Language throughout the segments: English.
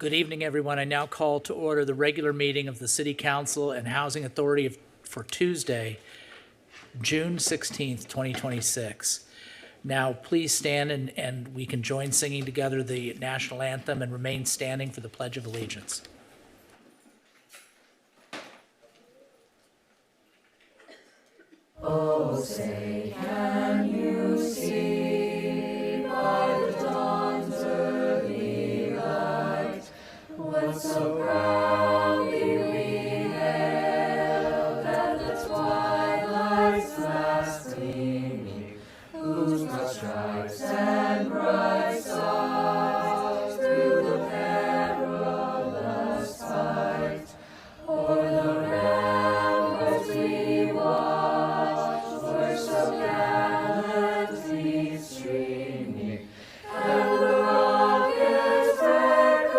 Good evening, everyone. I now call to order the regular meeting of the City Council and Housing Authority for Tuesday, June 16th, 2026. Now, please stand and we can join singing together the national anthem and remain standing for the Pledge of Allegiance. Oh, say, can you see by the dawn's early light what so proudly we hailed at the twilight's last gleaming, whose broad stripes and bright stars through the perilous fight o'er the ramparts we watched were so gallantly streaming, and the rockets declared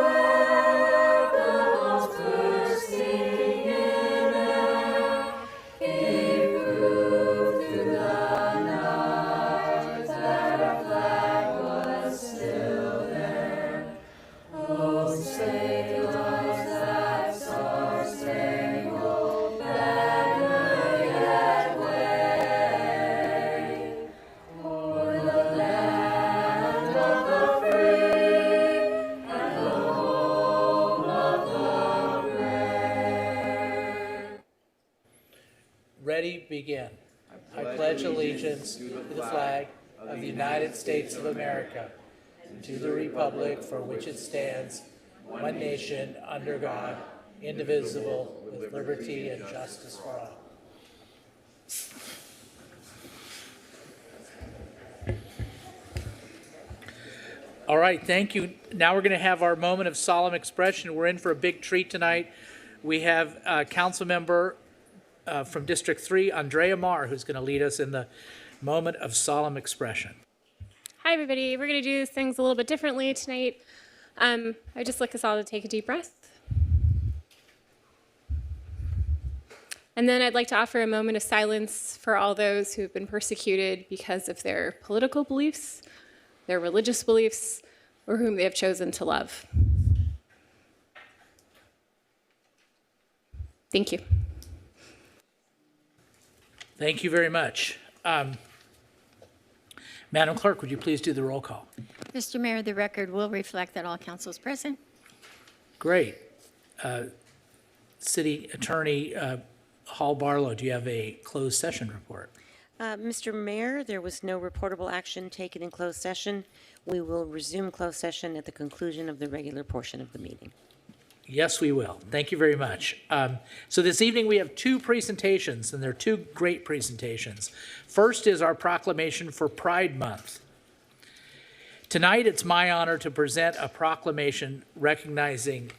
the bombs bursting in air gave proof through the night that our flag was still there. Oh, say does that star-spangled banner yet wave o'er the land of the free and the home of the brave. Ready, begin. I pledge allegiance to the flag of the United States of America and to the republic for which it stands, one nation, under God, indivisible, with liberty and justice for all. All right, thank you. Now we're going to have our moment of solemn expression. We're in for a big treat tonight. We have a council member from District 3, Andrea Marr, who's going to lead us in the moment of solemn expression. Hi, everybody. We're going to do things a little bit differently tonight. I just like us all to take a deep breath. And then I'd like to offer a moment of silence for all those who have been persecuted because of their political beliefs, their religious beliefs, or whom they have chosen to love. Thank you. Thank you very much. Madam Clerk, would you please do the roll call? Mr. Mayor, the record will reflect that all council is present. Great. City Attorney Hall Barlow, do you have a closed session report? Mr. Mayor, there was no reportable action taken in closed session. We will resume closed session at the conclusion of the regular portion of the meeting. Yes, we will. Thank you very much. So this evening we have two presentations, and they're two great presentations. First is our proclamation for Pride Month. Tonight it's my honor to present a proclamation recognizing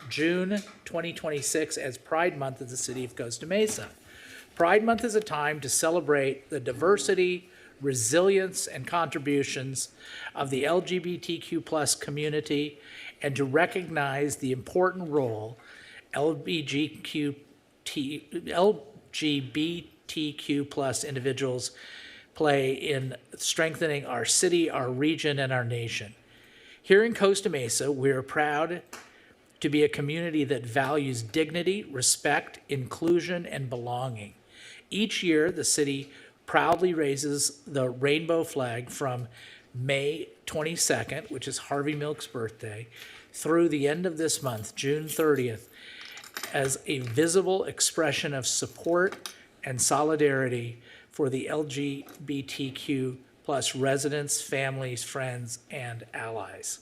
June 2026 as Pride Month of the City of Costa Mesa. Pride Month is a time to celebrate the diversity, resilience, and contributions of the LGBTQ+ community and to recognize the important role LGBTQ+ individuals play in strengthening our city, our region, and our nation. Here in Costa Mesa, we are proud to be a community that values dignity, respect, inclusion, and belonging. Each year, the city proudly raises the rainbow flag from May 22nd, which is Harvey Milk's birthday, through the end of this month, June 30th, as a visible expression of support and solidarity for the LGBTQ+ residents, families, friends, and allies.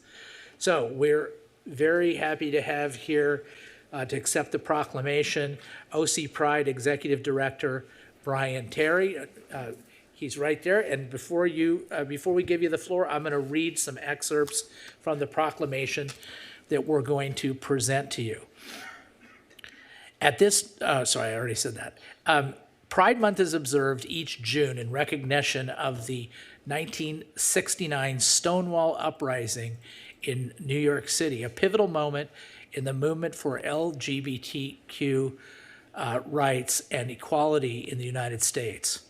So we're very happy to have here to accept the proclamation, OC Pride Executive Director Brian Terry. He's right there. And before we give you the floor, I'm going to read some excerpts from the proclamation that we're going to present to you. At this, sorry, I already said that. Pride Month is observed each June in recognition of the 1969 Stonewall Uprising in New York City, a pivotal moment in the movement for LGBTQ rights and equality in the United States.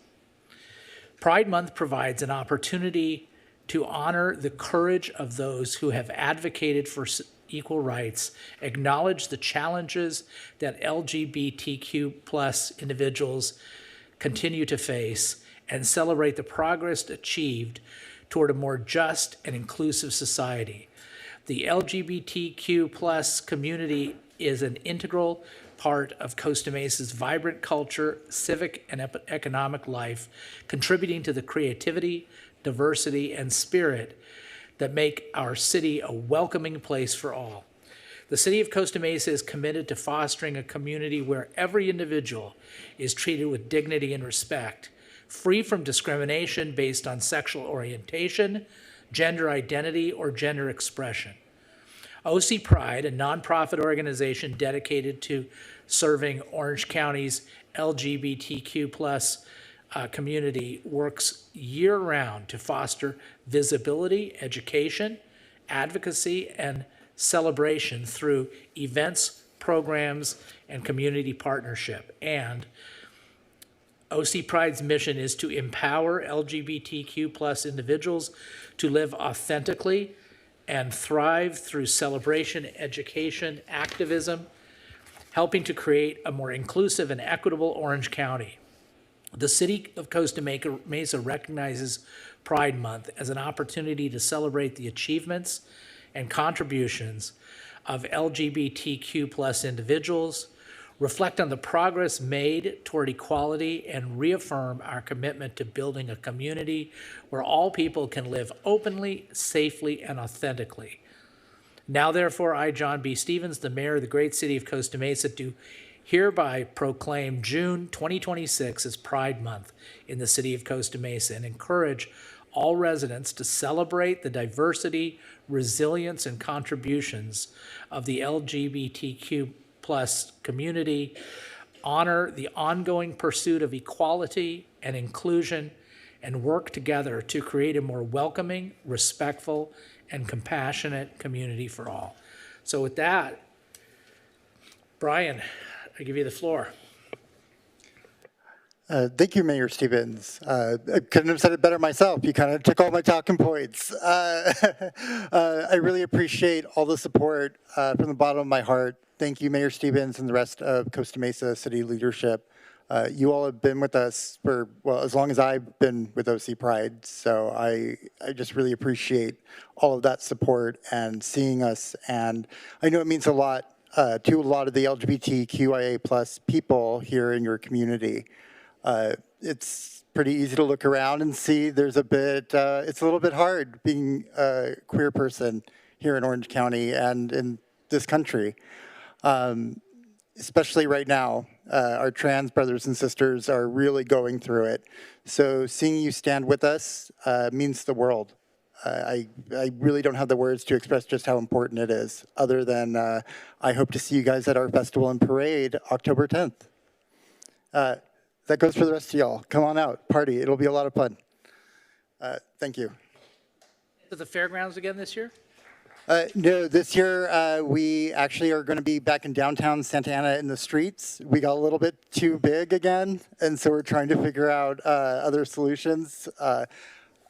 Pride Month provides an opportunity to honor the courage of those who have advocated for equal rights, acknowledge the challenges that LGBTQ plus individuals continue to face, and celebrate the progress achieved toward a more just and inclusive society. The LGBTQ plus community is an integral part of Costa Mesa's vibrant culture, civic, and economic life, contributing to the creativity, diversity, and spirit that make our city a welcoming place for all. The City of Costa Mesa is committed to fostering a community where every individual is treated with dignity and respect, free from discrimination based on sexual orientation, gender identity, or gender expression. OC Pride, a nonprofit organization dedicated to serving Orange County's LGBTQ plus community, works year-round to foster visibility, education, advocacy, and celebration through events, programs, and community partnership. And OC Pride's mission is to empower LGBTQ plus individuals to live authentically and thrive through celebration, education, activism, helping to create a more inclusive and equitable Orange County. The City of Costa Mesa recognizes Pride Month as an opportunity to celebrate the achievements and contributions of LGBTQ plus individuals, reflect on the progress made toward equality, and reaffirm our commitment to building a community where all people can live openly, safely, and authentically. Now, therefore, I, John B. Stevens, the mayor of the great city of Costa Mesa, do hereby proclaim June 2026 as Pride Month in the city of Costa Mesa and encourage all residents to celebrate the diversity, resilience, and contributions of the LGBTQ plus community, honor the ongoing pursuit of equality and inclusion, and work together to create a more welcoming, respectful, and compassionate community for all. So with that, Brian, I give you the floor. Thank you, Mayor Stevens. I couldn't have said it better myself. You kind of took all my talking points. I really appreciate all the support from the bottom of my heart. Thank you, Mayor Stevens, and the rest of Costa Mesa City leadership. You all have been with us for, well, as long as I've been with OC Pride. So I just really appreciate all of that support and seeing us. And I know it means a lot to a lot of the LGBTQIA plus people here in your community. It's pretty easy to look around and see there's a bit, it's a little bit hard being a queer person here in Orange County and in this country. Especially right now, our trans brothers and sisters are really going through it. So seeing you stand with us means the world. I really don't have the words to express just how important it is, other than I hope to see you guys at our festival and parade October 10th. That goes for the rest of y'all. Come on out, party. It'll be a lot of fun. Thank you. To the fairgrounds again this year? No, this year we actually are going to be back in downtown Santa Ana in the streets. We got a little bit too big again, and so we're trying to figure out other solutions.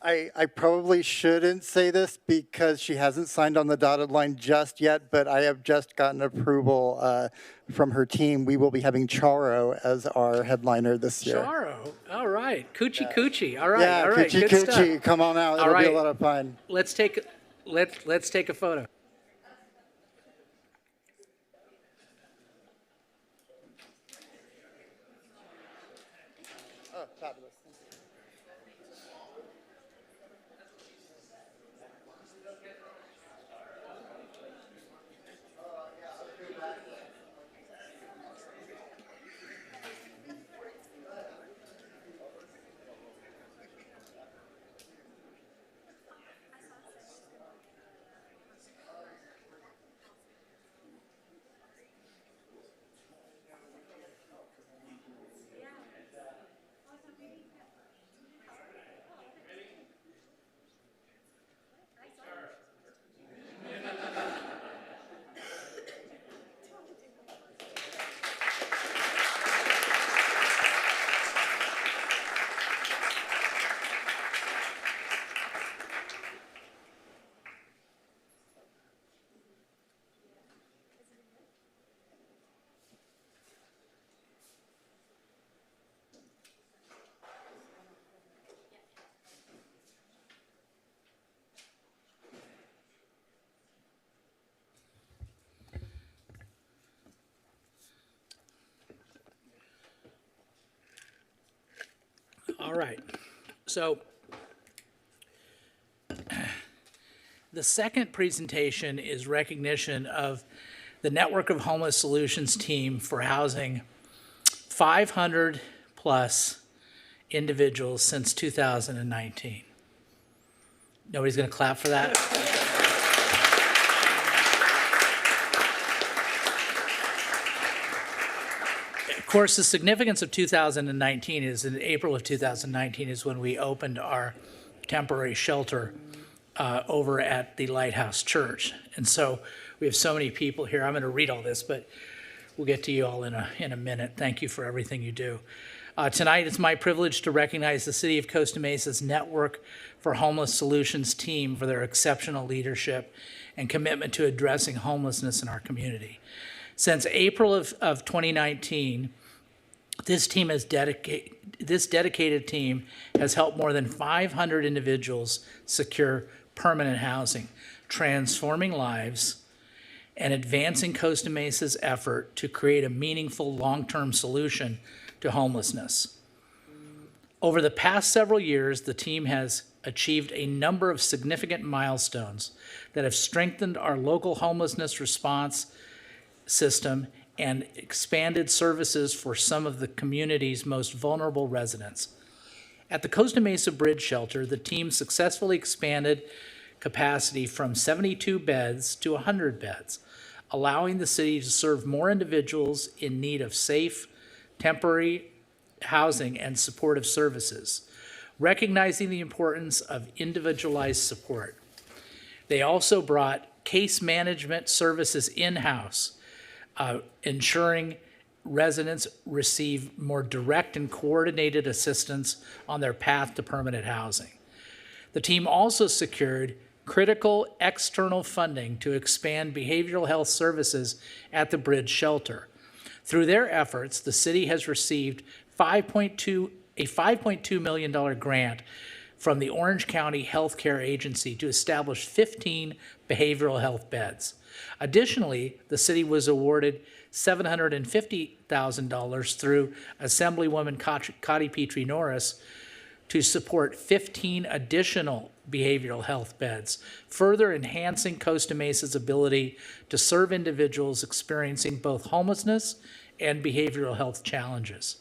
I probably shouldn't say this because she hasn't signed on the dotted line just yet, but I have just gotten approval from her team. We will be having Charo as our headliner this year. Charo, all right. Coochie Coochie, all right, Yeah, all right, Coochie good Coochie, stuff. come on out. All It'll be right. a lot of fun. Let's take a photo. Oh, fabulous. All right. So the second presentation is recognition of the Network of Homeless Solutions team for housing 500 plus individuals since 2019. Nobody's going to clap for that? Of course, the significance of 2019 is in April of 2019 is when we opened our temporary shelter over at the Lighthouse Church. And so we have so many people here. I'm going to read all this, but we'll get to you all in a minute. Thank you for everything you do. Tonight, it's my privilege to recognize the City of Costa Mesa's Network for Homeless Solutions team for their exceptional leadership and commitment to addressing homelessness in our community. Since April of 2019, this dedicated team has helped more than 500 individuals secure permanent housing, transforming lives and advancing Costa Mesa's effort to create a meaningful long-term solution to homelessness. Over the past several years, the team has achieved a number of significant milestones that have strengthened our local homelessness response system and expanded services for some of the community's most vulnerable residents. At the Costa Mesa Bridge Shelter, the team successfully expanded capacity from 72 beds to 100 beds, allowing the city to serve more individuals in need of safe, temporary housing and supportive services, recognizing the importance of individualized support. They also brought case management services in-house, ensuring residents receive more direct and coordinated assistance on their path to permanent housing. The team also secured critical external funding to expand behavioral health services at the Bridge Shelter. Through their efforts, the city has received a $5.2 million grant from the Orange County Healthcare Agency to establish 15 behavioral health beds. Additionally, the city was awarded $750,000 through Assemblywoman Cotty Petrie Norris to support 15 additional behavioral health beds, further enhancing Costa Mesa's ability to serve individuals experiencing both homelessness and behavioral health challenges.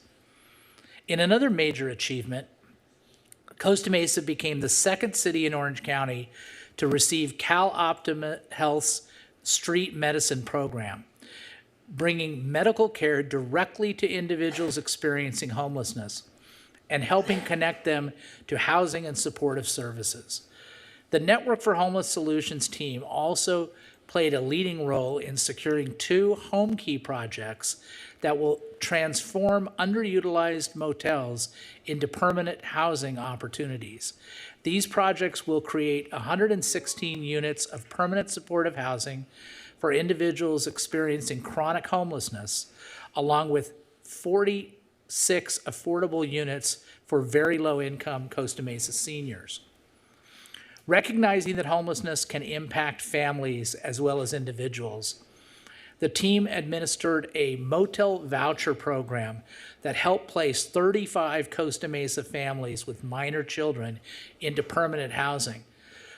In another major achievement, Costa Mesa became the second city in Orange County to receive CalOptima Health's street medicine program, bringing medical care directly to individuals experiencing homelessness and helping connect them to housing and supportive services. The Network for Homeless Solutions team also played a leading role in securing 2 home key projects that will transform underutilized motels into permanent housing opportunities. These projects will create 116 units of permanent supportive housing for individuals experiencing chronic homelessness, along with 46 affordable units for very low-income Costa Mesa seniors. Recognizing that homelessness can impact families as well as individuals, the team administered a motel voucher program that helped place 35 Costa Mesa families with minor children into permanent housing,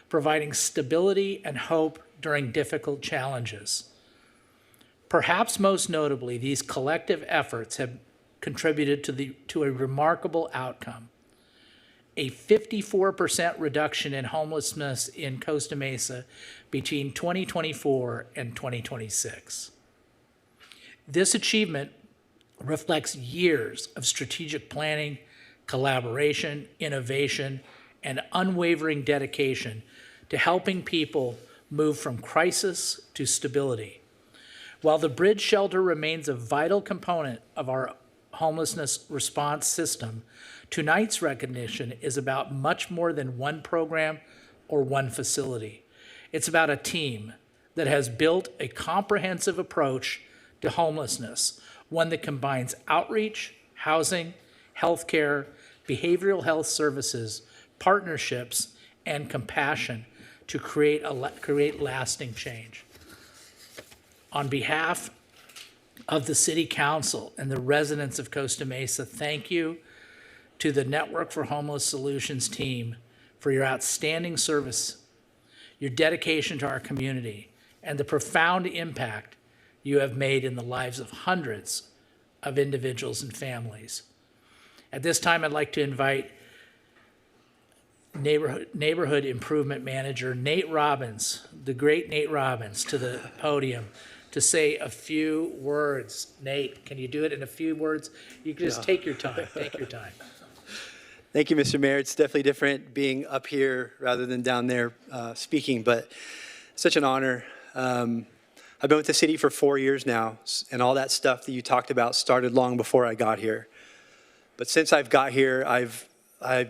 providing stability and hope during difficult challenges. Perhaps most notably, these collective efforts have contributed to a remarkable outcome: a 54% reduction in homelessness in Costa Mesa between 2024 and 2026. This achievement reflects years of strategic planning, collaboration, innovation, and unwavering dedication to helping people move from crisis to stability. While the Bridge Shelter remains a vital component of our homelessness response system, tonight's recognition is about much more than one program or one facility. It's about a team that has built a comprehensive approach to homelessness, one that combines outreach, housing, healthcare, behavioral health services, partnerships, and compassion to create lasting change. On behalf of the City Council and the residents of Costa Mesa, thank you to the Network for Homeless Solutions team for your outstanding service, your dedication to our community, and the profound impact you have made in the lives of hundreds of individuals and families. At this time, I'd like to invite Neighborhood Improvement Manager Nate Robbins, the great Nate Robbins, to the podium to say a few words. Nate, can you do it in a few words? You can just take your time. Take your time. Thank you, Mr. Mayor. It's definitely different being up here rather than down there speaking, but such an honor. I've been with the city for 4 years now, and all that stuff that you talked about started long before I got here. But since I've got here, I've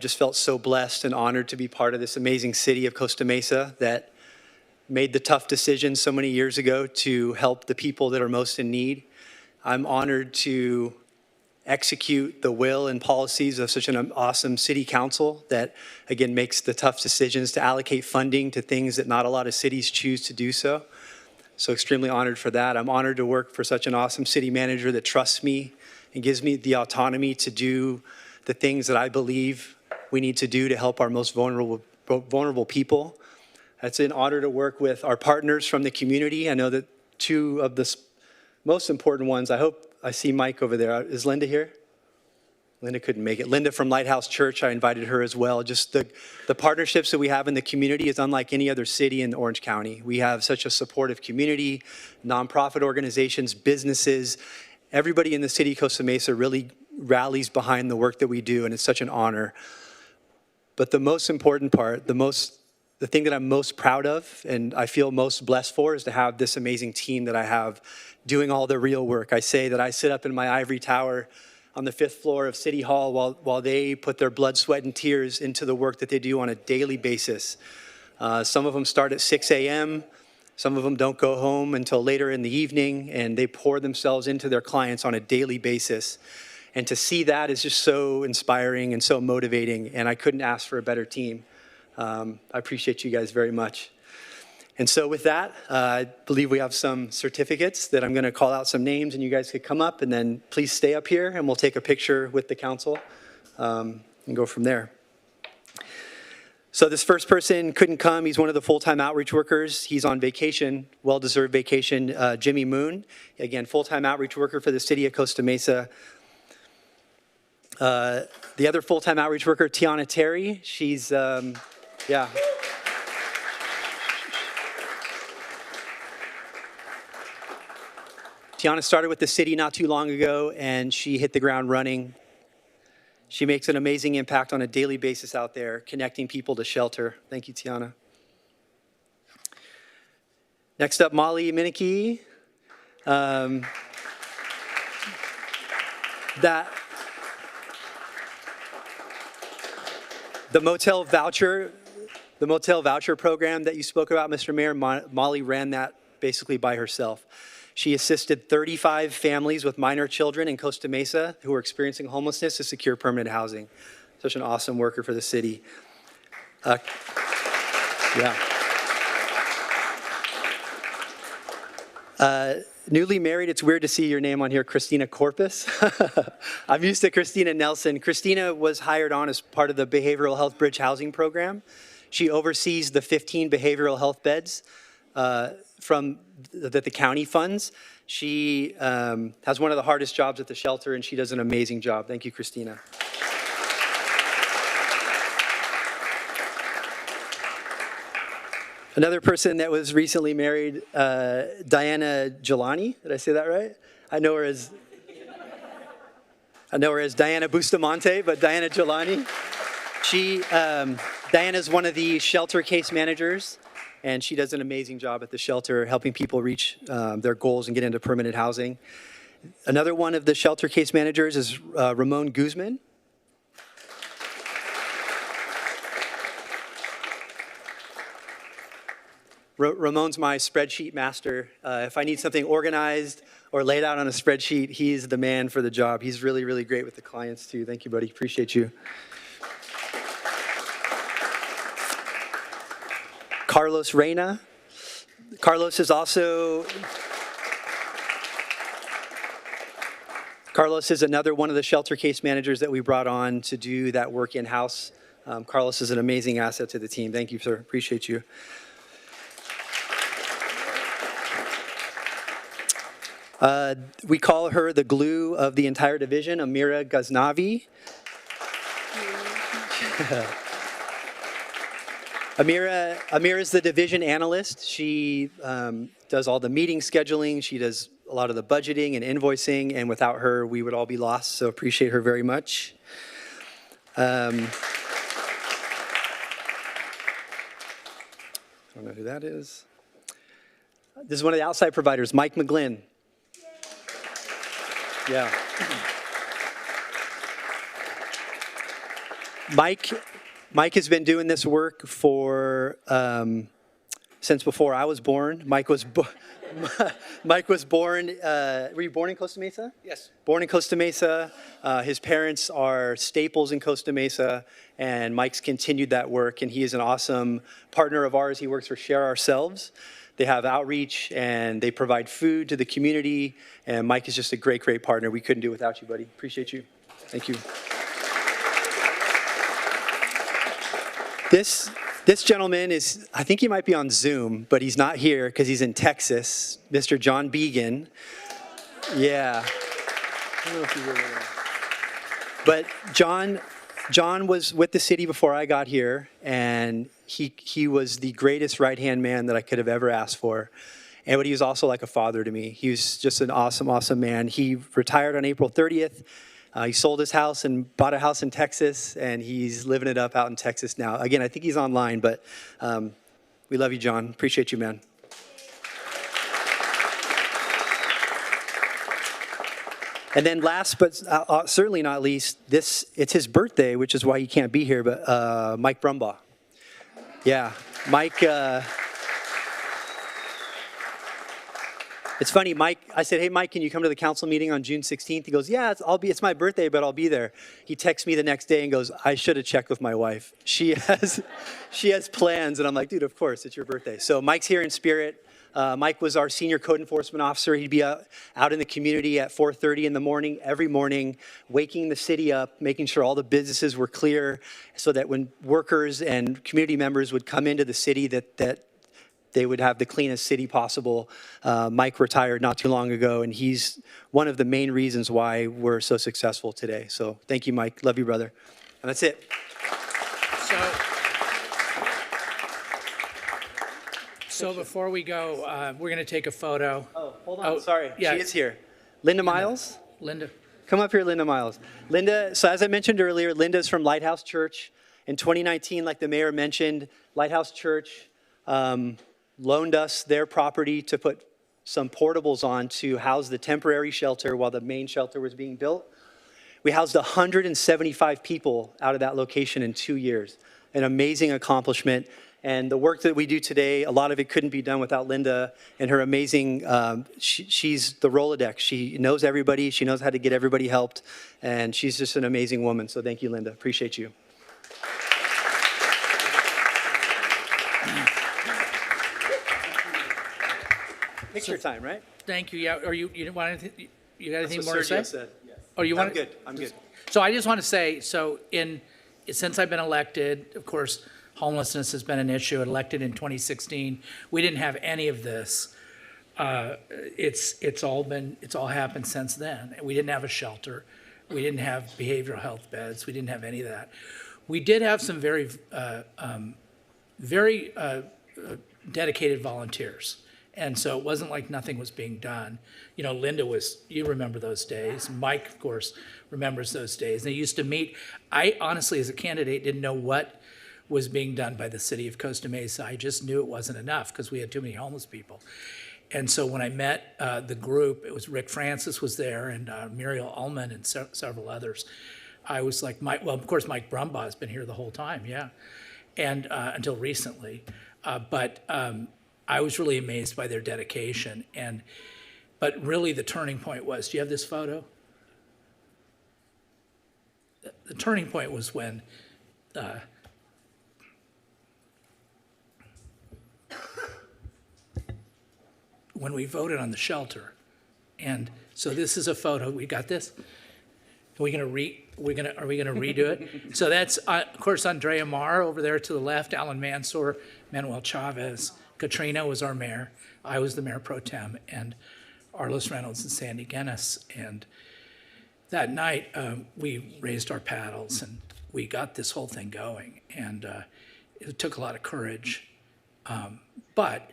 just felt so blessed and honored to be part of this amazing city of Costa Mesa that made the tough decisions so many years ago to help the people that are most in need. I'm honored to execute the will and policies of such an awesome city council that, again, makes the tough decisions to allocate funding to things that not a lot of cities choose to do so. So extremely honored for that. I'm honored to work for such an awesome city manager that trusts me and gives me the autonomy to do the things that I believe we need to do to help our most vulnerable people. It's an honor to work with our partners from the community. I know that two of the most important ones, I hope I see Mike over there. Is Linda here? Linda couldn't make it. Linda from Lighthouse Church, I invited her as well. Just the partnerships that we have in the community is unlike any other city in Orange County. We have such a supportive community, nonprofit organizations, businesses. Everybody in the city of Costa Mesa really rallies behind the work that we do, and it's such an honor. But the most important part, the thing that I'm most proud of and I feel most blessed for is to have this amazing team that I have doing all the real work. I say that I sit up in my ivory tower on the 5th floor of City Hall while they put their blood, sweat, and tears into the work that they do on a daily basis. Some of them start at 6 a.m., some of them don't go home until later in the evening, and they pour themselves into their clients on a daily basis. And to see that is just so inspiring and so motivating, and I couldn't ask for a better team. I appreciate you guys very much. And so with that, I believe we have some certificates that I'm going to call out some names, and you guys could come up, and then please stay up here, and we'll take a picture with the council and go from there. So this first person couldn't come. He's one of the full-time outreach workers. He's on vacation, well-deserved vacation, Jimmy Moon. Again, full-time outreach worker for the city of Costa Mesa. The other full-time outreach worker, Tiana Terry, she's, yeah. Tiana started with the city not too long ago, and she hit the ground running. She makes an amazing impact on a daily basis out there, connecting people to shelter. Thank you, Tiana. Next up, Molly Minnicky. The motel voucher program that you spoke about, Mr. Mayor, Molly ran that basically by herself. She assisted 35 families with minor children in Costa Mesa who were experiencing homelessness to secure permanent housing. Such an awesome worker for the city. Newly married, it's weird to see your name on here, Christina Corpus. I'm used to Christina Nelson. Christina was hired on as part of the Behavioral Health Bridge Housing Program. She oversees the 15 behavioral health beds that the county funds. She has one of the hardest jobs at the shelter, and she does an amazing job. Thank you, Christina. Another person that was recently married, Diana Jelani. Did I say that right? I know her as Diana Bustamante, but Diana Jelani. Diana's one of the shelter case managers, and she does an amazing job at the shelter, helping people reach their goals and get into permanent housing. Another one of the shelter case managers is Ramon Guzman. Ramon's my spreadsheet master. If I need something organized or laid out on a spreadsheet, he's the man for the job. He's really, really great with the clients too. Thank you, buddy. Appreciate you. Carlos Reyna. Carlos is also Carlos is another one of the shelter case managers that we brought on to do that work in-house. Carlos is an amazing asset to the team. Thank you, sir. Appreciate you. We call her the glue of the entire division, Amira Ghaznavi. Amira is the division analyst. She does all the meeting scheduling. She does a lot of the budgeting and invoicing, and without her, we would all be lost, so appreciate her very much. I don't know who that is. This is one of the outside providers, Mike McGlynn. Yeah. Mike has been doing this work for since before I was born. Mike was born. Were you born in Costa Mesa? Yes. Born in Costa Mesa. His parents are staples in Costa Mesa, and Mike's continued that work. And he is an awesome partner of ours. He works for Share Ourselves. They have outreach and they provide food to the community. And Mike is just a great, great partner. We couldn't do it without you, buddy. Appreciate you. Thank you. This gentleman is, I think he might be on Zoom, but he's not here because he's in Texas, Mr. John Began. Yeah. I don't know if he's really there. But John was with the city before I got here, and he was the greatest right-hand man that I could have ever asked for. But he was also like a father to me. He was just an awesome, awesome man. He retired on April 30th. He sold his house and bought a house in Texas, and he's living it up out in Texas now. Again, I think he's online, but we love you, John. Appreciate you, man. And then last, but certainly not least, it's his birthday, which is why he can't be here, but Mike Brumbaugh. Yeah, Mike... It's funny, Mike, I said, hey, Mike, can you come to the council meeting on June 16th? He goes, yeah, it's my birthday, but I'll be there. He texts me the next day and goes, I should have checked with my wife. She has plans. And I'm like, dude, of course, it's your birthday. So Mike's here in spirit. Mike was our senior code enforcement officer. He'd be out in the community at 4:30 in the morning, every morning, waking the city up, making sure all the businesses were clear so that when workers and community members would come into the city that they would have the cleanest city possible. Mike retired not too long ago, and he's one of the main reasons why we're so successful today. So thank you, Mike. Love you, brother. And that's it. So before we go, we're going to take a photo. Oh, hold on. Sorry. yeah. She is here. Linda Miles. Linda. Come up here, Linda Miles. Linda, so as I mentioned earlier, Linda's from Lighthouse Church. In 2019, like the mayor mentioned, Lighthouse Church loaned us their property to put some portables on to house the temporary shelter while the main shelter was being built. We housed 175 people out of that location in 2 years. An amazing accomplishment. And the work that we do today, a lot of it couldn't be done without Linda and her amazing, she's the Rolodex. She knows everybody. She knows how to get everybody helped. And she's just an amazing woman. So thank you, Linda. Appreciate you. Picture time, right? Thank you. Yeah. Or you didn't want anything? You got anything That's more what to say? Sergio said. Yes. Oh, you want? I'm good. So I just want to say, since I've been elected, of course, homelessness has been an issue. Elected in 2016, we didn't have any of this. It's all happened since then. We didn't have a shelter. We didn't have behavioral health beds. We didn't have any of that. We did have some very dedicated volunteers. And so it wasn't like nothing was being done. You know, Linda you remember those days. Mike, of course, remembers those days. They used to meet. I honestly, as a candidate, didn't know what was being done by the city of Costa Mesa. I just knew it wasn't enough because we had too many homeless people. And so when I met the group, it was Rick Francis was there and Muriel Ullman and several others. I was like, of course, Mike Brumbaugh has been here the whole time, yeah, and until recently. But I was really amazed by their dedication. But really the turning point was, do you have this photo? The turning point was when we voted on the shelter. And So this is a photo. We got this? Are we gonna redo it? So that's, of course, Andrea Marr over there to the left, Alan Mansour, Manuel Chavez. Katrina was our mayor. I was the mayor pro tem, and Arliss Reynolds and Sandy Guinness. And that night, we raised our paddles and we got this whole thing going. And it took a lot of courage. But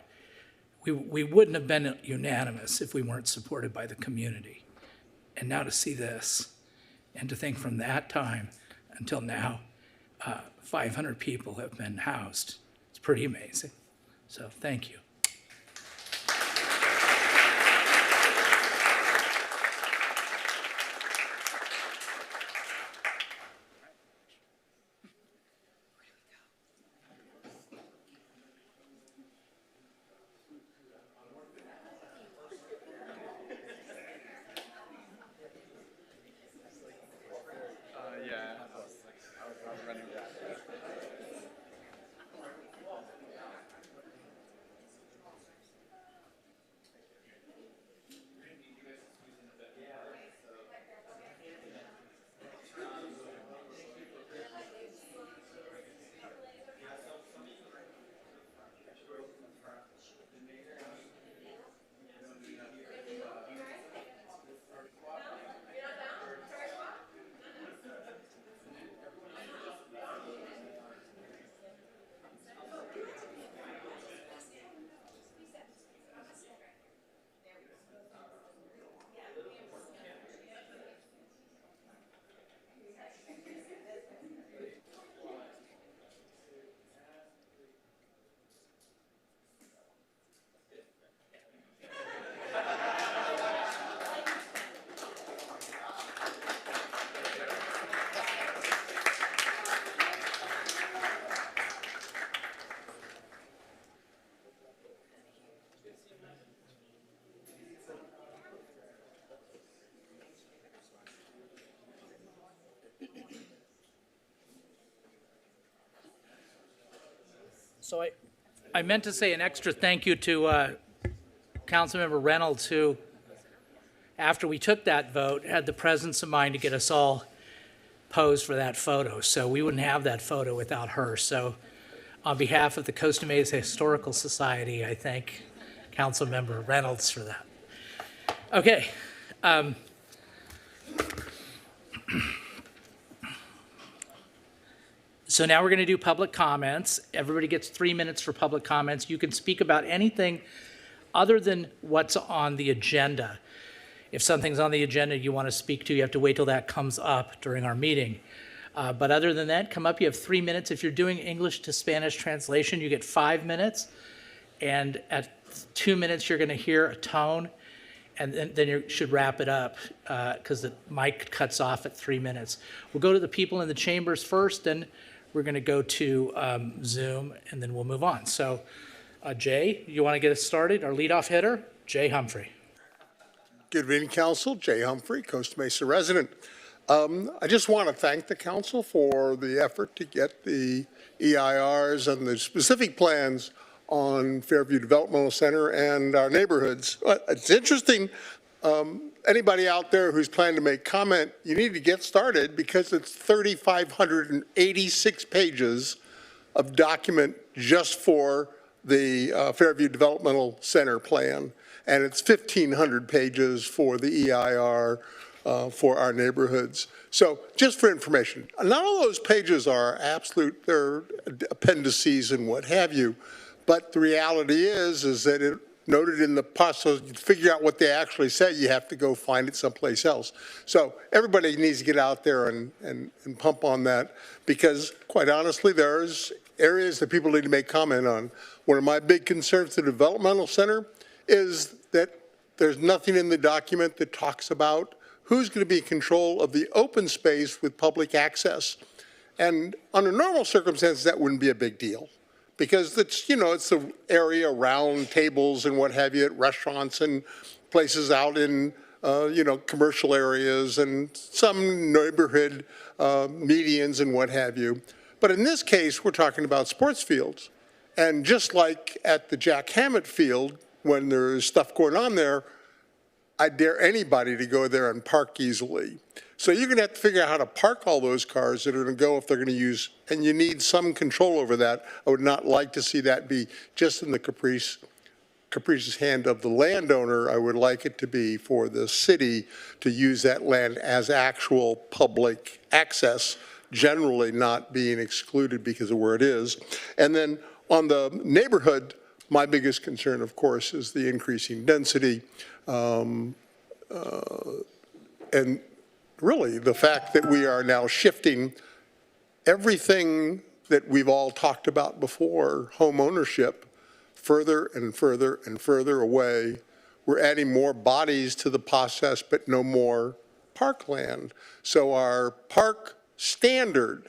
we wouldn't have been unanimous if we weren't supported by the community. And now to see this, and to think from that time until now, 500 people have been housed. It's pretty amazing. So thank you. So I meant to say an extra thank you to Councilmember Reynolds, who, after we took that vote, had the presence of mind to get us all posed for that photo. So we wouldn't have that photo without her. So on behalf of the Costa Mesa Historical Society, I thank Councilmember Reynolds for that. Okay. So now we're going to do public comments. Everybody gets 3 minutes for public comments. You can speak about anything other than what's on the agenda. If something's on the agenda you want to speak to, you have to wait till that comes up during our meeting. But other than that, come up. You have 3 minutes. If you're doing English to Spanish translation, you get 5 minutes. And at 2 minutes, you're going to hear a tone. And then you should wrap it up because the mic cuts off at 3 minutes. We'll go to the people in the chambers first, then we're going to go to Zoom, and then we'll move on. So, Jay, you want to get us started? Our leadoff hitter, Jay Humphrey. Good evening, Council. Jay Humphrey, Costa Mesa resident. I just want to thank the Council for the effort to get the EIRs and the specific plans on Fairview Developmental Center and our neighborhoods. It's interesting. Anybody out there who's planning to make comment, you need to get started because it's 3,586 pages of document just for the Fairview Developmental Center plan. And it's 1,500 pages for the EIR for our neighborhoods. So just for information, not all those pages are absolute, they're appendices and what have you. But the reality is that it noted in the process, to figure out what they actually say, you have to go find it someplace else. So everybody needs to get out there and pump on that because, quite honestly, there's areas that people need to make comment on. One of my big concerns to the developmental center is that there's nothing in the document that talks about who's going to be in control of the open space with public access. And under normal circumstances, that wouldn't be a big deal. Because it's, you know, it's the area around tables and what have you at restaurants and places out in, you know, commercial areas and some neighborhood medians and what have you. But in this case, we're talking about sports fields. And just like at the Jack Hammett Field, when there's stuff going on there, I dare anybody to go there and park easily. So you're going to have to figure out how to park all those cars that are going to go if they're going to use, and you need some control over that. I would not like to see that be just in the capricious hand of the landowner. I would like it to be for the city to use that land as actual public access, generally not being excluded because of where it is. And then on the neighborhood, my biggest concern, of course, is the increasing density. And really the fact that we are now shifting everything that we've all talked about before, home ownership, further and further and further away. We're adding more bodies to the process, but no more parkland. So our park standard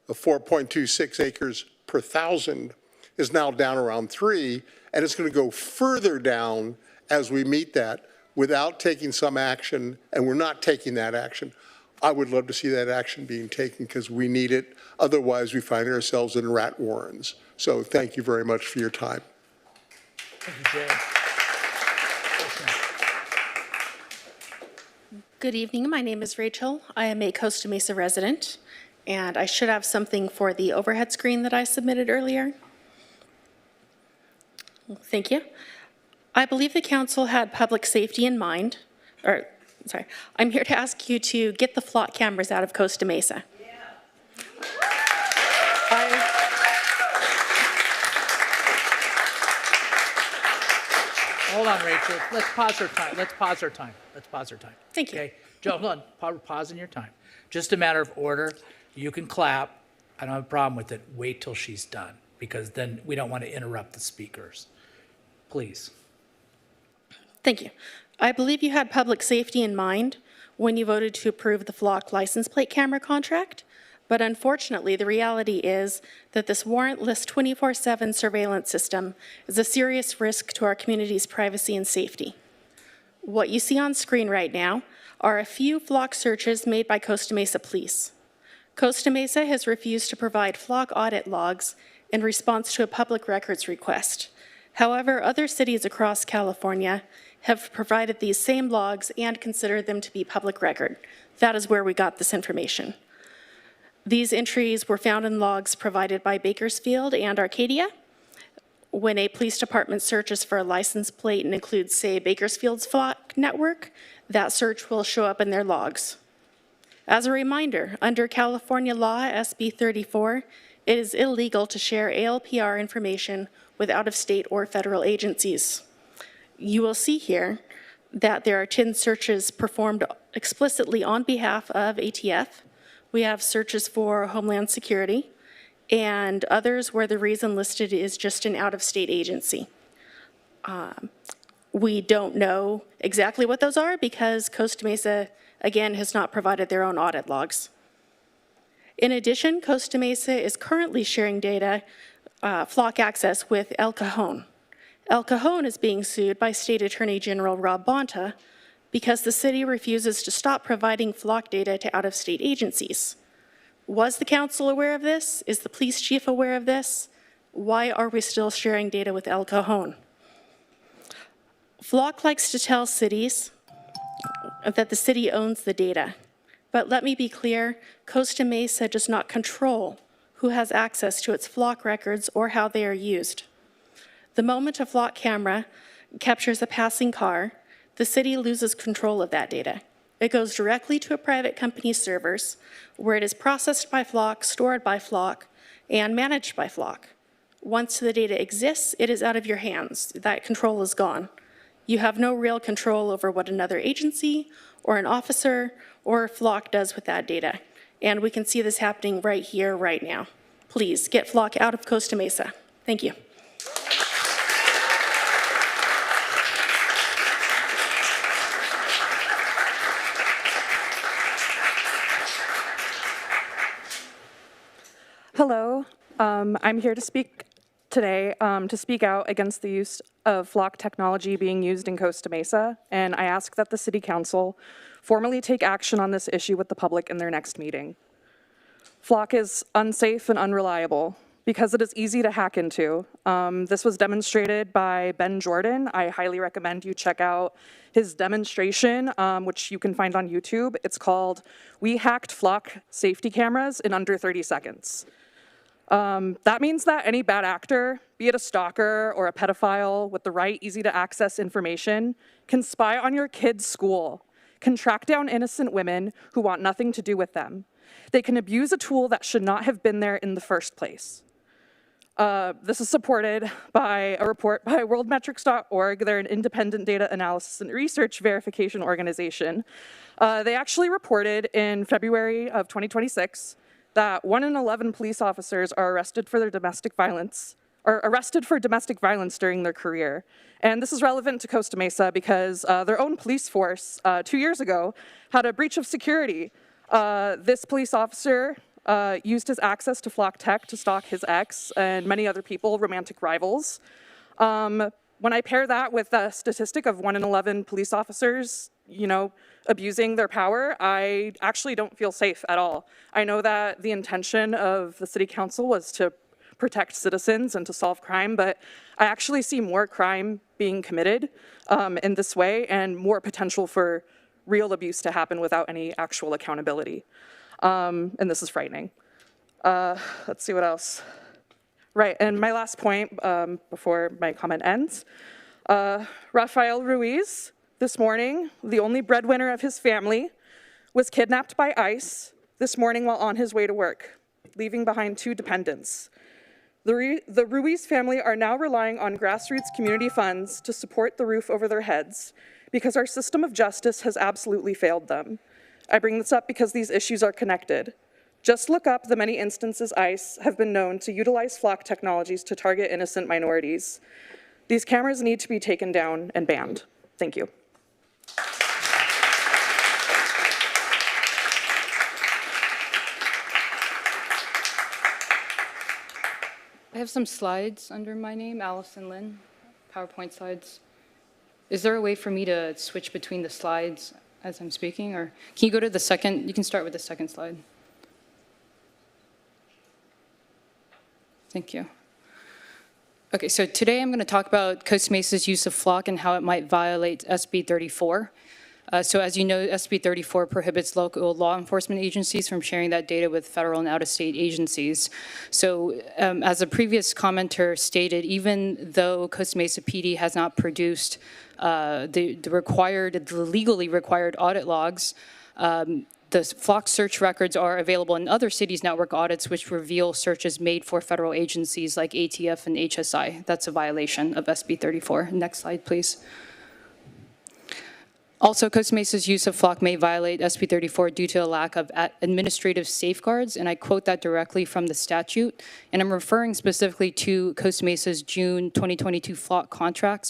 of 4.26 acres per thousand is now down around 3, and it's going to go further down as we meet that without taking some action, and we're not taking that action. I would love to see that action being taken because we need it. Otherwise, we find ourselves in rat warrens. So thank you very much for your time. Thank you, Jay. Good evening. My name is Rachel. I am a Costa Mesa resident, and I should have something for the overhead screen that I submitted earlier. Thank you. I believe the council had public safety in mind, or, sorry, I'm here to ask you to get the flock cameras out of Costa Mesa. Hold on, Rachel. Let's pause our time. Let's pause our time. Thank you. Okay, Joe, hold on. Pause in your time. Just a matter of order. You can clap. I don't have a problem with it. Wait till she's done, because then we don't want to interrupt the speakers. Please. Thank you. I believe you had public safety in mind when you voted to approve the flock license plate camera contract, but unfortunately, the reality is that this warrantless 24/7 surveillance system is a serious risk to our community's privacy and safety. What you see on screen right now are a few flock searches made by Costa Mesa Police. Costa Mesa has refused to provide flock audit logs in response to a public records request. However, other cities across California have provided these same logs and considered them to be public record. That is where we got this information. These entries were found in logs provided by Bakersfield and Arcadia. When a police department searches for a license plate and includes, say, Bakersfield's flock network, that search will show up in their logs. As a reminder, under California law SB 34, it is illegal to share ALPR information with out-of-state or federal agencies. You will see here that there are 10 searches performed explicitly on behalf of ATF. We have searches for Homeland Security, and others where the reason listed is just an out-of-state agency. We don't know exactly what those are because Costa Mesa, again, has not provided their own audit logs. In addition, Costa Mesa is currently sharing data, flock access, with El Cajon. El Cajon is being sued by State Attorney General Rob Bonta because the city refuses to stop providing flock data to out-of-state agencies. Was the council aware of this? Is the police chief aware of this? Why are we still sharing data with El Cajon? Flock likes to tell cities that the city owns the data. But let me be clear, Costa Mesa does not control who has access to its flock records or how they are used. The moment a flock camera captures a passing car, the city loses control of that data. It goes directly to a private company's servers, where it is processed by Flock, stored by Flock, and managed by Flock. Once the data exists, it is out of your hands. That control is gone. You have no real control over what another agency or an officer or Flock does with that data. And we can see this happening right here, right now. Please get Flock out of Costa Mesa. Thank you. Hello, I'm here to speak today to speak out against the use of flock technology being used in Costa Mesa, and I ask that the City Council formally take action on this issue with the public in their next meeting. Flock is unsafe and unreliable. because it is easy to hack into. This was demonstrated by Ben Jordan. I highly recommend you check out his demonstration, which you can find on YouTube. It's called "We Hacked Flock Safety Cameras in Under 30 Seconds." That means that any bad actor, be it a stalker or a pedophile with the right easy-to-access information, can spy on your kid's school, can track down innocent women who want nothing to do with them. They can abuse a tool that should not have been there in the first place. This is supported by a report by worldmetrics.org. They're an independent data analysis and research verification organization. They actually reported in February of 2026 that 1 in 11 police officers are arrested for domestic violence during their career. And this is relevant to Costa Mesa because their own police force 2 years ago had a breach of security. This police officer used his access to Flock Tech to stalk his ex and many other people, romantic rivals. When I pair that with a statistic of 1 in 11 police officers, abusing their power, I actually don't feel safe at all. I know that the intention of the city council was to protect citizens and to solve crime, but I actually see more crime being committed in this way and more potential for real abuse to happen without any actual accountability. And this is frightening. Let's see what else. Right, and my last point before my comment ends. Rafael Ruiz, this morning, the only breadwinner of his family, was kidnapped by ICE this morning while on his way to work, leaving behind 2 dependents. The Ruiz family are now relying on grassroots community funds to support the roof over their heads because our system of justice has absolutely failed them. I bring this up because these issues are connected. Just look up the many instances ICE have been known to utilize flock technologies to target innocent minorities. These cameras need to be taken down and banned. Thank you. I have some slides under my name, Allison Lynn, PowerPoint slides. Is there a way for me to switch between the slides as I'm speaking, or can you go to the second? You can start with the second slide. Thank you. Okay, so today I'm going to talk about Costa Mesa's use of flock and how it might violate SB 34. So as you know, SB 34 prohibits local law enforcement agencies from sharing that data with federal and out-of-state agencies. So as a previous commenter stated, even though Costa Mesa PD has not produced the legally required audit logs, the flock search records are available in other cities' network audits, which reveal searches made for federal agencies like ATF and HSI. That's a violation of SB 34. Next slide, please. Also, Costa Mesa's use of flock may violate SB 34 due to a lack of administrative safeguards, and I quote that directly from the statute. And I'm referring specifically to Costa Mesa's June 2022 flock contract,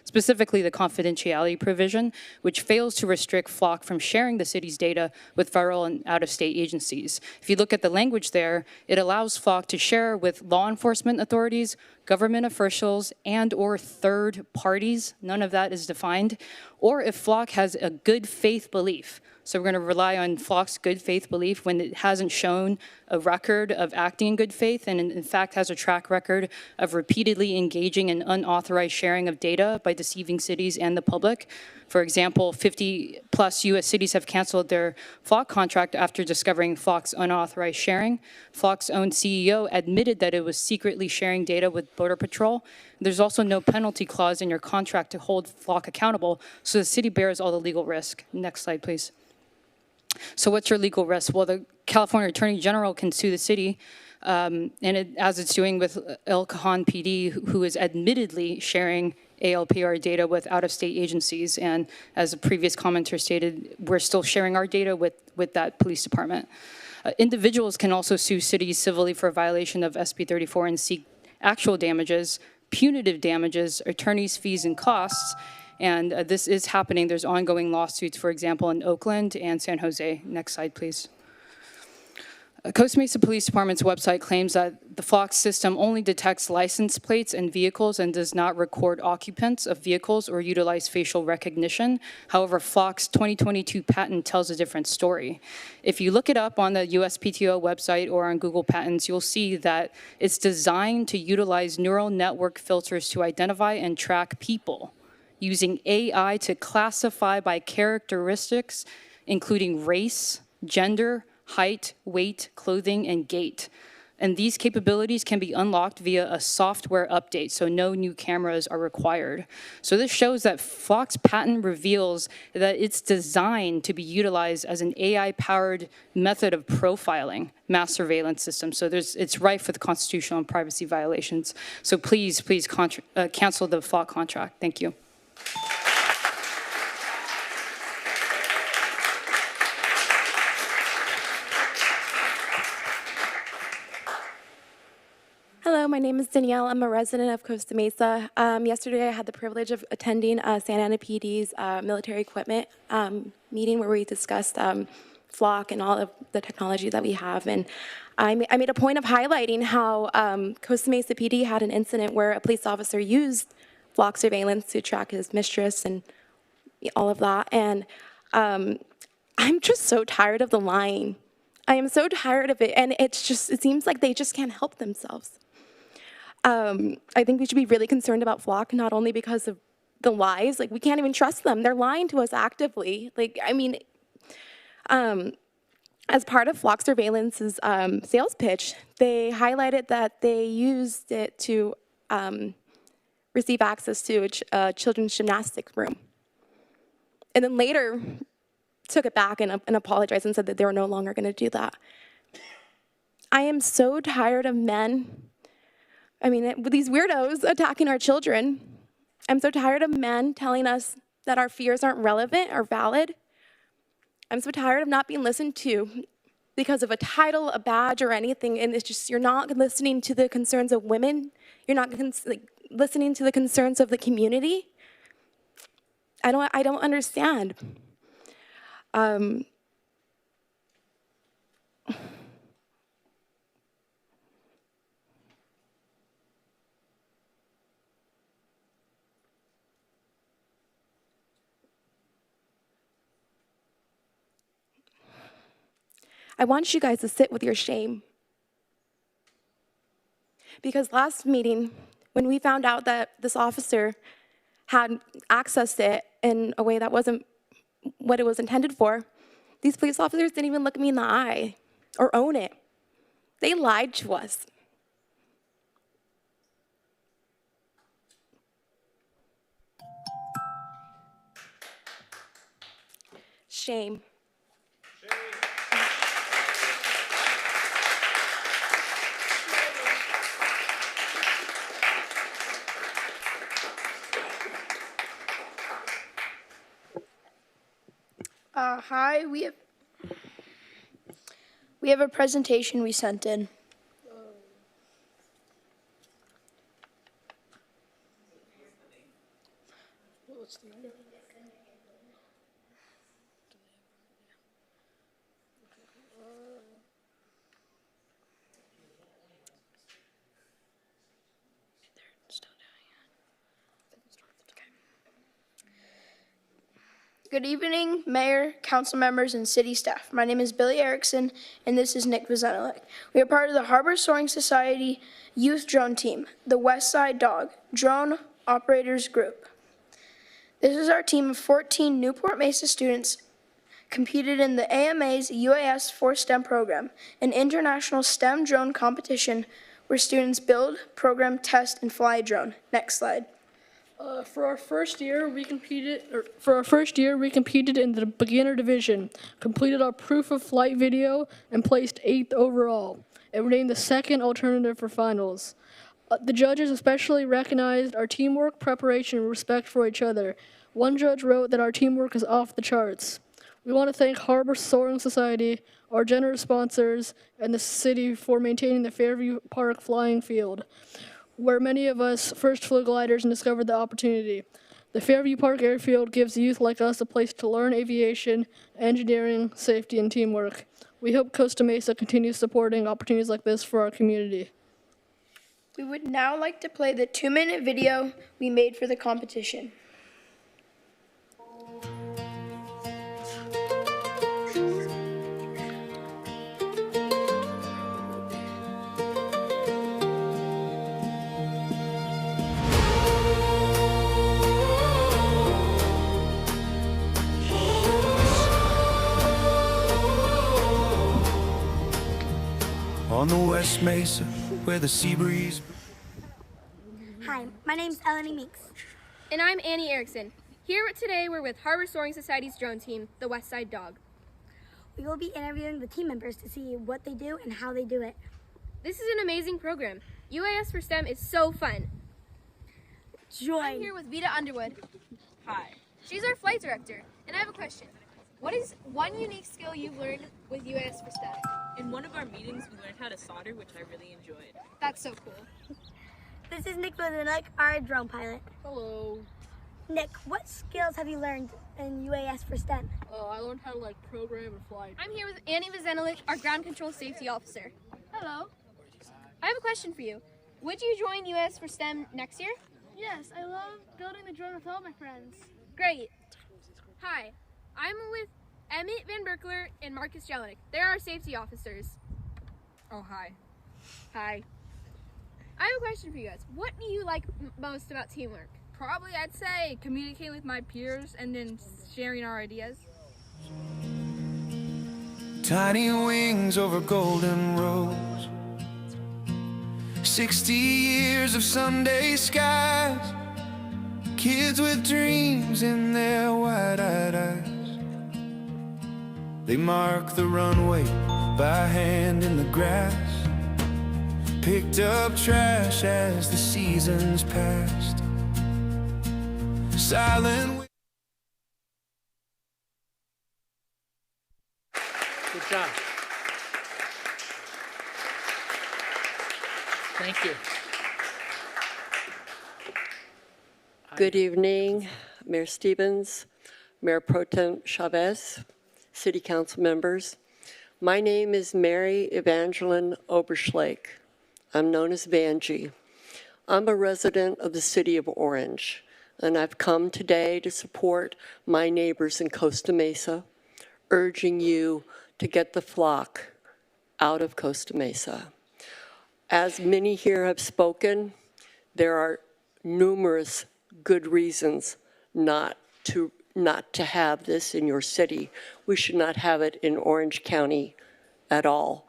specifically the confidentiality provision, which fails to restrict flock from sharing the city's data with federal and out-of-state agencies. If you look at the language there, it allows flock to share with law enforcement authorities, government officials, and/or third parties. None of that is defined. Or if flock has a good faith belief. So we're going to rely on flock's good faith belief when it hasn't shown a record of acting in good faith and in fact has a track record of repeatedly engaging in unauthorized sharing of data by deceiving cities and the public. For example, 50+ U.S. cities have canceled their flock contract after discovering flock's unauthorized sharing. Flock's own CEO admitted that it was secretly sharing data with Border Patrol. There's also no penalty clause in your contract to hold flock accountable, so the city bears all the legal risk. Next slide, please. So what's your legal risk? Well, the California Attorney General can sue the city, as it's doing with El Cajon PD, who is admittedly sharing ALPR data with out-of-state agencies. And as a previous commenter stated, we're still sharing our data with that police department. Individuals can also sue cities civilly for a violation of SB 34 and seek actual damages, punitive damages, attorneys' fees and costs. And this is happening. There's ongoing lawsuits, for example, in Oakland and San Jose. Next slide, please. Costa Mesa Police Department's website claims that the Flock system only detects license plates and vehicles and does not record occupants of vehicles or utilize facial recognition. However, Flock's 2022 patent tells a different story. If you look it up on the USPTO website or on Google Patents, you'll see that it's designed to utilize neural network filters to identify and track people, using AI to classify by characteristics, including race, gender, height, weight, clothing, and gait. And these capabilities can be unlocked via a software update, so no new cameras are required. So this shows that Flock's patent reveals that it's designed to be utilized as an AI-powered method of profiling mass surveillance system. So it's rife with constitutional and privacy violations. So please cancel the Flock contract. Thank you. Hello, my name is Danielle. I'm a resident of Costa Mesa. Yesterday, I had the privilege of attending Santa Ana PD's military equipment meeting where we discussed Flock and all of the technology that we have. And I made a point of highlighting how Costa Mesa PD had an incident where a police officer used Flock surveillance to track his mistress and all of that. And I'm just so tired of the lying. I am so tired of it. And it seems like they just can't help themselves. I think we should be really concerned about Flock, not only because of the lies, like we can't even trust them. They're lying to us actively. Like, I mean, as part of Flock Surveillance's sales pitch, they highlighted that they used it to receive access to a children's gymnastics room. And then later took it back and apologized and said that they were no longer going to do that. I am so tired of men. I mean, with these weirdos attacking our children. I'm so tired of men telling us that our fears aren't relevant or valid. I'm so tired of not being listened to because of a title, a badge, or anything. And it's just, you're not listening to the concerns of women. You're not listening to the concerns of the community. I don't understand. I want you guys to sit with your shame. Because last meeting, when we found out that this officer had accessed it in a way that wasn't what it was intended for, these police officers didn't even look me in the eye or own it. They lied to us. Shame. Hi, we have a presentation we sent in. Good evening, Mayor, council members, and city staff. My name is Billy Erickson, and this is Nick Vazenilek. We are part of the Harbor Soaring Society Youth Drone Team, the West Side Dog Drone Operators Group. This is our team of 14 Newport Mesa students competed in the AMA's UAS for STEM program, an international STEM drone competition where students build, program, test, and fly a drone. Next slide. For our first year, we competed in the beginner division, completed our proof of flight video, and placed 8th overall. And were named the second alternative for finals. The judges especially recognized our teamwork, preparation, and respect for each other. One judge wrote that our teamwork is off the charts. We want to thank Harbor Soaring Society, our generous sponsors, and the city for maintaining the Fairview Park flying field, where many of us first flew gliders and discovered the opportunity. The Fairview Park Airfield gives youth like us a place to learn aviation, engineering, safety, and teamwork. We hope Costa Mesa continues supporting opportunities like this for our community. We would now like to play the 2-minute video we made for the competition. On the West Mesa, where the sea breeze. Hi, my name's Eleni Meeks. And I'm Annie Erickson. Here today we're with Harbor Soaring Society's drone team, the West Side Dog. We will be interviewing the team members to see what they do and how they do it. This is an amazing program. UAS for STEM is so fun. I'm here with Vita Underwood. Hi. She's our flight director, and I have a question. What is one unique skill you've learned with UAS for STEM? In one of our meetings, we learned how to solder, which I really enjoyed. That's so cool. This is Nick Bozanek, our drone pilot. Hello. Nick, what skills have you learned in UAS for STEM? I learned how to program and fly. I'm here with Annie Vizenelich, our ground control safety officer. Hello. I have a question for you. Would you join UAS for STEM next year? Yes, I love building the drone with all my friends. Great. Hi, I'm with Emmett Van Berkler and Marcus Jelinek. They're our safety officers. Oh, hi. Hi. I have a question for you guys. What do you like most about teamwork? Probably, I'd say communicating with my peers and then sharing our ideas. Tiny wings over golden roads. 60 years of Sunday skies. Kids with dreams in their wide-eyed eyes. They mark the runway by hand in the grass. Picked up trash as the seasons passed. Silent. Good job. Thank you. Good evening, Mayor Stevens, Mayor Pro Tem Chavez, City Council members. My name is Mary Evangeline Oberschlake. I'm known as Vanjie. I'm a resident of the city of Orange, and I've come today to support my neighbors in Costa Mesa, urging you to get the flock out of Costa Mesa. As many here have spoken, there are numerous good reasons not to have this in your city. We should not have it in Orange County at all.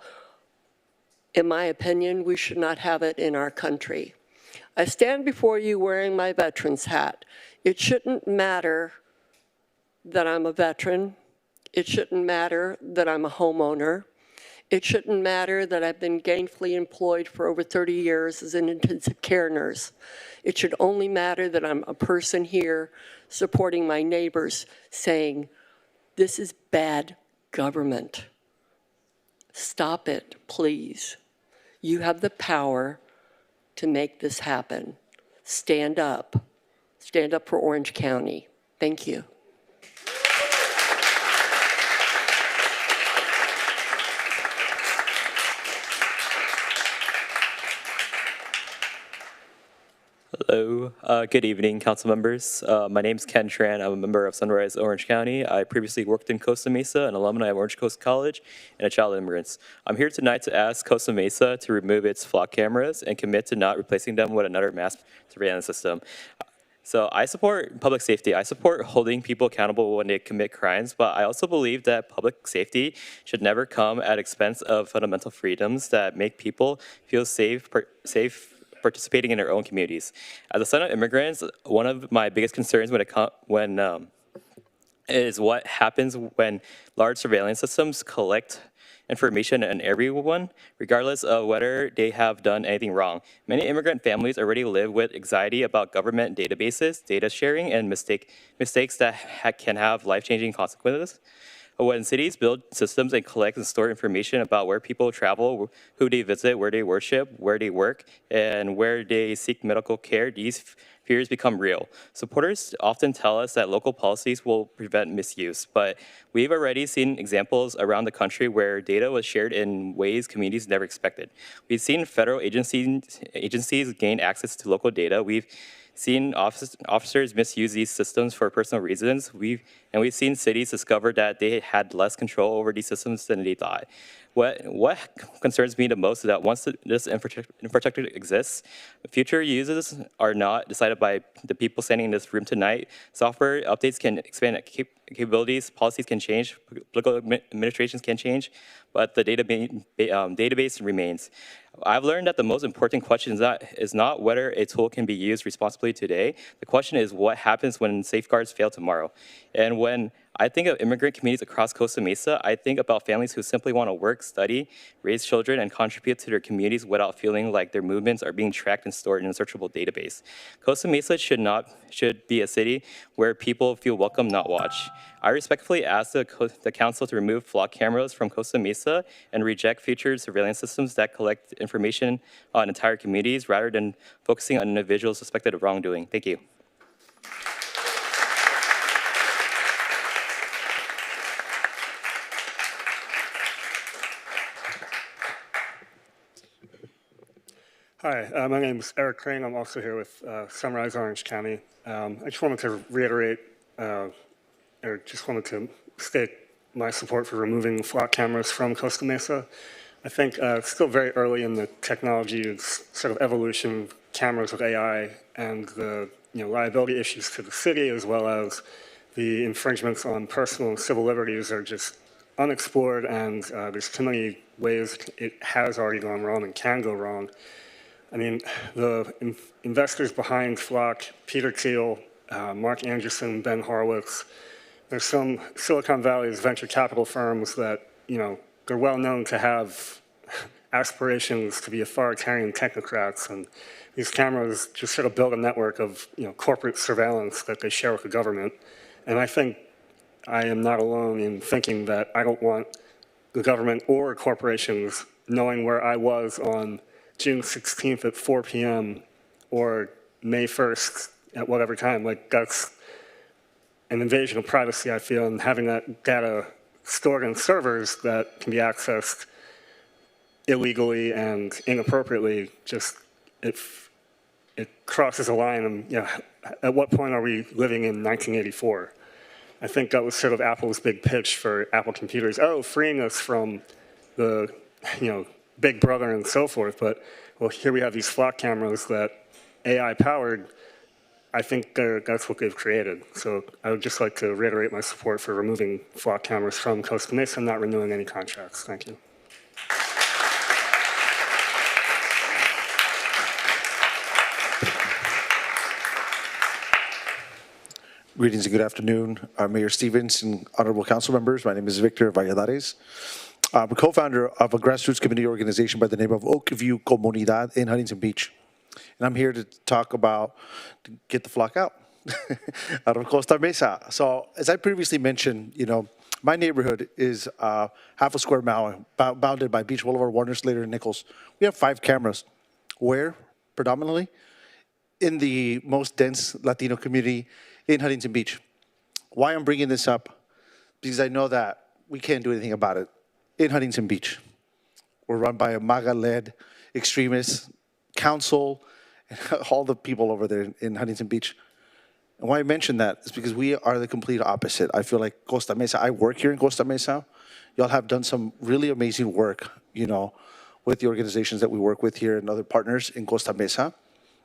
In my opinion, we should not have it in our country. I stand before you wearing my veteran's hat. It shouldn't matter that I'm a veteran. It shouldn't matter that I'm a homeowner. It shouldn't matter that I've been gainfully employed for over 30 years as an intensive care nurse. It should only matter that I'm a person here supporting my neighbors saying, this is bad government. Stop it, please. You have the power to make this happen. Stand up. Stand up for Orange County. Thank you. Hello, good evening, council members. My name is Ken Tran. I'm a member of Sunrise Orange County. I previously worked in Costa Mesa, an alumni of Orange Coast College, and a child of immigrants. I'm here tonight to ask Costa Mesa to remove its flock cameras and commit to not replacing them with another mass surveillance system. So I support public safety. I support holding people accountable when they commit crimes, but I also believe that public safety should never come at expense of fundamental freedoms that make people feel safe participating in their own communities. As a son of immigrants, one of my biggest concerns is what happens when large surveillance systems collect information on everyone, regardless of whether they have done anything wrong. Many immigrant families already live with anxiety about government databases, data sharing, and mistakes that can have life-changing consequences. When cities build systems and collect and store information about where people travel, who they visit, where they worship, where they work, and where they seek medical care, these fears become real. Supporters often tell us that local policies will prevent misuse, but we've already seen examples around the country where data was shared in ways communities never expected. We've seen federal agencies gain access to local data. We've seen officers misuse these systems for personal reasons. We've seen cities discover that they had less control over these systems than they thought. What concerns me the most is that once this infrastructure exists, future uses are not decided by the people standing in this room tonight. Software updates can expand capabilities, policies can change, political administrations can change, but the database remains. I've learned that the most important question is not whether a tool can be used responsibly today. The question is what happens when safeguards fail tomorrow. And when I think of immigrant communities across Costa Mesa, I think about families who simply want to work, study, raise children, and contribute to their communities without feeling like their movements are being tracked and stored in a searchable database. Costa Mesa should be a city where people feel welcome, not watched. I respectfully ask the council to remove flock cameras from Costa Mesa and reject future surveillance systems that collect information on entire communities rather than focusing on individuals suspected of wrongdoing. Thank you. Hi, my name is Eric Crane. I'm also here with Sunrise Orange County. I just wanted to reiterate, or just wanted to state my support for removing flock cameras from Costa Mesa. I think it's still very early in the technology sort of evolution of cameras with AI and the liability issues to the city as well as the infringements on personal and civil liberties are just unexplored, and there's too many ways it has already gone wrong and can go wrong. I mean, the investors behind Flock, Peter Thiel, Mark Anderson, Ben Horowitz, there's some Silicon Valley's venture capital firms that, they're well known to have aspirations to be authoritarian technocrats, and these cameras just sort of build a network of, corporate surveillance that they share with the government. And I think I am not alone in thinking that I don't want the government or corporations knowing where I was on June 16th at 4 p.m. or May 1st at whatever time. Like, that's an invasion of privacy, I feel, and having that data stored in servers that can be accessed illegally and inappropriately, just it crosses a line. And at what point are we living in 1984? I think that was sort of Apple's big pitch for Apple computers. Oh, freeing us from the, Big Brother and so forth, but well, here we have these flock cameras that AI powered. I think that's what they've created. So I would just like to reiterate my support for removing flock cameras from Costa Mesa and not renewing any contracts. Thank you. Greetings and good afternoon, Mayor Stevens and honorable council members. My name is Victor Valladares. I'm a co-founder of a grassroots community organization by the name of Oakview Comunidad in Huntington Beach. And I'm here to talk about, to get the flock out of Costa Mesa. So as I previously mentioned, my neighborhood is half a square mile bounded by Beach Boulevard, Warner, Slater, and Nichols. We have 5 cameras. Where? Predominantly in the most dense Latino community in Huntington Beach. Why I'm bringing this up? Because I know that we can't do anything about it. In Huntington Beach, we're run by a MAGA-led extremist council and all the people over there in Huntington Beach. And why I mention that is because we are the complete opposite. I feel like Costa Mesa, I work here in Costa Mesa. Y'all have done some really amazing work, with the organizations that we work with here and other partners in Costa Mesa.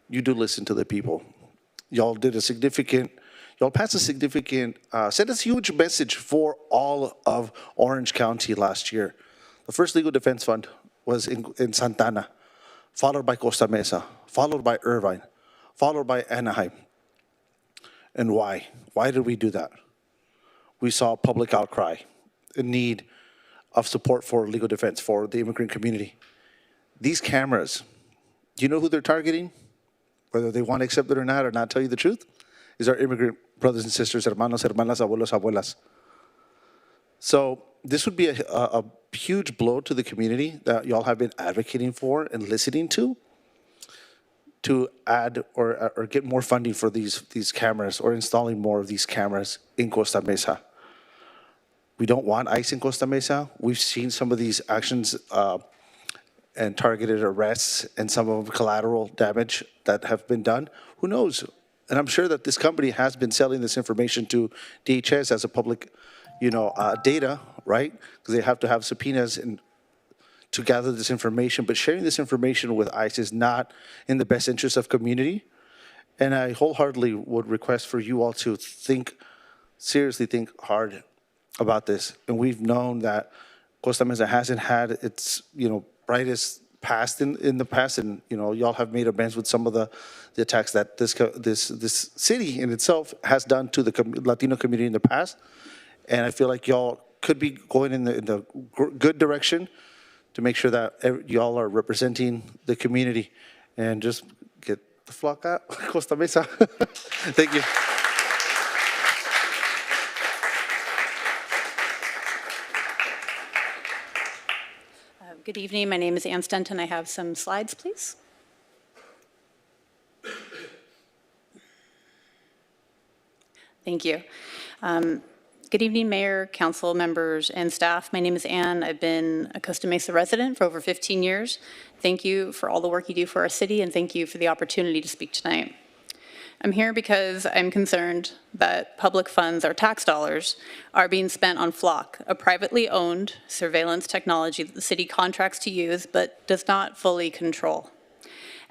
You do listen to the people. Y'all passed a significant, sent us a huge message for all of Orange County last year. The first legal defense fund was in Santana, followed by Costa Mesa, followed by Irvine, followed by Anaheim. And why? Why did we do that? We saw public outcry, a need of support for legal defense for the immigrant community. These cameras, do you know who they're targeting? Whether they want to accept it or not tell you the truth, is our immigrant brothers and sisters, hermanos, hermanas, abuelos, abuelas. So this would be a huge blow to the community that y'all have been advocating for and listening to add or get more funding for these cameras or installing more of these cameras in Costa Mesa. We don't want ICE in Costa Mesa. We've seen some of these actions and targeted arrests and some of the collateral damage that have been done. Who knows? And I'm sure that this company has been selling this information to DHS as a public, data, right? Because they have to have subpoenas to gather this information. But sharing this information with ICE is not in the best interest of community. And I wholeheartedly would request for you all to seriously think hard about this. And we've known that Costa Mesa hasn't had its, brightest past in the past, and y'all have made amends with some of the attacks that this city in itself has done to the Latino community in the past. And I feel like y'all could be going in the good direction to make sure that y'all are representing the community and just get the flock out, Costa Mesa. Thank you. Good evening. My name is Ann Stenton. I have some slides, please. Thank you. Good evening, Mayor, council members, and staff. My name is Ann. I've been a Costa Mesa resident for over 15 years. Thank you for all the work you do for our city, and thank you for the opportunity to speak tonight. I'm here because I'm concerned that public funds, our tax dollars, are being spent on Flock, a privately owned surveillance technology that the city contracts to use but does not fully control.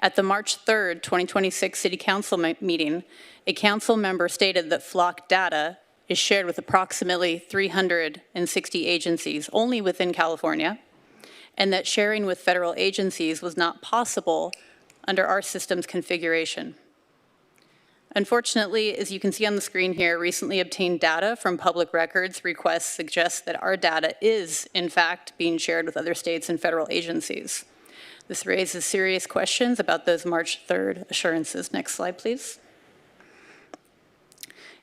At the March 3rd, 2026 City Council meeting, a council member stated that Flock data is shared with approximately 360 agencies only within California, and that sharing with federal agencies was not possible under our system's configuration. Unfortunately, as you can see on the screen here, recently obtained data from public records requests suggest that our data is, in fact, being shared with other states and federal agencies. This raises serious questions about those March 3rd assurances. Next slide, please.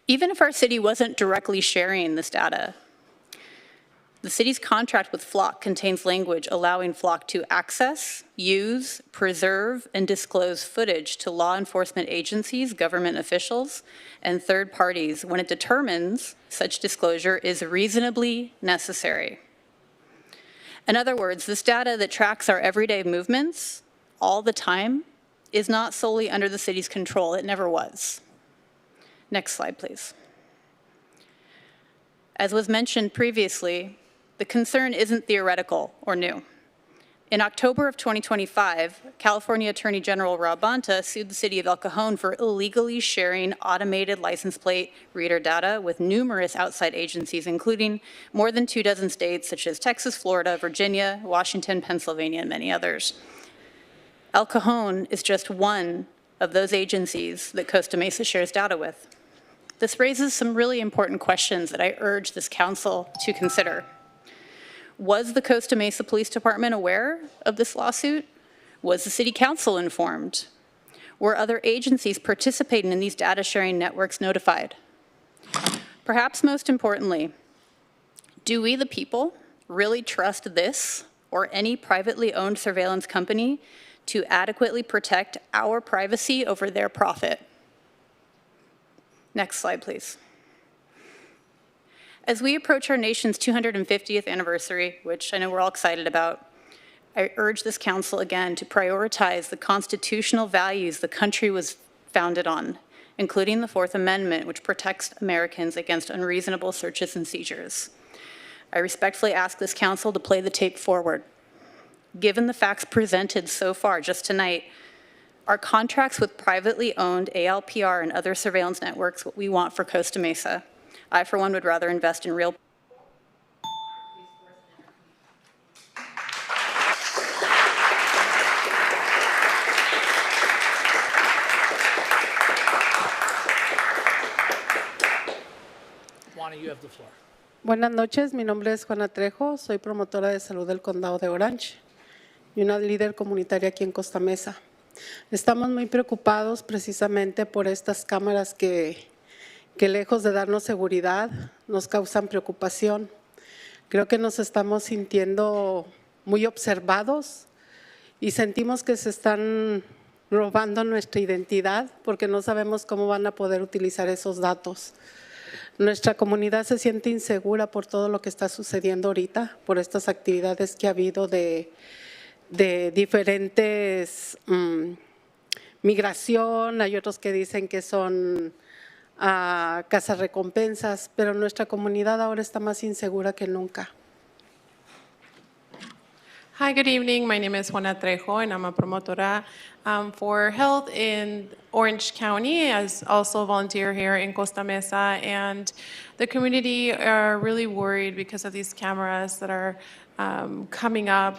Even if our city wasn't directly sharing this data, the city's contract with Flock contains language allowing Flock to access, use, preserve, and disclose footage to law enforcement agencies, government officials, and third parties when it determines such disclosure is reasonably necessary. In other words, this data that tracks our everyday movements all the time is not solely under the city's control. It never was. Next slide, please. As was mentioned previously, the concern isn't theoretical or new. In October of 2025, California Attorney General Rob Bonta sued the city of El Cajon for illegally sharing automated license plate reader data with numerous outside agencies, including more than 24 states such as Texas, Florida, Virginia, Washington, Pennsylvania, and many others. El Cajon is just one of those agencies that Costa Mesa shares data with. This raises some really important questions that I urge this council to consider. Was the Costa Mesa Police Department aware of this lawsuit? Was the City Council informed? Were other agencies participating in these data sharing networks notified? Perhaps most importantly, do we, the people, really trust this or any privately owned surveillance company to adequately protect our privacy over their profit? Next slide, please. As we approach our nation's 250th anniversary, which I know we're all excited about, I urge this council again to prioritize the constitutional values the country was founded on, including the Fourth Amendment, which protects Americans against unreasonable searches and seizures. I respectfully ask this council to play the tape forward. Given the facts presented so far just tonight, are contracts with privately owned ALPR and other surveillance networks what we want for Costa Mesa? I, for one, would rather invest in real. Juana, you have the floor. Buenas noches, mi nombre es Juana Trejo, soy promotora de salud del condado de Orange y una líder comunitaria aquí en Costa Mesa. Estamos muy preocupados precisamente por estas cámaras que lejos de darnos seguridad, nos causan preocupación. Creo que nos estamos sintiendo muy observados y sentimos que se están robando nuestra identidad porque no sabemos cómo van a poder utilizar esos datos. Nuestra comunidad se siente insegura por todo lo que está sucediendo ahorita, por estas actividades que ha habido de diferentes migración, hay otros que dicen que son cazarrecompensas, pero nuestra comunidad ahora está más insegura que nunca. Hi, good evening. My name is Juana Trejo, and I'm a promotora for health in Orange County, as also a volunteer here in Costa Mesa. And the community are really worried because of these cameras that are coming up.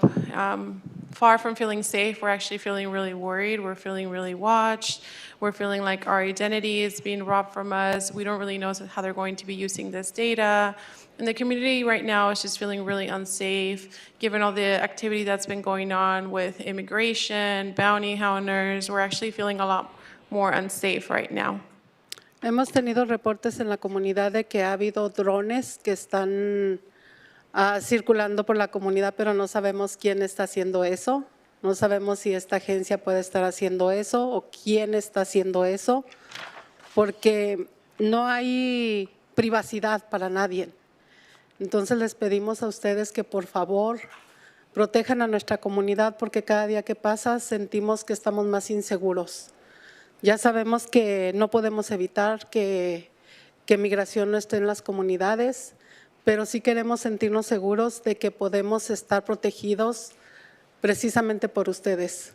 Far from feeling safe, we're actually feeling really worried. We're feeling really watched. We're feeling like our identity is being robbed from us. We don't really know how they're going to be using this data. And the community right now is just feeling really unsafe, given all the activity that's been going on with immigration, bounty hunters. We're actually feeling a lot more unsafe right now. Hemos tenido reportes en la comunidad de que ha habido drones que están circulando por la comunidad, pero no sabemos quién está haciendo eso. No sabemos si esta agencia puede estar haciendo eso o quién está haciendo eso, porque no hay privacidad para nadie. Entonces les pedimos a ustedes que por favor protejan a nuestra comunidad porque cada día que pasa sentimos que estamos más inseguros. Ya sabemos que no podemos evitar que migración no esté en las comunidades, pero sí queremos sentirnos seguros de que podemos estar protegidos precisamente por ustedes.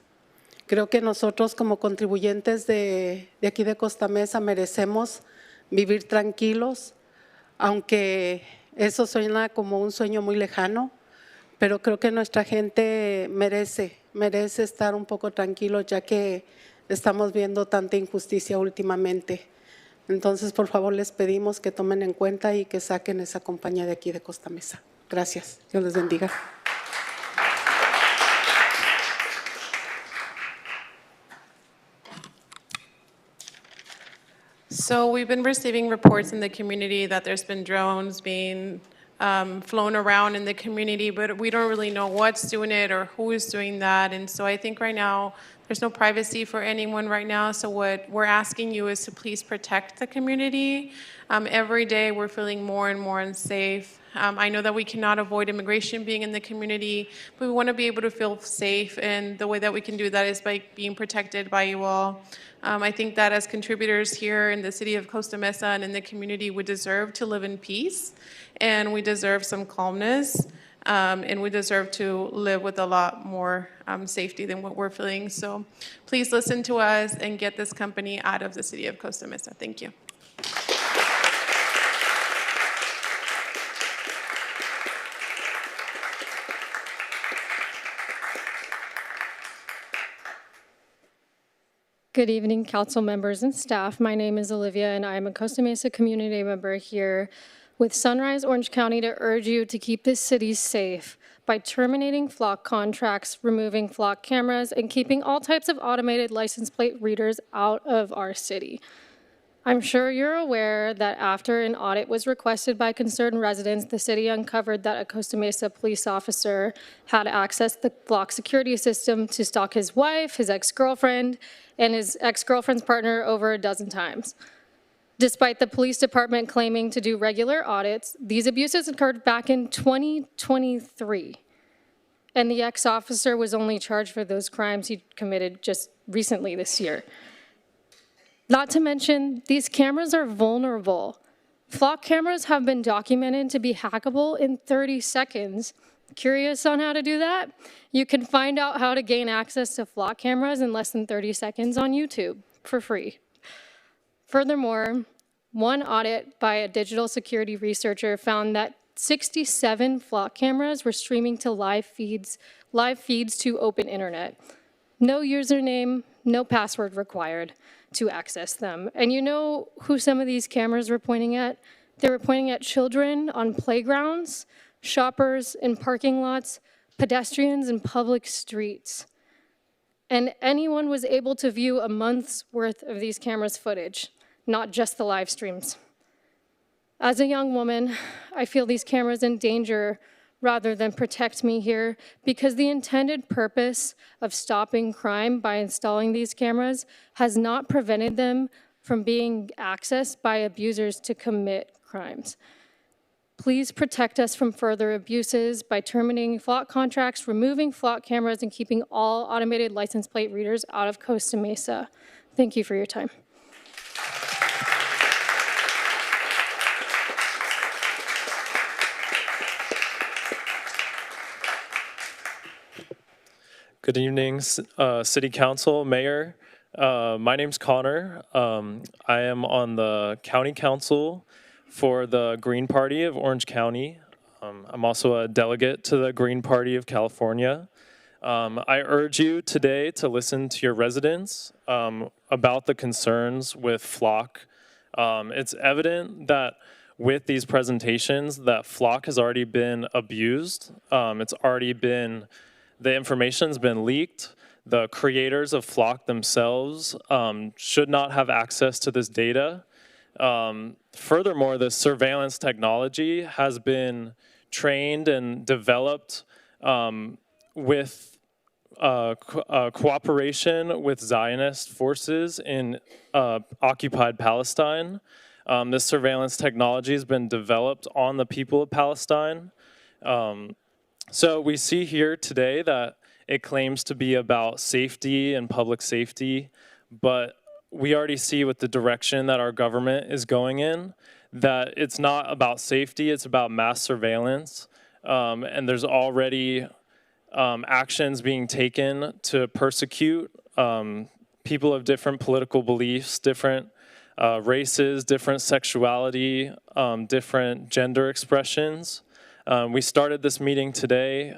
Creo que nosotros como contribuyentes de aquí de Costa Mesa merecemos vivir tranquilos, aunque eso suena como un sueño muy lejano, pero creo que nuestra gente merece estar un poco tranquilos ya que estamos viendo tanta injusticia últimamente. Entonces, por favor, les pedimos que tomen en cuenta y que saquen esa compañía de aquí de Costa Mesa. Gracias. Dios les bendiga. So we've been receiving reports in the community that there's been drones being flown around in the community, but we don't really know what's doing it or who is doing that. And so I think right now there's no privacy for anyone right now. So what we're asking you is to please protect the community. Every day we're feeling more and more unsafe. I know that we cannot avoid immigration being in the community, but we want to be able to feel safe, and the way that we can do that is by being protected by you all. I think that as contributors here in the city of Costa Mesa and in the community, we deserve to live in peace, and we deserve some calmness, and we deserve to live with a lot more safety than what we're feeling. So please listen to us and get this company out of the city of Costa Mesa. Thank you. Good evening, council members and staff. My name is Olivia, and I am a Costa Mesa community member here with Sunrise Orange County to urge you to keep this city safe by terminating flock contracts, removing flock cameras, and keeping all types of automated license plate readers out of our city. I'm sure you're aware that after an audit was requested by concerned residents, the city uncovered that a Costa Mesa police officer had accessed the flock security system to stalk his wife, his ex-girlfriend, and his ex-girlfriend's partner over a dozen times. Despite the police department claiming to do regular audits, these abuses occurred back in 2023. And the ex-officer was only charged for those crimes he committed just recently this year. Not to mention, these cameras are vulnerable. Flock cameras have been documented to be hackable in 30 seconds. Curious on how to do that? You can find out how to gain access to flock cameras in less than 30 seconds on YouTube for free. Furthermore, one audit by a digital security researcher found that 67 flock cameras were streaming to live feeds to open internet. No username, no password required to access them. And you know who some of these cameras were pointing at? They were pointing at children on playgrounds, shoppers in parking lots, pedestrians in public streets. And anyone was able to view a month's worth of these cameras' footage, not just the live streams. As a young woman, I feel these cameras endanger rather than protect me here because the intended purpose of stopping crime by installing these cameras has not prevented them from being accessed by abusers to commit crimes. Please protect us from further abuses by terminating flock contracts, removing flock cameras, and keeping all automated license plate readers out of Costa Mesa. Thank you for your time. Good evening, City Council, Mayor. My name's Connor. I am on the County Council for the Green Party of Orange County. I'm also a delegate to the Green Party of California. I urge you today to listen to your residents about the concerns with flock. It's evident that with these presentations that flock has already been abused. The information's been leaked. The creators of flock themselves should not have access to this data. Furthermore, the surveillance technology has been trained and developed with cooperation with Zionist forces in occupied Palestine. This surveillance technology has been developed on the people of Palestine. So we see here today that it claims to be about safety and public safety, but we already see with the direction that our government is going in, that it's not about safety, it's about mass surveillance. And there's already actions being taken to persecute people of different political beliefs, different races, different sexuality, different gender expressions. We started this meeting today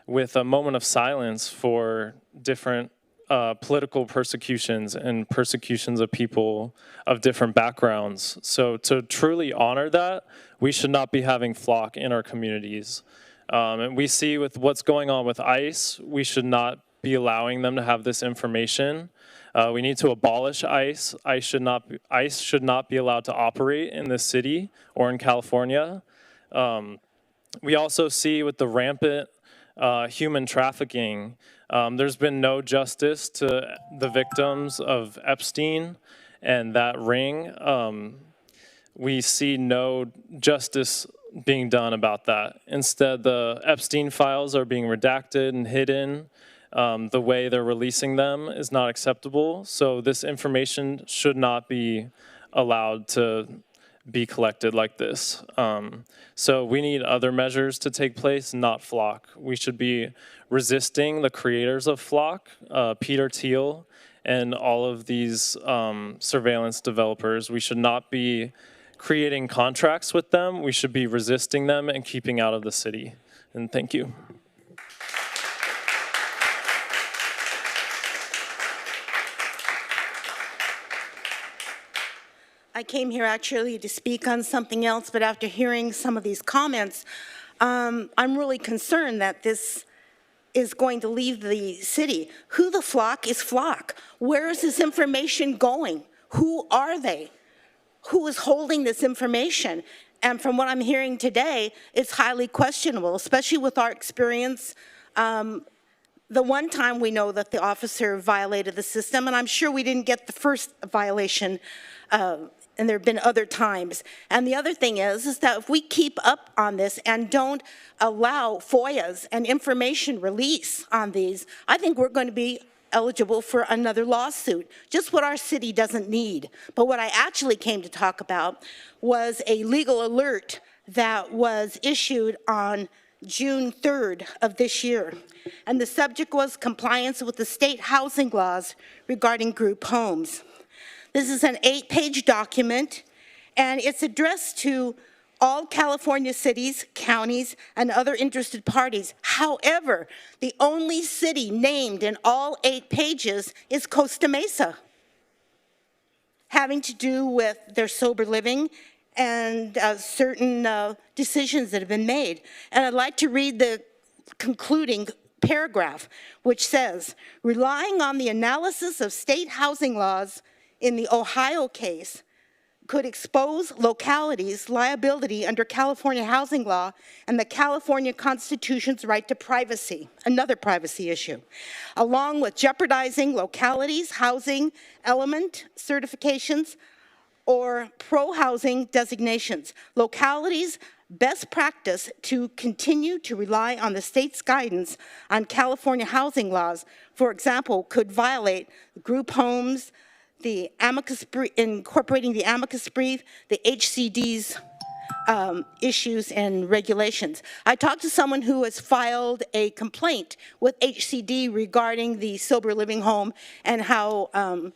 with a moment of silence for different political persecutions and persecutions of people of different backgrounds. So to truly honor that, we should not be having flock in our communities. And we see with what's going on with ICE, we should not be allowing them to have this information. We need to abolish ICE. ICE should not be allowed to operate in this city or in California. We also see with the rampant human trafficking, there's been no justice to the victims of Epstein and that ring. We see no justice being done about that. Instead, the Epstein files are being redacted and hidden. The way they're releasing them is not acceptable. So this information should not be allowed to be collected like this. So we need other measures to take place, not flock. We should be resisting the creators of flock, Peter Thiel, and all of these surveillance developers. We should not be creating contracts with them. We should be resisting them and keeping out of the city. And thank you. I came here actually to speak on something else, but after hearing some of these comments, I'm really concerned that this is going to leave the city. Who the flock is flock? Where is this information going? Who are they? Who is holding this information? And from what I'm hearing today, it's highly questionable, especially with our experience. The one time we know that the officer violated the system, and I'm sure we didn't get the first violation, and there have been other times. And the other thing is that if we keep up on this and don't allow FOIAs and information release on these, I think we're going to be eligible for another lawsuit, just what our city doesn't need. But what I actually came to talk about was a legal alert that was issued on June 3rd of this year. And the subject was compliance with the state housing laws regarding group homes. This is an 8-page document, and it's addressed to all California cities, counties, and other interested parties. However, the only city named in all 8 pages is Costa Mesa, having to do with their sober living and certain decisions that have been made. And I'd like to read the concluding paragraph, which says, relying on the analysis of state housing laws in the Ohio case, could expose localities' liability under California housing law and the California Constitution's right to privacy, another privacy issue, along with jeopardizing localities' housing element certifications or pro-housing designations. Localities' best practice to continue to rely on the state's guidance on California housing laws, for example, could violate group homes, the amicus brief, incorporating the amicus brief, the HCD's issues and regulations. I talked to someone who has filed a complaint with HCD regarding the sober living home and how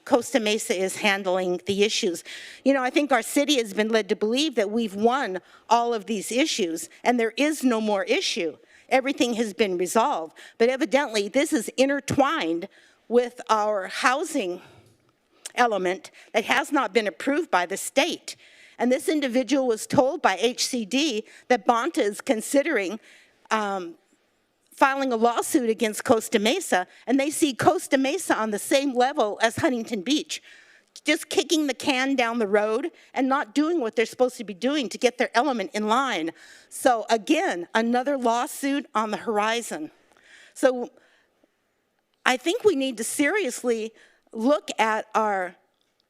Costa Mesa is handling the issues. You know, I think our city has been led to believe that we've won all of these issues and there is no more issue. Everything has been resolved, but evidently this is intertwined with our housing element that has not been approved by the state. And this individual was told by HCD that Bonta is considering filing a lawsuit against Costa Mesa, and they see Costa Mesa on the same level as Huntington Beach, just kicking the can down the road and not doing what they're supposed to be doing to get their element in line. So again, another lawsuit on the horizon. So I think we need to seriously look at our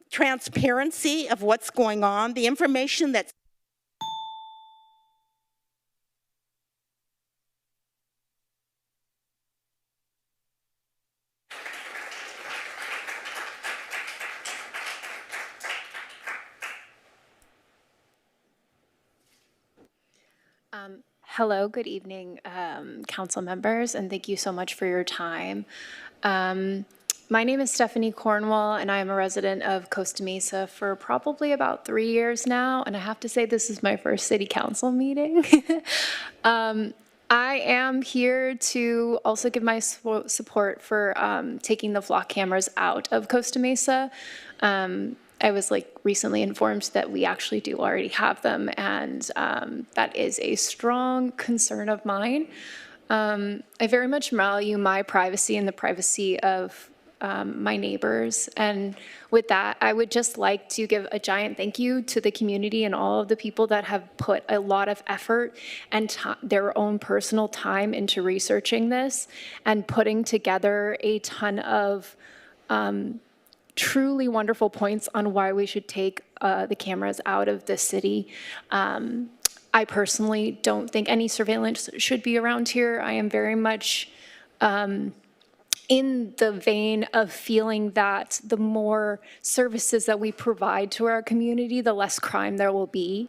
transparency of what's going on, the information that's Hello, good evening, council members, and thank you so much for your time. My name is Stephanie Cornwall, and I am a resident of Costa Mesa for probably about 3 years now, and I have to say this is my first city council meeting. I am here to also give my support for taking the flock cameras out of Costa Mesa. I was recently informed that we actually do already have them, and that is a strong concern of mine. I very much value my privacy and the privacy of my neighbors. And with that, I would just like to give a giant thank you to the community and all of the people that have put a lot of effort and their own personal time into researching this and putting together a ton of truly wonderful points on why we should take the cameras out of the city. I personally don't think any surveillance should be around here. I am very much in the vein of feeling that the more services that we provide to our community, the less crime there will be,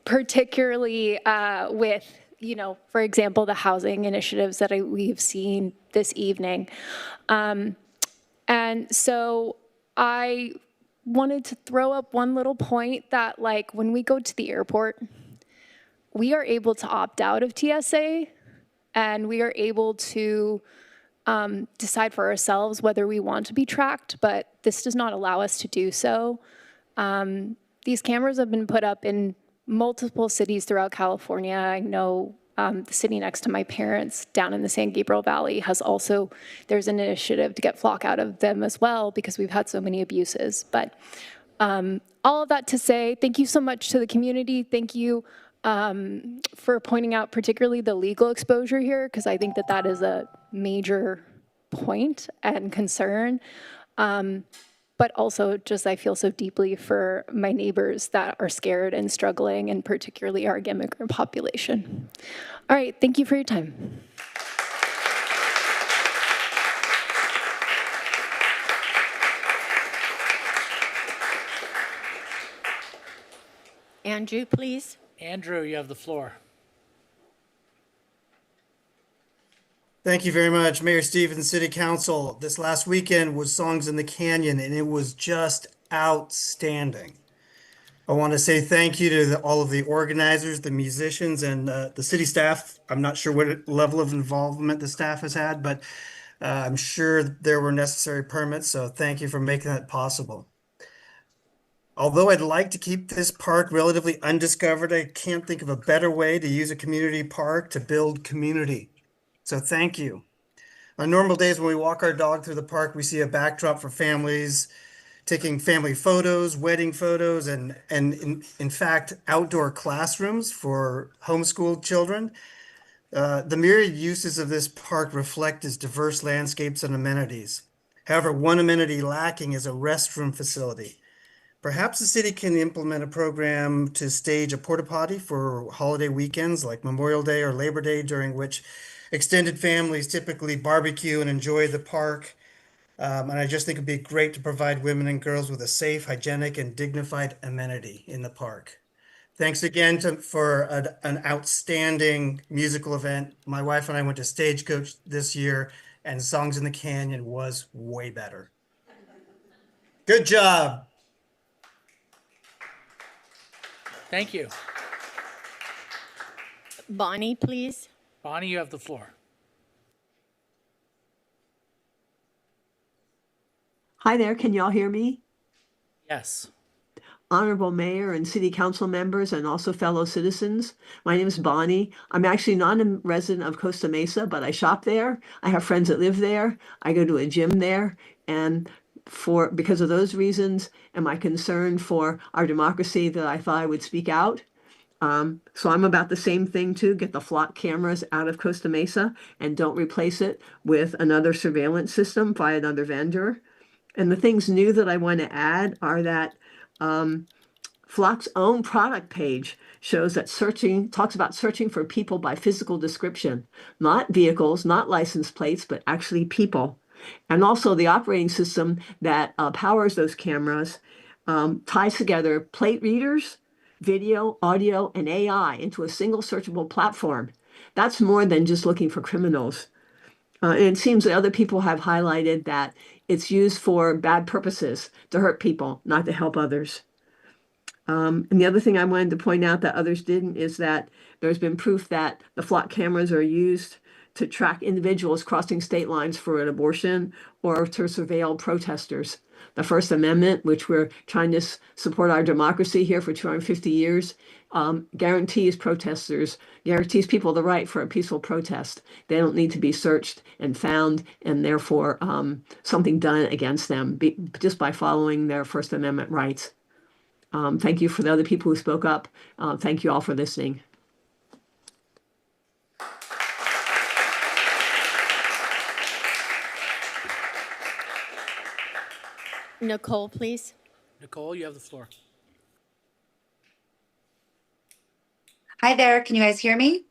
particularly with, for example, the housing initiatives that we've seen this evening. And so I wanted to throw up one little point that when we go to the airport, we are able to opt out of TSA and we are able to decide for ourselves whether we want to be tracked, but this does not allow us to do so. These cameras have been put up in multiple cities throughout California. I know the city next to my parents down in the San Gabriel Valley has also, there's an initiative to get flock out of them as well because we've had so many abuses. But all of that to say, thank you so much to the community. Thank you for pointing out particularly the legal exposure here, because I think that that is a major point and concern. But also just I feel so deeply for my neighbors that are scared and struggling, and particularly our immigrant population. All right, thank you for your time. Andrew, please. Andrew, you have the floor. Thank you very much, Mayor Stevens, City Council. This last weekend was Songs in the Canyon, and it was just outstanding. I want to say thank you to all of the organizers, the musicians, and the city staff. I'm not sure what level of involvement the staff has had, but I'm sure there were necessary permits, so thank you for making that possible. Although I'd like to keep this park relatively undiscovered, I can't think of a better way to use a community park to build community. So thank you. On normal days when we walk our dog through the park, we see a backdrop for families taking family photos, wedding photos, and in fact, outdoor classrooms for homeschooled children. The myriad uses of this park reflect its diverse landscapes and amenities. However, one amenity lacking is a restroom facility. Perhaps the city can implement a program to stage a porta potty for holiday weekends like Memorial Day or Labor Day, during which extended families typically barbecue and enjoy the park. And I just think it'd be great to provide women and girls with a safe, hygienic, and dignified amenity in the park. Thanks again for an outstanding musical event. My wife and I went to Stagecoach this year, and Songs in the Canyon was way better. Good job. Thank you. Bonnie, please. Bonnie, you have the floor. Hi there, can y'all hear me? Yes. Honorable Mayor and City Council members and also fellow citizens. My name is Bonnie. I'm actually not a resident of Costa Mesa, but I shop there. I have friends that live there. I go to a gym there. And because of those reasons and my concern for our democracy, that I thought I would speak out. So I'm about the same thing too. Get the flock cameras out of Costa Mesa and don't replace it with another surveillance system by another vendor. And the things new that I want to add are that Flock's own product page shows that talks about searching for people by physical description, not vehicles, not license plates, but actually people. And also the operating system that powers those cameras ties together plate readers, video, audio, and AI into a single searchable platform. That's more than just looking for criminals. And it seems that other people have highlighted that it's used for bad purposes, to hurt people, not to help others. And the other thing I wanted to point out that others didn't is that there's been proof that the flock cameras are used to track individuals crossing state lines for an abortion or to surveil protesters. The First Amendment, which we're trying to support our democracy here for 250 years, guarantees people the right for a peaceful protest. They don't need to be searched and found and therefore something done against them just by following their First Amendment rights. Thank you for the other people who spoke up. Thank you all for listening. Nicole, please. Nicole, you have the floor. Hi there, can you guys hear me?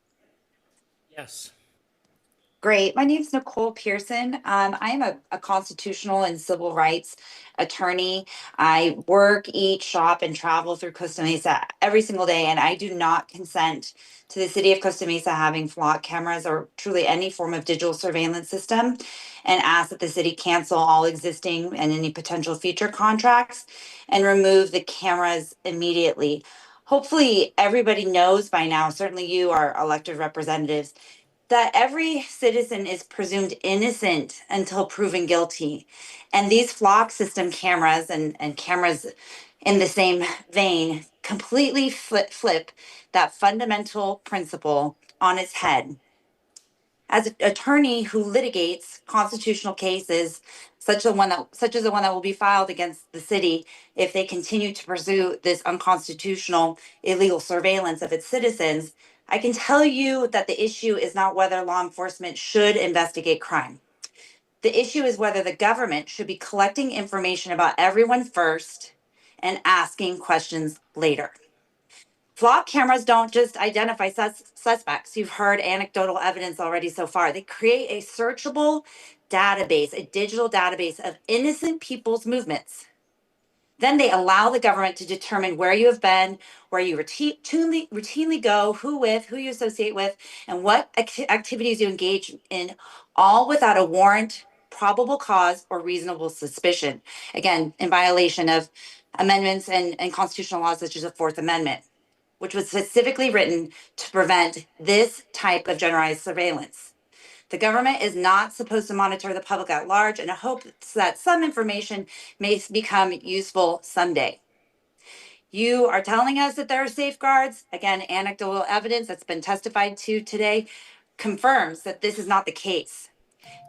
Yes. Great. My name is Nicole Pearson. I am a constitutional and civil rights attorney. I work, eat, shop, and travel through Costa Mesa every single day, and I do not consent to the city of Costa Mesa having flock cameras or truly any form of digital surveillance system, and ask that the city cancel all existing and any potential future contracts and remove the cameras immediately. Hopefully, everybody knows by now, certainly you, our elected representatives, that every citizen is presumed innocent until proven guilty. And these flock system cameras and cameras in the same vein completely flip that fundamental principle on its head. As an attorney who litigates constitutional cases, such as the one that will be filed against the city if they continue to pursue this unconstitutional, illegal surveillance of its citizens, I can tell you that the issue is not whether law enforcement should investigate crime. The issue is whether the government should be collecting information about everyone first and asking questions later. Flock cameras don't just identify suspects. You've heard anecdotal evidence already so far. They create a searchable database, a digital database of innocent people's movements. Then they allow the government to determine where you have been, where you routinely go, who you associate with, and what activities you engage in, all without a warrant, probable cause, or reasonable suspicion. Again, in violation of amendments and constitutional laws such as the Fourth Amendment, which was specifically written to prevent this type of generalized surveillance. The government is not supposed to monitor the public at large in hopes that some information may become useful someday. You are telling us that there are safeguards. Again, anecdotal evidence that's been testified to today confirms that this is not the case.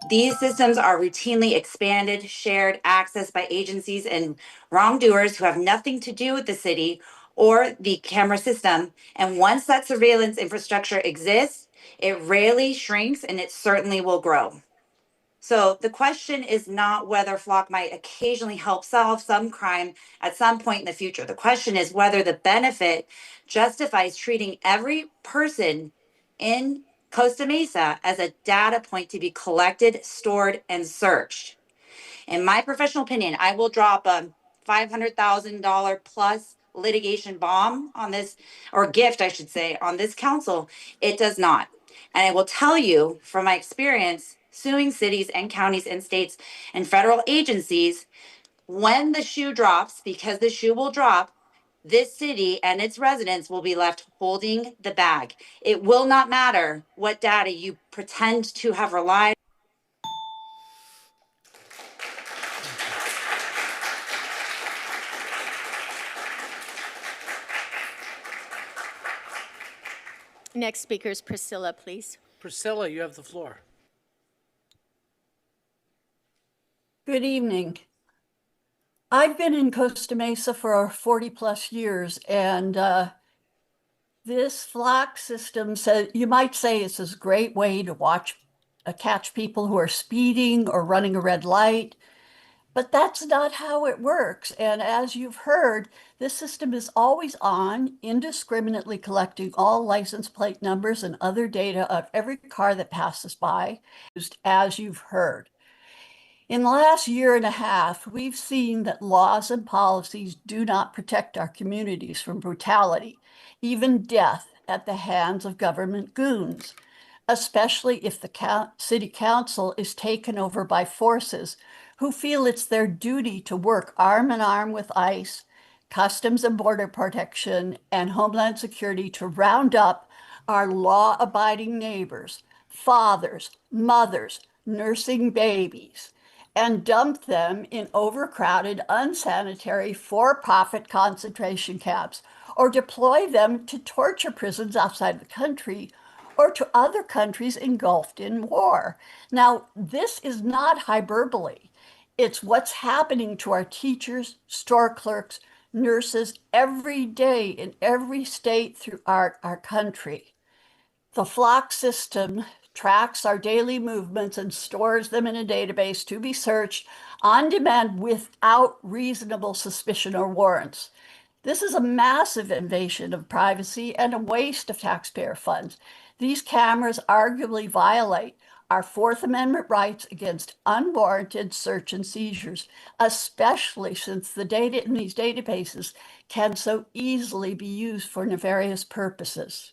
These systems are routinely expanded, shared, accessed by agencies and wrongdoers who have nothing to do with the city or the camera system. And once that surveillance infrastructure exists, it rarely shrinks and it certainly will grow. So the question is not whether Flock might occasionally help solve some crime at some point in the future. The question is whether the benefit justifies treating every person in Costa Mesa as a data point to be collected, stored, and searched. In my professional opinion, I will drop a $500,000 plus litigation bomb on this, or gift, I should say, on this council. It does not. And I will tell you from my experience suing cities and counties and states and federal agencies, when the shoe drops, because the shoe will drop, this city and its residents will be left holding the bag. It will not matter what data you pretend to have relied. Next speaker is Priscilla, please. Priscilla, you have the floor. Good evening. I've been in Costa Mesa for 40 plus years, and this flock system, you might say it's a great way to catch people who are speeding or running a red light, but that's not how it works. And as you've heard, this system is always on, indiscriminately collecting all license plate numbers and other data of every car that passes by, as you've heard. In the last year and a half, we've seen that laws and policies do not protect our communities from brutality, even death at the hands of government goons, especially if the city council is taken over by forces who feel it's their duty to work arm in arm with ICE, Customs and Border Protection, and Homeland Security to round up our law-abiding neighbors, fathers, mothers, nursing babies, and dump them in overcrowded, unsanitary, for-profit concentration camps, or deploy them to torture prisons outside the country, or to other countries engulfed in war. Now, this is not hyperbole. It's what's happening to our teachers, store clerks, nurses every day in every state throughout our country. The flock system tracks our daily movements and stores them in a database to be searched on demand without reasonable suspicion or warrants. This is a massive invasion of privacy and a waste of taxpayer funds. These cameras arguably violate our Fourth Amendment rights against unwarranted search and seizures, especially since the data in these databases can so easily be used for nefarious purposes.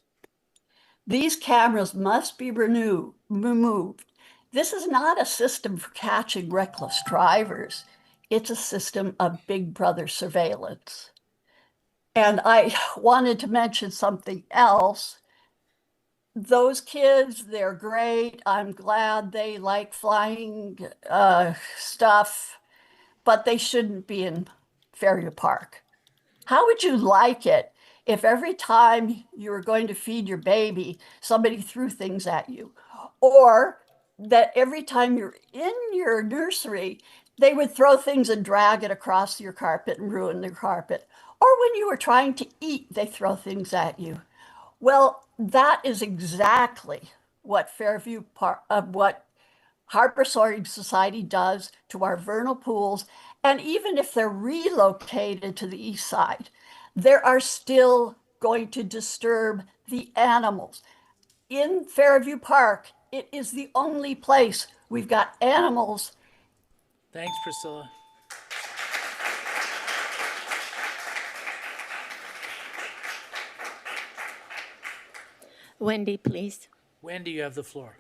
These cameras must be removed. This is not a system for catching reckless drivers. It's a system of Big Brother surveillance. And I wanted to mention something else. Those kids, they're great. I'm glad they like flying stuff, but they shouldn't be in Fairview Park. How would you like it if every time you were going to feed your baby, somebody threw things at you? Or that every time you're in your nursery, they would throw things and drag it across your carpet and ruin the carpet? Or when you were trying to eat, they throw things at you? Well, that is exactly what what Harbor Sorting Society does to our vernal pools. And even if they're relocated to the east side, they are still going to disturb the animals. In Fairview Park, it is the only place we've got animals. Thanks, Priscilla. Wendy, please. Wendy, you have the floor.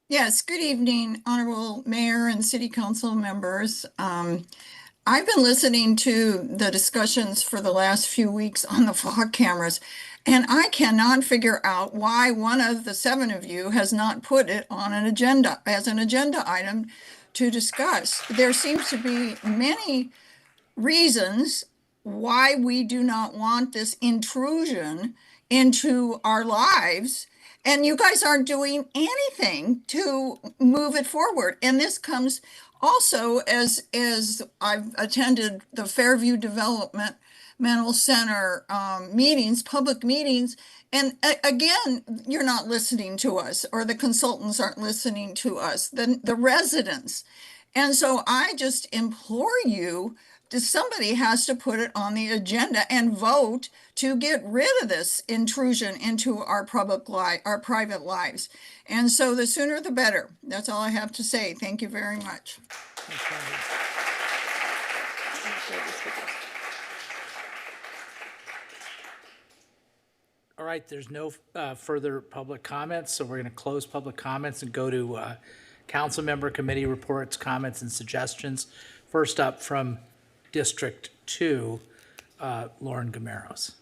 Yes, good evening, Honorable Mayor and City Council members. I've been listening to the discussions for the last few weeks on the flock cameras, and I cannot figure out why one of the 7 of you has not put it on an agenda, as an agenda item to discuss. There seems to be many reasons why we do not want this intrusion into our lives, and you guys aren't doing anything to move it forward. And this comes also as I've attended the Fairview Developmental Center meetings, public meetings, and again, you're not listening to us, or the consultants aren't listening to us, the residents. And so I just implore you, somebody has to put it on the agenda and vote to get rid of this intrusion into our our private lives. And so the sooner the better. That's all I have to say. Thank you very much. All right, there's no further public comments, so we're going to close public comments and go to council member committee reports, comments, and suggestions. First up from District 2, Lauren Gameros.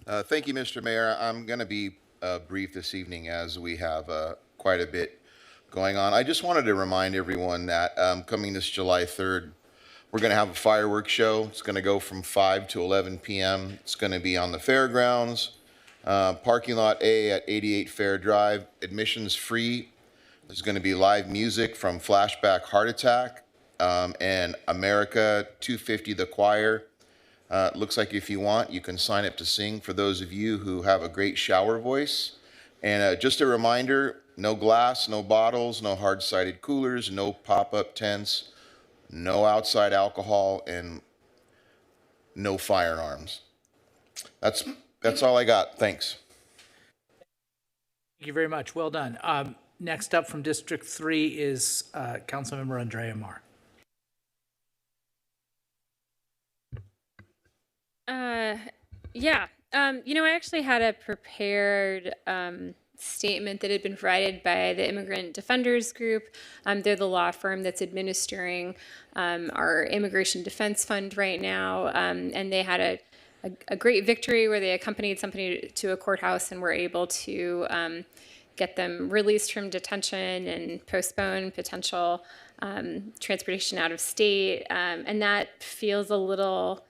Thank you, Mr. Mayor. I'm going to be brief this evening as we have quite a bit going on. I just wanted to remind everyone that coming this July 3rd, we're going to have a fireworks show. It's going to go from 5 to 11 p.m. It's going to be on the fairgrounds, parking lot A at 88 Fair Drive. Admission's free. There's going to be live music from Flashback Heart Attack and America 250 The Choir. Looks like if you want, you can sign up to sing for those of you who have a great shower voice. And just a reminder, no glass, no bottles, no hard-sided coolers, no pop-up tents, no outside alcohol, and no firearms. That's all I got. Thanks. Thank you very much. Well done. Next up from District 3 is Councilmember Andrea Marr. Yeah. I actually had a prepared statement that had been provided by the Immigrant Defenders Group. They're the law firm that's administering our Immigration Defense Fund right now. And they had a great victory where they accompanied somebody to a courthouse and were able to get them released from detention and postpone potential transportation out of state. And that feels a little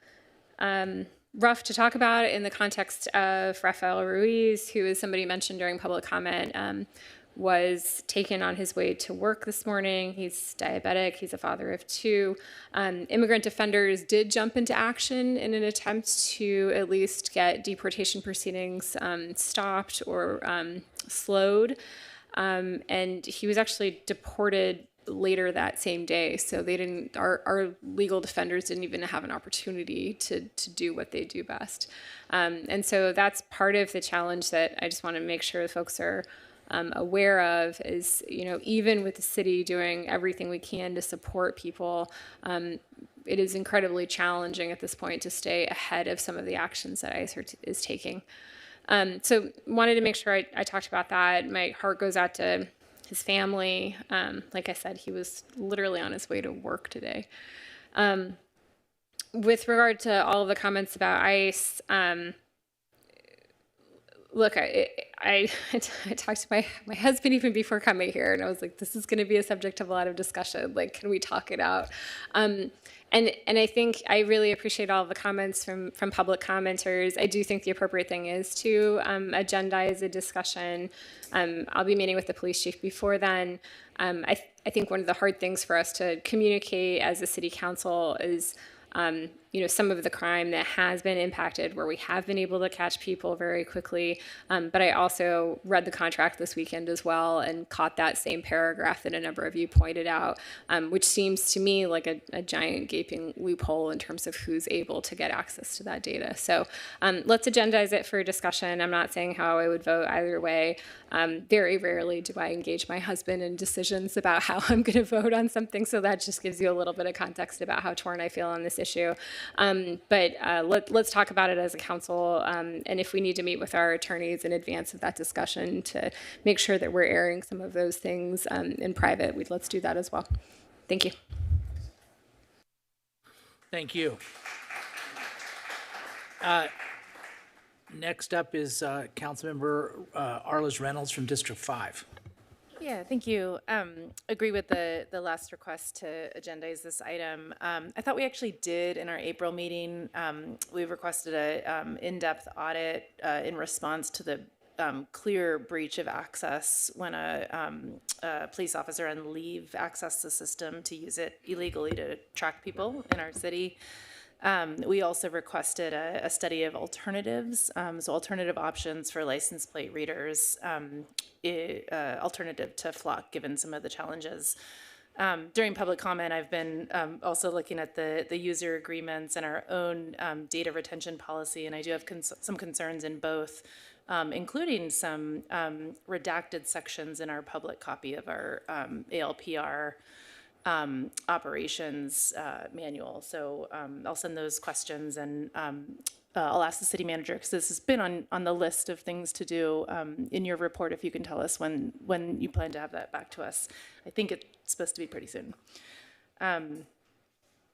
rough to talk about in the context of Rafael Ruiz, who, as somebody mentioned during public comment, was taken on his way to work this morning. He's diabetic. He's a father of 2. Immigrant Defenders did jump into action in an attempt to at least get deportation proceedings stopped or slowed. And he was actually deported later that same day. So they didn't, our legal defenders didn't even have an opportunity to do what they do best. And so that's part of the challenge that I just want to make sure folks are aware of is, even with the city doing everything we can to support people, it is incredibly challenging at this point to stay ahead of some of the actions that ICE is taking. So wanted to make sure I talked about that. My heart goes out to his family. Like I said, he was literally on his way to work today. With regard to all of the comments about ICE, look, I talked to my husband even before coming here, and I was like, this is going to be a subject of a lot of discussion. Like, can we talk it out? And I think I really appreciate all of the comments from public commenters. I do think the appropriate thing is to agendize a discussion. I'll be meeting with the police chief before then. I think one of the hard things for us to communicate as a city council is some of the crime that has been impacted where we have been able to catch people very quickly. But I also read the contract this weekend as well and caught that same paragraph that a number of you pointed out, which seems to me like a giant gaping loophole in terms of who's able to get access to that data. So let's agendize it for discussion. I'm not saying how I would vote either way. Very rarely do I engage my husband in decisions about how I'm going to vote on something. So that just gives you a little bit of context about how torn I feel on this issue. But let's talk about it as a council, and if we need to meet with our attorneys in advance of that discussion to make sure that we're airing some of those things in private, let's do that as well. Thank you. Thank you. Next up is Councilmember Arliss Reynolds from District 5. Yeah, thank you. Agree with the last request to agendize this item. I thought we actually did in our April meeting. We requested a in-depth audit in response to the clear breach of access when a police officer on leave accessed the system to use it illegally to track people in our city. We also requested a study of alternatives, so alternative options for license plate readers, alternative to Flock, given some of the challenges. During public comment, I've been also looking at the user agreements and our own data retention policy, and I do have some concerns in both, including some redacted sections in our public copy of our ALPR operations manual. So I'll send those questions, and I'll ask the city manager, because this has been on the list of things to do in your report, if you can tell us when you plan to have that back to us. I think it's supposed to be pretty soon.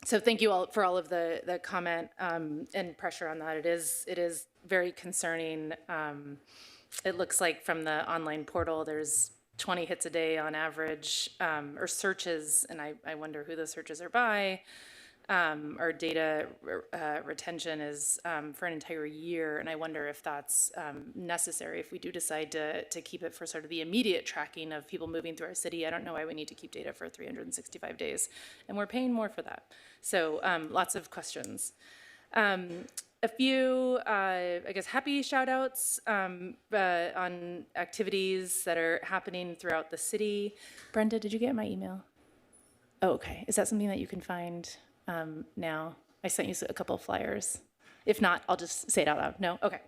So thank you all for all of the comment and pressure on that. It is very concerning. It looks like from the online portal, there's 20 hits a day on average, or searches, and I wonder who those searches are by. Our data retention is for an entire year, and I wonder if that's necessary if we do decide to keep it for sort of the immediate tracking of people moving through our city. I don't know why we need to keep data for 365 days, and we're paying more for that. So lots of questions. A few, I guess, happy shout outs on activities that are happening throughout the city. Brenda, did you get my email? Oh, okay. Is that something that you can find now? I sent you a couple of flyers. If not, I'll just say it out loud. No? Okay.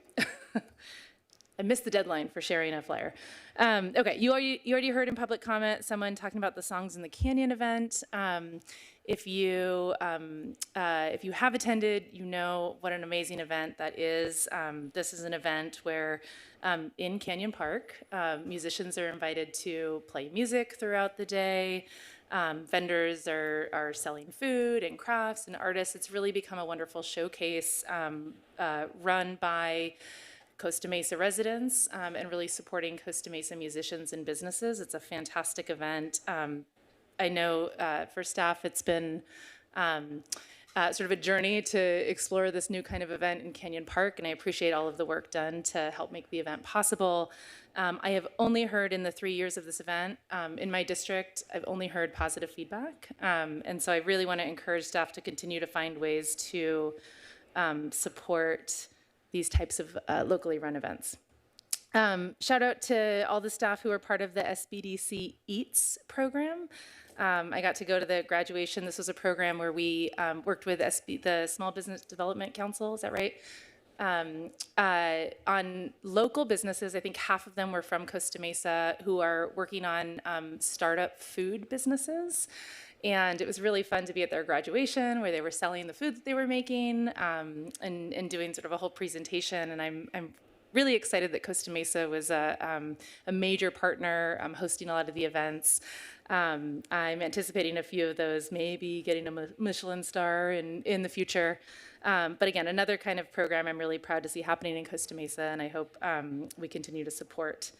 I missed the deadline for sharing a flyer. Okay, you already heard in public comment someone talking about the Songs in the Canyon event. If you have attended, you know what an amazing event that is. This is an event where in Canyon Park, musicians are invited to play music throughout the day. Vendors are selling food and crafts and artists. It's really become a wonderful showcase run by Costa Mesa residents and really supporting Costa Mesa musicians and businesses. It's a fantastic event. I know for staff, it's been sort of a journey to explore this new kind of event in Canyon Park, and I appreciate all of the work done to help make the event possible. I have only heard in the 3 years of this event in my district, I've only heard positive feedback. And so I really want to encourage staff to continue to find ways to support these types of locally run events. Shout out to all the staff who are part of the SBDC EATS program. I got to go to the graduation. This was a program where we worked with the Small Business Development Council, is that right? On local businesses, I think half of them were from Costa Mesa, who are working on startup food businesses. And it was really fun to be at their graduation where they were selling the food that they were making and doing sort of a whole presentation. And I'm really excited that Costa Mesa was a major partner hosting a lot of the events. I'm anticipating a few of those maybe getting a Michelin star in the future. But again, another kind of program I'm really proud to see happening in Costa Mesa, and I hope we continue to support.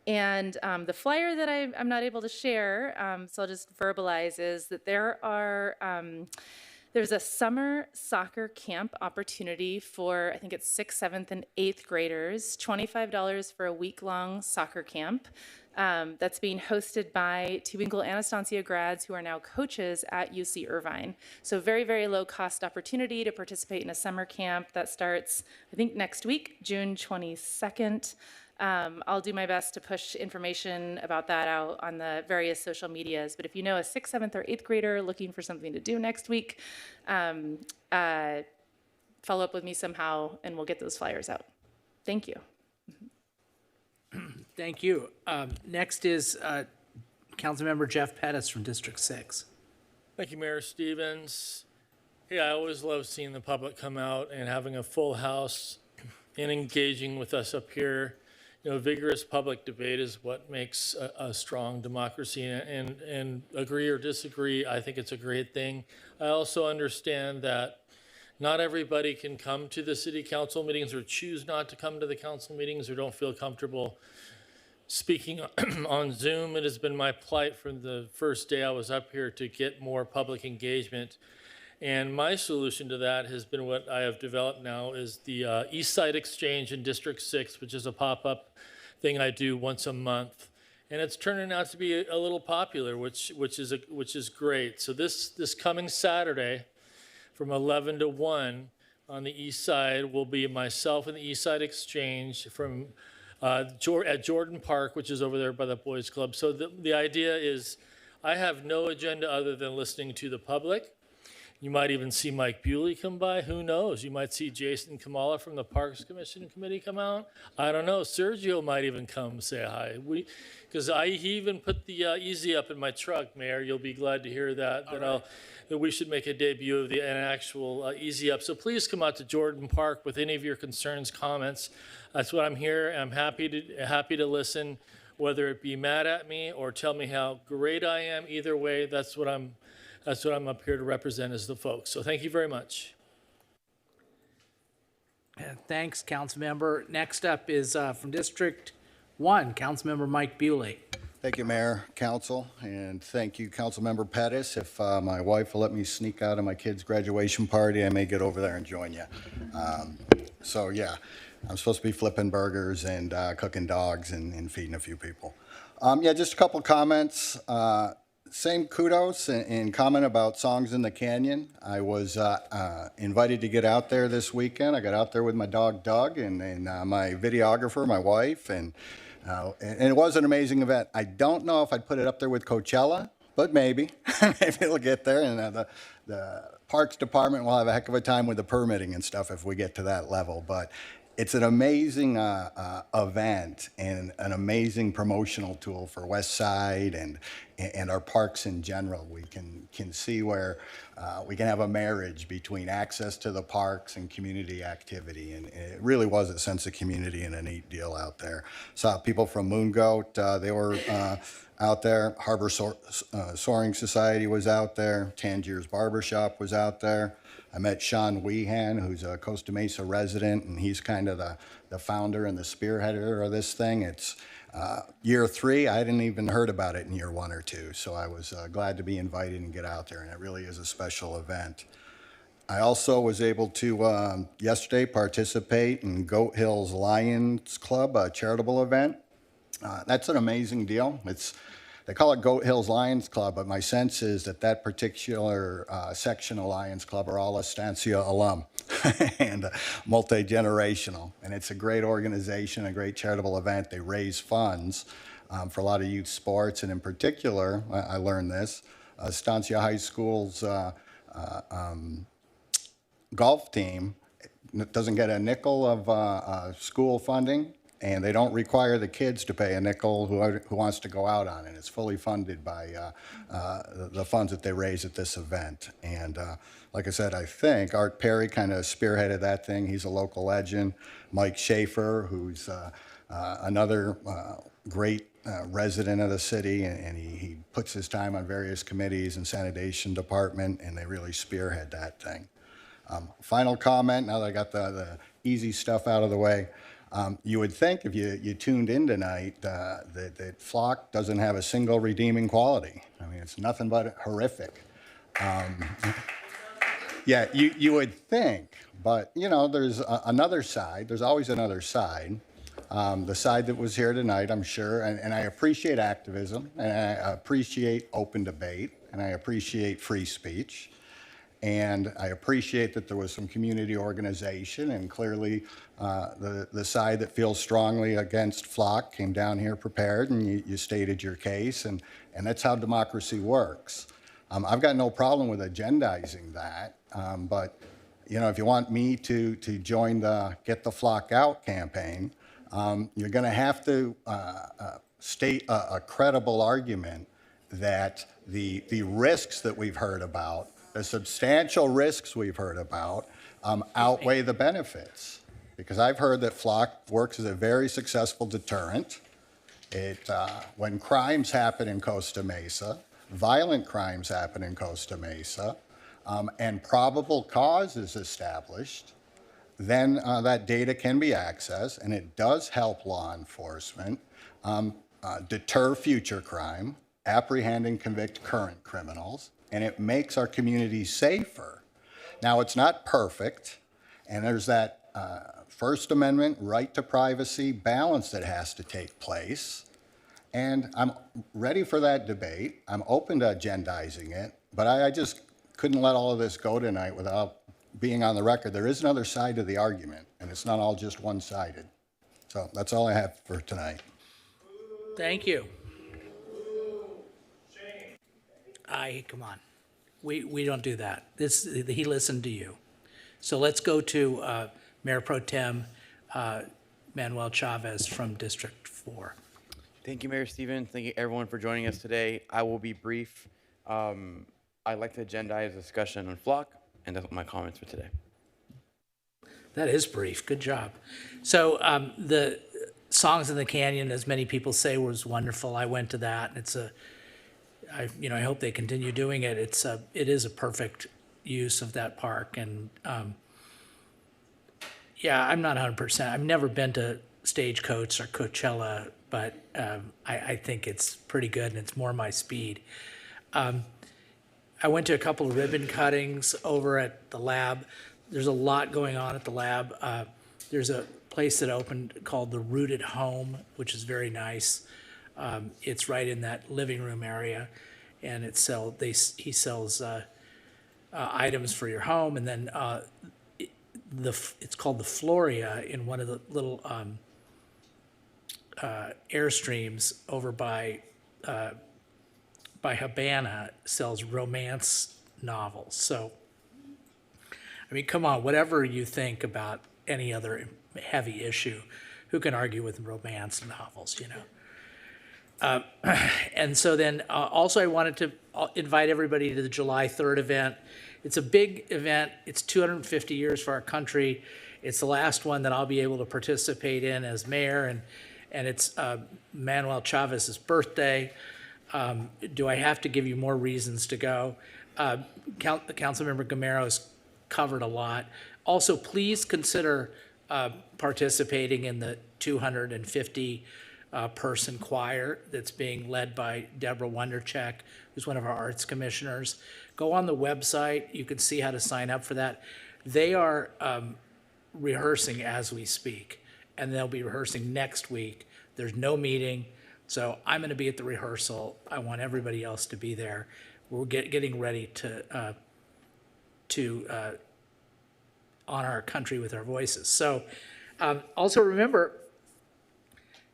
And the flyer that I'm not able to share, so I'll just verbalize, is that there's a summer soccer camp opportunity for, I think it's 6th, 7th, and 8th graders, $25 for a week-long soccer camp. That's being hosted by Tewinkle and Estancia grads who are now coaches at UC Irvine. So very, very low cost opportunity to participate in a summer camp that starts, I think, next week, June 22nd. I'll do my best to push information about that out on the various social medias. But if you know a 6th, 7th, or 8th grader looking for something to do next week, follow up with me somehow and we'll get those flyers out. Thank you. Thank you. Next is Councilmember Jeff Pettis from District 6. Thank you, Mayor Stevens. Hey, I always love seeing the public come out and having a full house and engaging with us up here. You know, vigorous public debate is what makes a strong democracy, and agree or disagree, I think it's a great thing. I also understand that not everybody can come to the city council meetings or choose not to come to the council meetings or don't feel comfortable speaking on Zoom. It has been my plight from the first day I was up here to get more public engagement. And my solution to that has been what I have developed now is the East Side Exchange in District 6, which is a pop-up thing I do once a month. And it's turning out to be a little popular, which is great. So this coming Saturday from 11 to 1 on the East Side will be myself and the East Side Exchange from at Jordan Park, which is over there by the Boys Club. So the idea is I have no agenda other than listening to the public. You might even see Mike Bewley come by. Who knows? You might see Jason Kamala from the Parks Commission Committee come out. I don't know. Sergio might even come say hi. Because he even put the Easy Up in my truck, Mayor. You'll be glad to hear that. That we should make a debut of an actual Easy Up. So please come out to Jordan Park with any of your concerns, comments. That's what I'm here. I'm happy to listen, whether it be mad at me or tell me how great I am. Either way, that's what I'm up here to represent as the folks. So thank you very much. Thanks, Councilmember. Next up is from District 1, Councilmember Mike Bewley. Thank you, Mayor, Council, and thank you, Councilmember Pettis. If my wife will let me sneak out of my kid's graduation party, I may get over there and join you. So yeah, I'm supposed to be flipping burgers and cooking dogs and feeding a few people. Yeah, just a couple comments. Same kudos and comment about Songs in the Canyon. I was invited to get out there this weekend. I got out there with my dog, Doug, and my videographer, my wife, and it was an amazing event. I don't know if I'd put it up there with Coachella, but maybe. Maybe it'll get there, and the Parks Department will have a heck of a time with the permitting and stuff if we get to that level. But it's an amazing event and an amazing promotional tool for West Side and our parks in general. We can see where we can have a marriage between access to the parks and community activity, and it really was a sense of community and a neat deal out there. Saw people from Moon Goat, they were out there. Harbor Soaring Society was out there. Tangier's Barbershop was out there. I met Sean Weehan, who's a Costa Mesa resident, and he's kind of the founder and the spearheader of this thing. It's year 3. I hadn't even heard about it in year 1 or 2, so I was glad to be invited and get out there, and it really is a special event. I also was able to, yesterday, participate in Goat Hills Lions Club, a charitable event. That's an amazing deal. They call it Goat Hills Lions Club, but my sense is that particular section of Lions Club are all Estancia alum and multi-generational. And it's a great organization, a great charitable event. They raise funds for a lot of youth sports, and in particular, I learned this, Estancia High School's golf team doesn't get a nickel of school funding, and they don't require the kids to pay a nickel who wants to go out on it. It's fully funded by the funds that they raise at this event. And like I said, I think Art Perry kind of spearheaded that thing. He's a local legend. Mike Schaefer, who's another great resident of the city, and he puts his time on various committees and sanitation department, and they really spearhead that thing. Final comment, now that I got the easy stuff out of the way. You would think if you tuned in tonight that Flock doesn't have a single redeeming quality. I mean, it's nothing but horrific. Yeah, you would think, but you know, there's another side. There's always another side. The side that was here tonight, I'm sure, and I appreciate activism, and I appreciate open debate, and I appreciate free speech. And I appreciate that there was some community organization, and clearly the side that feels strongly against Flock came down here prepared, and you stated your case, and that's how democracy works. I've got no problem with agendizing that, but you know, if you want me to join the Get the Flock Out campaign, you're going to have to state a credible argument that the risks that we've heard about, the substantial risks we've heard about, outweigh the benefits. Because I've heard that Flock works as a very successful deterrent. When crimes happen in Costa Mesa, violent crimes happen in Costa Mesa, and probable cause is established, then that data can be accessed, and it does help law enforcement deter future crime, apprehend and convict current criminals, and it makes our communities safer. Now, it's not perfect, and there's that First Amendment right to privacy balance that has to take place. And I'm ready for that debate. I'm open to agendizing it, but I just couldn't let all of this go tonight without being on the record. There is another side to the argument, and it's not all just one-sided. So that's all I have for tonight. Thank you. Come on. We don't do that. He listened to you. So let's go to Mayor Pro Tem Manuel Chavez from District 4. Thank you, Mayor Stevens. Thank you, everyone, for joining us today. I will be brief. I'd like to agendize a discussion on flock, and that's my comments for today. That is brief. Good job. So the Songs in the Canyon, as many people say, was wonderful. I went to that. It's I hope they continue doing it. It is a perfect use of that park. And yeah, I'm not 100%. I've never been to Stagecoach or Coachella, but I think it's pretty good and it's more my speed. I went to a couple of ribbon cuttings over at the lab. There's a lot going on at the lab. There's a place that opened called the Rooted Home, which is very nice. It's right in that living room area, and he sells items for your home, and then it's called the Floria in one of the little airstreams over by Habana, sells romance novels. So, I mean, come on, whatever you think about any other heavy issue, who can argue with romance novels, you know? And so then also I wanted to invite everybody to the July 3rd event. It's a big event. It's 250 years for our country. It's the last one that I'll be able to participate in as mayor, and it's Manuel Chavez's birthday. Do I have to give you more reasons to go? Councilmember Gamero's covered a lot. Also, please consider participating in the 250 person choir that's being led by Deborah Wondercheck, who's one of our arts commissioners. Go on the website. You can see how to sign up for that. They are rehearsing as we speak, and they'll be rehearsing next week. There's no meeting, so I'm going to be at the rehearsal. I want everybody else to be there. We're getting ready to honor our country with our voices. So also remember,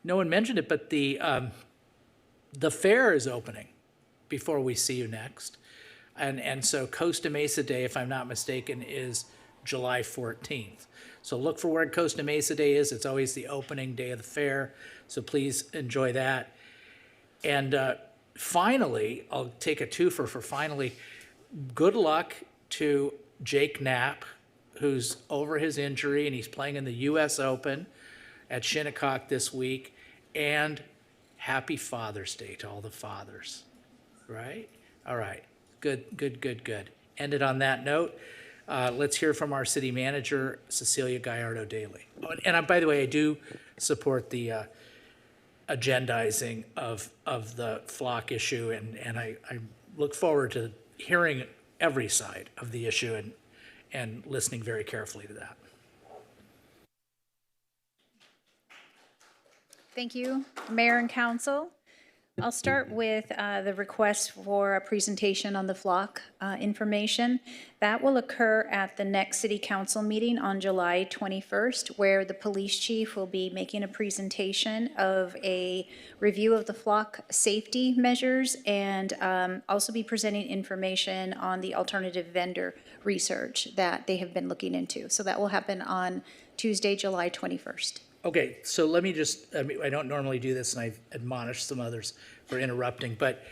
no one mentioned it, but the fair is opening before we see you next. And so Costa Mesa Day, if I'm not mistaken, is July 14th. So look for where Costa Mesa Day is. It's always the opening day of the fair. So please enjoy that. And finally, I'll take a twofer for finally, good luck to Jake Knapp, who's over his injury, and he's playing in the U.S. Open at Shinnecock this week. And happy Father's Day to all the fathers, right? All right, good. End it on that note. Let's hear from our city manager, Cecilia Gallardo-Daly. Oh, and by the way, I do support the agendizing of the flock issue, and I look forward to hearing every side of the issue and listening very carefully to that. Thank you, Mayor and Council. I'll start with the request for a presentation on the flock information. That will occur at the next City Council meeting on July 21st, where the police chief will be making a presentation of a review of the flock safety measures and also be presenting information on the alternative vendor research that they have been looking into. So that will happen on Tuesday, July 21st. Okay, so let me just, I don't normally do this, and I've admonished some others for interrupting, but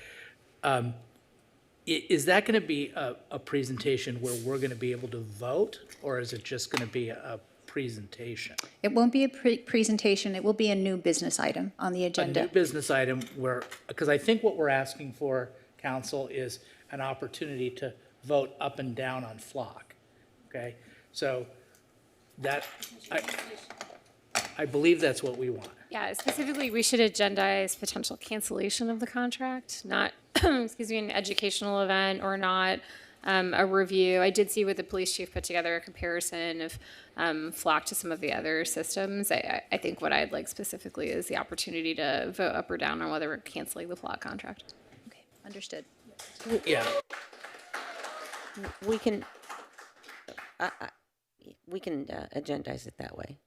is that going to be a presentation where we're going to be able to vote, or is it just going to be a presentation? It won't be a presentation, it will be a new business item on the agenda. A new business item where, because I think what we're asking for, Council, is an opportunity to vote up and down on flock, okay? So That, I believe that's what we want. Yeah, specifically, we should agendize potential cancellation of the contract, not, excuse me, an educational event or not a review. I did see with the police chief put together a comparison of Flock to some of the other systems. I think what I'd like specifically is the opportunity to vote up or down on whether we're canceling the Flock contract. Okay, understood. Yeah. We can, agendize it that way.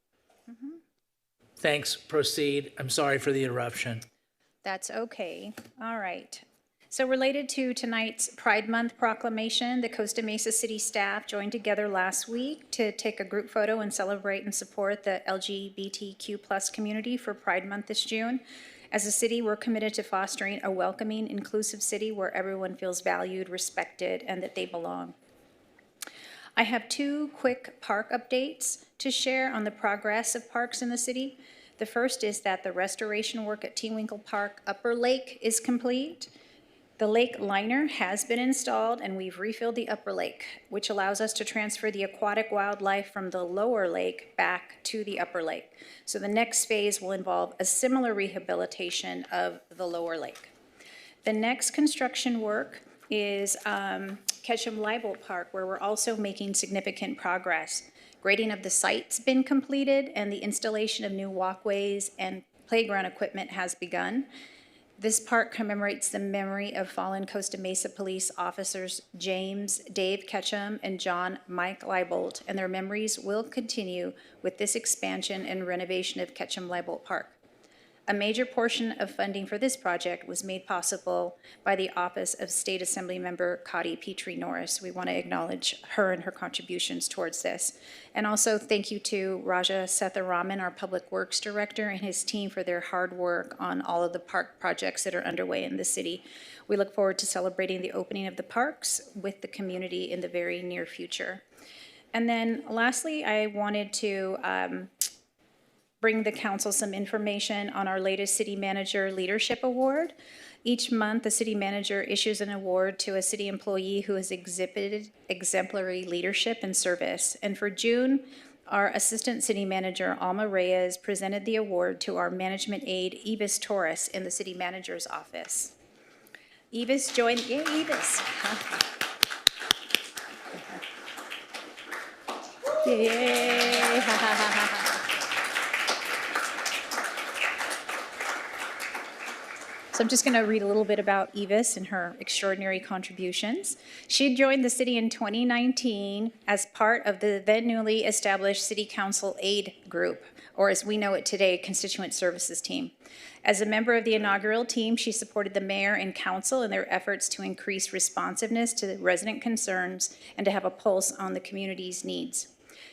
Thanks, proceed. I'm sorry for the interruption. That's okay. All right. So related to tonight's Pride Month proclamation, the Costa Mesa City staff joined together last week to take a group photo and celebrate and support the LGBTQ+ community for Pride Month this June. As a city, we're committed to fostering a welcoming, inclusive city where everyone feels valued, respected, and that they belong. I have two quick park updates to share on the progress of parks in the city. The first is that the restoration work at Tewinkle Park Upper Lake is complete. The lake liner has been installed and we've refilled the upper lake, which allows us to transfer the aquatic wildlife from the lower lake back to the upper lake. So the next phase will involve a similar rehabilitation of the lower lake. The next construction work is Ketchum-Leibold Park, where we're also making significant progress. Grading of the site's been completed and the installation of new walkways and playground equipment has begun. This park commemorates the memory of fallen Costa Mesa police officers James Dave Ketchum and John Mike Leibold, and their memories will continue with this expansion and renovation of Ketchum-Leibold Park. A major portion of funding for this project was made possible by the Office of State Assembly Member Cotty Petrie Norris. We want to acknowledge her and her contributions towards this. And also thank you to Raja Setharaman, our Public Works Director, and his team for their hard work on all of the park projects that are underway in the city. We look forward to celebrating the opening of the parks with the community in the very near future. And then lastly, I wanted to bring the council some information on our latest City Manager Leadership Award. Each month, the city manager issues an award to a city employee who has exhibited exemplary leadership and service. And for June, our Assistant City Manager, Alma Reyes, presented the award to our management aide, Evis Torres, in the city manager's office. Evis joined, yeah, Evis. Yay. So I'm just going to read a little bit about Evis and her extraordinary contributions. She joined the city in 2019 as part of the then newly established City Council Aid Group, or as we know it today, Constituent Services Team. As a member of the inaugural team, she supported the mayor and council in their efforts to increase responsiveness to resident concerns and to have a pulse on the community's needs.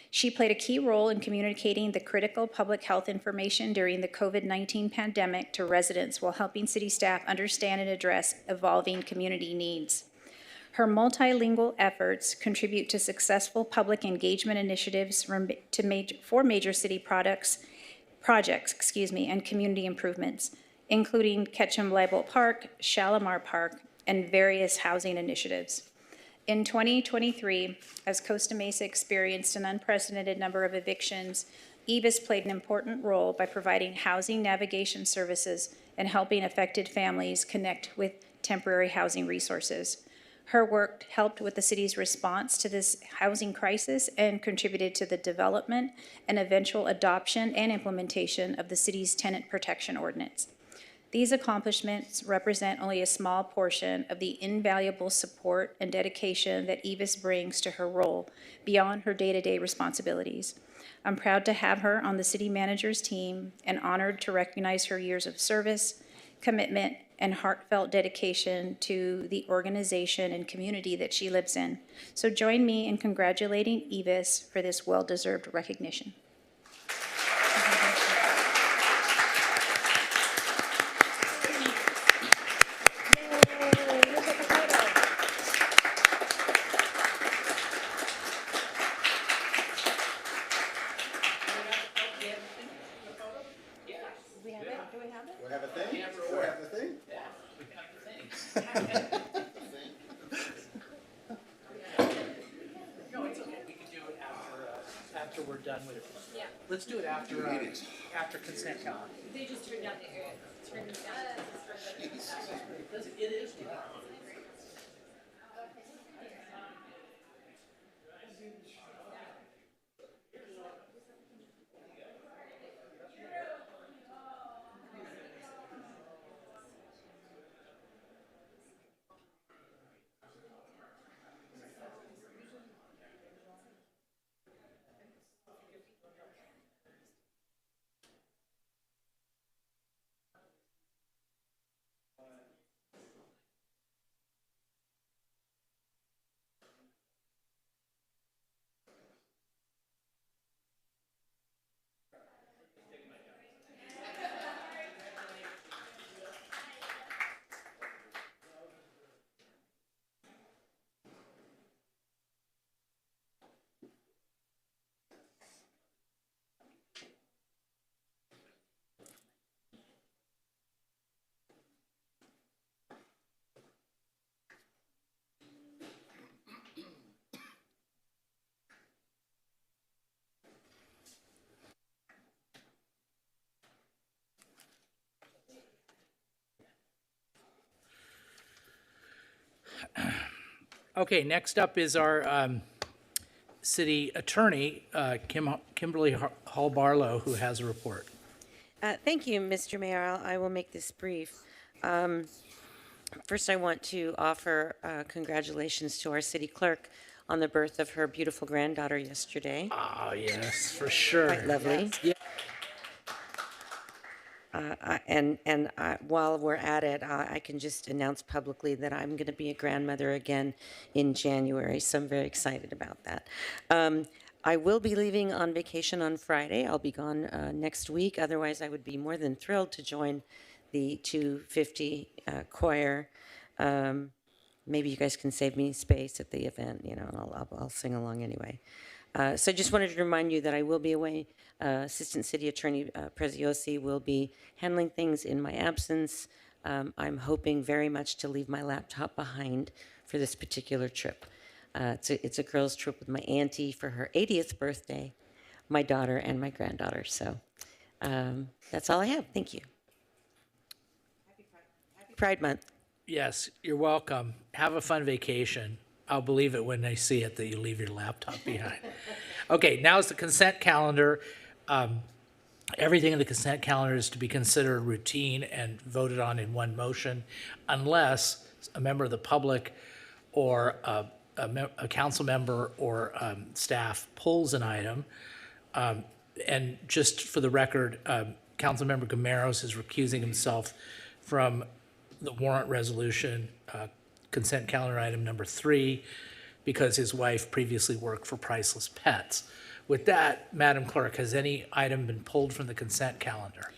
She played a key role in communicating the critical public health information during the COVID-19 pandemic to residents while helping city staff understand and address evolving community needs. Her multilingual efforts contribute to successful public engagement initiatives for major city projects, and community improvements, including Ketchum-Leibold Park, Shalimar Park, and various housing initiatives. In 2023, as Costa Mesa experienced an unprecedented number of evictions, Evis played an important role by providing housing navigation services and helping affected families connect with temporary housing resources. Her work helped with the city's response to this housing crisis and contributed to the development and eventual adoption and implementation of the city's tenant protection ordinance. These accomplishments represent only a small portion of the invaluable support and dedication that Evis brings to her role beyond her day-to-day responsibilities. I'm proud to have her on the city manager's team and honored to recognize her years of service, commitment, and heartfelt dedication to the organization and community that she lives in. So join me in congratulating Evis for this well-deserved recognition. No, it's okay. We can do it after we're done. done with it. Yeah. Let's do it after consent calendar. They just turned down the air. Turned it down. It is. Okay, next up is our city attorney, Kimberly Hall Barlow, who has a report. Thank you, Mr. Mayor. I will make this brief. First, I want to offer congratulations to our city clerk on the birth of her beautiful granddaughter yesterday. Oh, yes, for sure. Quite lovely. Yeah. While we're at it, I can just announce publicly that I'm going to be a grandmother again in January, so I'm very excited about that. I will be leaving on vacation on Friday. I'll be gone next week. Otherwise, I would be more than thrilled to join the 250 choir. Maybe you guys can save me space at the event, you know, I'll sing along anyway. So I just wanted to remind you that I will be away. Assistant City Attorney Preziosi will be handling things in my absence. I'm hoping very much to leave my laptop behind for this particular trip. It's a girls' trip with my auntie for her 80th birthday, my daughter, and my granddaughter. So that's all I have. Thank you. Happy Pride Month. Yes, you're welcome. Have a fun vacation. I'll believe it when I see it that you leave your laptop behind. Okay, now is the consent calendar. Everything in the consent calendar is to be considered routine and voted on in one motion, unless a member of the public or a council member or staff pulls an item. And just for the record, Councilmember Gameros is recusing himself from the warrant resolution, consent calendar item number 3, because his wife previously worked for Priceless Pets. With that, Madam Clerk, has any item been pulled from the consent calendar?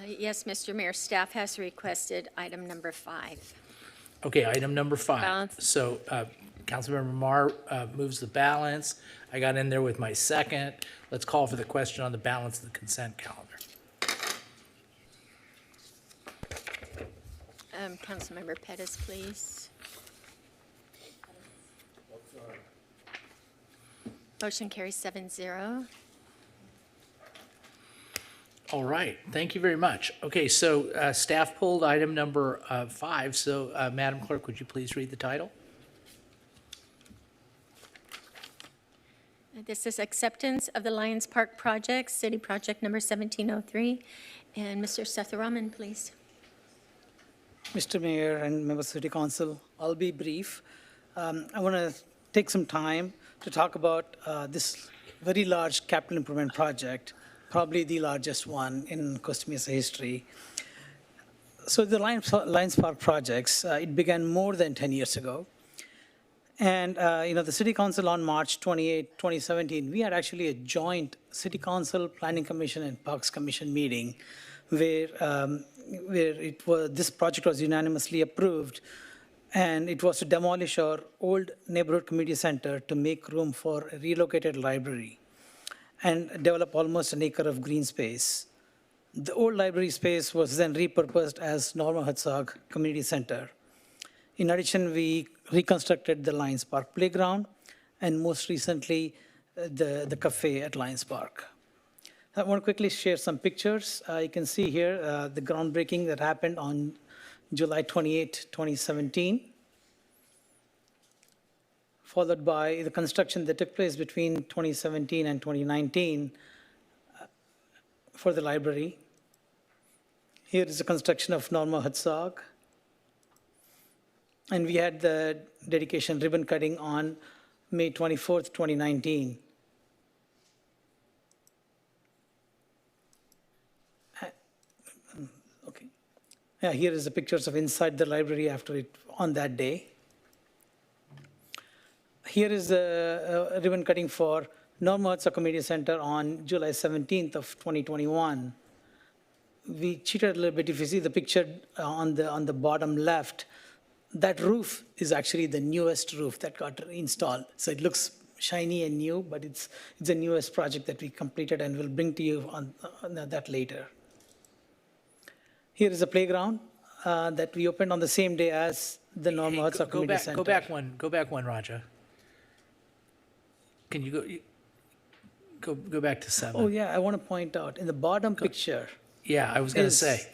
Yes, Mr. Mayor, staff has requested item number 5. Okay, item number 5. Balance. So Councilmember Marr moves the balance. I got in there with my second. Let's call for the question on the balance of the consent calendar. Councilmember Pettis, please. Motion carries 7-0. All right, thank you very much. Okay, so staff pulled item number 5. So Madam Clerk, would you please read the title? This is acceptance of the Lions Park project, city project number 1703. And Mr. Sethuraman, please. Mr. Mayor and members of City Council, I'll be brief. I want to take some time to talk about this very large capital improvement project, probably the largest one in Costa Mesa history. So the Lions Park projects, it began more than 10 years ago. And the City Council on March 28, 2017, we had actually a joint City Council, Planning Commission, and Parks Commission meeting where this project was unanimously approved, and it was to demolish our old neighborhood community center to make room for a relocated library and develop almost an acre of green space. The old library space was then repurposed as Norma Herzog Community Center. In addition, we reconstructed the Lions Park playground, and most recently, the cafe at Lions Park. I want to quickly share some pictures. You can see here the groundbreaking that happened on July 28, 2017, followed by the construction that took place between 2017 and 2019 for the library. Here is the construction of Norma Herzog. And we had the dedication ribbon cutting on May 24th, 2019. Okay. Yeah, here is the pictures of inside the library after it on that day. Here is the ribbon cutting for Norma Herzog Community Center on July 17th of 2021. We cheated a little bit. If you see the picture on the bottom left, that roof is actually the newest roof that got installed. So it looks shiny and new, but it's the newest project that we completed, and we'll bring to you on that later. Here is a playground that we opened on the same day as the Norma Herzog Community Center. Go back one, Raja. Can you go back to 7? Oh yeah, I want to point out in the bottom picture. Yeah, I was going to say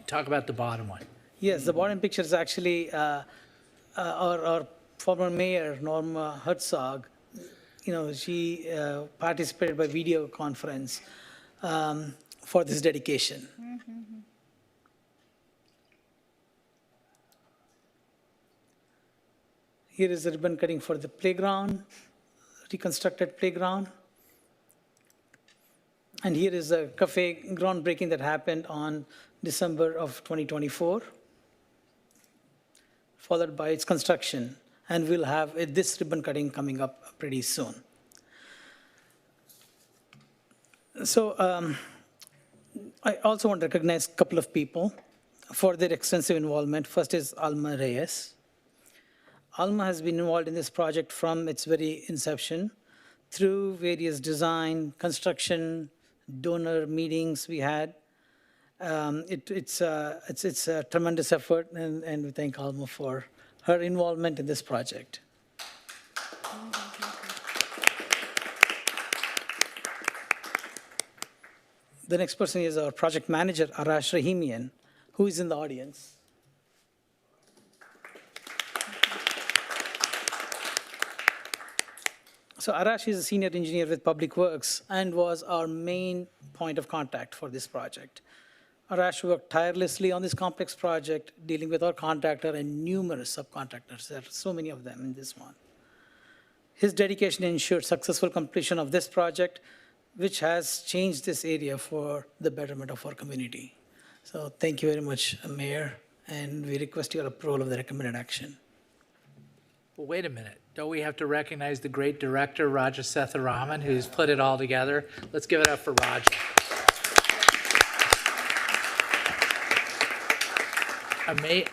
talk about the bottom one. Yes, the bottom picture is actually our former mayor, Norma Herzog. You know, she participated by video conference for this dedication. Here is the ribbon cutting for the playground, reconstructed playground. And here is a cafe groundbreaking that happened on December of 2024, followed by its construction. And we'll have this ribbon cutting coming up pretty soon. So I also want to recognize a couple of people for their extensive involvement. First is Alma Reyes. Alma has been involved in this project from its very inception through various design, construction, donor meetings we had. It's a tremendous effort, and we thank Alma for her involvement in this project. The next person is our project manager, Arash Rahimian, who is in the audience. So Arash is a senior engineer with Public Works and was our main point of contact for this project. Arash worked tirelessly on this complex project, dealing with our contractor and numerous subcontractors. There are so many of them in this one. His dedication ensured successful completion of this project, which has changed this area for the betterment of our community. So thank you very much, Mayor, and we request your approval of the recommended action. Well, wait a minute. Don't we have to recognize the great director, Raja Setharaman, who's put it all together? Let's give it up for Raja.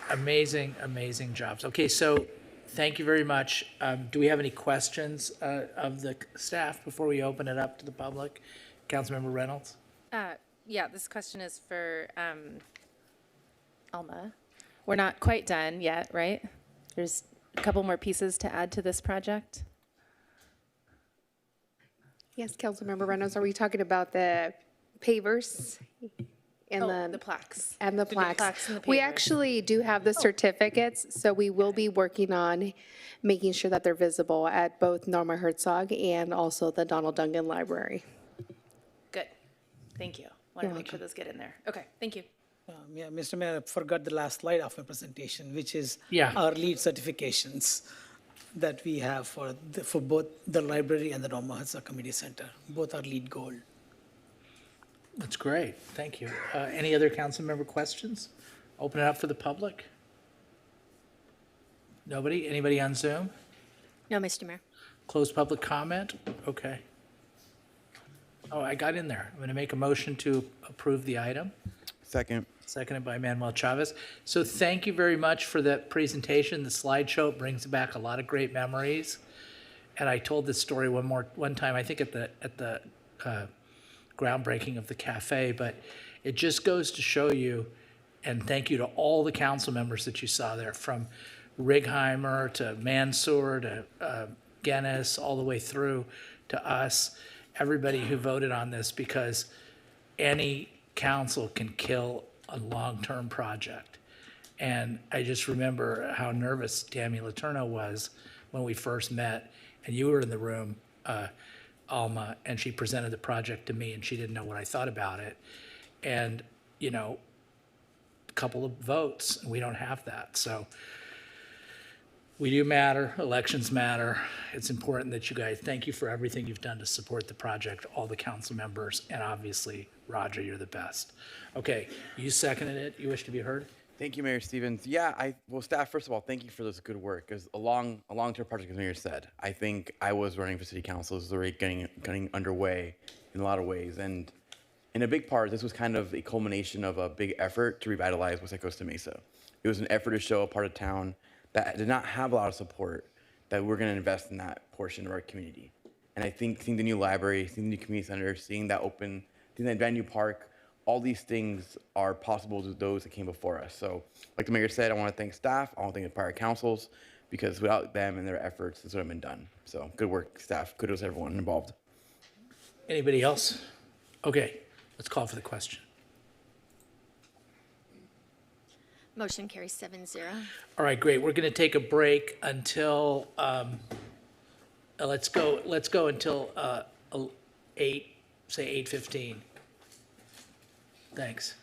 Amazing jobs. Okay, so thank you very much. Do we have any questions of the staff before we open it up to the public? Councilmember Reynolds? Yeah, this question is for Alma. We're not quite done yet, right? There's a couple more pieces to add to this project. Yes, Councilmember Reynolds, are we talking about the pavers? And the plaques. And the The new plaques. plaques and the We pavers. actually do have the certificates, so we will be working on making sure that they're visible at both Norma Herzog and also the Donald Dungan Library. Good. Thank you. Want You're to make sure welcome. those get in there. Okay, thank you. Yeah, Mr. Mayor, I forgot the last slide of my presentation, which is Yeah. our lead certifications that we have for both the library and the Norma Herzog Community Center. Both are lead gold. That's great. Thank you. Any other council member questions? Open it up for the public. Nobody? Anybody on Zoom? No, Mr. Mayor. Closed public comment? Okay. Oh, I got in there. I'm going to make a motion to approve the item. Second. Seconded by Manuel Chavez. So thank you very much for that presentation. The slideshow brings back a lot of great memories. And I told this story one time, I think at the groundbreaking of the cafe, but it just goes to show you, and thank you to all the council members that you saw there, from Righeimer to Mansour to Guinness, all the way through, to us, everybody who voted on this, because any council can kill a long-term project. And I just remember how nervous Tammy Letourneau was when we first met, and you were in the room, Alma, and she presented the project to me, and she didn't know what I thought about it. And, you know, a couple of votes, and we don't have that. So we do matter. Elections matter. It's important that you guys, thank you for everything you've done to support the project, all the council members, and obviously, Roger, you're the best. Okay, you seconded it. You wish to be heard? Thank you, Mayor Stevens. Yeah, well, staff, first of all, thank you for this good work. It's a long-term project, as Mayor said. I think I was running for city council. This was already getting underway in a lot of ways. And in a big part, this was kind of a culmination of a big effort to revitalize West Costa Mesa. It was an effort to show a part of town that did not have a lot of support, that we're going to invest in that portion of our community. And I think seeing the new library, seeing the new community center, seeing that open, seeing that brand new park, all these things are possible to those that came before us. So like the mayor said, I want to thank staff, I want to thank the prior councils, because without them and their efforts, this would have been done. So good work, staff. Kudos to everyone involved. Anybody else? Okay, let's call for the question. Motion carries 7-0. All right, great. We're going to take a break until, let's go until 8:15. Thanks.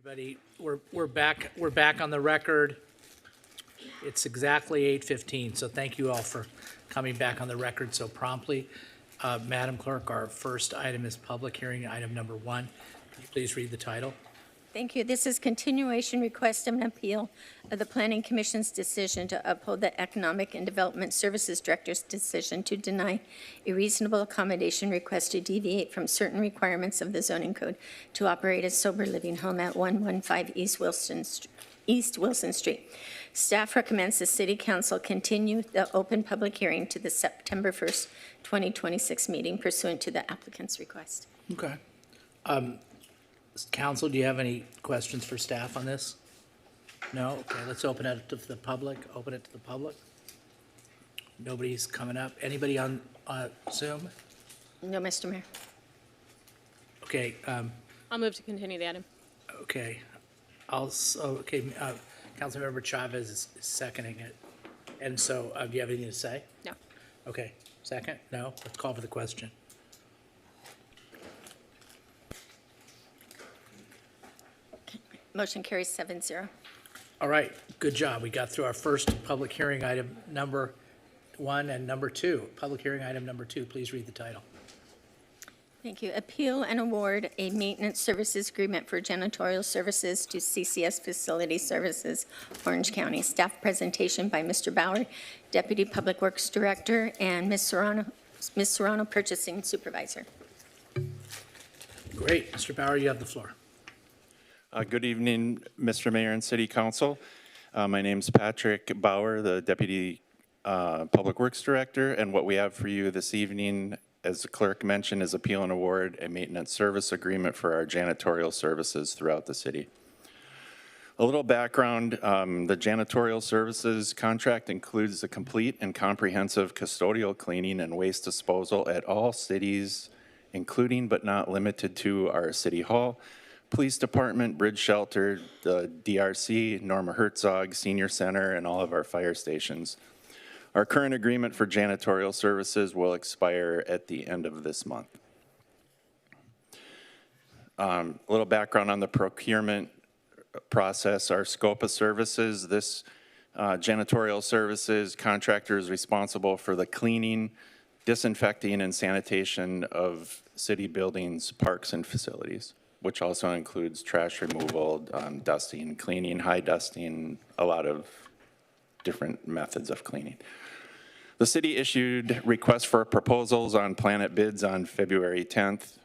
Everybody, we're back on the record. It's exactly 8:15, so thank you all for coming back on the record so promptly. Madam Clerk, our first item is public hearing, item number 1. Can you please read the title? Thank you. This is continuation request and appeal of the Planning Commission's decision to uphold the Economic and Development Services Director's decision to deny a reasonable accommodation request to deviate from certain requirements of the zoning code to operate a sober living home at 115 East Wilson Street. Staff recommends the City Council continue the open public hearing to the September 1st, 2026 meeting pursuant to the applicant's request. Okay. Council, do you have any questions for staff on this? No? Okay, let's open it to the public. Open it to the public. Nobody's coming up. Anybody on Zoom? No, Mr. Mayor. Okay. I'll move to continue the item. Okay. Councilmember Chavez is seconding it. And so, do you have anything to say? No. Okay. Second? No? Let's call for the question. Motion carries 7-0. All right, good job. We got through our first public hearing item number 1 and number 2. Public hearing item number 2, please read the title. Thank you. Appeal and award a maintenance services agreement for janitorial services to CCS Facility Services, Orange County. Staff presentation by Mr. Bauer, Deputy Public Works Director, and Ms. Serrano, Purchasing Supervisor. Great. Mr. Bauer, you have the floor. Good evening, Mr. Mayor and City Council. My name is Patrick Bauer, the Deputy Public Works Director, and what we have for you this evening, as the clerk mentioned, is appeal and award a maintenance service agreement for our janitorial services throughout the city. A little background, the janitorial services contract includes the complete and comprehensive custodial cleaning and waste disposal at all cities, including but not limited to our City Hall, Police Department, Bridge Shelter, the DRC, Norma Herzog Senior Center, and all of our fire stations. Our current agreement for janitorial services will expire at the end of this month. A little background on the procurement process, our scope of services. This janitorial services contractor is responsible for the cleaning, disinfecting, and sanitation of city buildings, parks, and facilities, which also includes trash removal, dusting, cleaning, high dusting, a lot of different methods of cleaning. The city issued requests for proposals on Planet Bids on February 10th,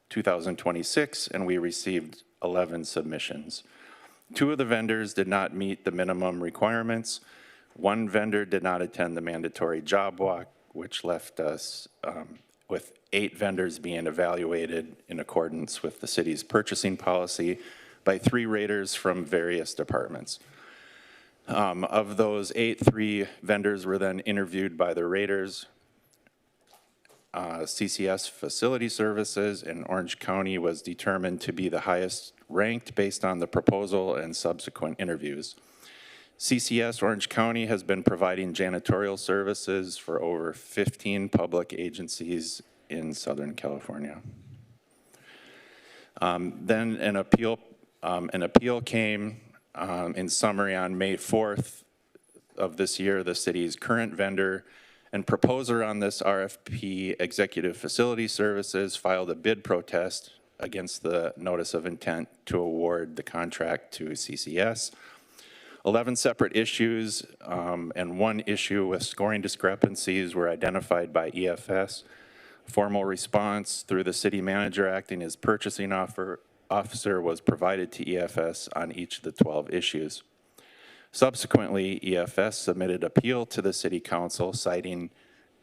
2026, and we received 11 submissions. 2 of the vendors did not meet the minimum requirements. 1 vendor did not attend the mandatory job walk, which left us with 8 vendors being evaluated in accordance with the city's purchasing policy by 3 raters from various departments. Of those 8, 3 vendors were then interviewed by the raters. CCS Facility Services in Orange County was determined to be the highest ranked based on the proposal and subsequent interviews. CCS Orange County has been providing janitorial services for over 15 public agencies in Southern California. Then an appeal came in summary on May 4th of this year. The city's current vendor and proposer on this RFP, Executive Facility Services, filed a bid protest against the notice of intent to award the contract to CCS. 11 separate issues and 1 issue with scoring discrepancies were identified by EFS. Formal response through the city manager acting as purchasing officer was provided to EFS on each of the 12 issues. Subsequently, EFS submitted appeal to the City Council citing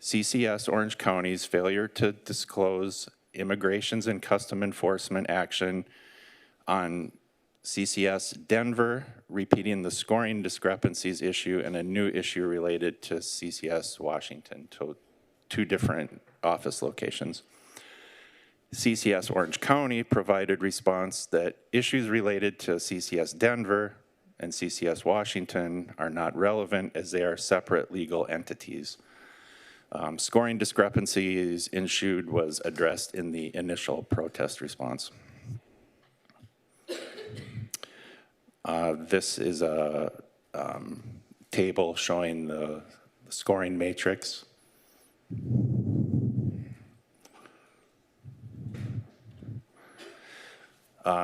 CCS Orange County's failure to disclose immigrations and custom enforcement action on CCS Denver, repeating the scoring discrepancies issue, and a new issue related to CCS Washington, 2 different office locations. CCS Orange County provided response that issues related to CCS Denver and CCS Washington are not relevant as they are separate legal entities. Scoring discrepancies issued was addressed in the initial protest response. This is a table showing the scoring matrix.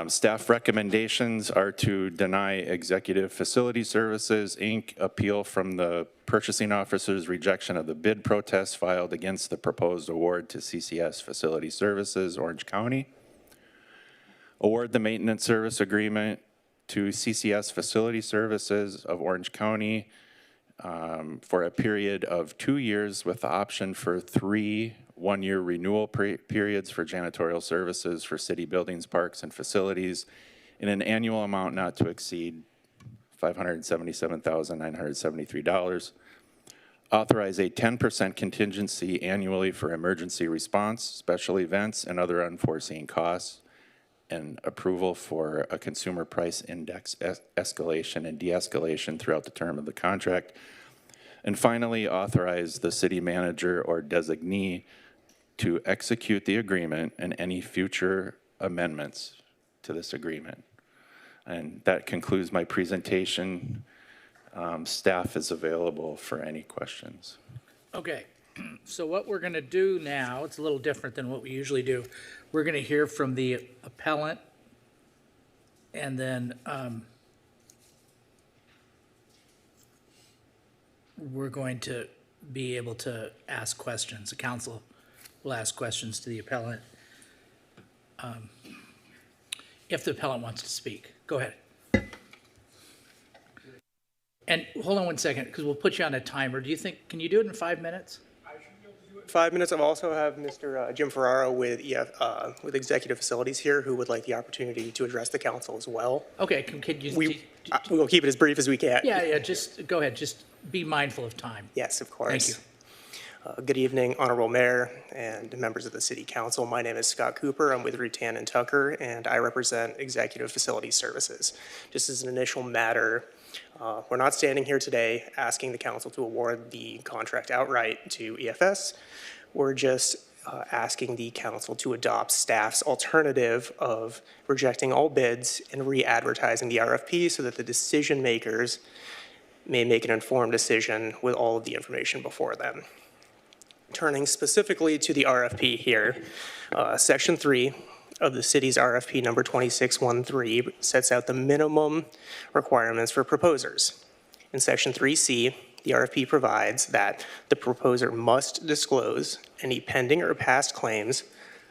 Staff recommendations are to deny Executive Facility Services, Inc. appeal from the purchasing officer's rejection of the bid protest filed against the proposed award to CCS Facility Services, Orange County. Award the maintenance service agreement to CCS Facility Services of Orange County for a period of 2 years with the option for 3 one-year renewal periods for janitorial services for city buildings, parks, and facilities in an annual amount not to exceed $577,973. Authorize a 10% contingency annually for emergency response, special events, and other unforeseen costs, and approval for a consumer price index escalation and de-escalation throughout the term of the contract. And finally, authorize the city manager or designee to execute the agreement and any future amendments to this agreement. And that concludes my presentation. Staff is available for any questions. Okay, so what we're going to do now, it's a little different than what we usually do. We're going to hear from the appellant, and then we're going to be able to ask questions. The council will ask questions to the appellant if the appellant wants to speak. Go ahead. And hold on one second, because we'll put you on a timer. Do you think, can you do it in 5 minutes? 5 minutes. I also have Mr. Jim Ferraro with Executive Facilities here, who would like the opportunity to address the council as well. Okay, can you? We'll keep it as brief as we can. Yeah, just go ahead. Just be mindful of time. Yes, of course. Thank you. Good evening, Honorable Mayor and members of the City Council. My name is Scott Cooper. I'm with Rutan and Tucker, and I represent Executive Facility Services. Just as an initial matter, we're not standing here today asking the council to award the contract outright to EFS. We're just asking the council to adopt staff's alternative of rejecting all bids and re-advertising the RFP so that the decision makers may make an informed decision with all of the information before them. Turning specifically to the RFP here, Section 3 of the city's RFP number 2613 sets out the minimum requirements for proposers. In Section 3C, the RFP provides that the proposer must disclose any pending or past claims,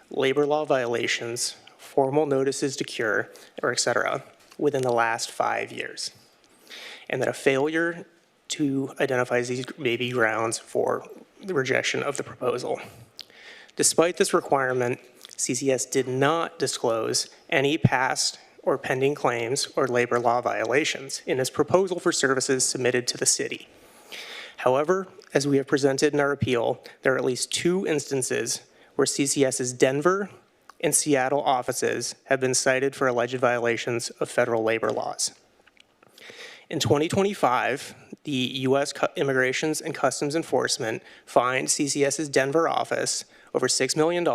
labor law violations, formal notices to cure, or et cetera, within the last 5 years. And that a failure to identify these may be grounds for the rejection of the proposal. Despite this requirement, CCS did not disclose any past or pending claims or labor law violations in its proposal for services submitted to the city. However, as we have presented in our appeal, there are at least 2 instances where CCS's Denver and Seattle offices have been cited for alleged violations of federal labor laws. In 2025, the U.S. Immigration and Customs Enforcement fined CCS's Denver office over $6 million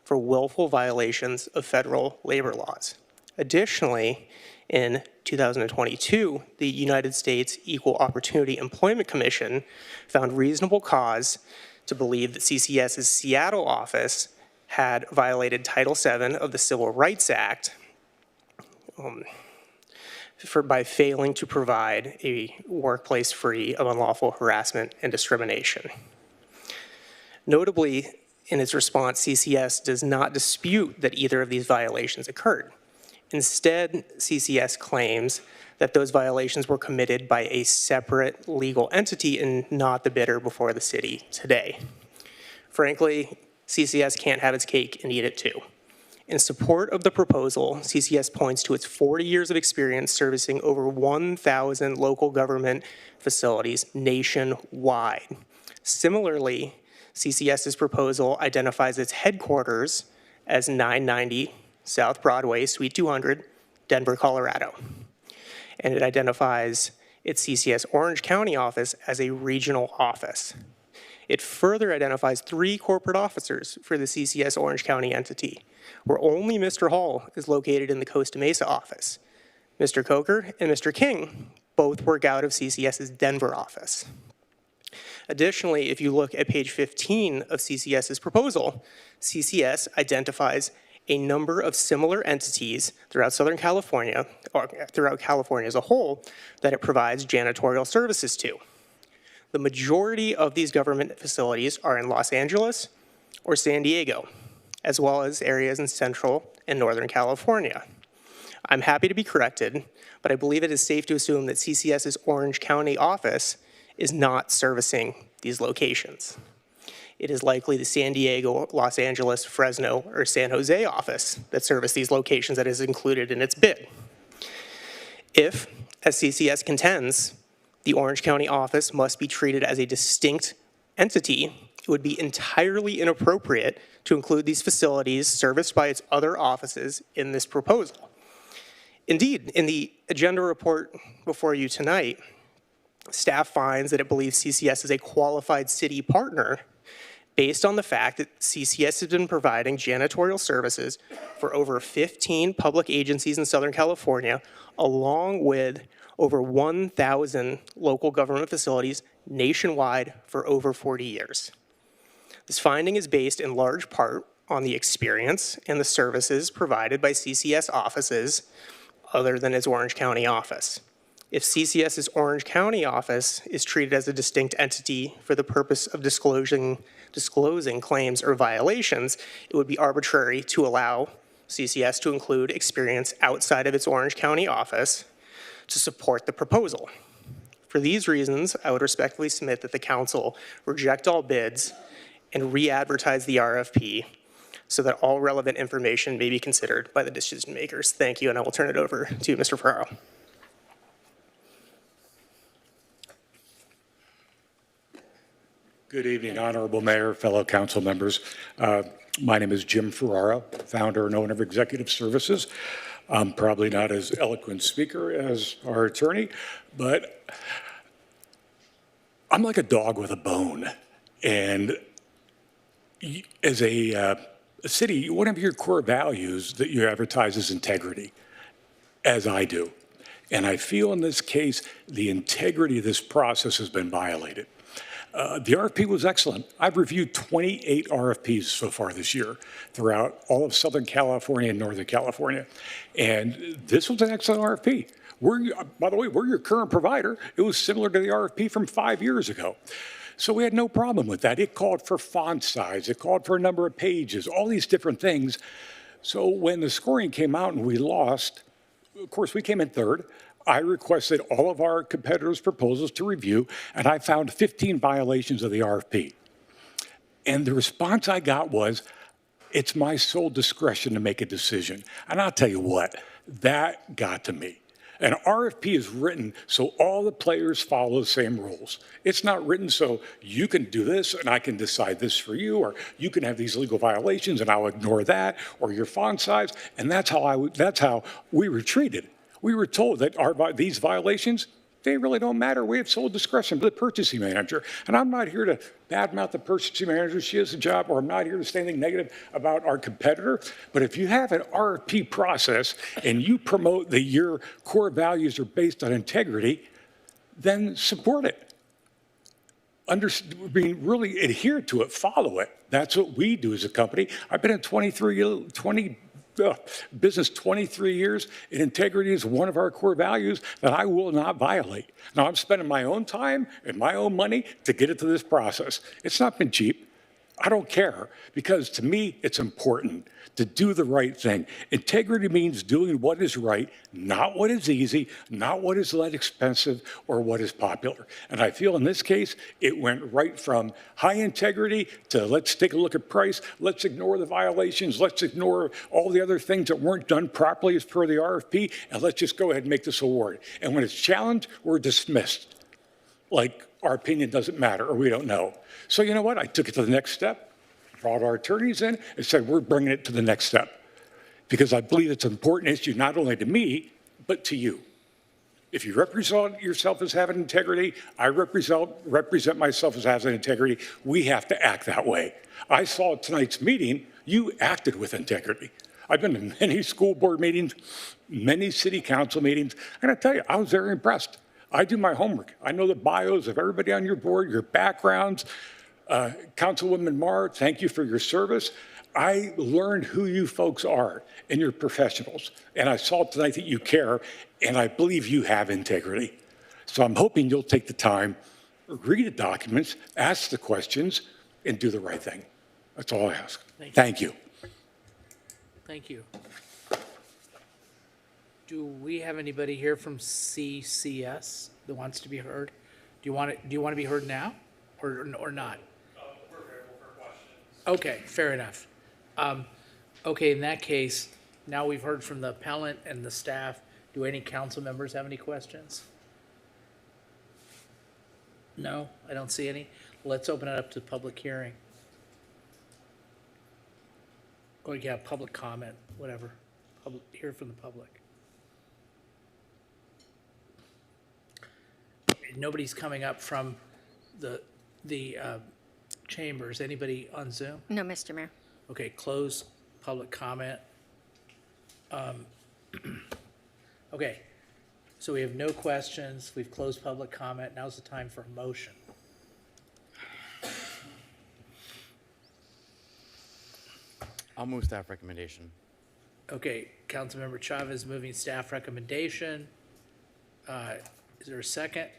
for willful violations of federal labor laws. Additionally, in 2022, the United States Equal Opportunity Employment Commission found reasonable cause to believe that CCS's Seattle office had violated Title VII of the Civil Rights Act by failing to provide a workplace free of unlawful harassment and discrimination. Notably, in its response, CCS does not dispute that either of these violations occurred. Instead, CCS claims that those violations were committed by a separate legal entity and not the bidder before the city today. Frankly, CCS can't have its cake and eat it too. In support of the proposal, CCS points to its 40 years of experience servicing over 1,000 local government facilities nationwide. Similarly, CCS's proposal identifies its headquarters as 990 South Broadway, Suite 200, Denver, Colorado. And it identifies its CCS Orange County office as a regional office. It further identifies 3 corporate officers for the CCS Orange County entity, where only Mr. Hall is located in the Costa Mesa office. Mr. Coker and Mr. King both work out of CCS's Denver office. Additionally, if you look at page 15 of CCS's proposal, CCS identifies a number of similar entities throughout Southern California, or throughout California as a whole, that it provides janitorial services to. The majority of these government facilities are in Los Angeles or San Diego, as well as areas in Central and Northern California. I'm happy to be corrected, but I believe it is safe to assume that CCS's Orange County office is not servicing these locations. It is likely the San Diego, Los Angeles, Fresno, or San Jose office that service these locations that is included in its bid. If, as CCS contends, the Orange County office must be treated as a distinct entity, it would be entirely inappropriate to include these facilities serviced by its other offices in this proposal. Indeed, in the agenda report before you tonight, staff finds that it believes CCS is a qualified city partner based on the fact that CCS has been providing janitorial services for over 15 public agencies in Southern California, along with over 1,000 local government facilities nationwide for over 40 years. This finding is based in large part on the experience and the services provided by CCS offices other than its Orange County office. If CCS's Orange County office is treated as a distinct entity for the purpose of disclosing claims or violations, it would be arbitrary to allow CCS to include experience outside of its Orange County office to support the proposal. For these reasons, I would respectfully submit that the council reject all bids and re-advertise the RFP so that all relevant information may be considered by the decision makers. Thank you, and I will turn it over to Mr. Ferraro. Good evening, Honorable Mayor, fellow council members. My name is Jim Ferrara, founder and owner of Executive Services. I'm probably not as eloquent speaker as our attorney, but I'm like a dog with a bone. And as a city, one of your core values that you advertise is integrity, as I do. And I feel in this case, the integrity of this process has been violated. The RFP was excellent. I've reviewed 28 RFPs so far this year throughout all of Southern California and Northern California. And this was an excellent RFP. By the way, we're your current provider. It was similar to the RFP from 5 years ago. So we had no problem with that. It called for font size. It called for a number of pages, all these different things. So when the scoring came out and we lost, of course, we came in third. I requested all of our competitors' proposals to review, and I found 15 violations of the RFP. And the response I got was, it's my sole discretion to make a decision. And I'll tell you what, that got to me. An RFP is written so all the players follow the same rules. It's not written so you can do this and I can decide this for you, or you can have these legal violations and I'll ignore that, or your font size. And that's how we were treated. We were told that these violations, they really don't matter. We have sole discretion to the purchasing manager. And I'm not here to badmouth the purchasing manager. She has a job, or I'm not here to say anything negative about our competitor. But if you have an RFP process and you promote that your core values are based on integrity, then support it. Really adhere to it, follow it. That's what we do as a company. I've been in business 23 years, and integrity is one of our core values that I will not violate. Now, I'm spending my own time and my own money to get it to this process. It's not been cheap. I don't care, because to me, it's important to do the right thing. Integrity means doing what is right, not what is easy, not what is less expensive or what is popular. And I feel in this case, it went right from high integrity to let's take a look at price, let's ignore the violations, let's ignore all the other things that weren't done properly as per the RFP, and let's just go ahead and make this award. And when it's challenged, we're dismissed. Like our opinion doesn't matter, or we don't know. So you know what? I took it to the next step, brought our attorneys in, and said, we're bringing it to the next step. Because I believe it's an important issue, not only to me, but to you. If you represent yourself as having integrity, I represent myself as having integrity. We have to act that way. I saw tonight's meeting, you acted with integrity. I've been to many school board meetings, many city council meetings, and I tell you, I was very impressed. I do my homework. I know the bios of everybody on your board, your backgrounds. Councilwoman Marr, thank you for your service. I learned who you folks are and you're professionals. And I saw tonight that you care, and I believe you have integrity. So I'm hoping you'll take the time, read the documents, ask the questions, and do the right thing. That's all I ask. Thank you. Thank you. Do we have anybody here from CCS that wants to be heard? Do you want to be heard now or not? We're available for questions. Okay, fair enough. Okay, in that case, now we've heard from the appellant and the staff. Do any council members have any questions? No, I don't see any. Let's open it up to public hearing. Or yeah, public comment, whatever. Hear from the public. Nobody's coming up from the chambers. Anybody on Zoom? No, Mr. Mayor. Okay, close public comment. Okay, so we have no questions. We've closed public comment. Now's the time for a motion. I'll move staff recommendation. Okay, Councilmember Chavez moving staff recommendation. Is there a second?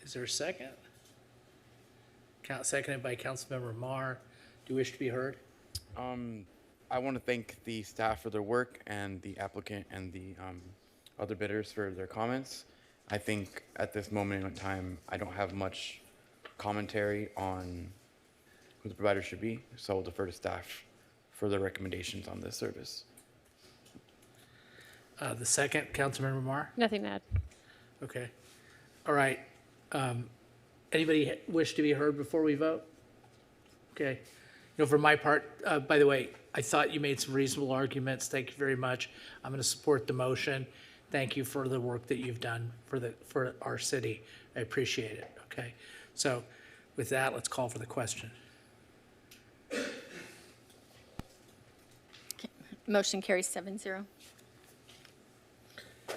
Is there a second? Seconded by Councilmember Marr. Do you wish to be heard? I want to thank the staff for their work and the applicant and the other bidders for their comments. I think at this moment in time, I don't have much commentary on who the provider should be, so I'll defer to staff for their recommendations on this service. The second, Councilmember Marr? Nothing to add. Okay. All right. Anybody wish to be heard before we vote? Okay. You know, for my part, by the way, I thought you made some reasonable arguments. Thank you very much. I'm going to support the motion. Thank you for the work that you've done for our city. I appreciate it. Okay. So with that, let's call for the question. Motion carries 7-0.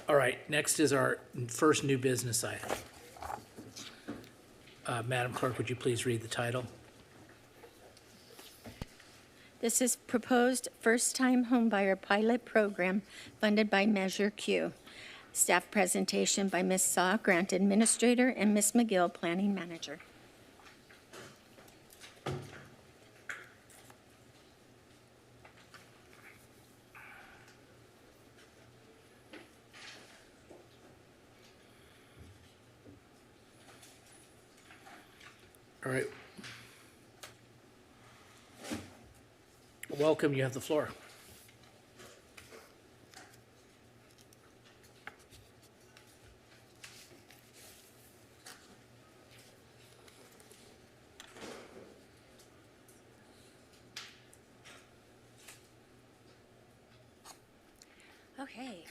All right. Next is our first new business item. Madam Clerk, would you please read the title? This is proposed first-time homebuyer pilot program funded by Measure Q. Staff presentation by Ms. Saw, Grant Administrator, and Ms. McGill, Planning Manager. All right. Welcome, you have the floor. Okay.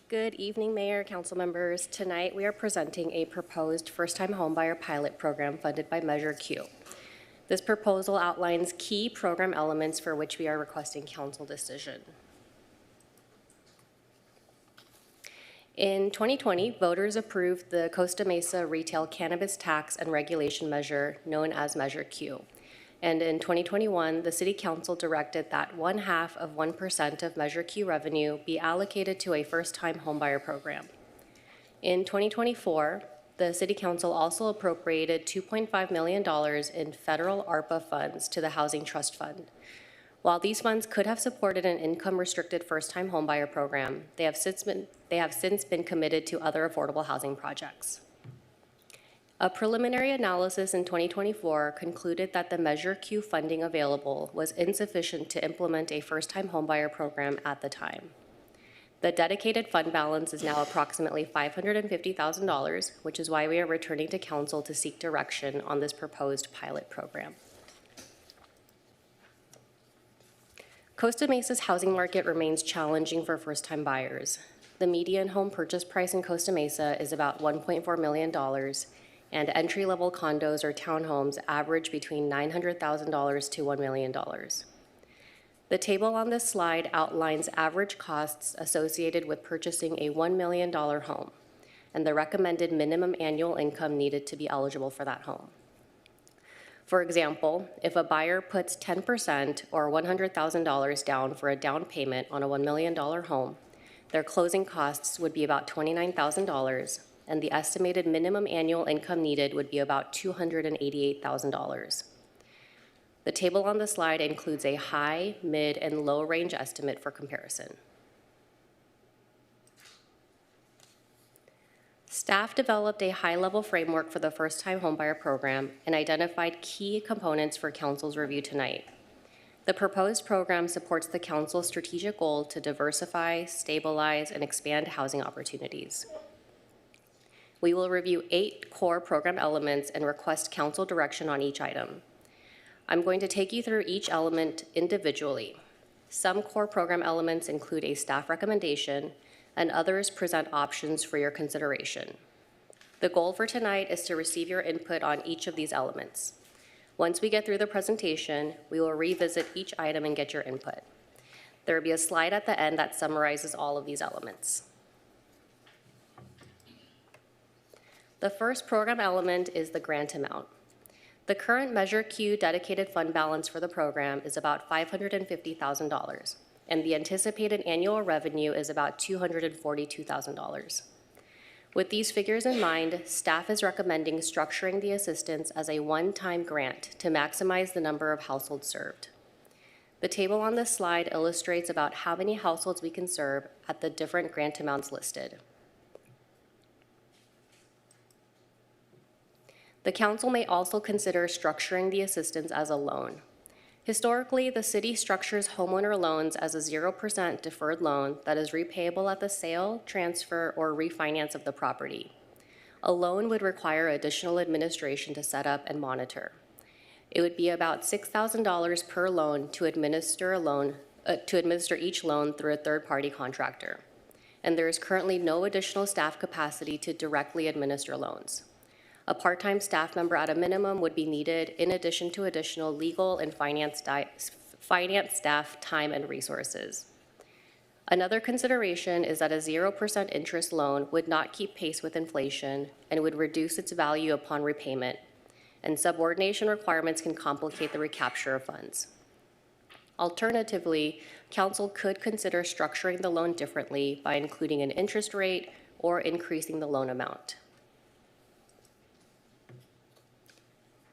Good evening, Mayor, council members. Tonight, we are presenting a proposed first-time homebuyer pilot program funded by Measure Q. This proposal outlines key program elements for which we are requesting council decision. In 2020, voters approved the Costa Mesa Retail Cannabis Tax and Regulation Measure, known as Measure Q. And in 2021, the City Council directed that 0.5% of Measure Q revenue be allocated to a first-time homebuyer program. In 2024, the City Council also appropriated $2.5 million in federal ARPA funds to the Housing Trust Fund. While these funds could have supported an income-restricted first-time homebuyer program, they have since been committed to other affordable housing projects. A preliminary analysis in 2024 concluded that the Measure Q funding available was insufficient to implement a first-time homebuyer program at the time. The dedicated fund balance is now approximately $550,000, which is why we are returning to council to seek direction on this proposed pilot program. Costa Mesa's housing market remains challenging for first-time buyers. The median home purchase price in Costa Mesa is about $1.4 million, and entry-level condos or townhomes average between $900,000 to $1 million. The table on this slide outlines average costs associated with purchasing a $1 million home and the recommended minimum annual income needed to be eligible for that home. For example, if a buyer puts 10% or $100,000 down for a down payment on a $1 million home, their closing costs would be about $29,000, and the estimated minimum annual income needed would be about $288,000. The table on the slide includes a high, mid, and low range estimate for comparison. Staff developed a high-level framework for the first-time homebuyer program and identified key components for Council's review tonight. The proposed program supports the Council's strategic goal to diversify, stabilize, and expand housing opportunities. We will review 8 core program elements and request Council direction on each item. I'm going to take you through each element individually. Some core program elements include a staff recommendation, and others present options for your consideration. The goal for tonight is to receive your input on each of these elements. Once we get through the presentation, we will revisit each item and get your input. There will be a slide at the end that summarizes all of these elements. The first program element is the grant amount. The current Measure Q dedicated fund balance for the program is about $550,000, and the anticipated annual revenue is about $242,000. With these figures in mind, staff is recommending structuring the assistance as a one-time grant to maximize the number of households served. The table on this slide illustrates about how many households we can serve at the different grant amounts listed. The Council may also consider structuring the assistance as a loan. Historically, the city structures homeowner loans as a 0% deferred loan that is repayable at the sale, transfer, or refinance of the property. A loan would require additional administration to set up and monitor. It would be about $6,000 per loan to administer each loan through a third-party contractor. And there is currently no additional staff capacity to directly administer loans. A part-time staff member at a minimum would be needed in addition to additional legal and finance staff time and resources. Another consideration is that a 0% interest loan would not keep pace with inflation and would reduce its value upon repayment, and subordination requirements can complicate the recapture of funds. Alternatively, Council could consider structuring the loan differently by including an interest rate or increasing the loan amount.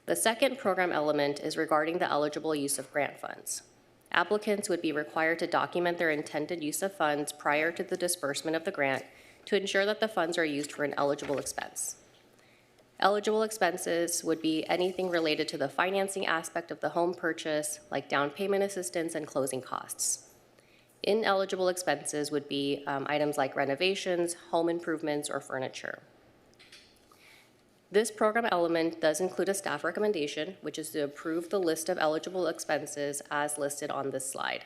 The second program element is regarding the eligible use of grant funds. Applicants would be required to document their intended use of funds prior to the disbursement of the grant to ensure that the funds are used for an eligible expense. Eligible expenses would be anything related to the financing aspect of the home purchase, like down payment assistance and closing costs. Ineligible expenses would be items like renovations, home improvements, or furniture. This program element does include a staff recommendation, which is to approve the list of eligible expenses as listed on this slide.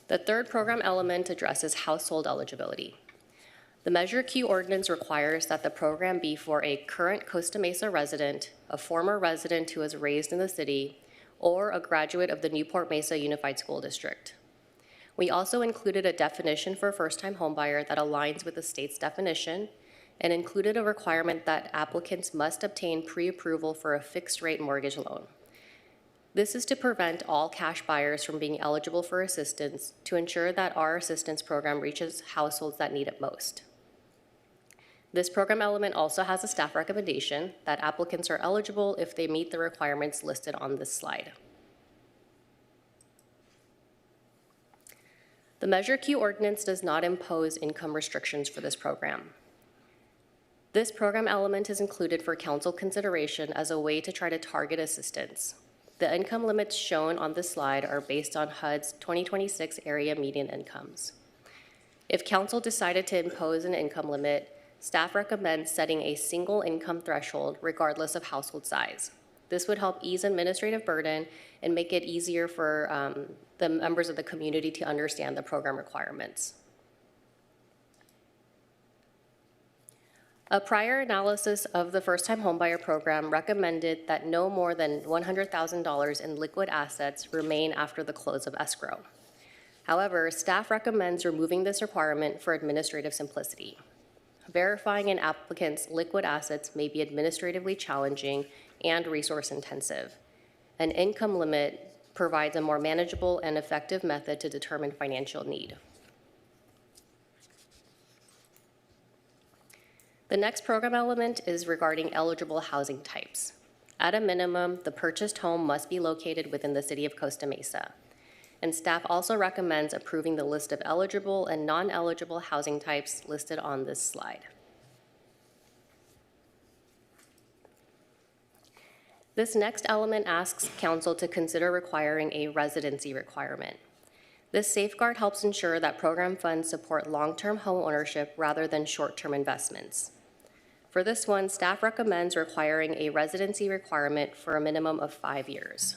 The third program element addresses household eligibility. The Measure Q ordinance requires that the program be for a current Costa Mesa resident, a former resident who was raised in the city, or a graduate of the Newport Mesa Unified School District. We also included a definition for a first-time homebuyer that aligns with the state's definition and included a requirement that applicants must obtain pre-approval for a fixed-rate mortgage loan. This is to prevent all cash buyers from being eligible for assistance to ensure that our assistance program reaches households that need it most. This program element also has a staff recommendation that applicants are eligible if they meet the requirements listed on this slide. The Measure Q ordinance does not impose income restrictions for this program. This program element is included for council consideration as a way to try to target assistance. The income limits shown on this slide are based on HUD's 2026 area median incomes. If council decided to impose an income limit, staff recommends setting a single income threshold regardless of household size. This would help ease administrative burden and make it easier for the members of the community to understand the program requirements. A prior analysis of the first-time homebuyer program recommended that no more than $100,000 in liquid assets remain after the close of escrow. However, staff recommends removing this requirement for administrative simplicity. Verifying an applicant's liquid assets may be administratively challenging and resource-intensive. An income limit provides a more manageable and effective method to determine financial need. The next program element is regarding eligible housing types. At a minimum, the purchased home must be located within the city of Costa Mesa. And staff also recommends approving the list of eligible and non-eligible housing types listed on this slide. This next element asks council to consider requiring a residency requirement. This safeguard helps ensure that program funds support long-term home ownership rather than short-term investments. For this one, staff recommends requiring a residency requirement for a minimum of 5 years.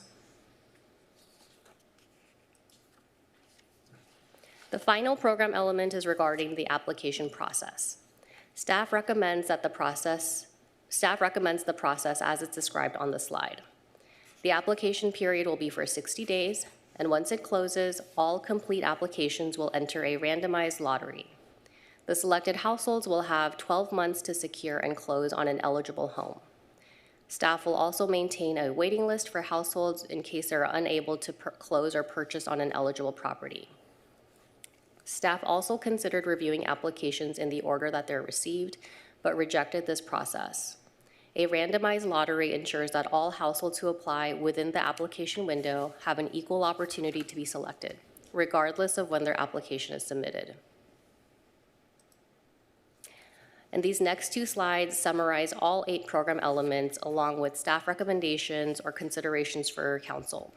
The final program element is regarding the application process. Staff recommends the process as it's described on the slide. The application period will be for 60 days, and once it closes, all complete applications will enter a randomized lottery. The selected households will have 12 months to secure and close on an eligible home. Staff will also maintain a waiting list for households in case they're unable to close or purchase on an eligible property. Staff also considered reviewing applications in the order that they're received, but rejected this process. A randomized lottery ensures that all households who apply within the application window have an equal opportunity to be selected, regardless of when their application is submitted. And these next two slides summarize all 8 program elements along with staff recommendations or considerations for council.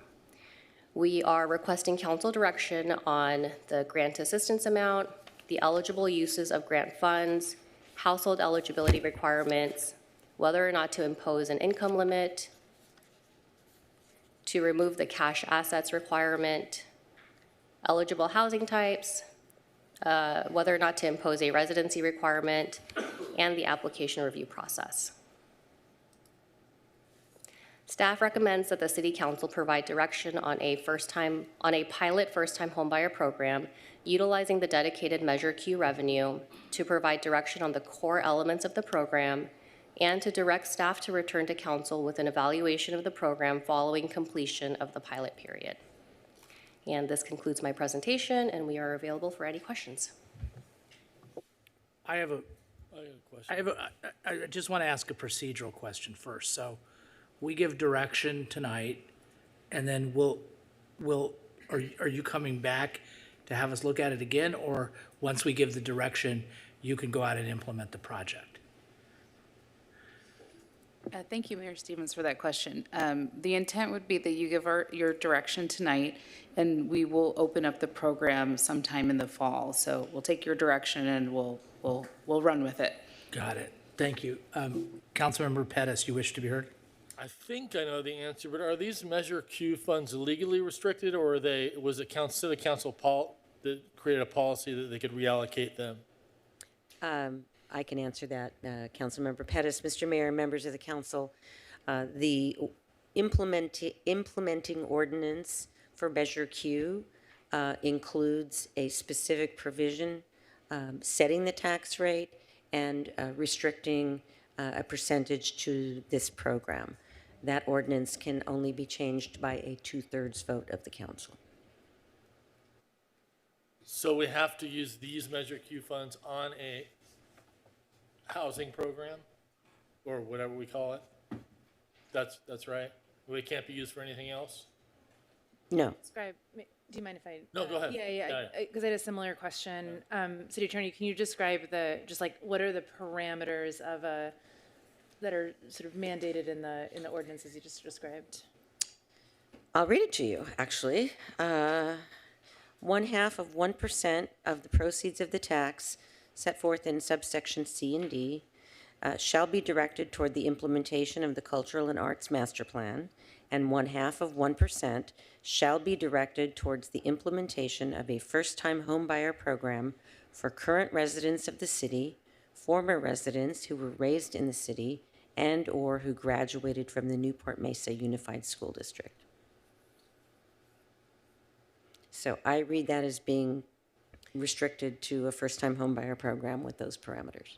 We are requesting council direction on the grant assistance amount, the eligible uses of grant funds, household eligibility requirements, whether or not to impose an income limit, to remove the cash assets requirement, eligible housing types, whether or not to impose a residency requirement, and the application review process. Staff recommends that the City Council provide direction on a pilot first-time homebuyer program utilizing the dedicated Measure Q revenue to provide direction on the core elements of the program and to direct staff to return to council with an evaluation of the program following completion of the pilot period. And this concludes my presentation, and we are available for any questions. I question. I just want to ask a procedural question first. So we give direction tonight, and then are you coming back to have us look at it again, or once we give the direction, you can go out and implement the project? Thank you, Mayor Stevens, for that question. The intent would be that you give your direction tonight, and we will open up the program sometime in the fall. So we'll take your direction and we'll run with it. Got it. Thank you. Councilmember Pettis, you wish to be heard? I think I know the answer, but are these Measure Q funds legally restricted, or was it City Council that created a policy that they could reallocate them? I can answer that, Councilmember Pettis. Mr. Mayor, members of the council, the implementing ordinance for Measure Q includes a specific provision setting the tax rate and restricting a percentage to this program. That ordinance can only be changed by a 2/3 vote of the council. So we have to use these Measure Q funds on a housing program, or whatever we call it? That's right? They can't be used for anything else? No. Describe, do you mind if I? No, go ahead. Yeah, because I had a similar question. City Attorney, can you describe what are the parameters of that are sort of mandated in the ordinances you just described? I'll read it to you, actually. 1/2% of the proceeds of the tax set forth in subsection C and D shall be directed toward the implementation of the Cultural and Arts Master Plan, and 1/2% shall be directed towards the implementation of a first-time homebuyer program for current residents of the city former residents who were raised in the city and/or who graduated from the Newport Mesa Unified School District. So I read that as being restricted to a first-time homebuyer program with those parameters.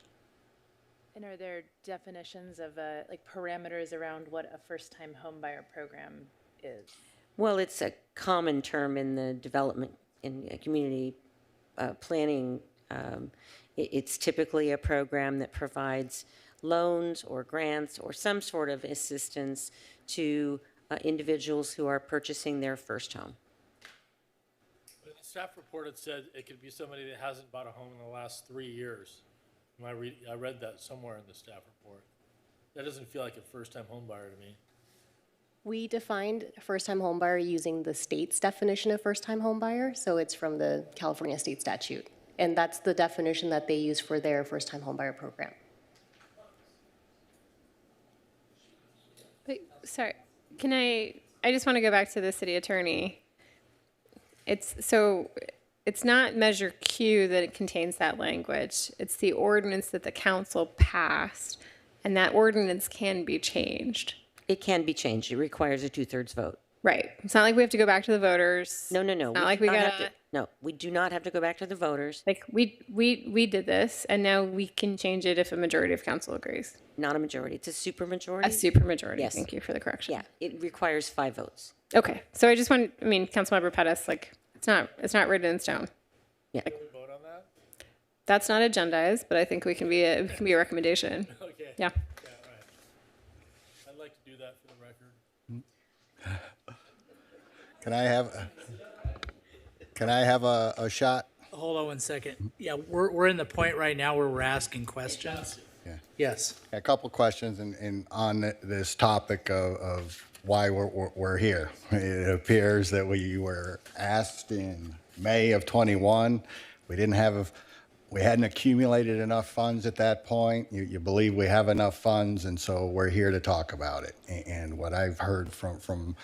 And are there definitions of, like parameters around what a first-time homebuyer program is? Well, it's a common term in the development in community planning. It's typically a program that provides loans or grants or some sort of assistance to individuals who are purchasing their first home. But the staff report had said it could be somebody that hasn't bought a home in the last 3 years. I read that somewhere in the staff report. That doesn't feel like a first-time home buyer to me. We defined first-time homebuyer using the state's definition of first-time homebuyer, so it's from the California state statute. And that's the definition that they use for their first-time homebuyer program. Wait, sorry, I just want to go back to the city attorney. It's not Measure Q that contains that language. It's the ordinance that the council passed, and that ordinance can be changed. It can be changed. It requires a 2/3 vote. Right. It's not like we have to go back to the voters. No. It's not like we gotta. No, we do not have to go back to the voters. Like we did this, and now we can change it if a majority of council agrees. Not a majority. It's a supermajority. A supermajority. Yes. Thank you for the correction. Yeah, it requires 5 votes. Okay. So I just want. I mean, Councilmember Pettis, like it's not written in stone. Yeah. Can we vote on that? That's not agendized, but I think it can be a recommendation. Okay. Yeah. Yeah, all right. I'd like to do that for the record. Can I have a shot? Hold on 1 second. Yeah, we're in the point right now where we're asking questions. Yeah. Yes. A couple questions on this topic of why we're here. It appears that we were asked in May of 21. We hadn't accumulated enough funds at that point. You believe we have enough funds, and so we're here to talk about it. And what I've heard from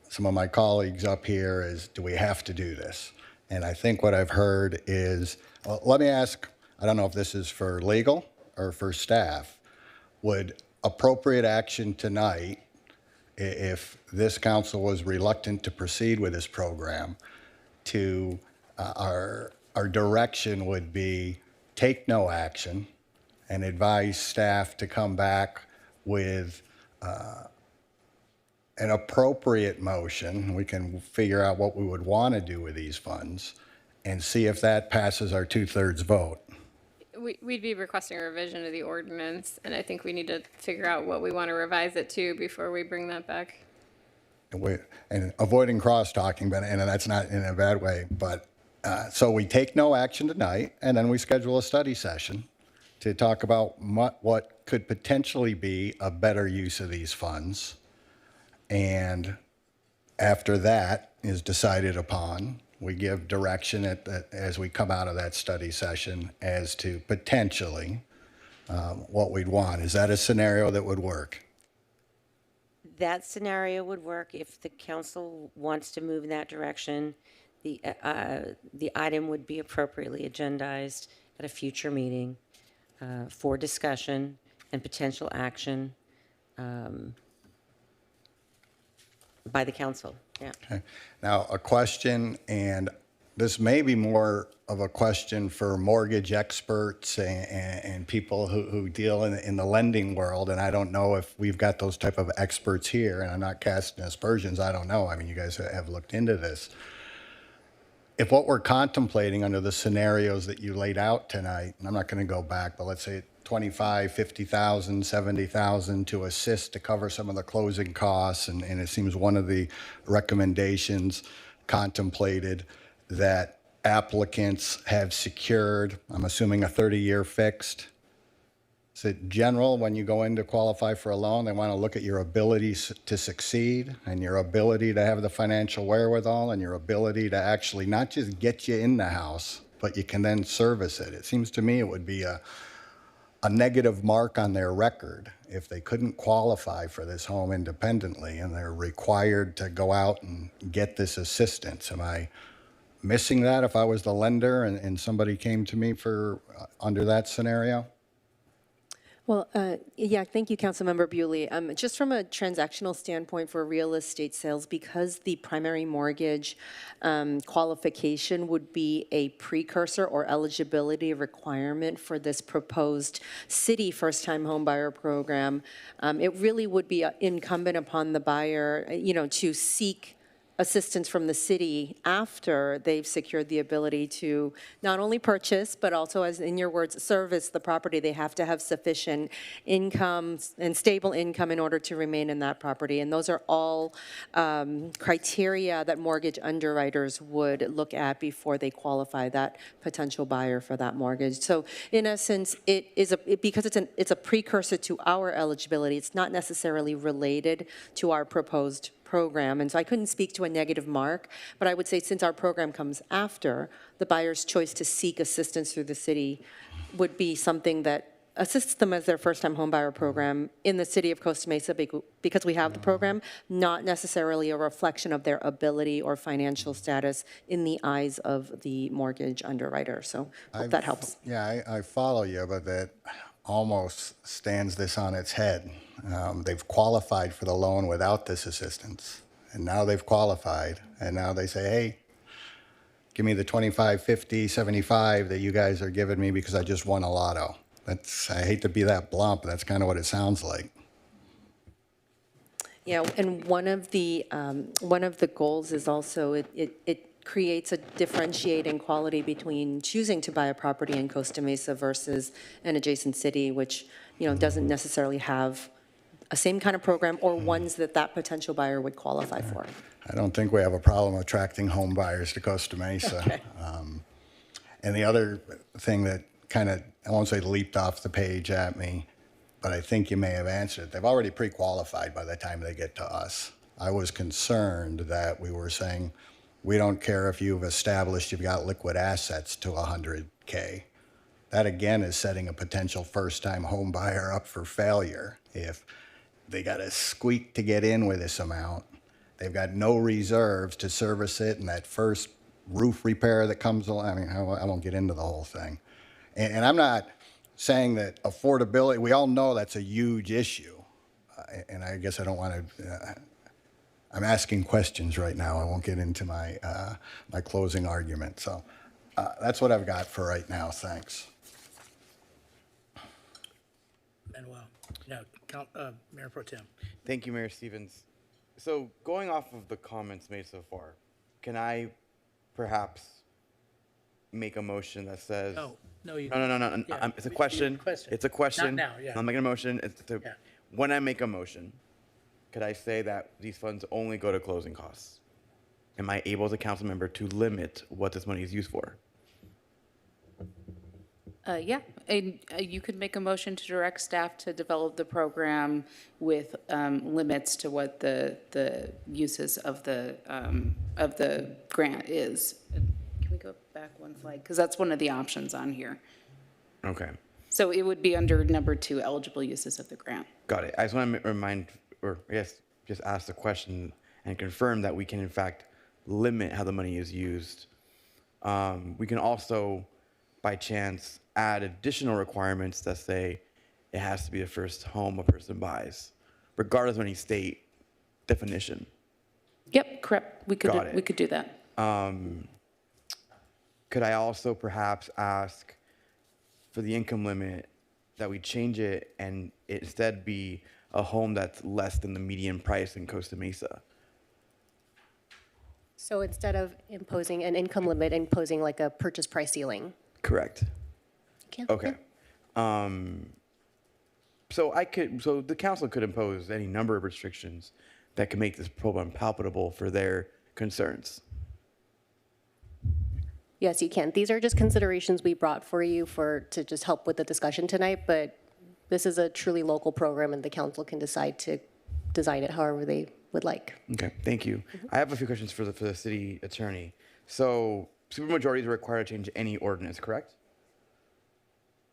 some of my colleagues up here is, do we have to do this? And I think what I've heard is, well, let me ask, I don't know if this is for legal or for staff, would appropriate action tonight, if this council was reluctant to proceed with this program, to our direction would be take no action and advise staff to come back with an appropriate motion. We can figure out what we would want to do with these funds and see if that passes our 2/3 vote. We'd be requesting a revision of the ordinance, and I think we need to figure out what we want to revise it to before we bring that back. And avoiding cross-talking, and that's not in a bad way, but so we take no action tonight, and then we schedule a study session to talk about what could potentially be a better use of these funds. And after that is decided upon, we give direction as we come out of that study session as to potentially what we'd want. Is that a scenario that would work? That scenario would work if the council wants to move in that direction. The item would be appropriately agendized at a future meeting for discussion and potential action by the council. Yeah. Okay. Now, a question, and this may be more of a question for mortgage experts and people who deal in the lending world, and I don't know if we've got those type of experts here, and I'm not casting aspersions, I don't know. I mean, you guys have looked into this. If what we're contemplating under the scenarios that you laid out tonight, and I'm not going to go back, but let's say 25, 50,000, 70,000 to assist to cover some of the closing costs, and it seems one of the recommendations contemplated that applicants have secured, I'm assuming a 30-year fixed. Is it general when you go in to qualify for a loan, they want to look at your ability to succeed and your ability to have the financial wherewithal and your ability to actually not just get you in the house, but you can then service it. It seems to me it would be a negative mark on their record if they couldn't qualify for this home independently and they're required to go out and get this assistance. Am I missing that if I was the lender and somebody came to me for under that scenario? Well, yeah, thank you, Councilmember Bewley. Just from a transactional standpoint for real estate sales, because the primary mortgage qualification would be a precursor or eligibility requirement for this proposed city first-time home buyer program, it really would be incumbent upon the buyer, to seek assistance from the city after they've secured the ability to not only purchase, but also, as in your words, service the property. They have to have sufficient income and stable income in order to remain in that property. And those are all criteria that mortgage underwriters would look at before they qualify that potential buyer for that mortgage. So in essence, because it's a precursor to our eligibility, it's not necessarily related to our proposed program. And so I couldn't speak to a negative mark, but I would say since our program comes after, the buyer's choice to seek assistance through the city would be something that assists them as their first-time homebuyer program in the city of Costa Mesa because we have the program, not necessarily a reflection of their ability or financial status in the eyes of the mortgage underwriter. So hope that helps. Yeah, I follow you, but that almost stands this on its head. They've qualified for the loan without this assistance, and now they've qualified, and now they say, hey, give me the 25, 50, 75 that you guys are giving me because I just won a lotto. I hate to be that blunt, but that's kind of what it sounds like. Yeah, and one of the goals is also it creates a differentiating quality between choosing to buy a property in Costa Mesa versus an adjacent city, which doesn't necessarily have a same kind of program or ones that potential buyer would qualify for. I don't think we have a problem attracting home buyers to Costa Mesa. Okay. And the other thing that kind of, I won't say leaped off the page at me, but I think you may have answered. They've already pre-qualified by the time they get to us. I was concerned that we were saying, we don't care if you've established you've got liquid assets to 100K. That again is setting a potential first-time home buyer up for failure. If they got to squeak to get in with this amount, they've got no reserves to service it, and that first roof repair that comes along, I mean, I won't get into the whole thing. And I'm not saying that affordability, we all know that's a huge issue. And I guess I don't want to, I'm asking questions right now. I won't get into my my closing argument. So that's what I've got for right now. Thanks. Manuel. No, Mayor Pro Tem. Thank you, Mayor Stevens. So going off of the comments made so far, can I perhaps make a motion that says... No. No. Yeah, it's a question. It's a question. Not now, yeah. I'm making a motion. When I make a motion, could I say that these funds only go to closing costs? Am I able as a council member to limit what this money is used for? Yeah, and you could make a motion to direct staff to develop the program with limits to what the uses of the grant is. Can we go back one slide? Because that's one of the options on here. Okay. So it would be under number 2, eligible uses of the grant. Got it. I just want to remind, or I guess just ask the question and confirm that we can in fact limit how the money is used. We can also, by chance, add additional requirements that say it has to be the first home a person buys, regardless of any state definition. Yep, correct. We could do that. Could I also perhaps ask for the income limit that we change it and it instead be a home that's less than the median price in Costa Mesa? So instead of imposing an income limit, imposing like a purchase price ceiling? Correct. Okay. So the council could impose any number of restrictions that could make this program palpable for their concerns. Yes, you can. These are just considerations we brought for you to just help with the discussion tonight, but this is a truly local program and the council can decide to design it however they would like. Okay, thank you. I have a few questions for the city attorney. So supermajorities are required to change any ordinance, correct?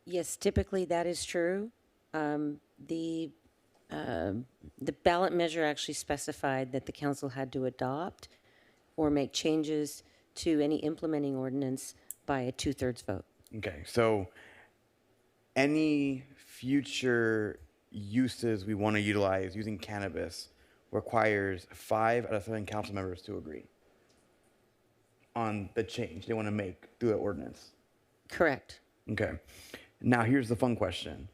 Yes, typically that is true. The ballot measure actually specified that the council had to adopt or make changes to any implementing ordinance by a 2/3 vote. Okay, so any future uses we want to utilize using cannabis requires 5 out of 7 council members to agree on the change they want to make through the ordinance. Correct. Okay. Now here's the fun question.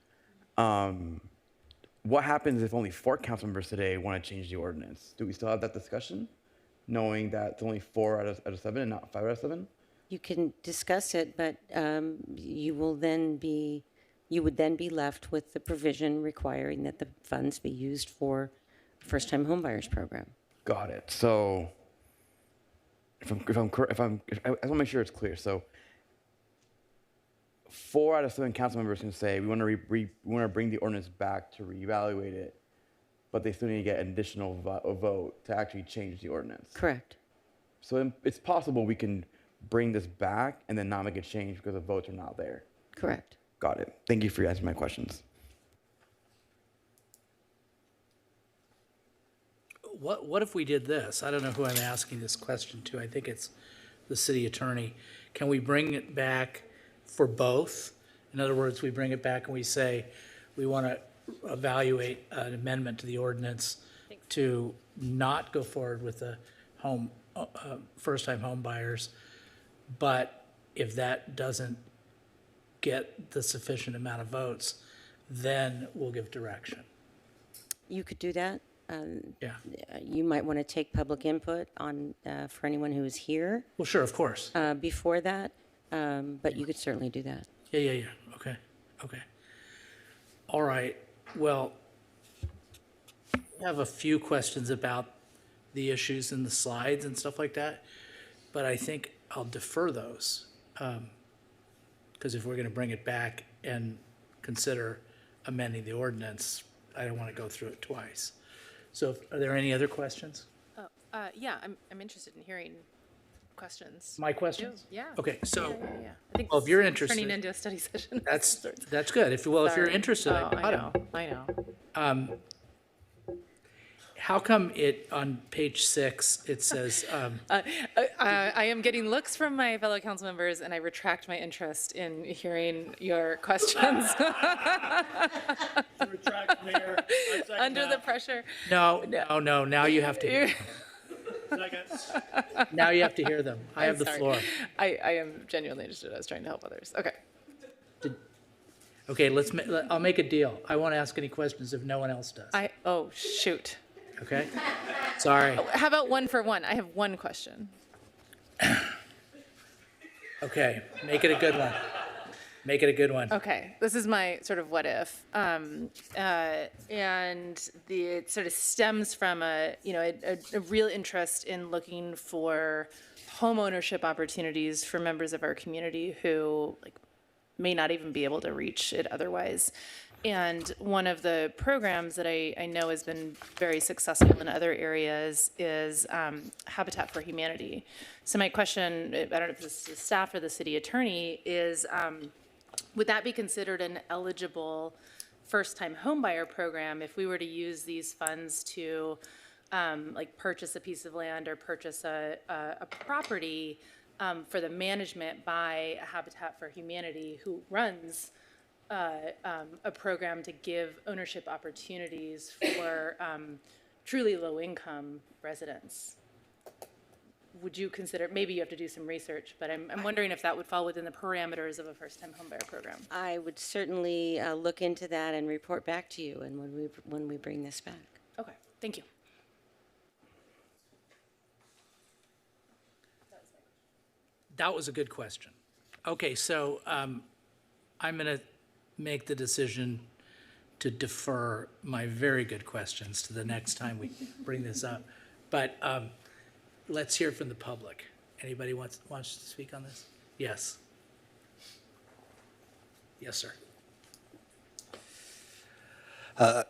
What happens if only 4 council members today want to change the ordinance? Do we still have that discussion, knowing that it's only 4 out of 7 and not 5 out of 7? You can discuss it, but you would then be left with the provision requiring that the funds be used for first-time homebuyers program. Got it. So I want to make sure it's clear. So 4 out of 7 council members can say we want to bring the ordinance back to reevaluate it, but they still need to get an additional vote to actually change the ordinance. Correct. So it's possible we can bring this back and then not make a change because the votes are not there. Correct. Got it. Thank you for answering my questions. What if we did this? I don't know who I'm asking this question to. I think it's the city attorney. Can we bring it back for both? In other words, we bring it back and we say, we want to evaluate an amendment to the ordinance to not go forward with the first-time home buyers. But if that doesn't get the sufficient amount of votes, then we'll give direction. You could do that. Yeah. You might want to take public input on for anyone who is here. Well, sure, of course. Before that, but you could certainly do that. Yeah. Okay. All right. Well, I have a few questions about the issues in the slides and stuff like that, but I think I'll defer those because if we're going to bring it back and consider amending the ordinance, I don't want to go through it twice. So are there any other questions? Yeah, I'm interested in hearing questions. My questions? Yeah. Okay, so, Yeah. I think well, if this you're is interested. turning into a study session. That's good. If you're Sorry. interested, Oh, I know. How come on page 6, it says, I am getting looks from my fellow council members, and I retract my interest in hearing your questions. Retract, Mayor. Under the pressure. no, now you have to hear them. Now you have to hear them. I have the floor. I am genuinely interested. I was trying to help others. Okay. Okay, I'll make a deal. I won't ask any questions if no one else does. Oh, shoot. Okay? Sorry. How about 1 for 1? I have 1 question. Okay, make it a good one. Make it a good one. Okay, this is my sort of what if, and it sort of stems from a real interest in looking for home ownership opportunities for members of our community who may not even be able to reach it otherwise. And one of the programs that I know has been very successful in other areas is Habitat for Humanity. So my question, I don't know if this is the staff or the city attorney, is would that be considered an eligible first-time homebuyer program if we were to use these funds to purchase a piece of land or purchase a property for the management by Habitat for Humanity, who runs a program to give ownership opportunities for truly low-income residents? Would you consider, maybe you have to do some research, but I'm wondering if that would fall within the parameters of a first-time homebuyer program. I would certainly look into that and report back to you and when we bring this back. Okay, thank you. That was a good question. Okay, so I'm going to make the decision to defer my very good questions to the next time we bring this up. But let's hear from the public. Anybody wants to speak on this? Yes. Yes, sir.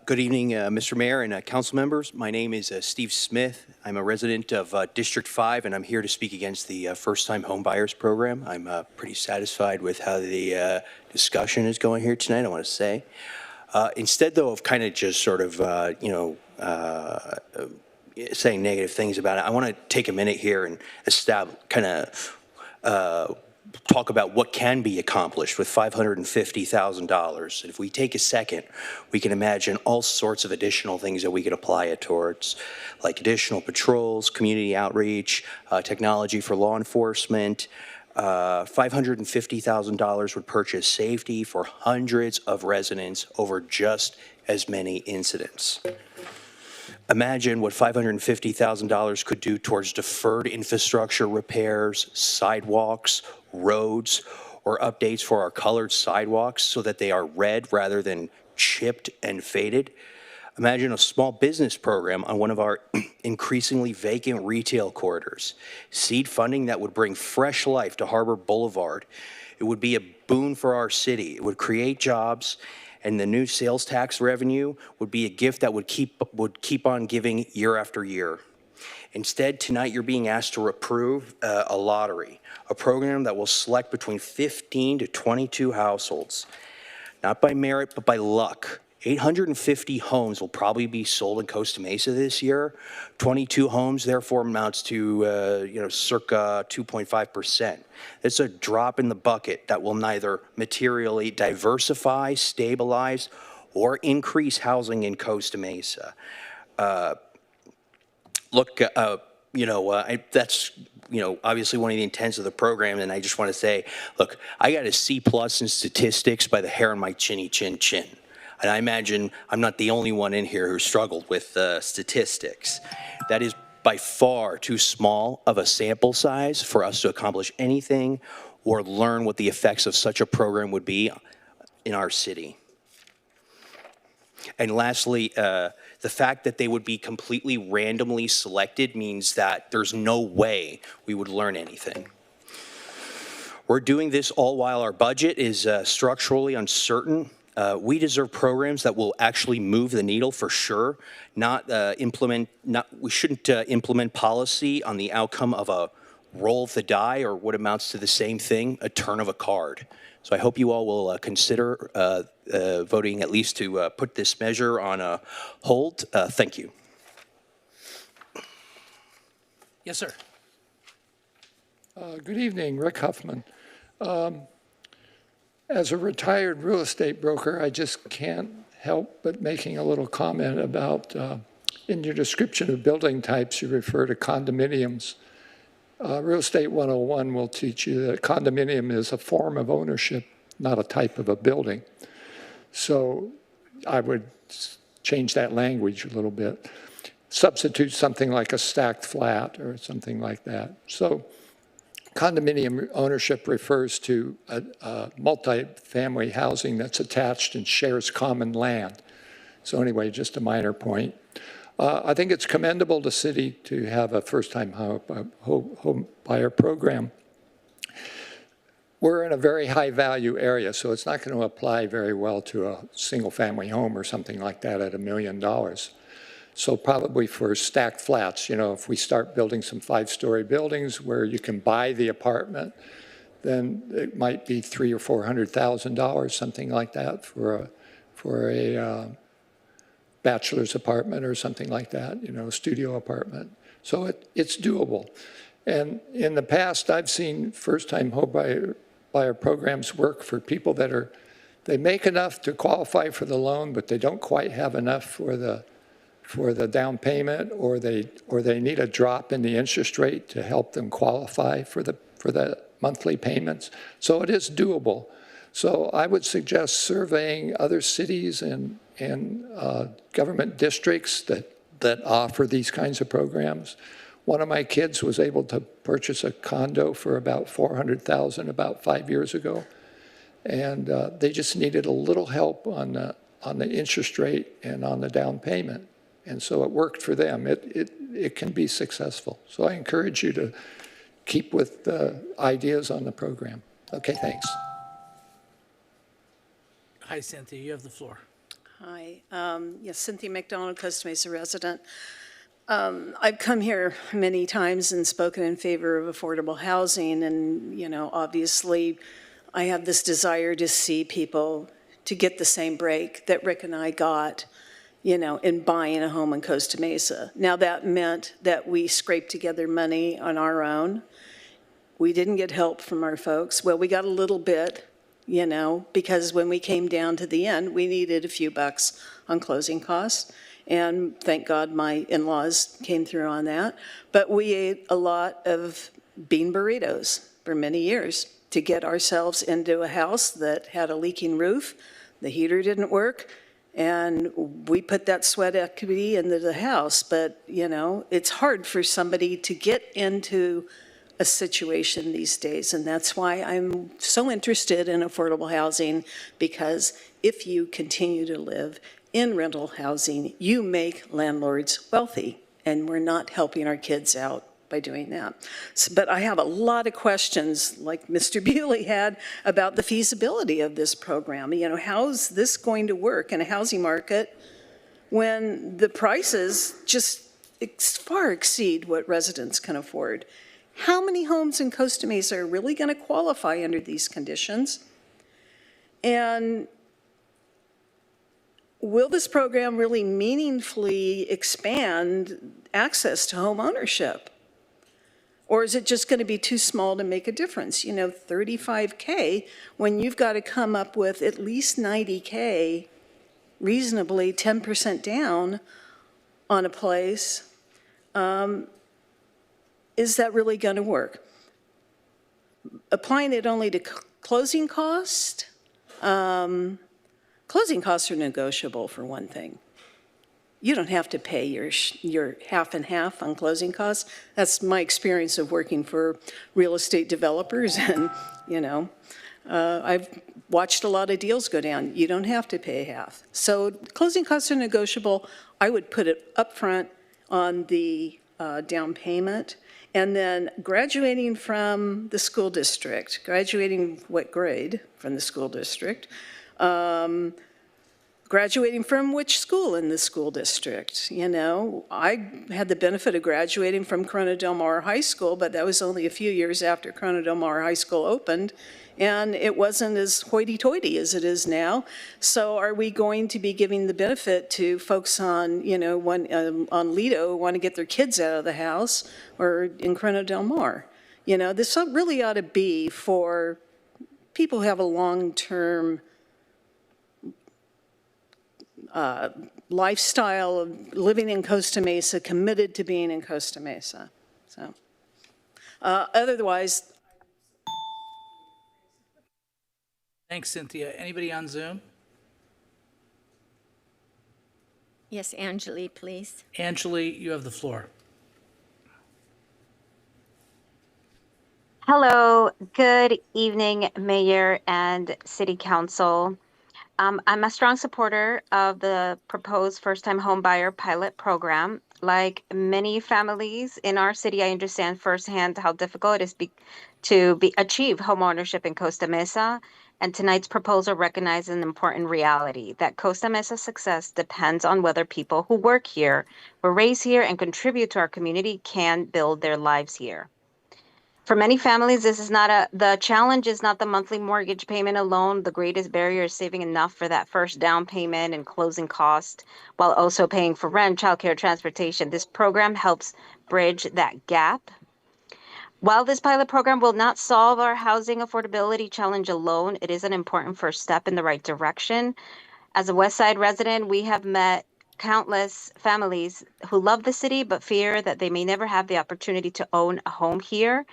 Good evening, Mr. Mayor and council members. My name is Steve Smith. I'm a resident of District 5, and I'm here to speak against the first-time home buyers program. I'm pretty satisfied with how the discussion is going here tonight, I want to say. Instead, though, of kind of just sort of, saying negative things about it, I want to take a minute here and establish, talk about what can be accomplished with $550,000. If we take a second, we can imagine all sorts of additional things that we could apply it towards, like additional patrols, community outreach, technology for law enforcement. $550,000 would purchase safety for hundreds of residents over just as many incidents. Imagine what $550,000 could do towards deferred infrastructure repairs, sidewalks, roads, or updates for our colored sidewalks so that they are red rather than chipped and faded. Imagine a small business program on one of our increasingly vacant retail corridors. Seed funding that would bring fresh life to Harbor Boulevard. It would be a boon for our city. It would create jobs, and the new sales tax revenue would be a gift that would keep on giving year after year. Instead, tonight you're being asked to approve a lottery, a program that will select between 15 to 22 households, not by merit, but by luck. 850 homes will probably be sold in Costa Mesa this year. 22 homes, therefore, amounts to circa 2.5%. It's a drop in the bucket that will neither materially diversify, stabilize, or increase housing in Costa Mesa. That's obviously one of the intents of the program, and I just want to say, look, I got a C+ in statistics by the hair on my chinny chin chin. And I imagine I'm not the only one in here who struggled with statistics. That is by far too small of a sample size for us to accomplish anything or learn what the effects of such a program would be in our city. And lastly, the fact that they would be completely randomly selected means that there's no way we would learn anything. We're doing this all while our budget is structurally uncertain. We deserve programs that will actually move the needle for sure, we shouldn't implement policy on the outcome of a roll of the die or what amounts to the same thing, a turn of a card. So I hope you all will consider voting at least to put this measure on a hold. Thank you. Yes, sir. Good evening, Rick Huffman. As a retired real estate broker, I just can't help but making a little comment about, in your description of building types, you refer to condominiums. Real Estate 101 will teach you that condominium is a form of ownership, not a type of a building. So I would change that language a little bit. Substitute something like a stacked flat or something like that. So condominium ownership refers to a multi-family housing that's attached and shares common land. So anyway, just a minor point. I think it's commendable to the city to have a first-time home buyer program. We're in a very high-value area, so it's not going to apply very well to a single-family home or something like that at $1 million. So probably for stacked flats, if we start building some 5-story buildings where you can buy the apartment, then it might be $300,000 or $400,000, something like that, for a bachelor's apartment or something like that, a studio apartment. So it's doable. And in the past, I've seen first-time home buyer programs work for people that they make enough to qualify for the loan, but they don't quite have enough for the down payment, or they need a drop in the interest rate to help them qualify for the monthly payments. So it is doable. So I would suggest surveying other cities and government districts that offer these kinds of programs. One of my kids was able to purchase a condo for about $400,000 about 5 years ago, and they just needed a little help on the interest rate and on the down payment. And so it worked for them. It can be successful. So I encourage you to keep with the ideas on the program. Okay, thanks. Hi, Cynthia, you have the floor. Hi, yes, Cynthia McDonald, Costa Mesa resident. I've come here many times and spoken in favor of affordable housing, and obviously I have this desire to see people to get the same break that Rick and I got in buying a home in Costa Mesa. Now that meant that we scraped together money on our own. We didn't get help from our folks. Well, we got a little bit, you know, because when we came down to the end, we needed a few bucks on closing costs. And thank God my in-laws came through on that. But we ate a lot of bean burritos for many years to get ourselves into a house that had a leaking roof. The heater didn't work. And we put that sweat equity into the house. But, you know, it's hard for somebody to get into a situation these days. And that's why I'm so interested in affordable housing, because if you continue to live in rental housing, you make landlords wealthy. And we're not helping our kids out by doing that. But I have a lot of questions, like Mr. Bewley had, about the feasibility of this program. You know, how's this going to work in a housing market when the prices just far exceed what residents can afford? How many homes in Costa Mesa are really going to qualify under these conditions? And will this program really meaningfully expand access to home ownership? Or is it just going to be too small to make a difference? You know, $35K, when you've got to come up with at least $90K, reasonably 10% down on a place, is that really going to work? Applying it only to closing cost? Closing costs are negotiable, for one thing. You don't have to pay your half and half on closing costs. That's my experience of working for real estate developers. And, you know, I've watched a lot of deals go down. You don't have to pay half. So closing costs are negotiable. I would put it up front on the down payment. And then graduating from the school district, graduating what grade from the school district, graduating from which school in the school district. You know, I had the benefit of graduating from Corona Del Mar High School, but that was only a few years after Corona Del Mar High School opened, and it wasn't as hoity-toity as it is now. So are we going to be giving the benefit to folks on, you know, on Lido who want to get their kids out of the house, or in Corona Del Mar? You know, this really ought to be for people who have a long-term lifestyle of living in Costa Mesa, committed to being in Costa Mesa. So, otherwise. Thanks, Cynthia. Anybody on Zoom? Yes, Angeli, please. Angeli, you have the floor. Hello, good evening, Mayor and City Council. I'm a strong supporter of the proposed first-time homebuyer pilot program. Like many families in our city, I understand firsthand how difficult it is to achieve homeownership in Costa Mesa. And tonight's proposal recognizes an important reality that Costa Mesa's success depends on whether people who work here, were raised here, and contribute to our community can build their lives here. For many families, the challenge is not the monthly mortgage payment alone. The greatest barrier is saving enough for that first down payment and closing cost while also paying for rent, childcare, transportation. This program helps bridge that gap. While this pilot program will not solve our housing affordability challenge alone, it is an important first step in the right direction. As a West Side resident, we have met countless families who love the city but fear that they may never have the opportunity to own a home here.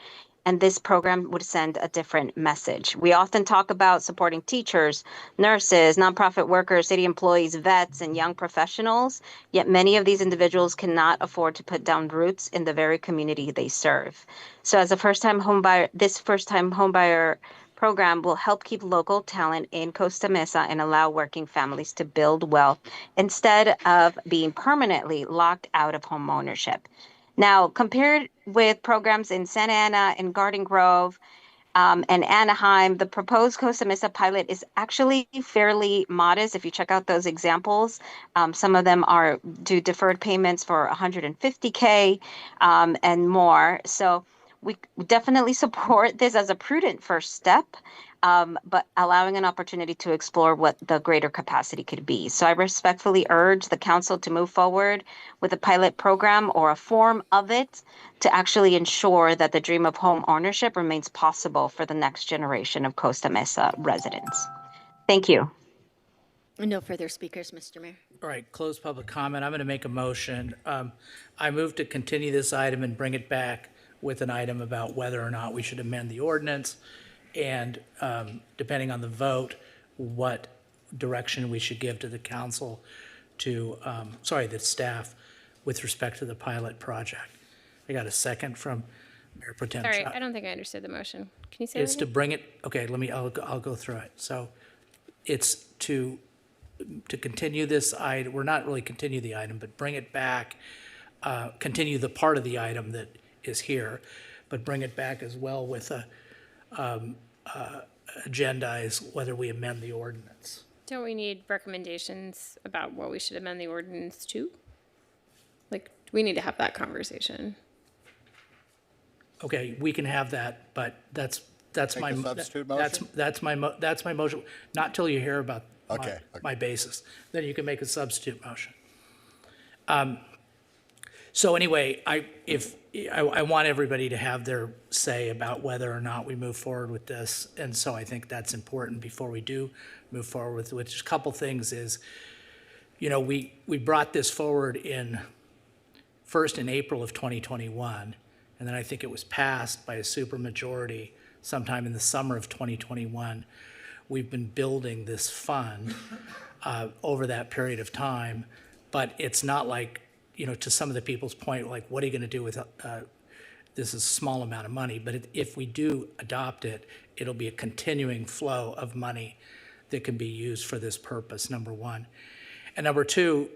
And this program would send a different message. We often talk about supporting teachers, nurses, nonprofit workers, city employees, vets, and young professionals, yet many of these individuals cannot afford to put down roots in the very community they serve. So as a first-time homebuyer, this first-time homebuyer program will help keep local talent in Costa Mesa and allow working families to build wealth instead of being permanently locked out of home ownership. Now, compared with programs in Santa Ana and Garden Grove and Anaheim, the proposed Costa Mesa pilot is actually fairly modest. If you check out those examples, some of them do deferred payments for $150K and more. So we definitely support this as a prudent first step. but allowing an opportunity to explore what the greater capacity could be. So I respectfully urge the council to move forward with a pilot program or a form of it to actually ensure that the dream of home ownership remains possible for the next generation of Costa Mesa residents. Thank you. No further speakers, Mr. Mayor. All right, close public comment. I'm going to make a motion. I move to continue this item and bring it back with an item about whether or not we should amend the ordinance, and depending on the vote, what direction we should give to the council to, the staff with respect to the pilot project. I got a second from Mayor Pro Tem Sorry, Chavez. I don't think I understood the motion. Can you say It's that to again? bring it, okay, I'll go through it. So it's to continue this item, we're not really continue the item, but bring it back, continue the part of the item that is here, but bring it back as well with a, agendize whether we amend the ordinance. Don't we need recommendations about what we should amend the ordinance to? Like, we need to have that conversation. Okay, we can have that, but that's Take my. a substitute motion? That's my motion, not till you hear about Okay. my basis. Then you can make a substitute motion. So anyway, I want everybody to have their say about whether or not we move forward with this. And so I think that's important before we do move forward with, which a couple things is, we brought this forward first in April of 2021. And then I think it was passed by a supermajority sometime in the summer of 2021. We've been building this fund over that period of time, but it's not like, to some of the people's point, like, what are you going to do with this is a small amount of money, but if we do adopt it, it'll be a continuing flow of money that can be used for this purpose, number one. And number two,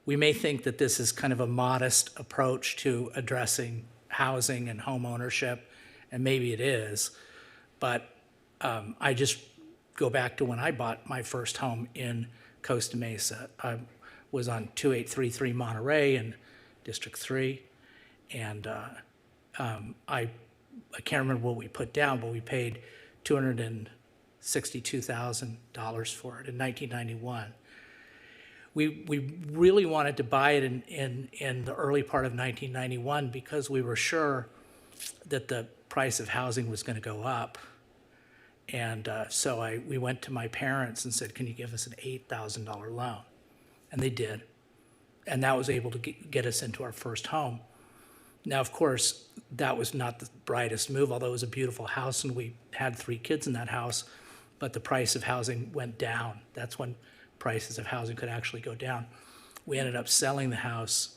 we may think that this is kind of a modest approach to addressing housing and home ownership, and maybe it is, but I just go back to when I bought my first home in Costa Mesa. I was on 2833 Monterey in District 3, and I can't remember what we put down, but we paid $262,000 for it in 1991. We really wanted to buy it in the early part of 1991 because we were sure that the price of housing was going to go up. And so we went to my parents and said, can you give us an $8,000 loan? And they did. And that was able to get us into our first home. Now, of course, that was not the brightest move, although it was a beautiful house and we had 3 kids in that house, but the price of housing went down. That's when prices of housing could actually go down. We ended up selling the house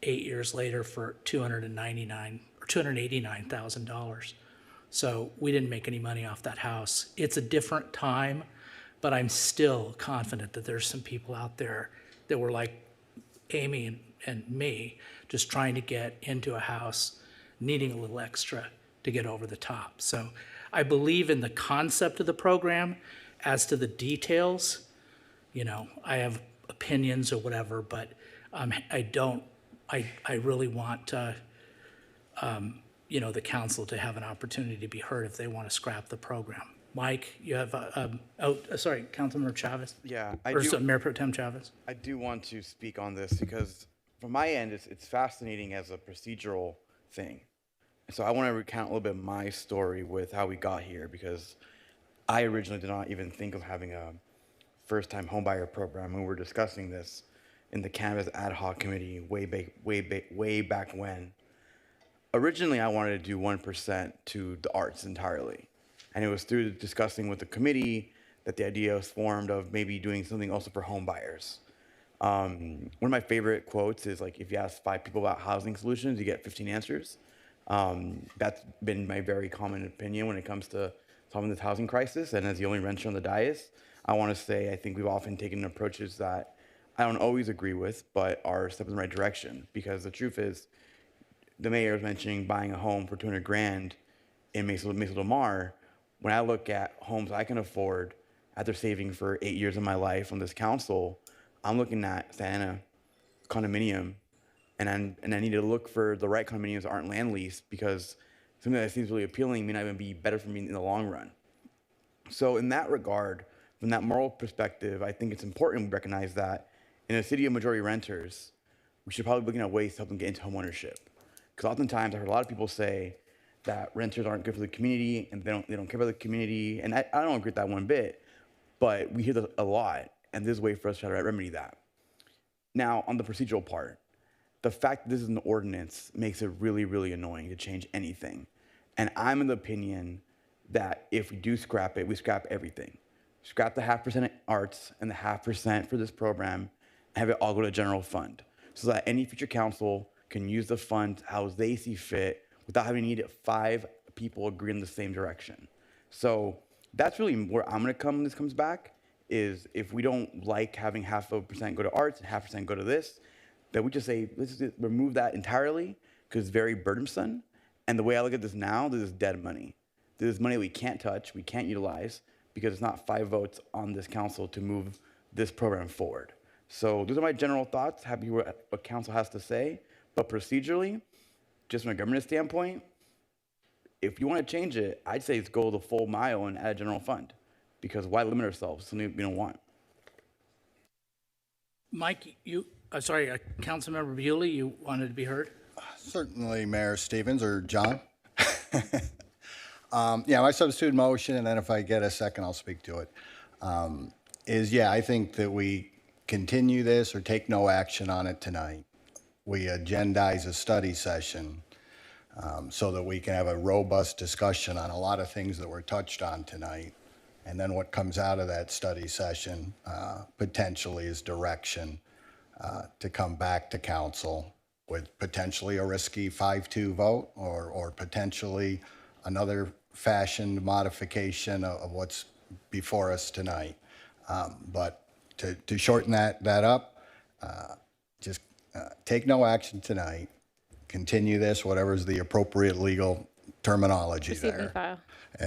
8 years later for $289,000. So we didn't make any money off that house. It's a different time, but I'm still confident that there's some people out there that were like Amy and me, just trying to get into a house, needing a little extra to get over the top. So I believe in the concept of the program. As to the details, I have opinions or whatever, but I really want the council to have an opportunity to be heard if they want to scrap the program. Mike, you have, Councilmember Chavez? Yeah, Mayor Pro Tem Chavez? I do want to speak on this because from my end, it's fascinating as a procedural thing. So I want to recount a little bit of my story with how we got here, because I originally did not even think of having a first-time homebuyer program. We were discussing this in the Cannabis Ad Hoc Committee way back when. Originally, I wanted to do 1% to the arts entirely. And it was through discussing with the committee that the idea was formed of maybe doing something also for home buyers. One of my favorite quotes is like, if you ask 5 people about housing solutions, you get 15 answers. That's been my very common opinion when it comes to solving this housing crisis. And as the only renter on the dais, I want to say I think we've often taken approaches that I don't always agree with, but are a step in the right direction. Because the truth is, the mayor was mentioning buying a home for $200,000 in Mesa Del Mar. When I look at homes I can afford after saving for 8 years of my life on this council, I'm looking at Santa Ana condominium, and I need to look for the right condominiums that aren't land lease, because something that seems really appealing may not even be better for me in the long run. So in that regard, from that moral perspective, I think it's important we recognize that in a city of majority renters, we should probably be looking at ways to help them get into homeownership. Because oftentimes I heard a lot of people say that renters aren't good for the community and they don't care about the community. And I don't agree with that one bit, but we hear that a lot, and there's a way for us to try to remedy that. Now, on the procedural part, the fact that this is an ordinance makes it really, really annoying to change anything. And I'm in the opinion that if we do scrap it, we scrap everything. Scrap the 0.5% arts and the 0.5% for this program, and have it all go to the general fund, so that any future council can use the fund how they see fit without having to need 5 people agree in the same direction. So that's really where I'm gonna come when this comes back, is if we don't like having 0.5% go to arts and 0.5% go to this, that we just say, let's just remove that entirely, because it's very burdensome. And the way I look at this now, this is dead money. This is money we can't touch, we can't utilize, because it's not 5 votes on this council to move this program forward. So those are my general thoughts. Happy with what council has to say, but procedurally, just from a government standpoint, if you want to change it, I'd say let's go the full mile and add a general fund, because why limit ourselves to something we don't want? Mike, Councilmember Bewley, you wanted to be heard? Certainly, Mayor Stevens or John. Yeah, my substitute motion, and then if I get a second, I'll speak to it. I think that we continue this or take no action on it tonight. We agendize a study session so that we can have a robust discussion on a lot of things that were touched on tonight. And then what comes out of that study session potentially is direction to come back to council with potentially a risky 5-2 vote or potentially another fashioned modification of what's before us tonight. But to shorten that up, just take no action tonight, continue this, whatever is the appropriate legal terminology Receive there. and file.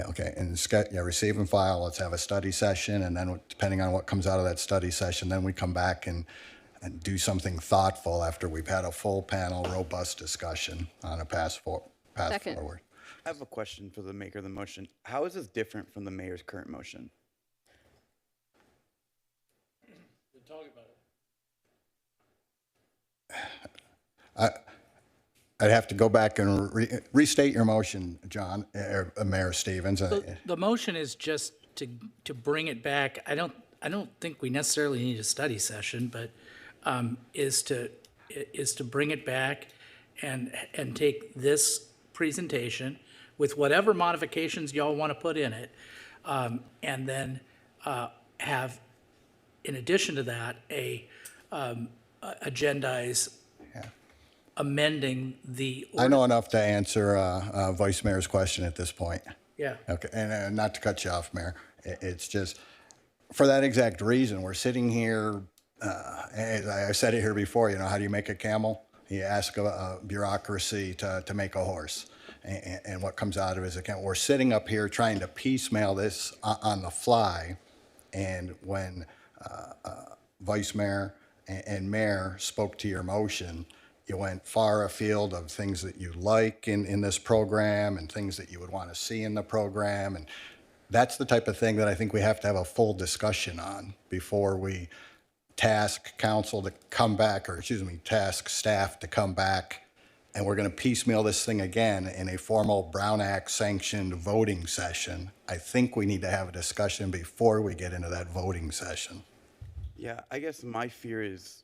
Okay, and receive and file, let's have a study session, and then depending on what comes out of that study session, then we come back and do something thoughtful after we've had a full panel, robust discussion on a path forward. I have a question for the maker of the motion. How is this different from the mayor's current motion? Talk about it. I'd have to go back and restate your motion, John, Mayor Stevens. The motion is just to bring it back. I don't think we necessarily need a study session, but is to bring it back and take this presentation with whatever modifications y'all want to put in it, and then have, in addition to that, agendize amending the. I know enough to answer Vice Mayor's question at this point. Yeah. Okay, and not to cut you off, Mayor. It's just for that exact reason. We're sitting here. I said it here before. You know, how do you make a camel? You ask a bureaucracy to make a horse, and what comes out of it is a camel. We're sitting up here trying to piecemeal this on the fly, and when Vice Mayor and Mayor spoke to your motion, you went far afield of things that you like in this program and things that you would want to see in the program. And that's the type of thing that I think we have to have a full discussion on before we task council to come back, or task staff to come back. And we're going to piecemeal this thing again in a formal Brown Act sanctioned voting session. I think we need to have a discussion before we get into that voting session. Yeah, I guess my fear is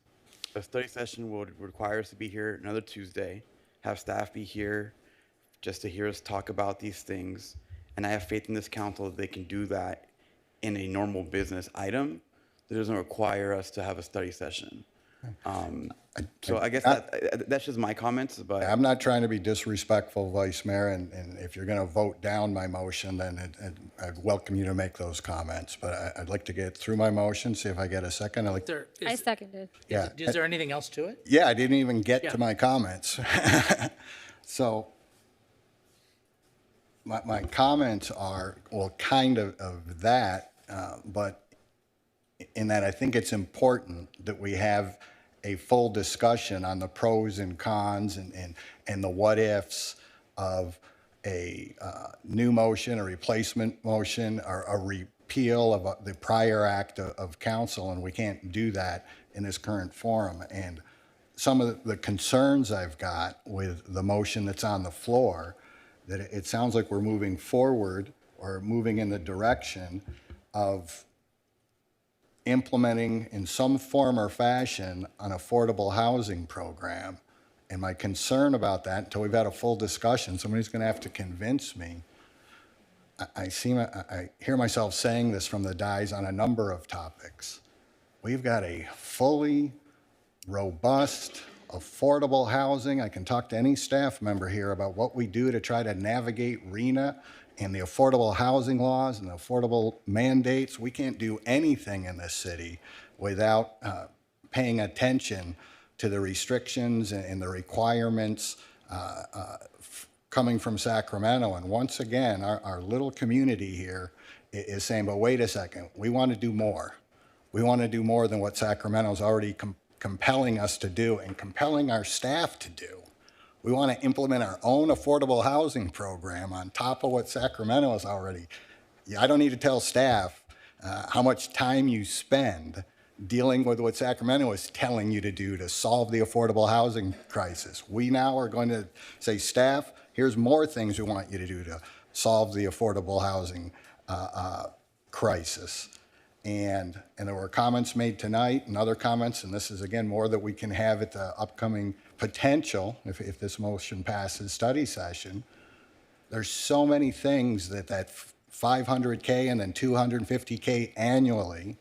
a study session would require us to be here another Tuesday, have staff be here just to hear us talk about these things. And I have faith in this council that they can do that in a normal business item that doesn't require us to have a study session. So I guess that's just my comments, but. I'm not trying to be disrespectful, Vice Mayor, and if you're going to vote down my motion, then I'd welcome you to make those comments. But I'd like to get through my motion, see if I get a second. I seconded. Yeah. Is there anything else to it? Yeah, I didn't even get to my comments. So my comments are, well, kind of that, but in that I think it's important that we have a full discussion on the pros and cons and the what ifs of a new motion, a replacement motion, or a repeal of the prior act of council, and we can't do that in this current forum. And some of the concerns I've got with the motion that's on the floor, that it sounds like we're moving forward or moving in the direction of implementing in some form or fashion an affordable housing program. And my concern about that, until we've had a full discussion, somebody's going to have to convince me. I hear myself saying this from the dais on a number of topics. We've got a fully robust, affordable housing. I can talk to any staff member here about what we do to try to navigate RENA and the affordable housing laws and the affordable mandates. We can't do anything in this city without paying attention to the restrictions and the requirements coming from Sacramento. And once again, our little community here is saying, but wait a second, we want to do more. We want to do more than what Sacramento's already compelling us to do and compelling our staff to do. We want to implement our own affordable housing program on top of what Sacramento is already. I don't need to tell staff how much time you spend dealing with what Sacramento is telling you to do to solve the affordable housing crisis. We now are going to say, staff, here's more things we want you to do to solve the affordable housing crisis. And there were comments made tonight and other comments, and this is, again, more that we can have at the upcoming potential, if this motion passes, study session. There's so many things that 500K and then 250K annually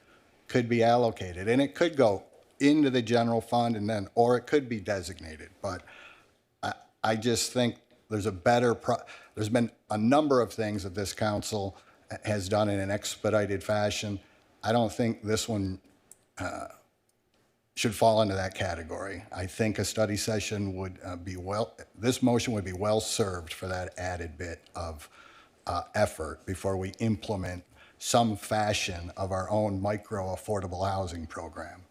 could be allocated, and it could go into the general fund and then, or it could be designated. But I just think there's a better, there's been a number of things that this council has done in an expedited fashion. I don't think this one should fall into that category. I think a study session would this motion would be well served for that added bit of effort before we implement some fashion of our own micro affordable housing program.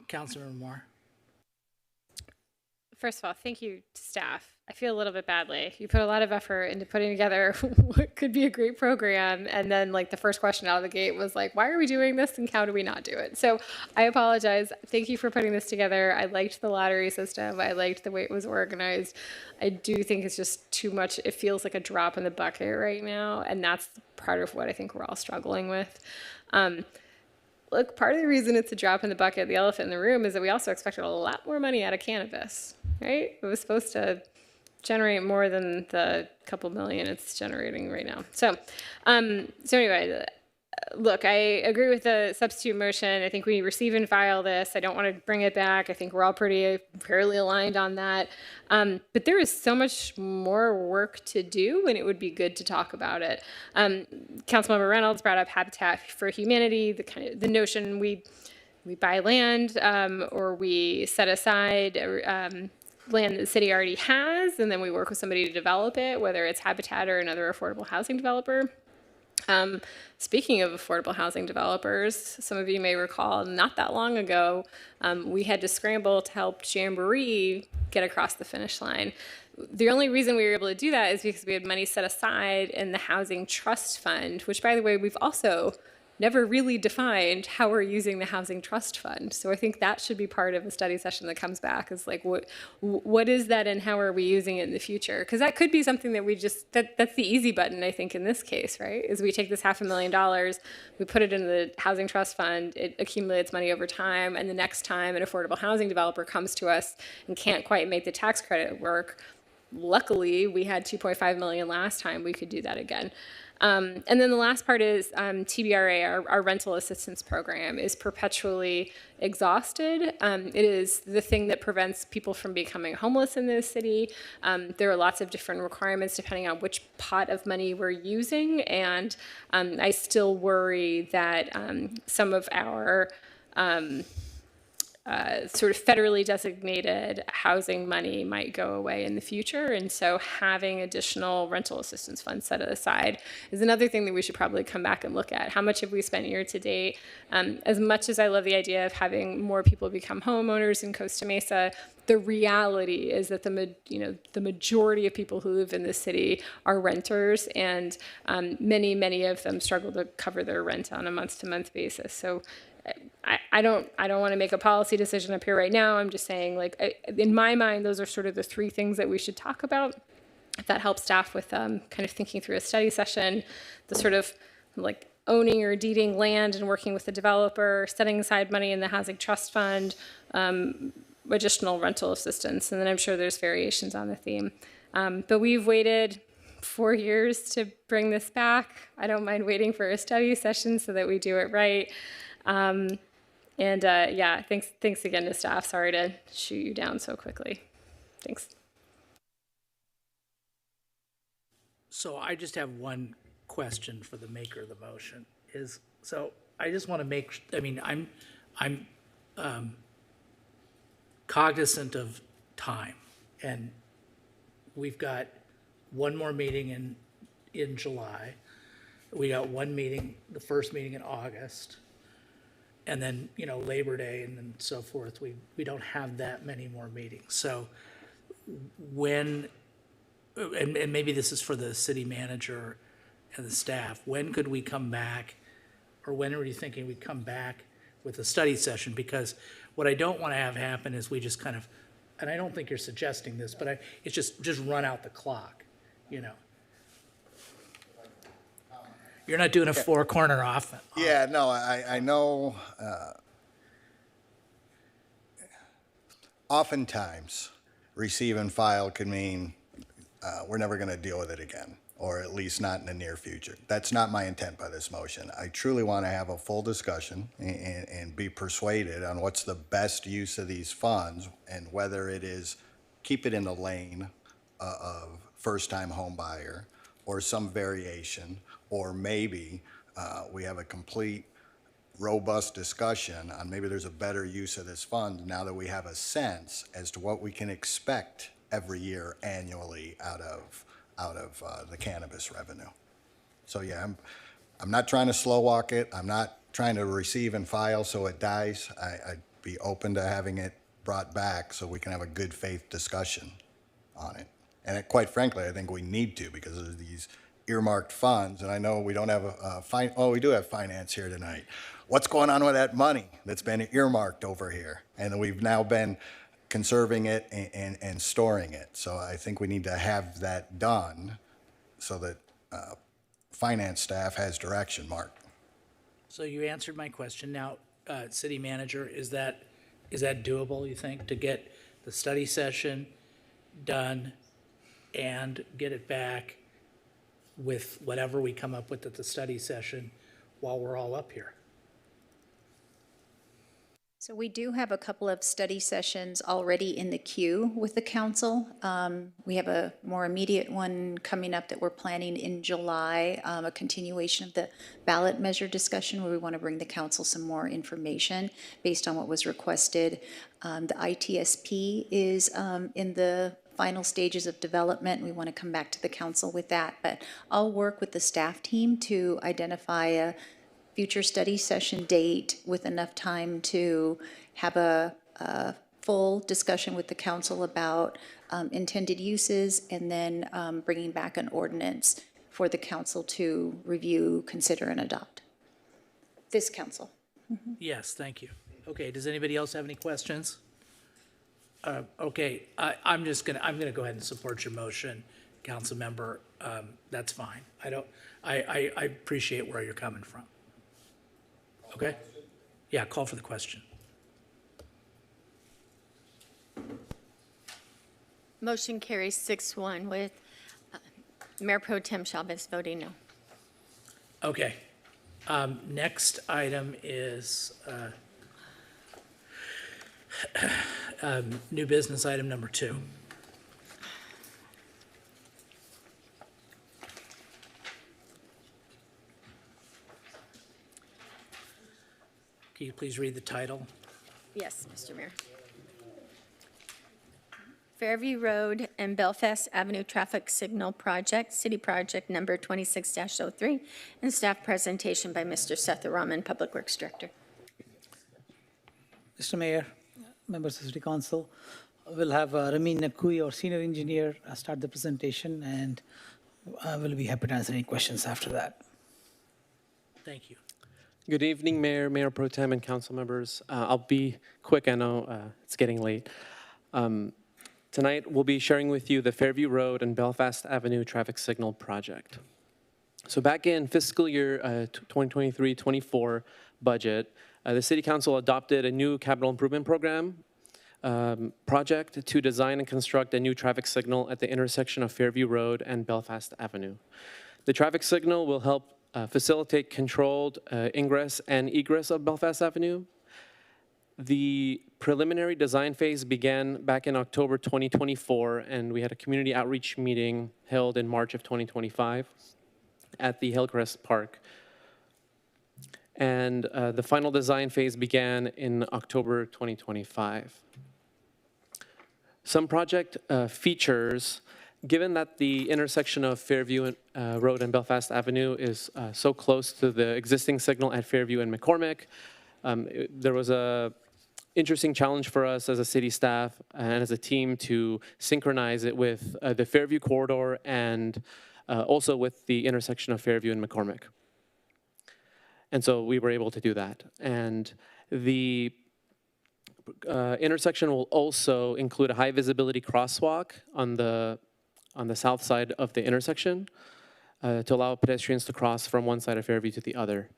Councilmember Moore. First of all, thank you to staff. I feel a little bit badly. You put a lot of effort into putting together what could be a great program, and then like the first question out of the gate was like, why are we doing this and how do we not do it? So I apologize. Thank you for putting this together. I liked the lottery system. I liked the way it was organized. I do think it's just too much. It feels like a drop in the bucket right now, and that's part of what I think we're all struggling with. Look, part of the reason it's a drop in the bucket, the elephant in the room, is that we also expected a lot more money out of cannabis, right? It was supposed to generate more than the couple million it's generating right now. So anyway, look, I agree with the substitute motion. I think we receive and file this. I don't want to bring it back. I think we're all fairly aligned on that. But there is so much more work to do, and it would be good to talk about it. Councilmember Reynolds brought up Habitat for Humanity, the notion we buy land or we set aside land that the city already has, and then we work with somebody to develop it, whether it's Habitat or another affordable housing developer. Speaking of affordable housing developers, some of you may recall not that long ago, we had to scramble to help Jamboree get across the finish line. The only reason we were able to do that is because we had money set aside in the Housing Trust Fund, which, by the way, we've also never really defined how we're using the Housing Trust Fund. So I think that should be part of a study session that comes back, is like, what is that and how are we using it in the future? Because that could be something that we just, that's the easy button, I think, in this case, right? Is we take this $500,000, we put it in the Housing Trust Fund, it accumulates money over time, and the next time an affordable housing developer comes to us and can't quite make the tax credit work, luckily we had $2.5 million last time, we could do that again. And then the last part is TBRA, our rental assistance program, is perpetually exhausted. It is the thing that prevents people from becoming homeless in this city. There are lots of different requirements depending on which pot of money we're using, and I still worry that some of our sort of federally designated housing money might go away in the future. And so having additional rental assistance funds set aside is another thing that we should probably come back and look at. How much have we spent year to date? As much as I love the idea of having more people become homeowners in Costa Mesa, the reality is that the majority of people who live in the city are renters, and many of them struggle to cover their rent on a month-to-month basis. So I don't want to make a policy decision up here right now. I'm just saying, like, in my mind, those are sort of the three things that we should talk about. If that helps staff with kind of thinking through a study session, the sort of like owning or deeding land and working with the developer, setting aside money in the housing trust fund, additional rental assistance, and then I'm sure there's variations on the theme. But we've waited 4 years to bring this back. I don't mind waiting for a study session so that we do it right. Yeah, thanks again to staff. Sorry to shoot you down so quickly. Thanks. So I just have one question for the maker of the motion. So I just want to make, I mean, I'm cognizant of time, and we've got one more meeting in July. We got one meeting, the first meeting in August, and then, Labor Day and then so forth. We don't have that many more meetings. So when, and maybe this is for the city manager and the staff, when could we come back, or when are you thinking we'd come back with a study session? Because what I don't want to have happen is we just kind of, and I don't think you're suggesting this, but it's just run out the clock, You're not doing a four-corner offense. Yeah, no, I know. Oftentimes, receive and file could mean we're never going to deal with it again, or at least not in the near future. That's not my intent by this motion. I truly want to have a full discussion and be persuaded on what's the best use of these funds, and whether it is keep it in the lane of first-time home buyer or some variation, or maybe we have a complete robust discussion on maybe there's a better use of this fund now that we have a sense as to what we can expect every year annually out of the cannabis revenue. So yeah, I'm not trying to slow walk it. I'm not trying to receive and file so it dies. I'd be open to having it brought back so we can have a good faith discussion on it. And quite frankly, I think we need to, because of these earmarked funds. And I know we don't have we do have finance here tonight. What's going on with that money that's been earmarked over here? And we've now been conserving it and storing it. So I think we need to have that done so that finance staff has direction, Mark. So you answered my question. Now, city manager, is that doable, you think, to get the study session done and get it back with whatever we come up with at the study session while we're all up here? So we do have a couple of study sessions already in the queue with the council. We have a more immediate one coming up that we're planning in July, a continuation of the ballot measure discussion where we want to bring the council some more information based on what was requested. The ITSP is in the final stages of development. We want to come back to the council with that, but I'll work with the staff team to identify a future study session date with enough time to have a full discussion with the council about intended uses, and then bringing back an ordinance for the council to review, consider, and adopt. This council. Yes, thank you. Okay, does anybody else have any questions? Okay, I'm gonna go ahead and support your motion, council member. That's fine. I appreciate where you're coming from. Okay? Yeah, call for the question. Motion carries 6-1 with Mayor Pro Tem Chavez voting no. Okay. Next item is new business item number 2. Can you please read the title? Yes, Mr. Mayor. Fairview Road and Belfast Avenue Traffic Signal Project, City Project Number 26-03, and staff presentation by Mr. Seth Rahman, Public Works Director. Mr. Mayor, members of City Council, we'll have Ramin Nakui, our senior engineer, start the presentation, and we'll be happy to answer any questions after that. Thank you. Good evening, Mayor, Mayor Pro Tem, and council members. I'll be quick. I know it's getting late. Tonight, we'll be sharing with you the Fairview Road and Belfast Avenue Traffic Signal Project. So back in fiscal year 2023-24 budget, the City Council adopted a new capital improvement program project to design and construct a new traffic signal at the intersection of Fairview Road and Belfast Avenue. The traffic signal will help facilitate controlled ingress and egress of Belfast Avenue. The preliminary design phase began back in October 2024, and we had a community outreach meeting held in March of 2025 at the Hillcrest Park. And the final design phase began in October 2025. Some project features, given that the intersection of Fairview Road and Belfast Avenue is so close to the existing signal at Fairview and McCormick, there was a interesting challenge for us as a city staff and as a team to synchronize it with the Fairview corridor and also with the intersection of Fairview and McCormick. And so we were able to do that. And the intersection will also include a high visibility crosswalk on the south side of the intersection to allow pedestrians to cross from one side of Fairview to the other.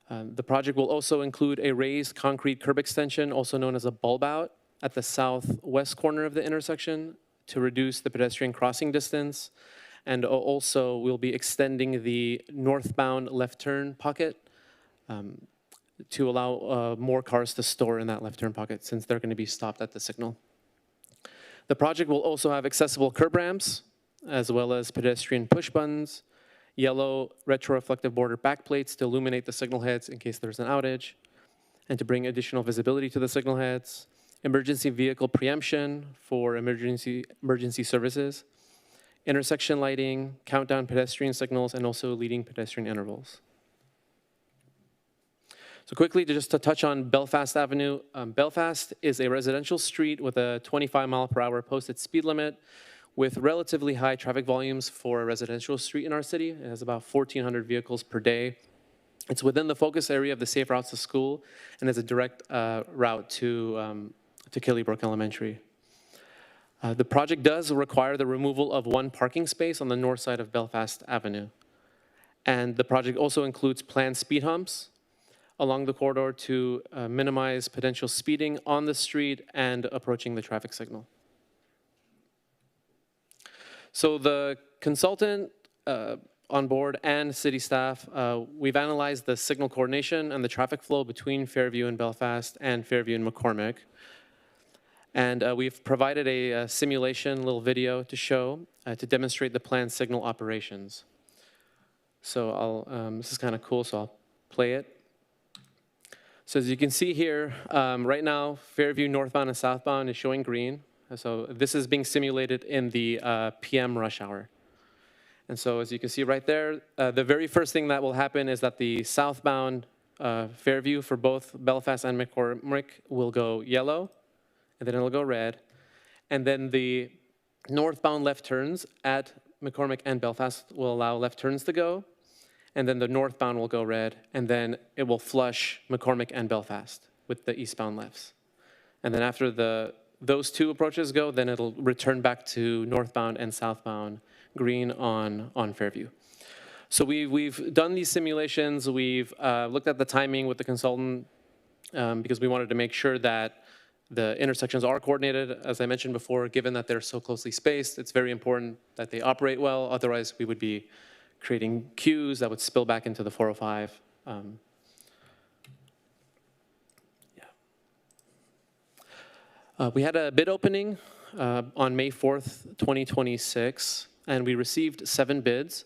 The project will also include a raised concrete curb extension, also known as a bulb out, at the southwest corner of the intersection to reduce the pedestrian crossing distance. And also, we'll be extending the northbound left turn pocket to allow more cars to store in that left turn pocket since they're going to be stopped at the signal. The project will also have accessible curb ramps, as well as pedestrian push buttons, yellow retroreflective border backplates to illuminate the signal heads in case there's an outage, and to bring additional visibility to the signal heads, emergency vehicle preemption for emergency services, intersection lighting, countdown pedestrian signals, and also leading pedestrian intervals. So quickly, just to touch on Belfast Avenue, Belfast is a residential street with a 25-mile-per-hour posted speed limit with relatively high traffic volumes for a residential street in our city. It has about 1,400 vehicles per day. It's within the focus area of the Safe Routes to School and is a direct route to Killybrook Elementary. The project does require the removal of one parking space on the north side of Belfast Avenue. And the project also includes planned speed humps along the corridor to minimize potential speeding on the street and approaching the traffic signal. So the consultant on board and city staff, we've analyzed the signal coordination and the traffic flow between Fairview and Belfast and Fairview and McCormick. And we've provided a simulation, little video to show, to demonstrate the planned signal operations. So this is kind of cool, so I'll play it. So as you can see here, right now, Fairview northbound and southbound is showing green. So this is being simulated in the PM rush hour. And so as you can see right there, the very first thing that will happen is that the southbound Fairview for both Belfast and McCormick will go yellow, and then it'll go red. And then the northbound left turns at McCormick and Belfast will allow left turns to go. And then the northbound will go red, and then it will flush McCormick and Belfast with the eastbound lefts. And then after those two approaches go, then it'll return back to northbound and southbound green on Fairview. So we've done these simulations. We've looked at the timing with the consultant because we wanted to make sure that the intersections are coordinated. As I mentioned before, given that they're so closely spaced, it's very important that they operate well. Otherwise, we would be creating queues that would spill back into the 405. We had a bid opening on May 4th, 2026, and we received 7 bids.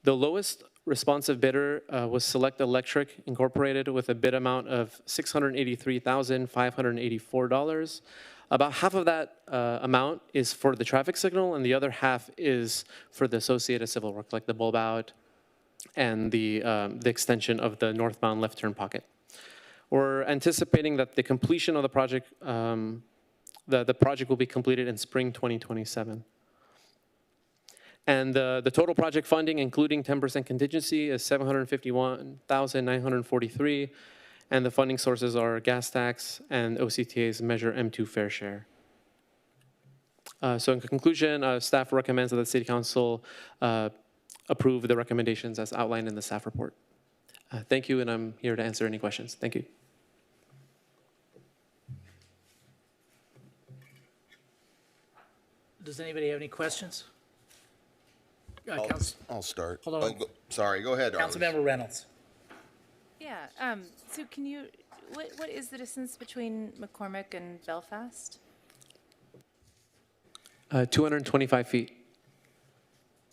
The lowest responsive bidder was Select Electric Incorporated with a bid amount of $683,584. About half of that amount is for the traffic signal, and the other half is for the associated civil work, like the bulb out and the extension of the northbound left turn pocket. We're anticipating that the completion of the project, the project will be completed in spring 2027. And the total project funding, including 10% contingency, is $751,943, and the funding sources are gas tax and OCTA's Measure M2 fair share. So in conclusion, staff recommends that the City Council approve the recommendations as outlined in the staff report. Thank you, and I'm here to answer any questions. Thank you. Does anybody have any questions? I'll start. Hold on. Sorry, go ahead, Arliss. Councilmember Reynolds. Yeah, so can you, what is the distance between McCormick and Belfast? 225 feet.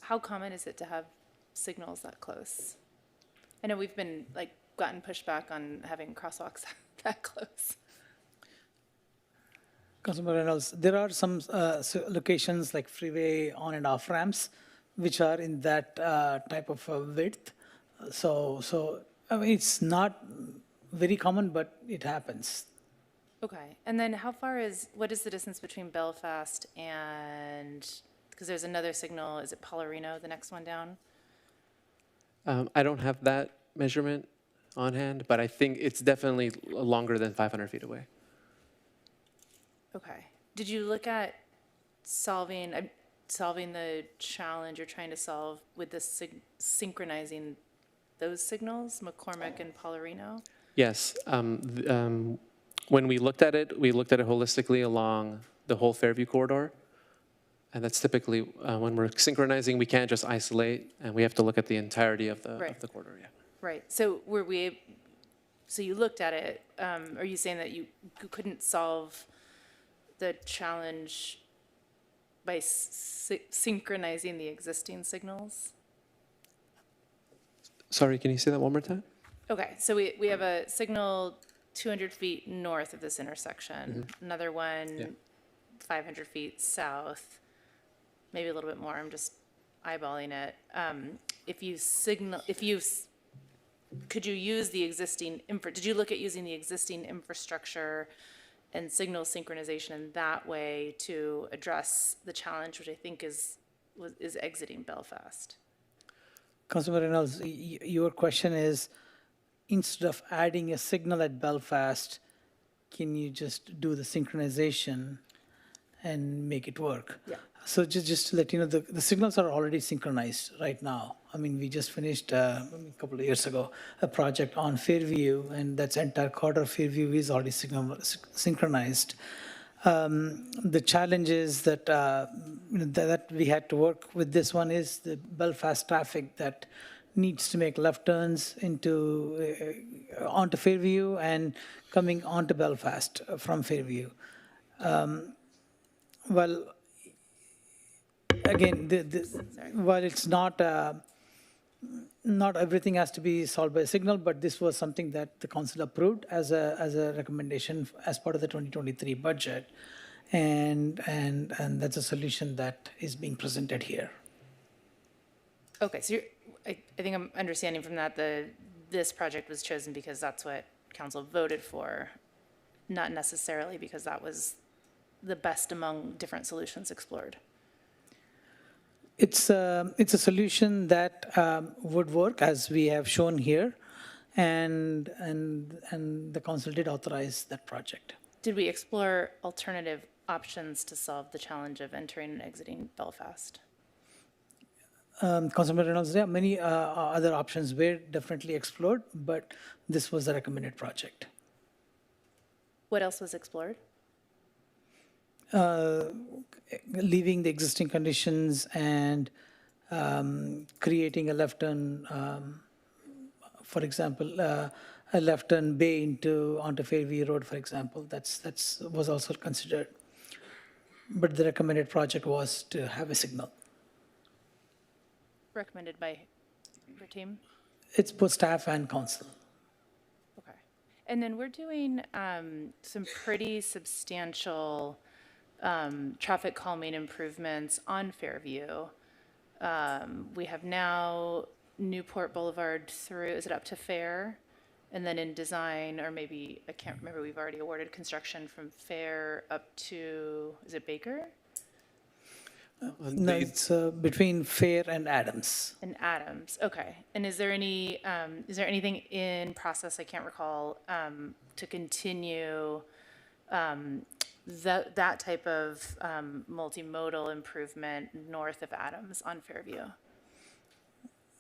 How common is it to have signals that close? I know we've been, like, gotten pushback on having crosswalks that close. Councilmember Reynolds, there are some locations like freeway on and off ramps, which are in that type of width. So I mean, it's not very common, but it happens. Okay, and then what is the distance between Belfast and, because there's another signal, is it Polarino, the next one down? I don't have that measurement on hand, but I think it's definitely longer than 500 feet away. Okay. Did you look at solving the challenge you're trying to solve with the synchronizing those signals, McCormick and Polarino? Yes. When we looked at it holistically along the whole Fairview corridor. And that's typically when we're synchronizing, we can't just isolate, and we have to look at the entirety of the corridor. Yeah. Right. So so you looked at it. Are you saying that you couldn't solve the challenge by synchronizing the existing signals? Sorry, can you say that one more time? Okay, so we have a signal 200 feet north of this intersection, another one 500 feet south, maybe a little bit more. I'm just eyeballing it. Could you use the existing did you look at using the existing infrastructure and signal synchronization in that way to address the challenge, which I think is exiting Belfast? Councilmember Reynolds, your question is, instead of adding a signal at Belfast, can you just do the synchronization and make it work? Yeah. So just to let you know, the signals are already synchronized right now. I mean, we just finished a couple of years ago a project on Fairview, and that's entire corridor of Fairview is already synchronized. The challenges that we had to work with this one is the Belfast traffic that needs to make left turns onto Fairview and coming onto Belfast from Fairview. Well, again, while it's not everything has to be solved by a signal, but this was something that the council approved as a recommendation as part of the 2023 budget, and that's a solution that is being presented here. Okay, so I think I'm understanding from that this project was chosen because that's what council voted for, not necessarily because that was the best among different solutions explored. It's a solution that would work, as we have shown here, and the council did authorize that project. Did we explore alternative options to solve the challenge of entering and exiting Belfast? Councilmember Reynolds, there are many other options were definitely explored, but this was the recommended project. What else was explored? Leaving the existing conditions and creating a left turn, for example, a left turn bay onto Fairview Road, for example. That's was also considered. But the recommended project was to have a signal. Recommended by your team? It's both staff and council. Okay. And then we're doing some pretty substantial traffic calming improvements on Fairview. We have now Newport Boulevard through, is it up to Fair? And then in design, or maybe, I can't remember, we've already awarded construction from Fair up to, is it Baker? No, it's between Fair and Adams. And Adams, okay. And is there anything in process, I can't recall, to continue that type of multimodal improvement north of Adams on Fairview?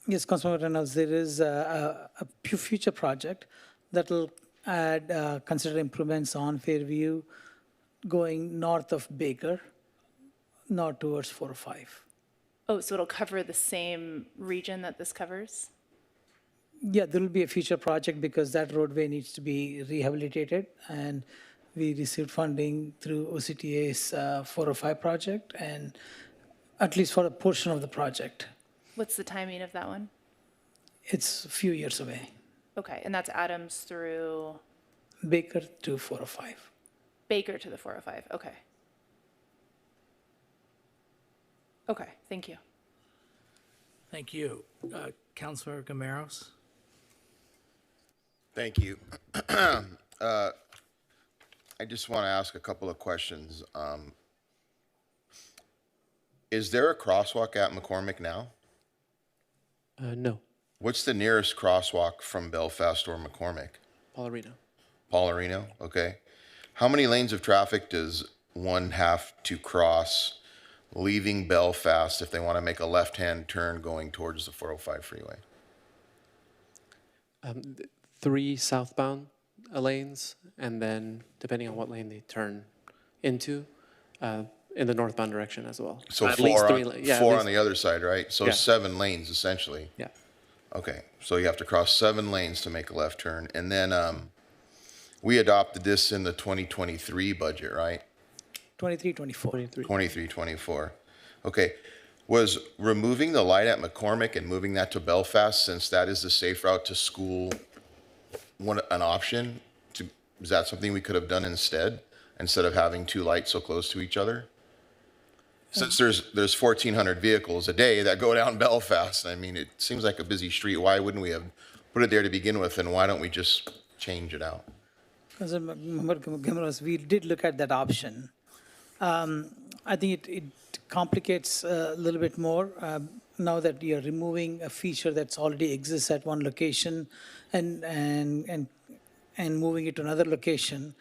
Yes, Councilmember Reynolds, there is a future project that will add consider improvements on Fairview going north of Baker, not towards 405. Oh, so it'll cover the same region that this covers? Yeah, there will be a future project because that roadway needs to be rehabilitated, and we received funding through OCTA's 405 project, and at least for a portion of the project. What's the timing of that one? It's a few years away. Okay, and that's Adams through? Baker to 405. Baker to the 405, okay. Okay, thank you. Thank you. Councilmember Gamaros? Thank you. I just want to ask a couple of questions. Is there a crosswalk at McCormick now? No. What's the nearest crosswalk from Belfast or McCormick? Paularino. Paularino, okay. How many lanes of traffic does one have to cross leaving Belfast if they want to make a left-hand turn going towards the 405 freeway? 3 southbound lanes, and then depending on what lane they turn into, in the northbound direction as well. So At four, least 3 on, yeah, four at on least- the other side, right? So Yeah. 7 lanes essentially. Yeah. Okay, so you have to cross 7 lanes to make a left turn. And then we adopted this in the 2023 budget, right? 23, 24. 23, 24. Okay. Was removing the light at McCormick and moving that to Belfast, since that is the safe route to school, an option? Is that something we could have done instead of having 2 lights so close to each other? Since there's 1,400 vehicles a day that go down Belfast, I mean, it seems like a busy street. Why wouldn't we have put it there to begin with, and why don't we just change it out? Councilmember, we did look at that option. I think it complicates a little bit more now that you're removing a feature that's already exists at one location and moving it to another location,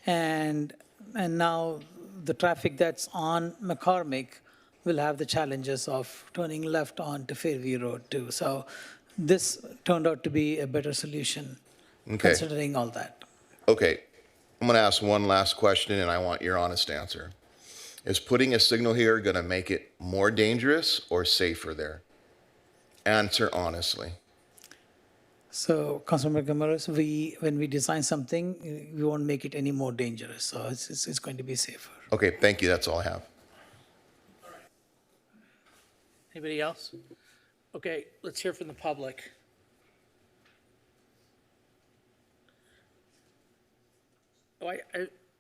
and now the traffic that's on McCormick will have the challenges of turning left onto Fairview Road too. So this turned out to be a better solution, considering all that. Okay, I'm going to ask one last question, and I want your honest answer. Is putting a signal here going to make it more dangerous or safer there? Answer honestly. So, Councilmember Gamaros, when we design something, we won't make it any more dangerous. So it's going to be safer. Okay, thank you. That's all I have. Anybody else? Okay, let's hear from the public. Oh,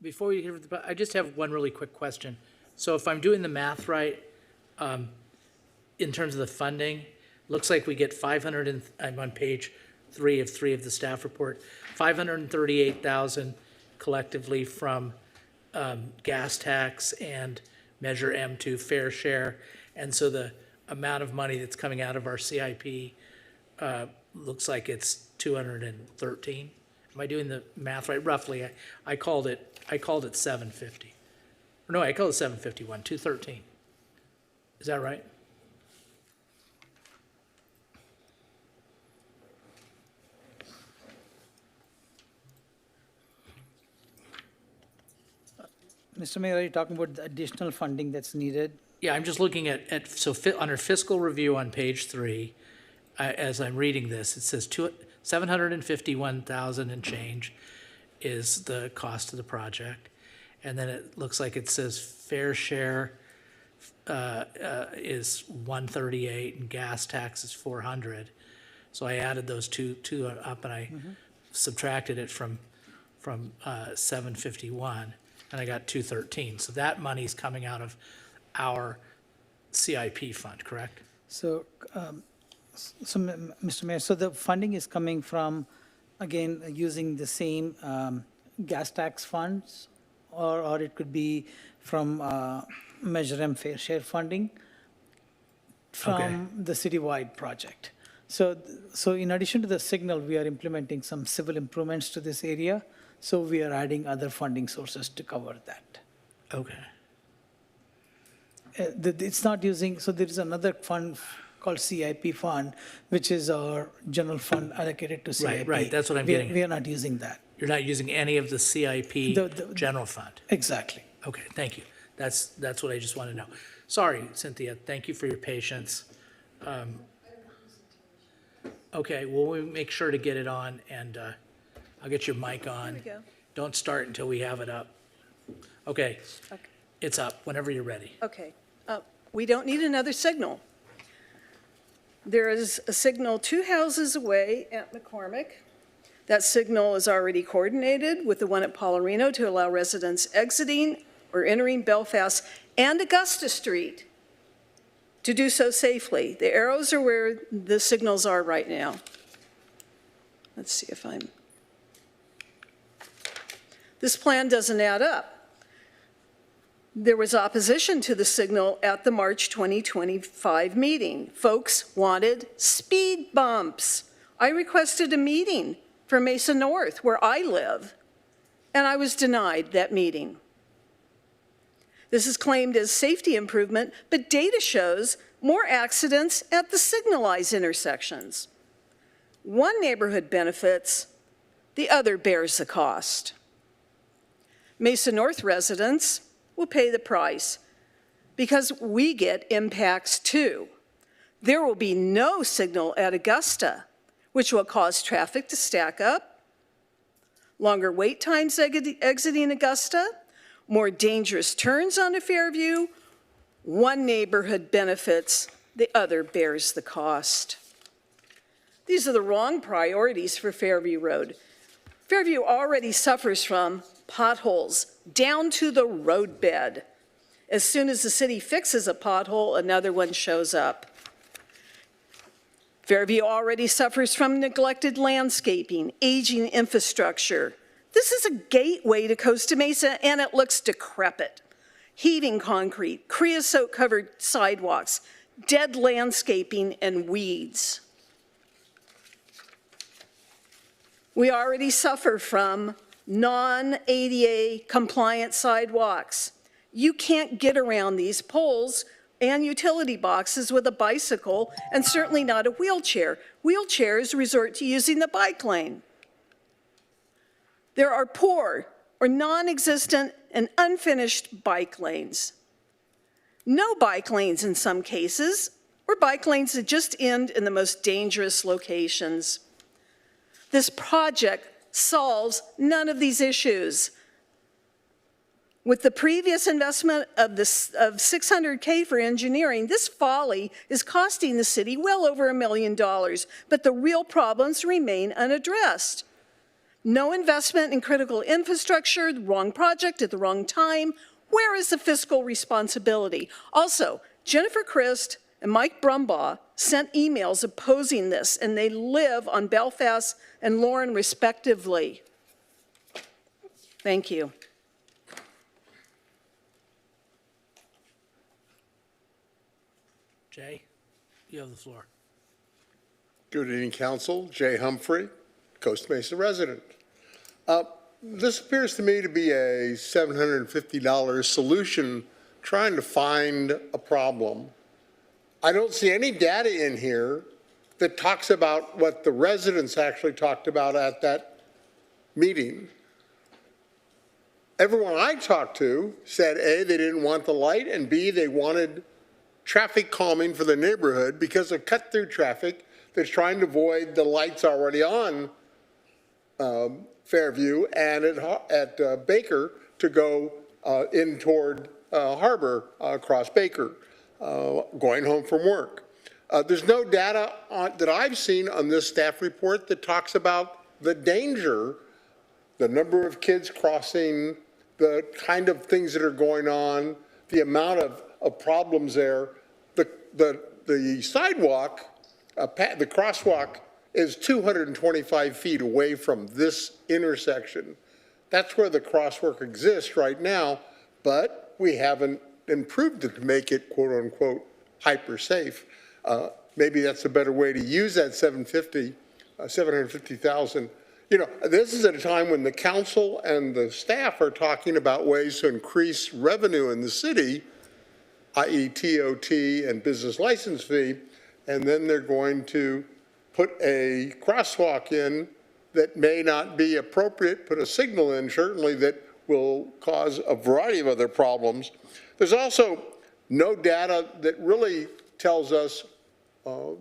before we hear from the, I just have one really quick question. So if I'm doing the math right, in terms of the funding, looks like we get 500, and I'm on page 3 of the staff report, 538,000 collectively from gas tax and Measure M2 fair share. And so the amount of money that's coming out of our CIP looks like it's 213. Am I doing the math right? Roughly, I called it 750. Or no, I called it 751, 213. Is that right? Mr. Mayor, are you talking about the additional funding that's needed? Yeah, I'm just looking at under fiscal review on page 3, as I'm reading this, it says 751,000 and change is the cost of the project. And then it looks like it says fair share is 138 and gas tax is 400. So I added those two up, and I subtracted it from 751, and I got 213. So that money's coming out of our CIP fund, correct? So, Mr. Mayor, so the funding is coming from, again, using the same gas tax funds, or it could be from Measure M Fair Share funding from the citywide project. So in addition to the signal, we are implementing some civil improvements to this area. So we are adding other funding sources to cover that. Okay. It's not using, so there is another fund called CIP fund, which is our general fund allocated to CIP. Right, that's what I'm getting at. We are not using that. You're not using any of the CIP general fund? Exactly. Okay, thank you. That's what I just want to know. Sorry, Cynthia, thank you for your patience. Okay, well, we'll make sure to get it on, and I'll get your mic on. Here we go. Don't start until we have it up. Okay, it's up whenever you're ready. Okay. We don't need another signal. There is a signal 2 houses away at McCormick. That signal is already coordinated with the one at Paularino to allow residents exiting or entering Belfast and Augusta Street to do so safely. The arrows are where the signals are right now. Let's see if this plan doesn't add up. There was opposition to the signal at the March 2025 meeting. Folks wanted speed bumps. I requested a meeting for Mesa North, where I live, and I was denied that meeting. This is claimed as safety improvement, but data shows more accidents at the signalized intersections. One neighborhood benefits, the other bears the cost. Mesa North residents will pay the price because we get impacts too. There will be no signal at Augusta, which will cause traffic to stack up, longer wait times exiting Augusta, more dangerous turns onto Fairview. One neighborhood benefits, the other bears the cost. These are the wrong priorities for Fairview Road. Fairview already suffers from potholes down to the roadbed. As soon as the city fixes a pothole, another one shows up. Fairview already suffers from neglected landscaping, aging infrastructure. This is a gateway to Costa Mesa, and it looks decrepit. Heaving concrete, creosote-covered sidewalks, dead landscaping, and weeds. We already suffer from non-ADA compliant sidewalks. You can't get around these poles and utility boxes with a bicycle, and certainly not a wheelchair. Wheelchairs resort to using the bike lane. There are poor or non-existent and unfinished bike lanes. No bike lanes in some cases, or bike lanes that just end in the most dangerous locations. This project solves none of these issues. With the previous investment of $600K for engineering, this folly is costing the city well over $1 million, but the real problems remain unaddressed. No investment in critical infrastructure, the wrong project at the wrong time. Where is the fiscal responsibility? Also, Jennifer Christ and Mike Brumbaugh sent emails opposing this, and they live on Belfast and Lauren respectively. Thank you. Jay, you have the floor. Good evening, Council. Jay Humphrey, Costa Mesa resident. This appears to me to be a $750 solution trying to find a problem. I don't see any data in here that talks about what the residents actually talked about at that meeting. Everyone I talked to said, A, they didn't want the light, and B, they wanted traffic calming for the neighborhood because of cut-through traffic that's trying to avoid the lights already on Fairview and at Baker to go in toward Harbor across Baker, going home from work. There's no data that I've seen on this staff report that talks about the danger, the number of kids crossing, the kind of things that are going on, the amount of problems there. The sidewalk, the crosswalk is 225 feet away from this intersection. That's where the crosswalk exists right now, but we haven't improved it to make it quote unquote hyper safe. Maybe that's a better way to use that 750,000. You know, this is at a time when the council and the staff are talking about ways to increase revenue in the city, i.e. TOT and business license fee, and then they're going to put a crosswalk in that may not be appropriate, put a signal in certainly that will cause a variety of other problems. There's also no data that really tells us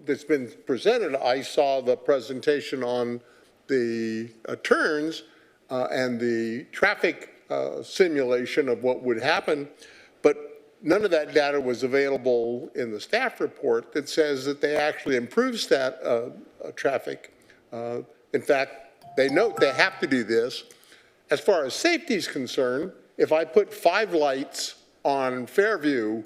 that's been presented. I saw the presentation on the turns and the traffic simulation of what would happen, but none of that data was available in the staff report that says that they actually improve traffic. In fact, they note they have to do this. As far as safety is concerned, if I put 5 lights on Fairview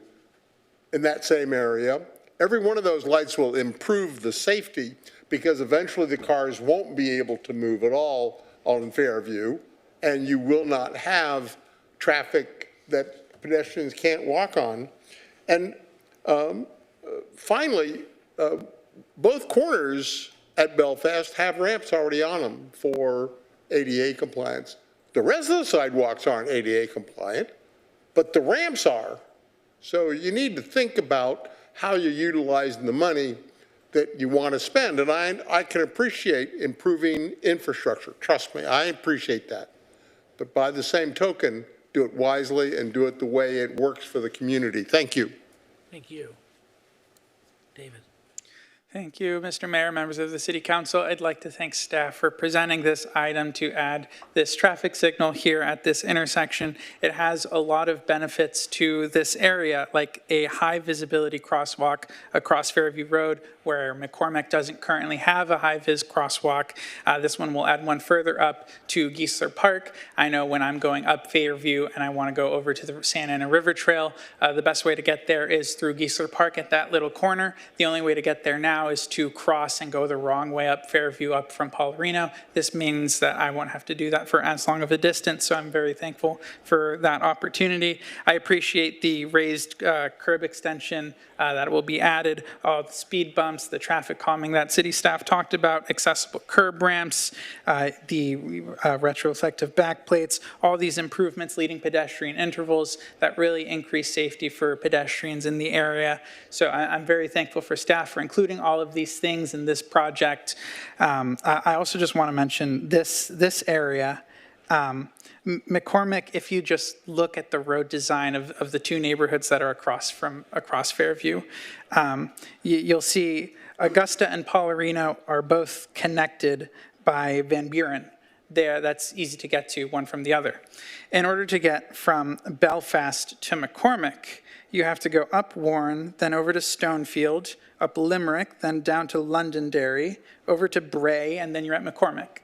in that same area, every one of those lights will improve the safety because eventually the cars won't be able to move at all on Fairview, and you will not have traffic that pedestrians can't walk on. And finally, both corners at Belfast have ramps already on them for ADA compliance. The rest of the sidewalks aren't ADA compliant, but the ramps are. So you need to think about how you're utilizing the money that you want to spend. And I can appreciate improving infrastructure. Trust me, I appreciate that. But by the same token, do it wisely and do it the way it works for the community. Thank you. Thank you. David. Thank you, Mr. Mayor, members of the City Council. I'd like to thank staff for presenting this item to add this traffic signal here at this intersection. It has a lot of benefits to this area, like a high visibility crosswalk across Fairview Road, where McCormick doesn't currently have a high-vis crosswalk. This one will add one further up to Geisler Park. I know when I'm going up Fairview and I want to go over to the Santa Ana River Trail, the best way to get there is through Geisler Park at that little corner. The only way to get there now is to cross and go the wrong way up Fairview up from Paularino. This means that I won't have to do that for as long of a distance, so I'm very thankful for that opportunity. I appreciate the raised curb extension that will be added, all the speed bumps, the traffic calming that city staff talked about, accessible curb ramps, the retroflective backplates, all these improvements leading pedestrian intervals that really increase safety for pedestrians in the area. So I'm very thankful for staff for including all of these things in this project. I also just want to mention this area. McCormick, if you just look at the road design of the two neighborhoods that are across Fairview, you'll see Augusta and Paularino are both connected by Van Buren. That's easy to get to, one from the other. In order to get from Belfast to McCormick, you have to go up Warren, then over to Stonefield, up Limerick, then down to Londonderry, over to Bray, and then you're at McCormick.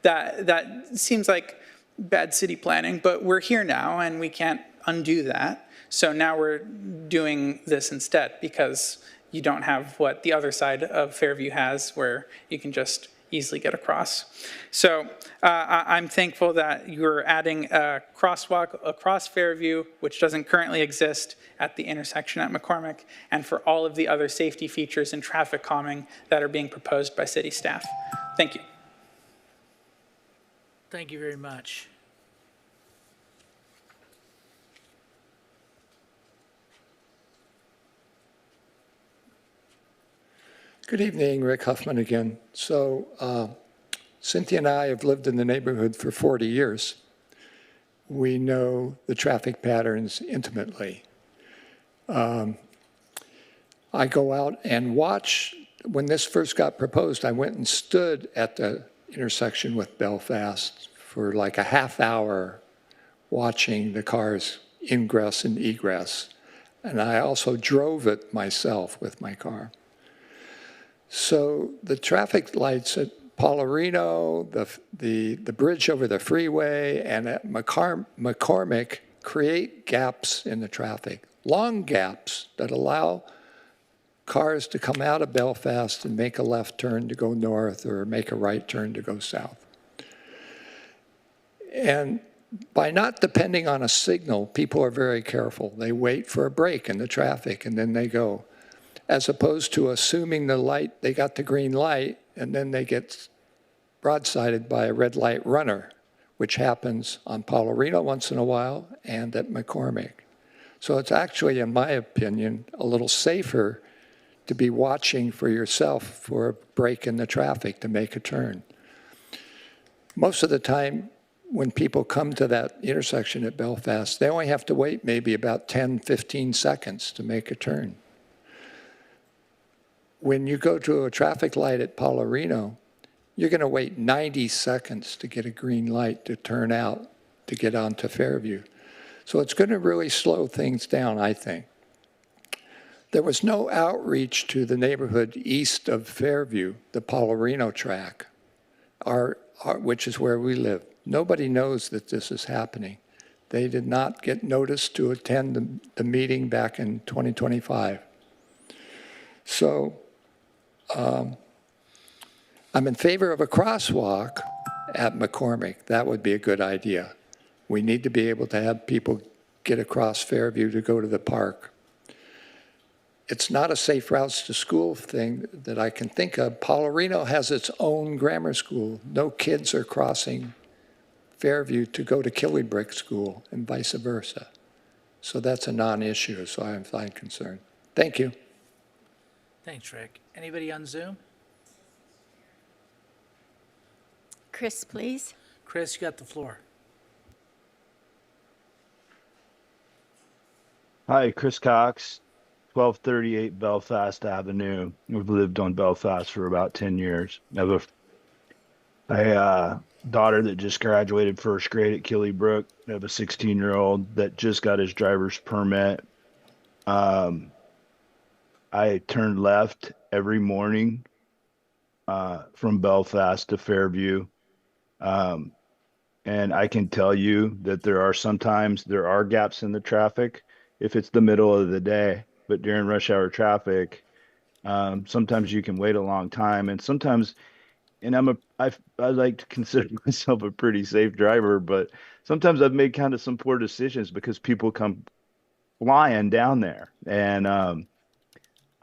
That seems like bad city planning, but we're here now and we can't undo that. So now we're doing this instead because you don't have what the other side of Fairview has where you can just easily get across. So I'm thankful that you're adding a crosswalk across Fairview, which doesn't currently exist at the intersection at McCormick, and for all of the other safety features and traffic calming that are being proposed by city staff. Thank you. Thank you very much. Good evening, Rick Huffman again. So Cynthia and I have lived in the neighborhood for 40 years. We know the traffic patterns intimately. I go out and watch. When this first got proposed, I went and stood at the intersection with Belfast for like a half hour watching the cars ingress and egress. And I also drove it myself with my car. So the traffic lights at Paularino, the bridge over the freeway, and at McCormick create gaps in the traffic, long gaps that allow cars to come out of Belfast and make a left turn to go north or make a right turn to go south. And by not depending on a signal, people are very careful. They wait for a break in the traffic and then they go, as opposed to assuming they got the green light and then they get broadsided by a red light runner, which happens on Paularino once in a while and at McCormick. So it's actually, in my opinion, a little safer to be watching for yourself for a break in the traffic to make a turn. Most of the time, when people come to that intersection at Belfast, they only have to wait maybe about 10, 15 seconds to make a turn. When you go to a traffic light at Paularino, you're going to wait 90 seconds to get a green light to turn out to get onto Fairview. So it's going to really slow things down, I think. There was no outreach to the neighborhood east of Fairview, the Paularino track, which is where we live. Nobody knows that this is happening. They did not get notice to attend the meeting back in 2025. So I'm in favor of a crosswalk at McCormick. That would be a good idea. We need to be able to have people get across Fairview to go to the park. It's not a safe routes to school thing that I can think of. Paularino has its own grammar school. No kids are crossing Fairview to go to Killybrick School and vice versa. So that's a non-issue, so I'm fine concerned. Thank you. Thanks, Rick. Anybody on Zoom? Chris, please. Chris, you got the floor. Hi, Chris Cox, 1238 Belfast Avenue. We've lived on Belfast for about 10 years. I have a daughter that just graduated first grade at Killybrick. I have a 16-year-old that just got his driver's permit. I turned left every morning from Belfast to Fairview. And I can tell you that there are gaps in the traffic if it's the middle of the day, but during rush hour traffic, sometimes you can wait a long time, and sometimes, and I like to consider myself a pretty safe driver, but sometimes I've made kind of some poor decisions because people come flying down there, and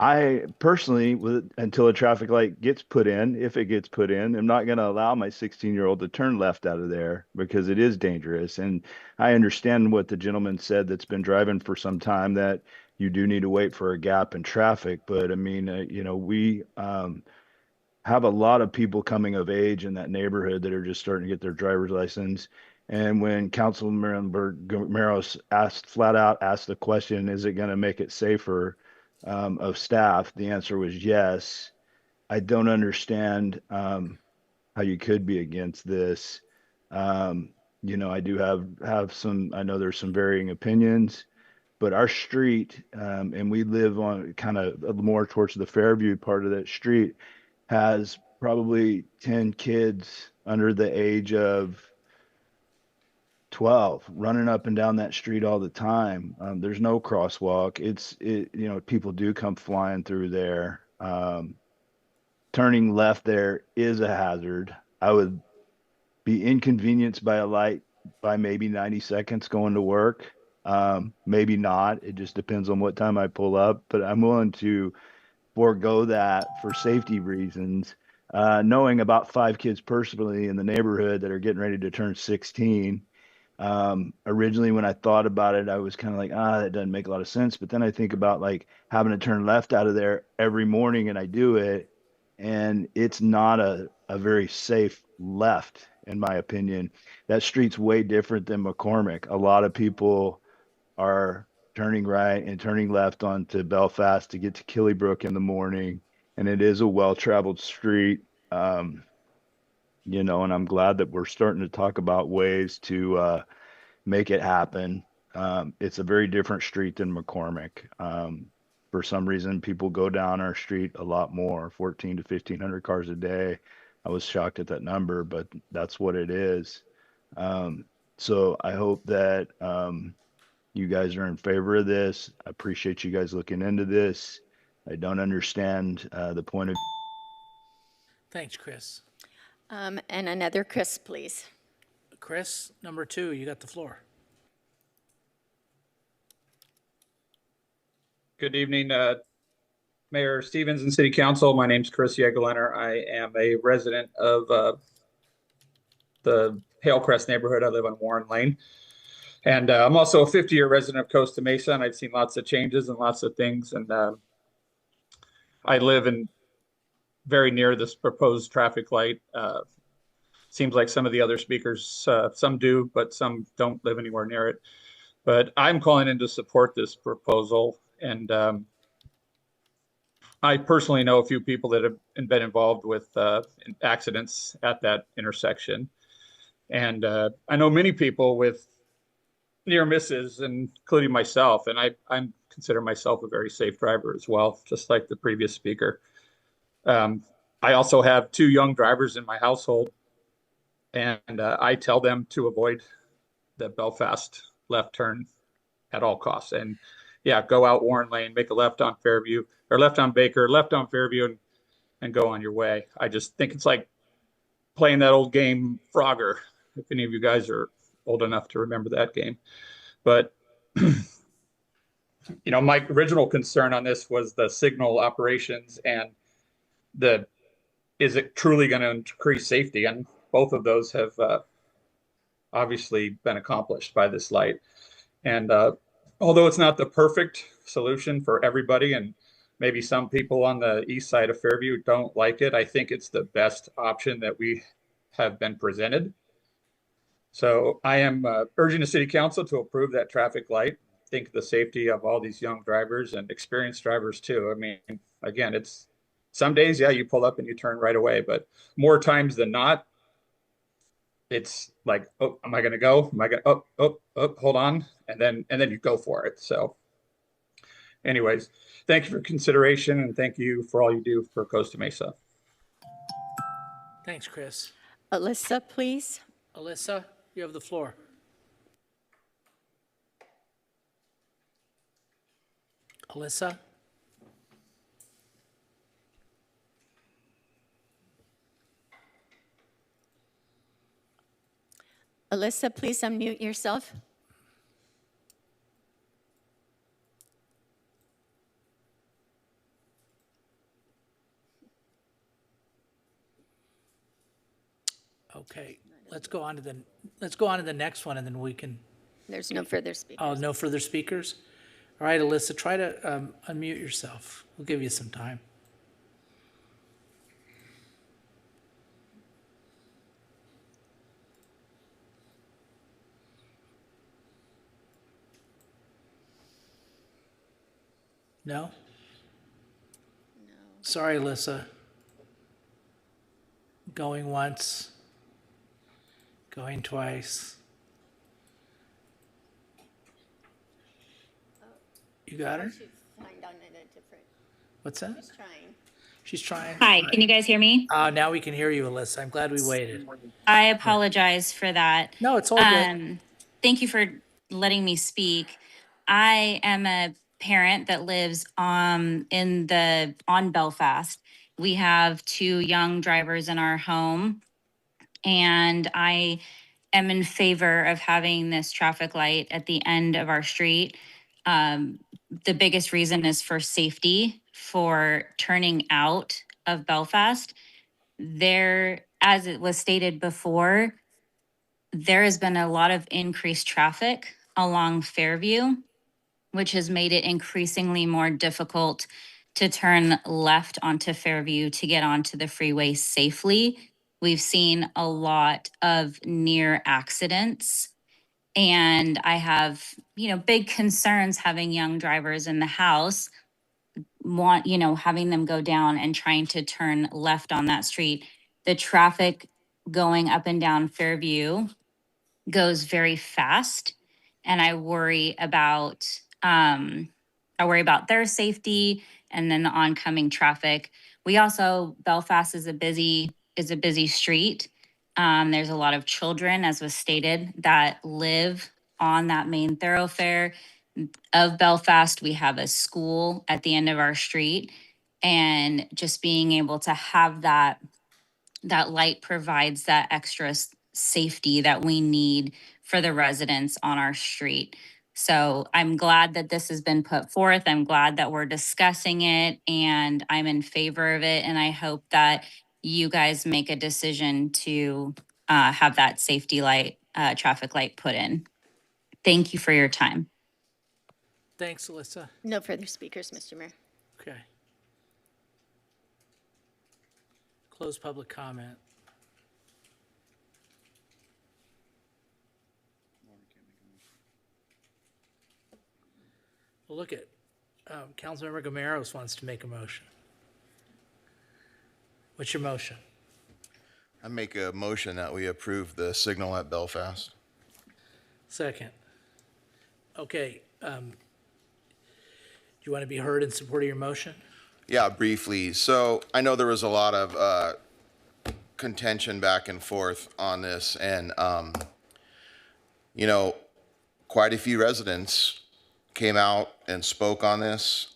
I personally, until a traffic light gets put in, if it gets put in, I'm not going to allow my 16-year-old to turn left out of there because it is dangerous. And I understand what the gentleman said that's been driving for some time, that you do need to wait for a gap in traffic. But I mean, we have a lot of people coming of age in that neighborhood that are just starting to get their driver's license. And when Councilmember Gomeros flat out asked the question, is it going to make it safer of staff, the answer was yes. I don't understand how you could be against this. I do have some, I know there's some varying opinions, but our street, and we live on kind of more towards the Fairview part of that street, has probably 10 kids under the age of 12 running up and down that street all the time. There's no crosswalk. People do come flying through there. Turning left there is a hazard. I would be inconvenienced by a light by maybe 90 seconds going to work. Maybe not. It just depends on what time I pull up, but I'm willing to forego that for safety reasons. Knowing about 5 kids personally in the neighborhood that are getting ready to turn 16, originally when I thought about it, I was kind of like, that doesn't make a lot of sense. But then I think about like having to turn left out of there every morning, and I do it, and it's not a very safe left, in my opinion. That street's way different than McCormick. A lot of people are turning right and turning left onto Belfast to get to Killybrick in the morning, and it is a well-traveled street. And I'm glad that we're starting to talk about ways to make it happen. It's a very different street than McCormick. for some reason, people go down our street a lot more, 14 to 1,500 cars a day. I was shocked at that number, but that's what it is. So I hope that you guys are in favor of this. I appreciate you guys looking into this. I don't understand the point of. Thanks, Chris. And another Chris, please. Chris, number 2, you got the floor. Good evening, Mayor Stevens and City Council. My name's Chris Yegelenner. I am a resident of the Halecrest neighborhood. I live on Warren Lane. And I'm also a 50-year resident of Costa Mesa, and I've seen lots of changes and lots of things. And I live in very near this proposed traffic light. Seems like some of the other speakers, some do, but some don't live anywhere near it. But I'm calling in to support this proposal. And I personally know a few people that have been involved with accidents at that intersection. And I know many people with near misses, including myself. And I consider myself a very safe driver as well, just like the previous speaker. I also have 2 young drivers in my household. And I tell them to avoid the Belfast left turn at all costs. And yeah, go out Warren Lane, make a left on Fairview, or left on Baker, left on Fairview, and go on your way. I just think it's like playing that old game Frogger, if any of you guys are old enough to remember that game. But, my original concern on this was the signal operations and is it truly going to increase safety? And both of those have obviously been accomplished by this light. And although it's not the perfect solution for everybody, and maybe some people on the east side of Fairview don't like it, I think it's the best option that we have been presented. So I am urging the City Council to approve that traffic light. Think of the safety of all these young drivers and experienced drivers too. I mean, again, it's some days, yeah, you pull up and you turn right away, but more times than not, it's like, oh, am I going to go? Am I going to, hold on. And then you go for it. So anyways, thank you for consideration and thank you for all you do for Costa Mesa. Thanks, Chris. Alyssa, please. Alyssa, you have the floor. Alyssa? Alyssa, please unmute yourself. Okay, let's go on to the next one, and then we can. There's no further speakers. Oh, no further speakers? All right, Alyssa, try to unmute yourself. We'll give you some time. No? No. Sorry, Alyssa. Going once. Going twice. You got her? What's that? She's trying. She's trying. Hi, can you guys hear me? Now we can hear you, Alyssa. I'm glad we waited. I apologize for that. No, it's all good. Thank you for letting me speak. I am a parent that lives on Belfast. We have 2 young drivers in our home, and I am in favor of having this traffic light at the end of our street. The biggest reason is for safety, for turning out of Belfast. There, as it was stated before, there has been a lot of increased traffic along Fairview, which has made it increasingly more difficult to turn left onto Fairview to get onto the freeway safely. We've seen a lot of near accidents, and I have, big concerns having young drivers in the house, having them go down and trying to turn left on that street. The traffic going up and down Fairview goes very fast, and I worry about I worry about their safety and then the oncoming traffic. We also, Belfast is a busy street. There's a lot of children, as was stated, that live on that main thoroughfare of Belfast. We have a school at the end of our street, and just being able to have that light provides that extra safety that we need for the residents on our street. So I'm glad that this has been put forth. I'm glad that we're discussing it, and I'm in favor of it. And I hope that you guys make a decision to have that safety light, traffic light put in. Thank you for your time. Thanks, Alyssa. No further speakers, Mr. Mayor. Okay. Close public comment. Well, look at, Councilmember Gomeros wants to make a motion. What's your motion? I make a motion that we approve the signal at Belfast. Second. Okay, do you want to be heard in support of your motion? Yeah, briefly. So I know there was a lot of contention back and forth on this, and you know, quite a few residents came out and spoke on this.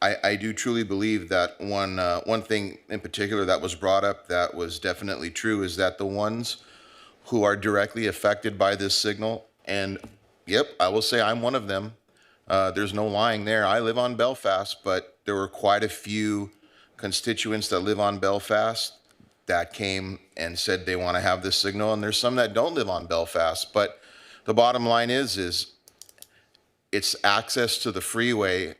I do truly believe that one thing in particular that was brought up that was definitely true is that the ones who are directly affected by this signal, and yep, I will say I'm one of them. There's no lying there. I live on Belfast, but there were quite a few constituents that live on Belfast that came and said they want to have this signal, and there's some that don't live on Belfast. But the bottom line is it's access to the freeway,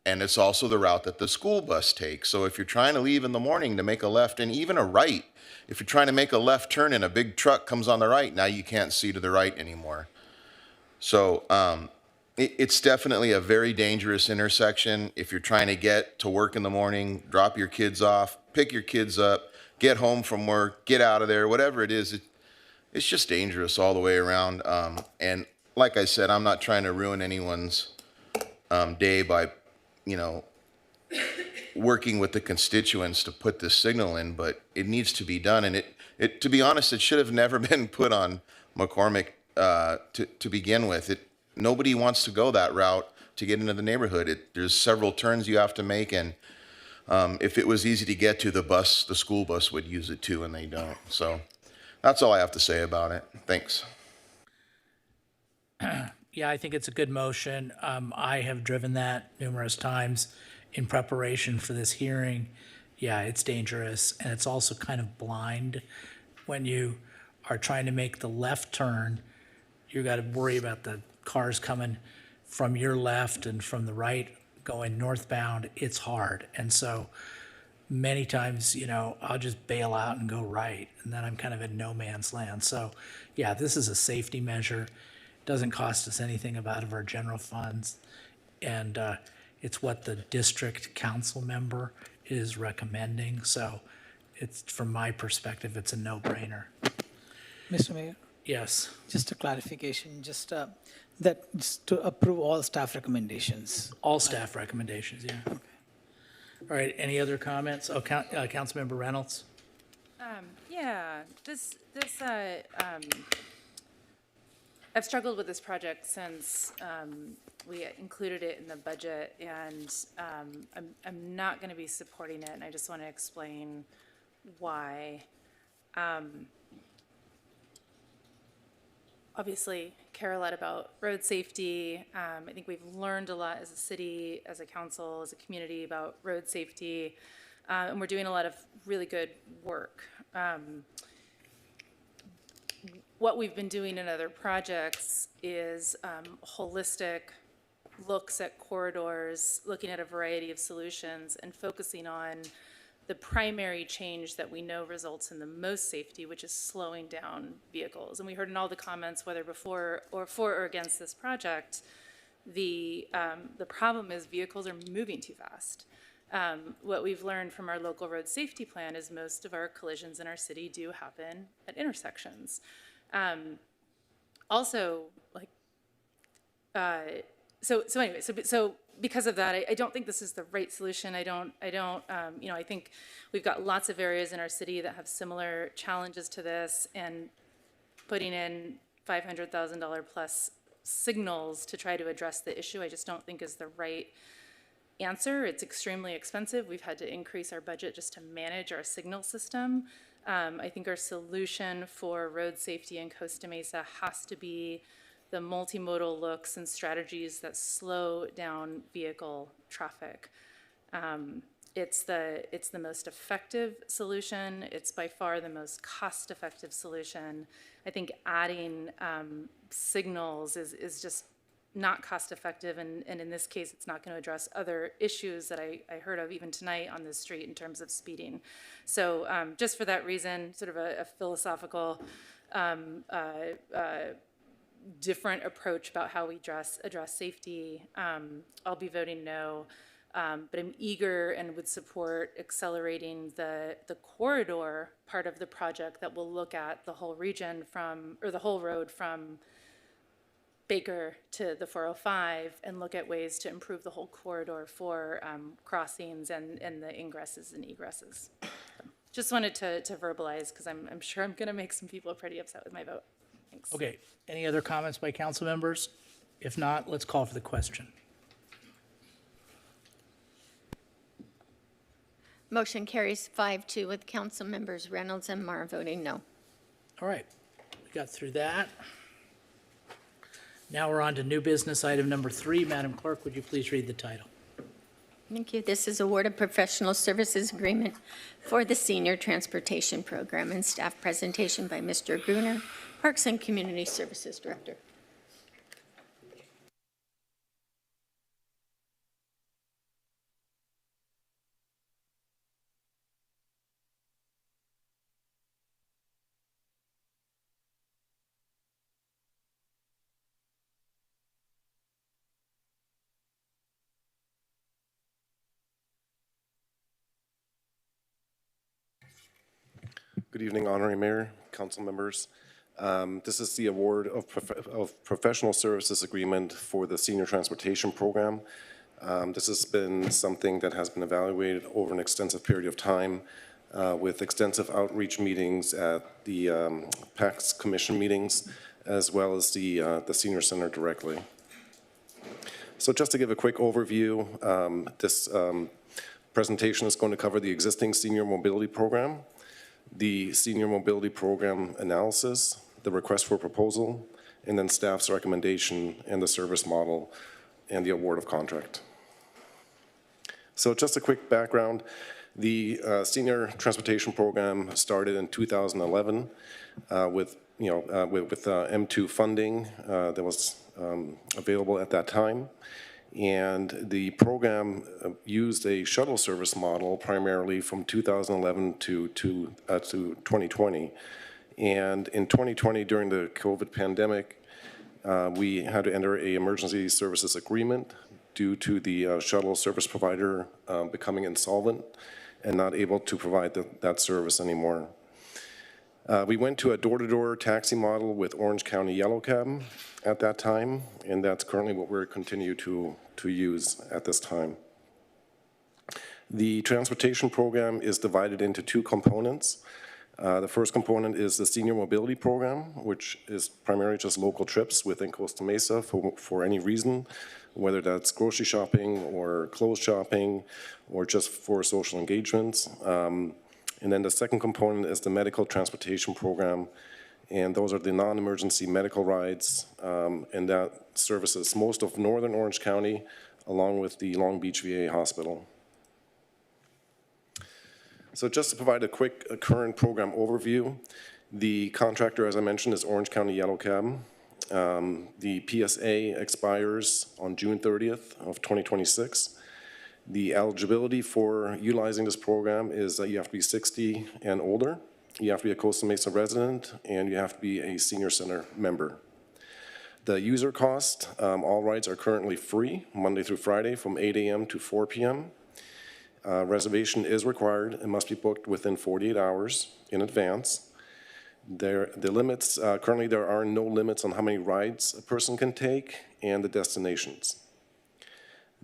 and it's also the route that the school bus takes. So if you're trying to leave in the morning to make a left and even a right, if you're trying to make a left turn and a big truck comes on the right, now you can't see to the right anymore. So it's definitely a very dangerous intersection. If you're trying to get to work in the morning, drop your kids off, pick your kids up, get home from work, get out of there, whatever it is, it's just dangerous all the way around. And like I said, I'm not trying to ruin anyone's day by, working with the constituents to put this signal in, but it needs to be done. And it to be honest, it should have never been put on McCormick to begin with. Nobody wants to go that route to get into the neighborhood. There's several turns you have to make, and if it was easy to get to, the school bus would use it too, and they don't. So that's all I have to say about it. Thanks. Yeah, I think it's a good motion. I have driven that numerous times in preparation for this hearing. Yeah, it's dangerous, and it's also kind of blind. When you are trying to make the left turn, you got to worry about the cars coming from your left and from the right going northbound. It's hard. And so many times, I'll just bail out and go right, and then I'm kind of in no man's land. So yeah, this is a safety measure. Doesn't cost us anything out of our general funds, and it's what the district council member is recommending. So it's, from my perspective, it's a no-brainer. Mr. Mayor, Yes. just a clarification, just to approve all staff recommendations. All staff recommendations, yeah. Okay. All right, any other comments? Oh, Councilmember Reynolds? Yeah, I've struggled with this project since we included it in the budget, and I'm not going to be supporting it, and I just want to explain why. Obviously, care a lot about road safety. I think we've learned a lot as a city, as a council, as a community about road safety, and we're doing a lot of really good work. What we've been doing in other projects is holistic looks at corridors, looking at a variety of solutions, and focusing on the primary change that we know results in the most safety, which is slowing down vehicles. And we heard in all the comments, whether before or for or against this project, the problem is vehicles are moving too fast. What we've learned from our local road safety plan is most of our collisions in our city do happen at intersections. So because of that, I don't think this is the right solution. I don't, I think we've got lots of areas in our city that have similar challenges to this, and putting in $500,000 plus signals to try to address the issue, I just don't think is the right answer. It's extremely expensive. We've had to increase our budget just to manage our signal system. I think our solution for road safety in Costa Mesa has to be the multimodal looks and strategies that slow down vehicle traffic. It's the most effective solution. It's by far the most cost-effective solution. I think adding signals is just not cost-effective, and in this case, it's not going to address other issues that I heard of even tonight on this street in terms of speeding. So just for that reason, sort of a philosophical different approach about how we address safety, I'll be voting no. But I'm eager and would support accelerating the corridor part of the project that will look at the whole region the whole road from Baker to the 405 and look at ways to improve the whole corridor for crossings and the ingresses and egresses. So just wanted to verbalize, because I'm sure I'm going to make some people pretty upset with my vote. Thanks. Okay, any other comments by council members? If not, let's call for the question. Motion carries 5-2 with council members Reynolds and Marr voting no. All right, we got through that. Now we're on to new business item number 3. Madam Clerk, would you please read the title? Thank you. This is award of professional services agreement for the Senior Transportation Program, and staff presentation by Mr. Gruner, Parks and Community Services Director. Good evening, Honorary Mayor, council members. This is the award of professional services agreement for the Senior Transportation Program. This has been something that has been evaluated over an extensive period of time with extensive outreach meetings at the PACS Commission meetings, as well as the Senior Center directly. So just to give a quick overview, this presentation is going to cover the existing Senior Mobility Program, the Senior Mobility Program analysis, the request for proposal, and then staff's recommendation and the service model and the award of contract. So just a quick background, the Senior Transportation Program started in 2011 with M2 funding that was available at that time. And the program used a shuttle service model primarily from 2011 to 2020. And in 2020, during the COVID pandemic, we had to enter an emergency services agreement due to the shuttle service provider becoming insolvent and not able to provide that service anymore. We went to a door-to-door taxi model with Orange County Yellow Cab at that time, and that's currently what we're continue to use at this time. The transportation program is divided into 2 components. The first component is the Senior Mobility Program, which is primarily just local trips within Costa Mesa for any reason, whether that's grocery shopping or clothes shopping or just for social engagements. And then the second component is the Medical Transportation Program, and those are the non-emergency medical rides, and that services most of northern Orange County along with the Long Beach VA Hospital. So just to provide a quick current program overview, the contractor, as I mentioned, is Orange County Yellow Cab. The PSA expires on June 30th of 2026. The eligibility for utilizing this program is that you have to be 60 and older, you have to be a Costa Mesa resident, and you have to be a Senior Center member. The user cost, all rides are currently free, Monday through Friday from 8 a.m. to 4 p.m. Reservation is required and must be booked within 48 hours in advance. The limits, currently there are no limits on how many rides a person can take and the destinations.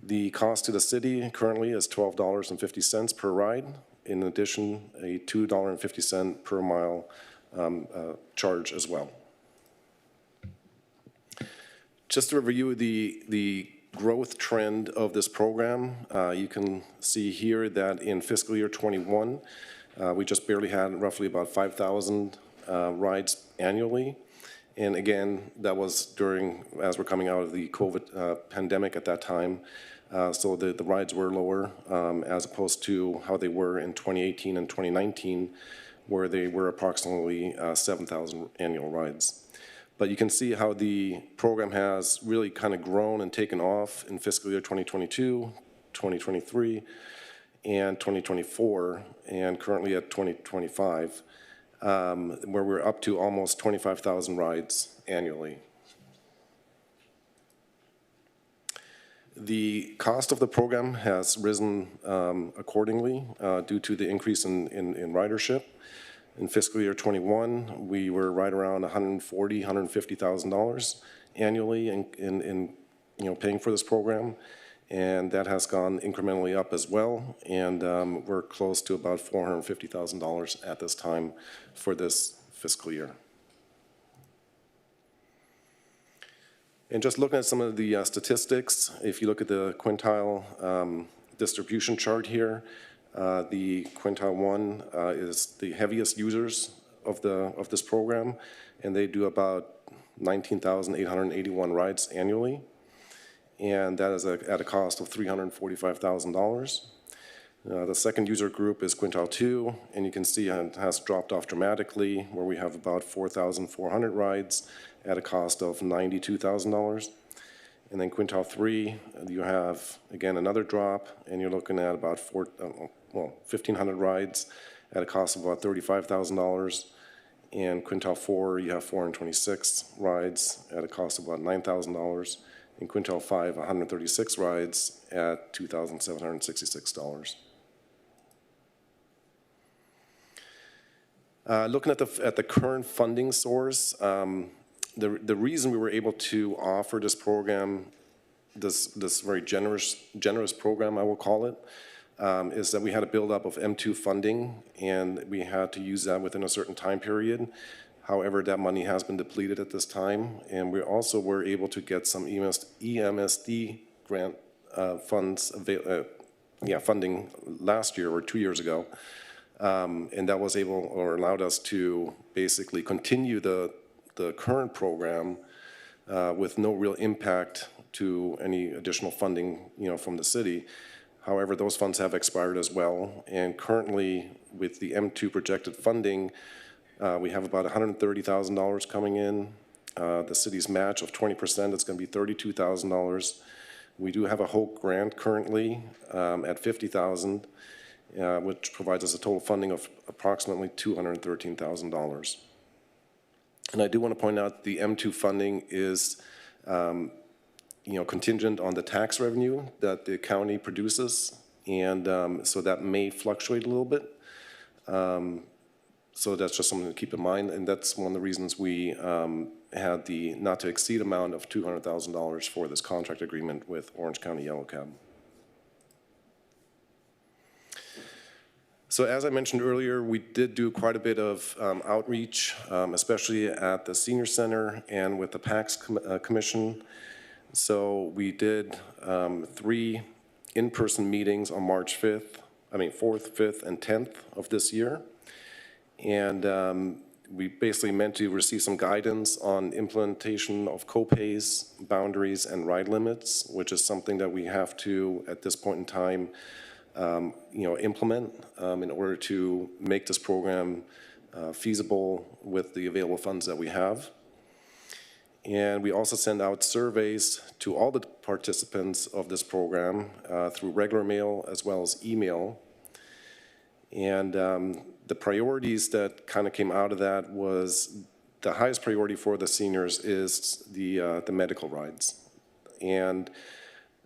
The cost to the city currently is $12.50 per ride. In addition, a $2.50 per mile charge as well. Just to review the growth trend of this program, you can see here that in fiscal year 21, we just barely had roughly about 5,000 rides annually. And again, that was as we're coming out of the COVID pandemic at that time. So the rides were lower as opposed to how they were in 2018 and 2019, where they were approximately 7,000 annual rides. But you can see how the program has really kind of grown and taken off in fiscal year 2022, 2023, and 2024, and currently at 2025, where we're up to almost 25,000 rides annually. The cost of the program has risen accordingly due to the increase in ridership. In fiscal year 21, we were right around $140,000, $150,000 annually in paying for this program, and that has gone incrementally up as well. And we're close to about $450,000 at this time for this fiscal year. And just looking at some of the statistics, if you look at the quintile distribution chart here, the quintile 1 is the heaviest users of this program, and they do about 19,881 rides annually, and that is at a cost of $345,000. The second user group is quintile 2, and you can see it has dropped off dramatically, where we have about 4,400 rides at a cost of $92,000. And then quintile 3, you have, again, another drop, and you're looking at about 1,500 rides at a cost of about $35,000. And quintile 4, you have 426 rides at a cost of about $9,000. And quintile 5, 136 rides at $2,766. Looking at the current funding source, the reason we were able to offer this program, this very generous program, I will call it, is that we had a buildup of M2 funding, and we had to use that within a certain time period. However, that money has been depleted at this time, and we also were able to get some EMSD grant funding last year or 2 years ago, and that was able or allowed us to basically continue the current program with no real impact to any additional funding, from the city. However, those funds have expired as well, and currently with the M2 projected funding, we have about $130,000 coming in. The city's match of 20% is going to be $32,000. We do have a HOPE grant currently at $50,000, which provides us a total funding of approximately $213,000. And I do want to point out the M2 funding is, contingent on the tax revenue that the county produces, and so that may fluctuate a little bit. So that's just something to keep in mind, and that's one of the reasons we had the not to exceed amount of $200,000 for this contract agreement with Orange County Yellow Cab. So as I mentioned earlier, we did do quite a bit of outreach, especially at the Senior Center and with the PACS Commission. So we did 3 in-person meetings on March 4th, 5th, and 10th of this year. And we basically meant to receive some guidance on implementation of co-pays, boundaries, and ride limits, which is something that we have to, at this point in time, implement in order to make this program feasible with the available funds that we have. And we also send out surveys to all the participants of this program through regular mail as well as email. And the priorities that kind of came out of that was the highest priority for the seniors is the medical rides. And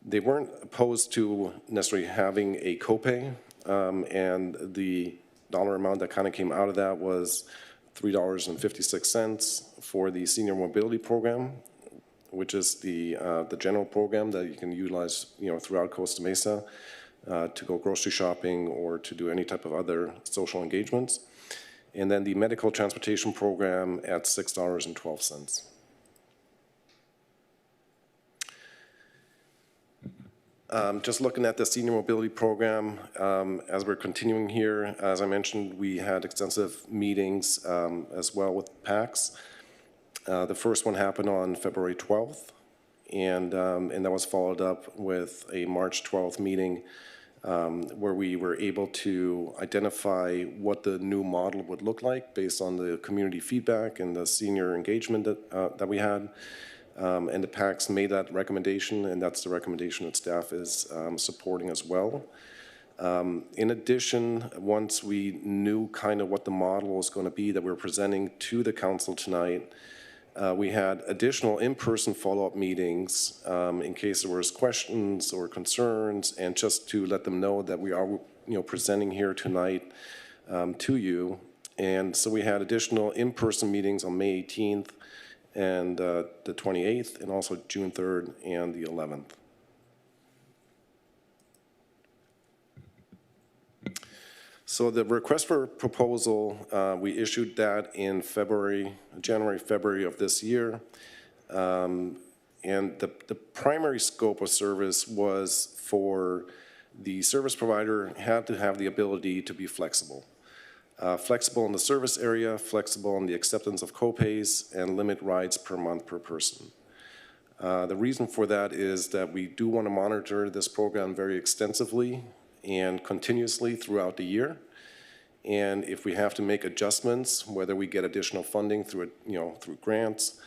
they weren't opposed to necessarily having a copay, and the dollar amount that kind of came out of that was $3.56 for the senior mobility program, which is the general program that you can utilize, throughout Costa Mesa to go grocery shopping or to do any type of other social engagements. And then the medical transportation program at $6.12. Just looking at the senior mobility program, as we're continuing here, as I mentioned, we had extensive meetings as well with PACs. The first one happened on February 12th, and that was followed up with a March 12th meeting where we were able to identify what the new model would look like based on the community feedback and the senior engagement that we had. And the PACs made that recommendation, and that's the recommendation that staff is supporting as well. In addition, once we knew kind of what the model was going to be that we're presenting to the council tonight, we had additional in-person follow-up meetings in case there was questions or concerns, and just to let them know that we are presenting here tonight to you. And so we had additional in-person meetings on May 18th and the 28th, and also June 3rd and the 11th. So the request for proposal, we issued that in January, February of this year. And the primary scope of service was for the service provider had to have the ability to be flexible. Flexible in the service area, flexible in the acceptance of copays, and limit rides per month per person. The reason for that is that we do want to monitor this program very extensively and continuously throughout the year. And if we have to make adjustments, whether we get additional funding through grants,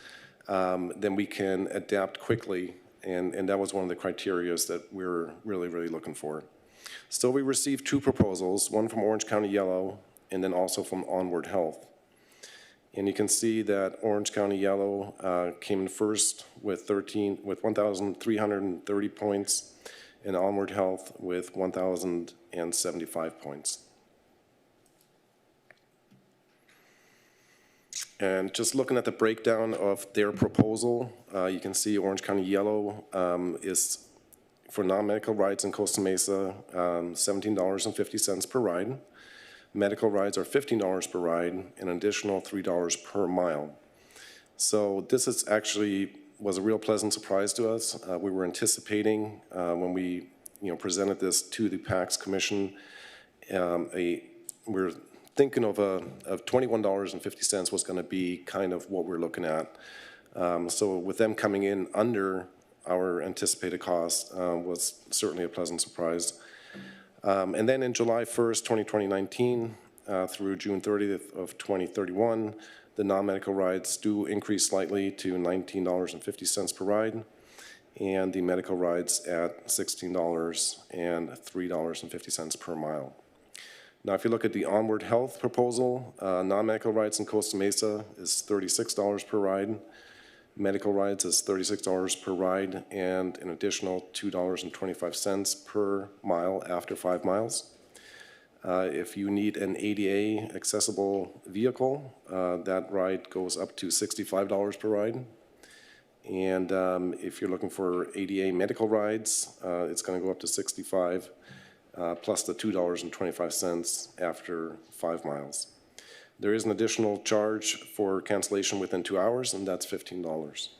then we can adapt quickly. And that was one of the criteria that we're really, really looking for. So we received 2 proposals, one from Orange County Yellow, and then also from Onward Health. And you can see that Orange County Yellow came in first with 1,330 points, and Onward Health with 1,075 points. And just looking at the breakdown of their proposal, you can see Orange County Yellow is for non-medical rides in Costa Mesa, $17.50 per ride. Medical rides are $15 per ride, and an additional $3 per mile. So this is actually was a real pleasant surprise to us. We were anticipating when we presented this to the PACs Commission, we're thinking of $21.50 was going to be kind of what we're looking at. So with them coming in under our anticipated cost was certainly a pleasant surprise. And then in July 1st, 2019 through June 30th of 2031, the non-medical rides do increase slightly to $19.50 per ride, and the medical rides at $16 and $3.50 per mile. Now, if you look at the Onward Health proposal, non-medical rides in Costa Mesa is $36 per ride. Medical rides is $36 per ride and an additional $2.25 per mile after 5 miles. If you need an ADA accessible vehicle, that ride goes up to $65 per ride. And if you're looking for ADA medical rides, it's going to go up to $65 plus the $2.25 after 5 miles. There is an additional charge for cancellation within 2 hours, and that's $15.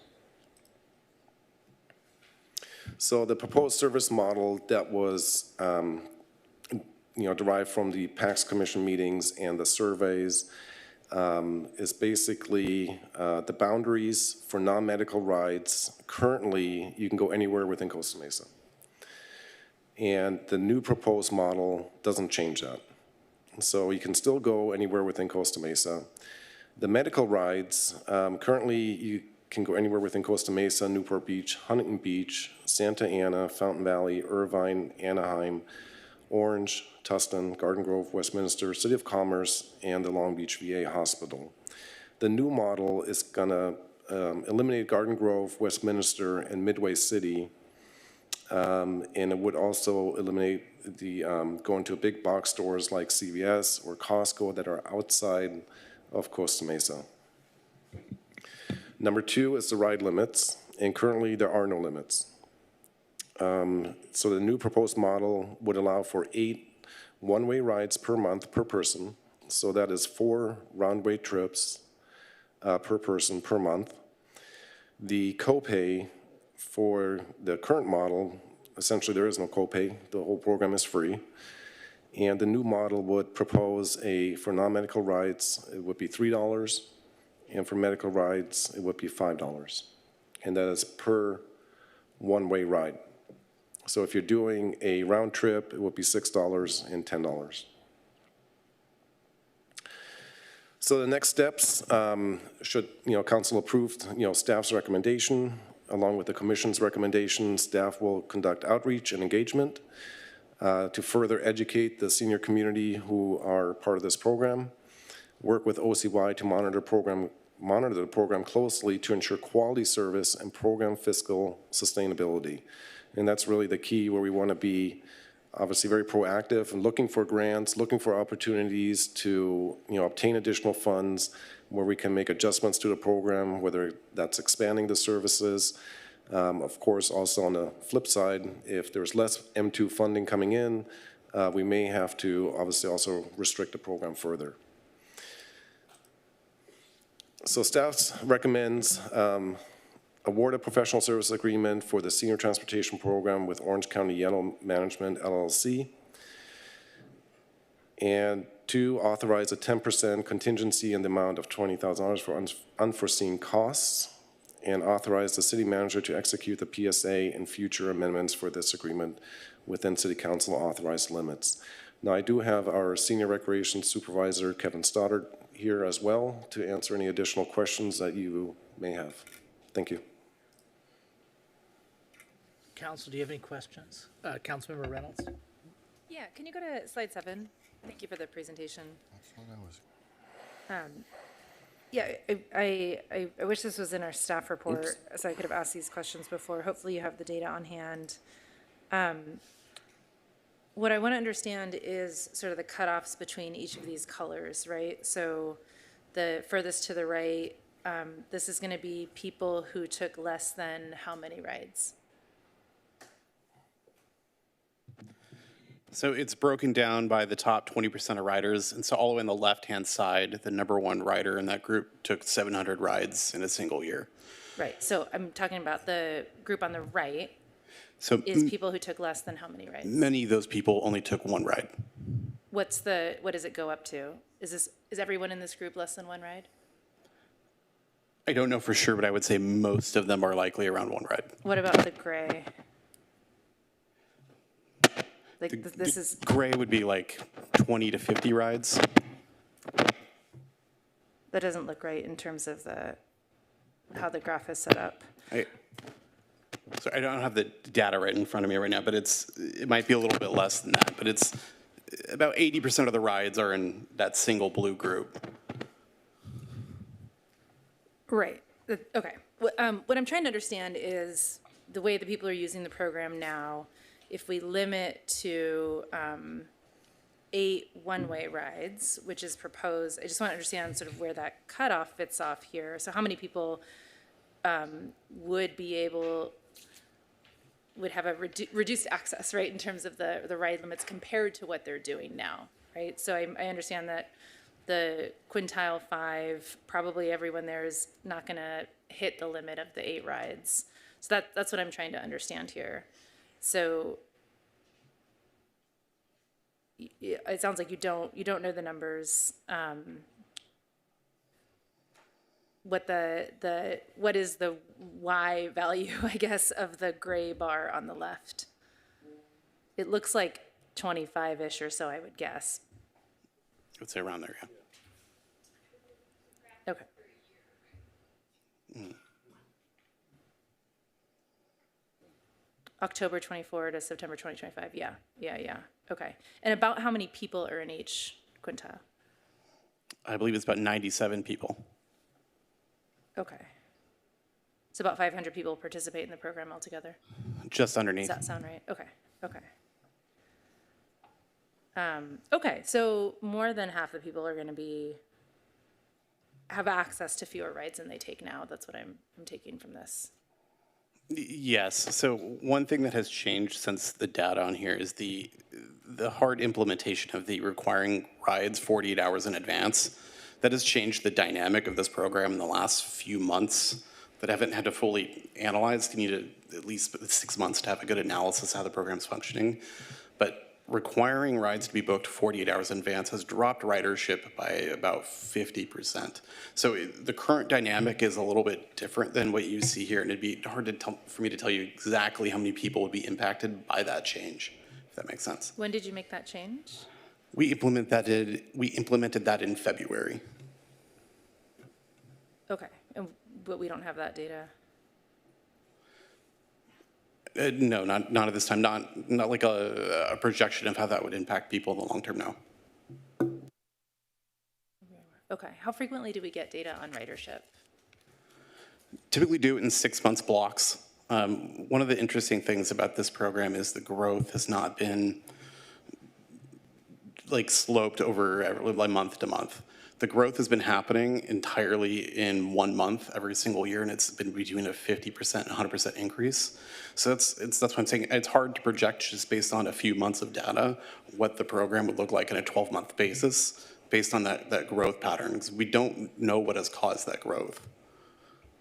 So the proposed service model that was derived from the PACs Commission meetings and the surveys is basically the boundaries for non-medical rides. Currently, you can go anywhere within Costa Mesa. And the new proposed model doesn't change that. So you can still go anywhere within Costa Mesa. The medical rides, currently you can go anywhere within Costa Mesa, Newport Beach, Huntington Beach, Santa Ana, Fountain Valley, Irvine, Anaheim, Orange, Tustin, Garden Grove, Westminster, City of Commerce, and the Long Beach VA Hospital. The new model is gonna eliminate Garden Grove, Westminster, and Midway City, and it would also eliminate the going to big box stores like CVS or Costco that are outside of Costa Mesa. Number 2 is the ride limits. and currently there are no limits. So the new proposed model would allow for 8 one-way rides per month per person. So that is 4 round-way trips per person per month. The copay for the current model, essentially there is no copay. The whole program is free. And the new model would propose for non-medical rides, it would be $3, and for medical rides, it would be $5. And that is per one-way ride. So if you're doing a round trip, it would be $6 and $10. So the next steps, should, council approve, staff's recommendation, along with the commission's recommendation, staff will conduct outreach and engagement to further educate the senior community who are part of this program, work with OCY to monitor the program closely to ensure quality service and program fiscal sustainability. And that's really the key, where we want to be obviously very proactive and looking for grants, looking for opportunities to obtain additional funds where we can make adjustments to the program, whether that's expanding the services. Of course, also on the flip side, if there's less M2 funding coming in, we may have to obviously also restrict the program further. So staff recommends award a professional service agreement for the senior transportation program with Orange County Yellow Management LLC. And 2, authorize a 10% contingency in the amount of $20,000 for unforeseen costs, and authorize the city manager to execute the PSA and future amendments for this agreement within city council authorized limits. Now, I do have our senior recreation supervisor, Kevin Stoddard, here as well to answer any additional questions that you may have. Thank you. Council, do you have any questions? Councilmember Reynolds? Yeah, can you go to slide 7? Thank you for the presentation. Yeah, I wish this was in our staff report, so I could have asked these questions before. Hopefully you have the data on hand. What I want to understand is sort of the cutoffs between each of these colors, right? So the furthest to the right, this is going to be people who took less than how many rides? So it's broken down by the top 20% of riders. And so all the way on the left-hand side, the #1 rider in that group took 700 rides in a single year. Right, so I'm talking about the group on the right. So is people who took less than how many rides? Many of those people only took 1 ride. What does it go up to? Is everyone in this group less than 1 ride? I don't know for sure, but I would say most of them are likely around 1 ride. What about the gray? Like this is gray would be like 20 to 50 rides. That doesn't look right in terms of how the graph is set up. So I don't have the data right in front of me right now, but it might be a little bit less than that, but it's about 80% of the rides are in that single blue group. Right. Okay. What I'm trying to understand is the way that people are using the program now. If we limit to 8 one-way rides, which is proposed, I just want to understand sort of where that cutoff fits off here. So how many people would have a reduced access, right, in terms of the ride limits compared to what they're doing now, right? So I understand that the quintile 5, probably everyone there is not going to hit the limit of the 8 rides. So that's what I'm trying to understand here. So it sounds like you don't know the numbers. What is the Y value, I guess, of the gray bar on the left? It looks like 25-ish or so, I would guess. I would say around there, yeah. Okay. October 24 to September 2025, yeah. Okay. And about how many people are in each quintile? I believe it's about 97 people. Okay. So about 500 people participate in the program altogether? Just underneath. Does that sound right? Okay. Okay, so more than half the people are going to have access to fewer rides than they take now. That's what I'm taking from this. Yes. So one thing that has changed since the data on here is the hard implementation of the requiring rides 48 hours in advance. That has changed the dynamic of this program in the last few months that I haven't had to fully analyze. You need at least 6 months to have a good analysis of how the program's functioning. But requiring rides to be booked 48 hours in advance has dropped ridership by about 50%. So the current dynamic is a little bit different than what you see here, and it'd be hard for me to tell you exactly how many people would be impacted by that change, if that makes sense. When did you make that change? We implemented that in February. Okay, but we don't have that data. No, not at this time. Not like a projection of how that would impact people in the long term. No. Okay, how frequently do we get data on ridership? Typically do it in 6 months blocks. One of the interesting things about this program is the growth has not been like sloped over like month to month. The growth has been happening entirely in 1 month every single year, and it's been between a 50% and 100% increase. So that's what I'm saying. It's hard to project just based on a few months of data what the program would look like on a 12-month basis based on that growth pattern, because we don't know what has caused that growth.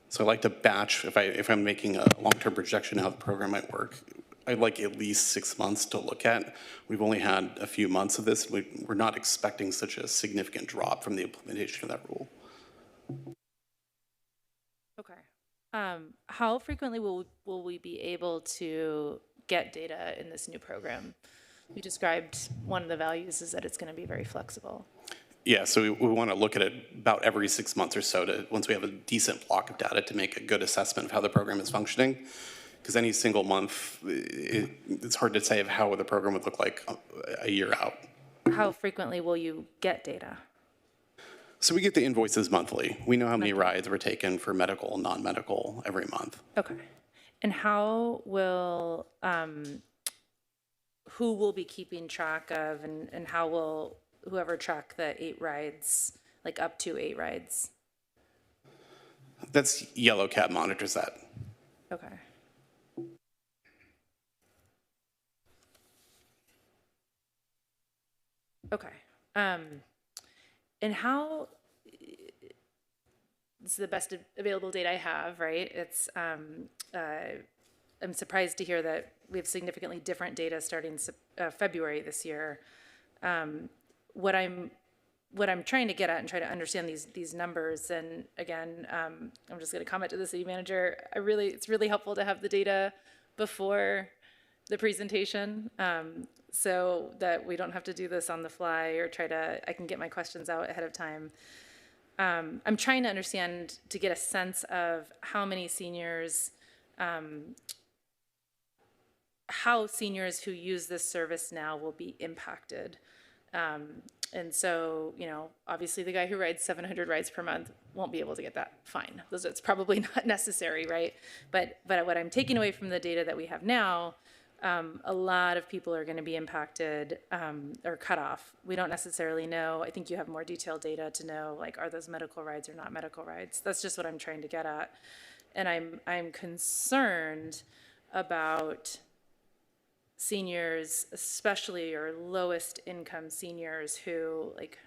So I like to batch, if I'm making a long-term projection of how the program might work, I'd like at least 6 months to look at. We've only had a few months of this. We're not expecting such a significant drop from the implementation of that rule. Okay. How frequently will we be able to get data in this new program? You described one of the values is that it's going to be very flexible. Yeah, so we want to look at it about every 6 months or so once we have a decent block of data to make a good assessment of how the program is functioning. Because any single month, it's hard to say of how the program would look like a year out. How frequently will you get data? So we get the invoices monthly. We know how many rides were taken for medical and non-medical every month. Okay. And how will, who will be keeping track of, and how will whoever track the 8 rides, like up to 8 rides? That's Yellow Cab monitors that. Okay. Okay. And how, this is the best available data I have, right? It's, I'm surprised to hear that we have significantly different data starting February this year. What I'm trying to get at and try to understand these numbers, and again, I'm just going to comment to the city manager. It's really helpful to have the data before the presentation, so that we don't have to do this on the fly or I can get my questions out ahead of time. I'm trying to understand, to get a sense of how many seniors, how seniors who use this service now will be impacted. And so, obviously the guy who rides 700 rides per month won't be able to get that, fine. It's probably not necessary, right? But what I'm taking away from the data that we have now, a lot of people are going to be impacted or cut off. We don't necessarily know. I think you have more detailed data to know, like, are those medical rides or not medical rides? That's just what I'm trying to get at. And I'm concerned about seniors, especially or lowest income seniors who, like,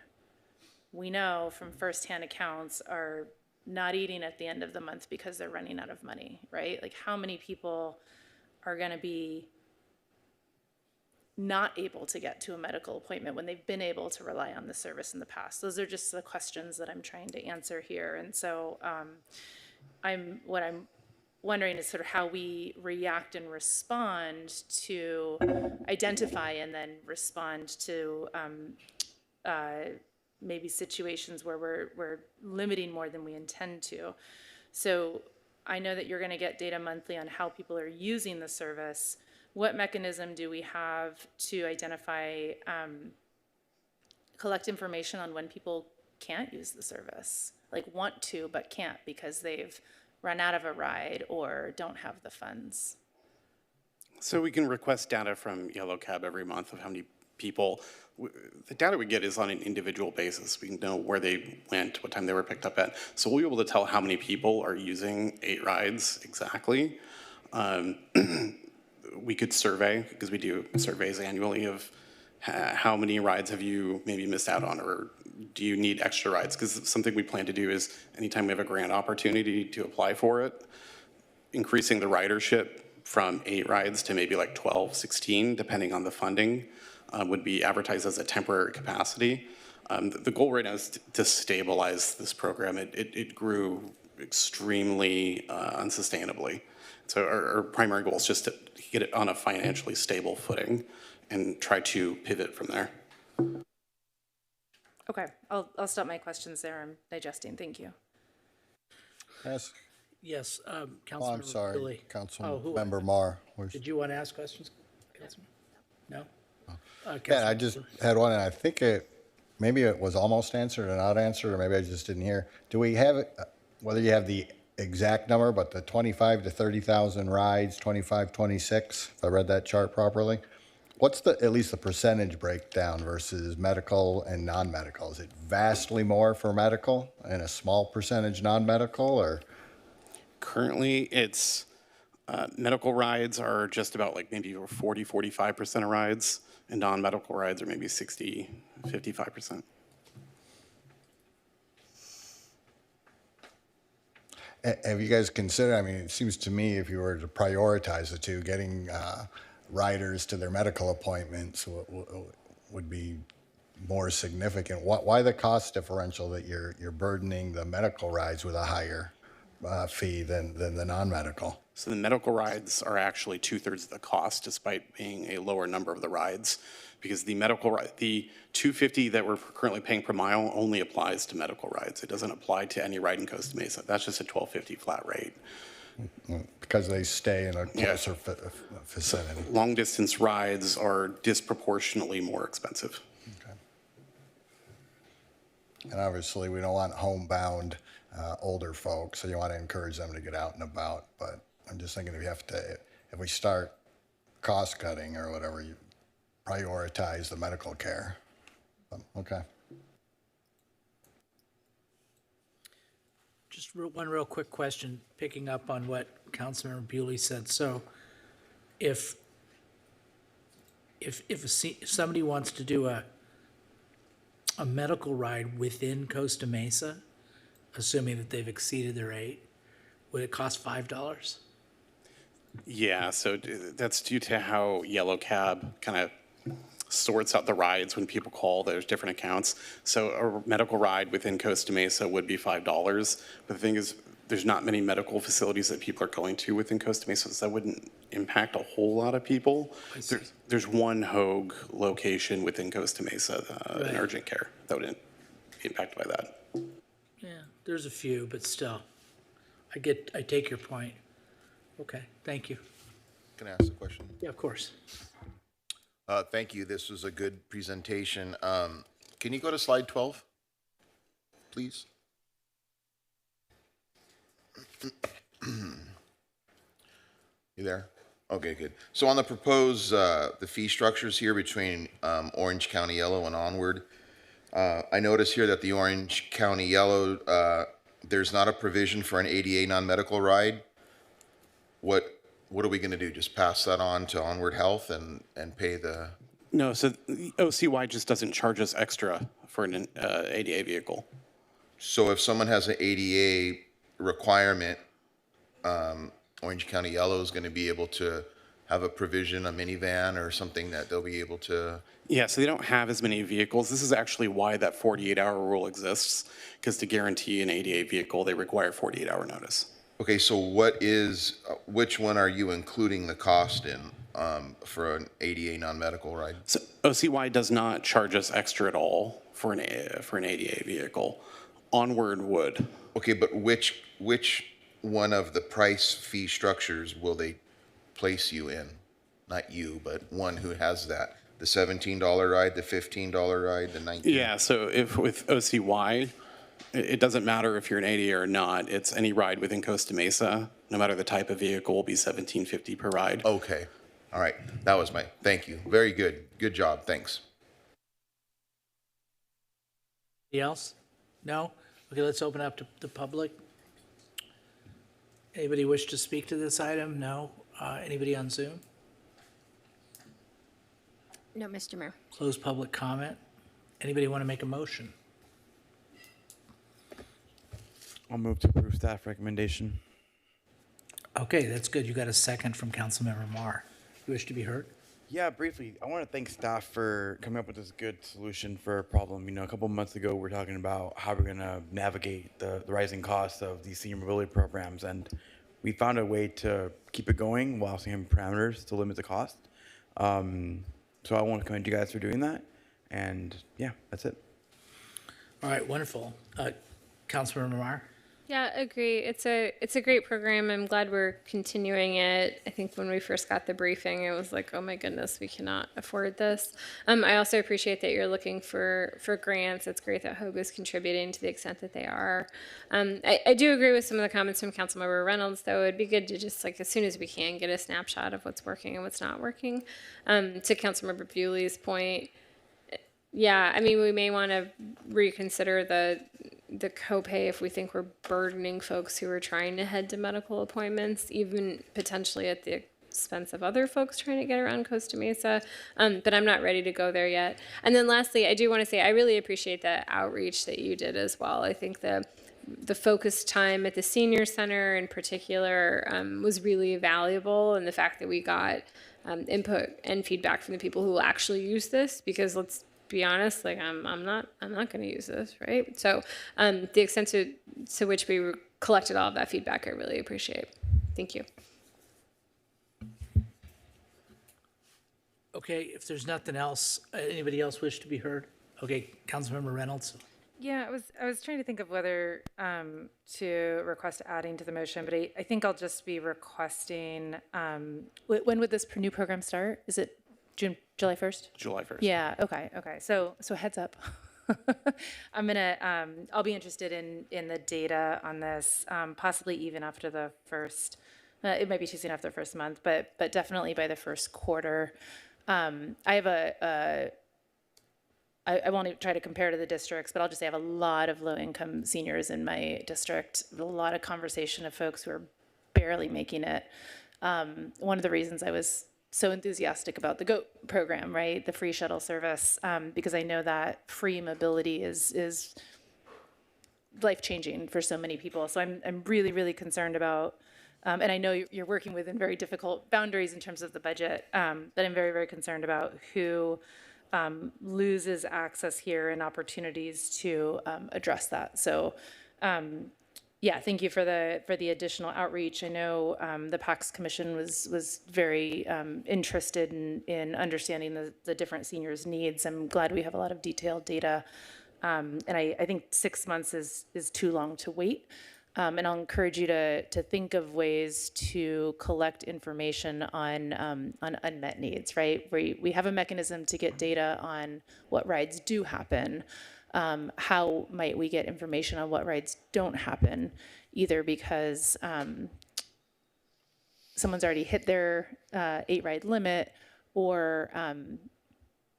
we know from firsthand accounts are not eating at the end of the month because they're running out of money, right? Like, how many people are going to be not able to get to a medical appointment when they've been able to rely on the service in the past? Those are just the questions that I'm trying to answer here. And so what I'm wondering is sort of how we react and respond to identify and then respond to maybe situations where we're limiting more than we intend to. So I know that you're going to get data monthly on how people are using the service. What mechanism do we have to identify, collect information on when people can't use the service, like want to but can't because they've run out of a ride or don't have the funds? So we can request data from Yellow Cab every month of how many people. The data we get is on an individual basis. We know where they went, what time they were picked up at. So we'll be able to tell how many people are using 8 rides exactly. We could survey, because we do surveys annually, of how many rides have you maybe missed out on, or do you need extra rides? Because something we plan to do is anytime we have a grant opportunity to apply for it, increasing the ridership from 8 rides to maybe like 12, 16, depending on the funding, would be advertised as a temporary capacity. The goal right now is to stabilize this program. It grew extremely unsustainably. So our primary goal is just to get it on a financially stable footing and try to pivot from there. Okay, I'll stop my questions there. I'm digesting. Thank you. Yes. Yes, Oh, Councilmember I'm sorry, Billy. Councilmember Marr. Did you want to ask questions, Councilman? No? Yeah, I Councilmember just Billy. had one, and I think maybe it was almost answered or not answered, or maybe I just didn't hear. Do we have, whether you have the exact number, but the 25 to 30,000 rides, 25, 26, if I read that chart properly? What's at least the percentage breakdown versus medical and non-medical? Is it vastly more for medical and a small percentage non-medical, or? Currently, it's medical rides are just about like maybe 40, 45% of rides, and non-medical rides are maybe 60, 55%. Have you guys considered, I mean, it seems to me if you were to prioritize the two, getting riders to their medical appointments would be more significant. Why the cost differential that you're burdening the medical rides with a higher fee than the non-medical? So the medical rides are actually 2/3 of the cost, despite being a lower number of the rides, because the the $250 that we're currently paying per mile only applies to medical rides. It doesn't apply to any ride in Costa Mesa. That's just a $12.50 flat rate. Because they stay in a closer vicinity. Long distance rides are disproportionately more expensive. And obviously, we don't want homebound older folks, so you want to encourage them to get out and about. But I'm just thinking if we start cost cutting or whatever, you prioritize the medical care. Okay. Just one real quick question, picking up on what Councilmember Bewley said. So if somebody wants to do a medical ride within Costa Mesa, assuming that they've exceeded their 8, would it cost $5? Yeah, so that's due to how Yellow Cab kind of sorts out the rides when people call. There's different accounts. So a medical ride within Costa Mesa would be $5. But the thing is, there's not many medical facilities that people are going to within Costa Mesa, so that wouldn't impact a whole lot of people. There's one Hogue location within Costa Mesa, in urgent care, that would be impacted by that. Yeah, there's a few, but still, I take your point. Okay, thank you. Can I ask a question? Yeah, of course. Thank you. This was a good presentation. Can you go to slide 12, please? You there? Okay, good. So on the proposed, the fee structures here between Orange County Yellow and Onward, I notice here that the Orange County Yellow, there's not a provision for an ADA non-medical ride. What are we going to do? Just pass that on to Onward Health and pay the? No, so the OCY just doesn't charge us extra for an ADA vehicle. So if someone has an ADA requirement, Orange County Yellow is going to be able to have a provision, a minivan or something that they'll be able to? Yeah, so they don't have as many vehicles. This is actually why that 48-hour rule exists, because to guarantee an ADA vehicle, they require 48-hour notice. Okay, so which one are you including the cost in for an ADA non-medical ride? So OCY does not charge us extra at all for an ADA vehicle. Onward would. Okay, but which one of the price fee structures will they place you in? Not you, but one who has that. The $17 ride, the $15 ride, the $19? Yeah, so if with OCY, it doesn't matter if you're an ADA or not. It's any ride within Costa Mesa, no matter the type of vehicle, will be $17.50 per ride. Okay. All right. That was thank you. Very good. Good job. Thanks. Anybody else? No? Okay, let's open up to the public. Anybody wish to speak to this item? No? Anybody on Zoom? No, Mr. Mayor. Close public comment. Anybody want to make a motion? I'll move to approve staff recommendation. Okay, that's good. You got a second from Councilmember Marr. You wish to be heard? Yeah, briefly, I want to thank staff for coming up with this good solution for a problem. You know, a couple months ago, we were talking about how we're going to navigate the rising costs of these senior mobility programs, and we found a way to keep it going while also having parameters to limit the cost. So I want to commend you guys for doing that, and yeah, that's it. All right, wonderful. Councilmember Marr? Yeah, agree. It's a great program. I'm glad we're continuing it. I think when we first got the briefing, it was like, oh my goodness, we cannot afford this. I also appreciate that you're looking for grants. It's great that Hogue is contributing to the extent that they are. I do agree with some of the comments from Councilmember Reynolds, though. It'd be good to just, like, as soon as we can, get a snapshot of what's working and what's not working. To Councilmember Bewley's point, yeah, I mean, we may want to reconsider the copay if we think we're burdening folks who are trying to head to medical appointments, even potentially at the expense of other folks trying to get around Costa Mesa. But I'm not ready to go there yet. And then lastly, I do want to say I really appreciate the outreach that you did as well. I think the focused time at the senior center in particular was really valuable, and the fact that we got input and feedback from the people who will actually use this, because let's be honest, like I'm not going to use this, right? So the extent to which we collected all of that feedback, I really appreciate. Thank you. Okay, if there's nothing else, anybody else wish to be heard? Okay, Councilmember Reynolds. Yeah, I was trying to think of whether to request adding to the motion, but I think I'll just be requesting. When would this new program start? Is it July 1st? July 1st. Yeah, okay. So heads up. I'll be interested in the data on this, possibly even after the first, it might be too soon after the first month, but definitely by the first quarter. I have I won't try to compare to the districts, but I'll just say I have a lot of low-income seniors in my district, a lot of conversation of folks who are barely making it. One of the reasons I was so enthusiastic about the GOAT program, right? The free shuttle service, because I know that free mobility is life-changing for so many people. So I'm really, really concerned about, and I know you're working within very difficult boundaries in terms of the budget, but I'm very, very concerned about who loses access here and opportunities to address that. So yeah, thank you for the additional outreach. I know the PACS Commission was very interested in understanding the different seniors' needs. I'm glad we have a lot of detailed data, and I think 6 months is too long to wait. And I'll encourage you to think of ways to collect information on unmet needs. Right, we have a mechanism to get data on what rides do happen. How might we get information on what rides don't happen, either because someone's already hit their 8-ride limit, or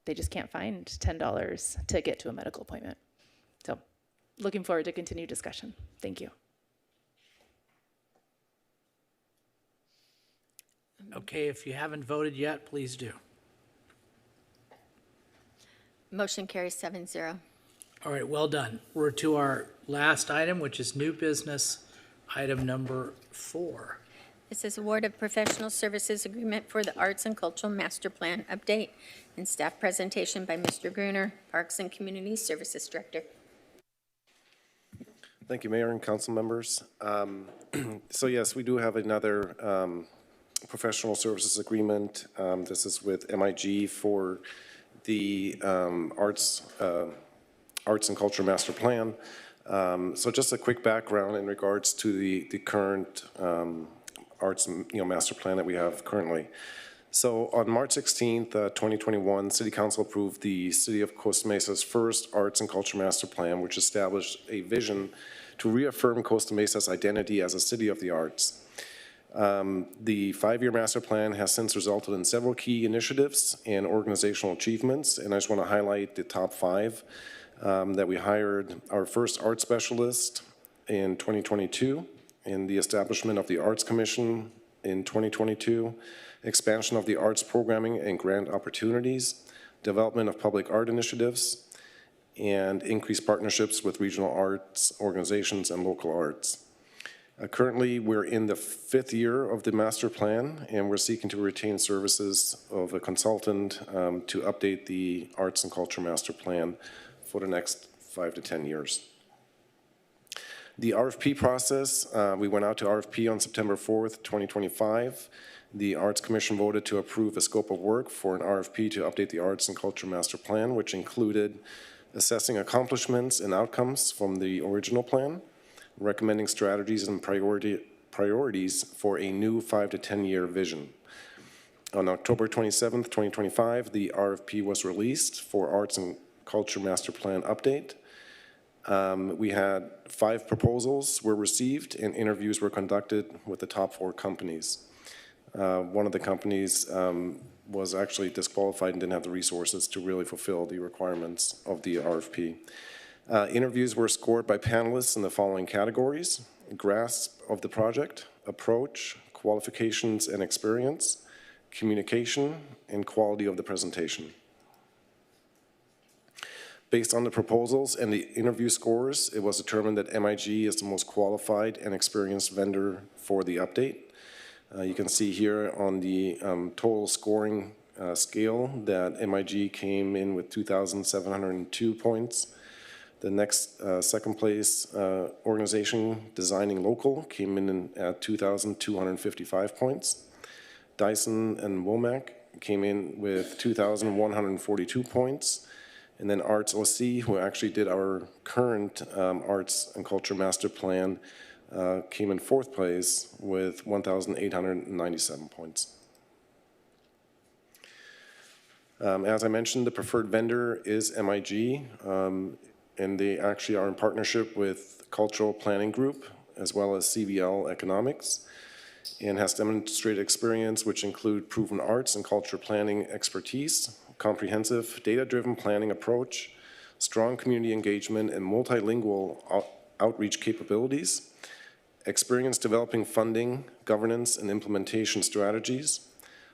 they just can't find $10 to get to a medical appointment. So looking forward to continued discussion. Thank you. Okay, if you haven't voted yet, please do. Motion carries 7-0. All right, well done. We're to our last item, which is new business, item number 4. This is award of professional services agreement for the Arts and Cultural Master Plan update and staff presentation by Mr. Gruner, Parks and Community Services Director. Thank you, Mayor and council members. So yes, we do have another professional services agreement. This is with MIG for the Arts and Culture Master Plan. So just a quick background in regards to the current Arts Master Plan that we have currently. So on March 16th, 2021, City Council approved the City of Costa Mesa's first Arts and Culture Master Plan, which established a vision to reaffirm Costa Mesa's identity as a city of the arts. The 5-year master plan has since resulted in several key initiatives and organizational achievements, and I just want to highlight the top 5. That we hired our first art specialist in 2022, in the establishment of the Arts Commission in 2022, expansion of the arts programming and grant opportunities, development of public art initiatives, and increased partnerships with regional arts organizations and local arts. Currently, we're in the 5th year of the master plan, and we're seeking to retain services of a consultant to update the arts and culture master plan for the next 5 to 10 years. The RFP process, we went out to RFP on September 4th, 2025. The Arts Commission voted to approve a scope of work for an RFP to update the arts and culture master plan, which included assessing accomplishments and outcomes from the original plan, recommending strategies and priorities for a new 5 to 10 year vision. On October 27th, 2025, the RFP was released for Arts and Culture Master Plan update. We had 5 proposals were received and interviews were conducted with the top 4 companies. One of the companies was actually disqualified and didn't have the resources to really fulfill the requirements of the RFP. Interviews were scored by panelists in the following categories: grasp of the project, approach, qualifications and experience, communication, and quality of the presentation. Based on the proposals and the interview scores, it was determined that MIG is the most qualified and experienced vendor for the update. You can see here on the total scoring scale that MIG came in with 2,702 points. The next second place organization, Designing Local, came in at 2,255 points. Dyson and Womack came in with 2,142 points. And then Arts OC, who actually did our current Arts and Culture Master Plan, came in 4th place with 1,897 points. As I mentioned, the preferred vendor is MIG. And they actually are in partnership with Cultural Planning Group as well as CVL Economics, and has demonstrated experience which include proven arts and culture planning expertise, comprehensive data-driven planning approach, strong community engagement and multilingual outreach capabilities, experience developing funding, governance and implementation strategies,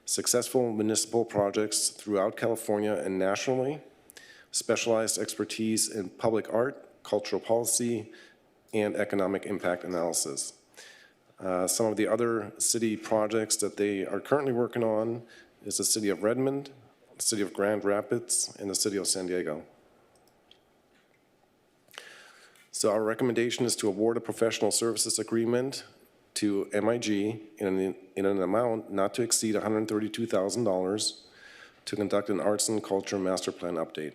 successful municipal projects throughout California and nationally, specialized expertise in public art, cultural policy, and economic impact analysis. Some of the other city projects that they are currently working on is the City of Redmond, the City of Grand Rapids, and the City of San Diego. So our recommendation is to award a professional services agreement to MIG in an amount not to exceed $132,000 to conduct an arts and culture master plan update.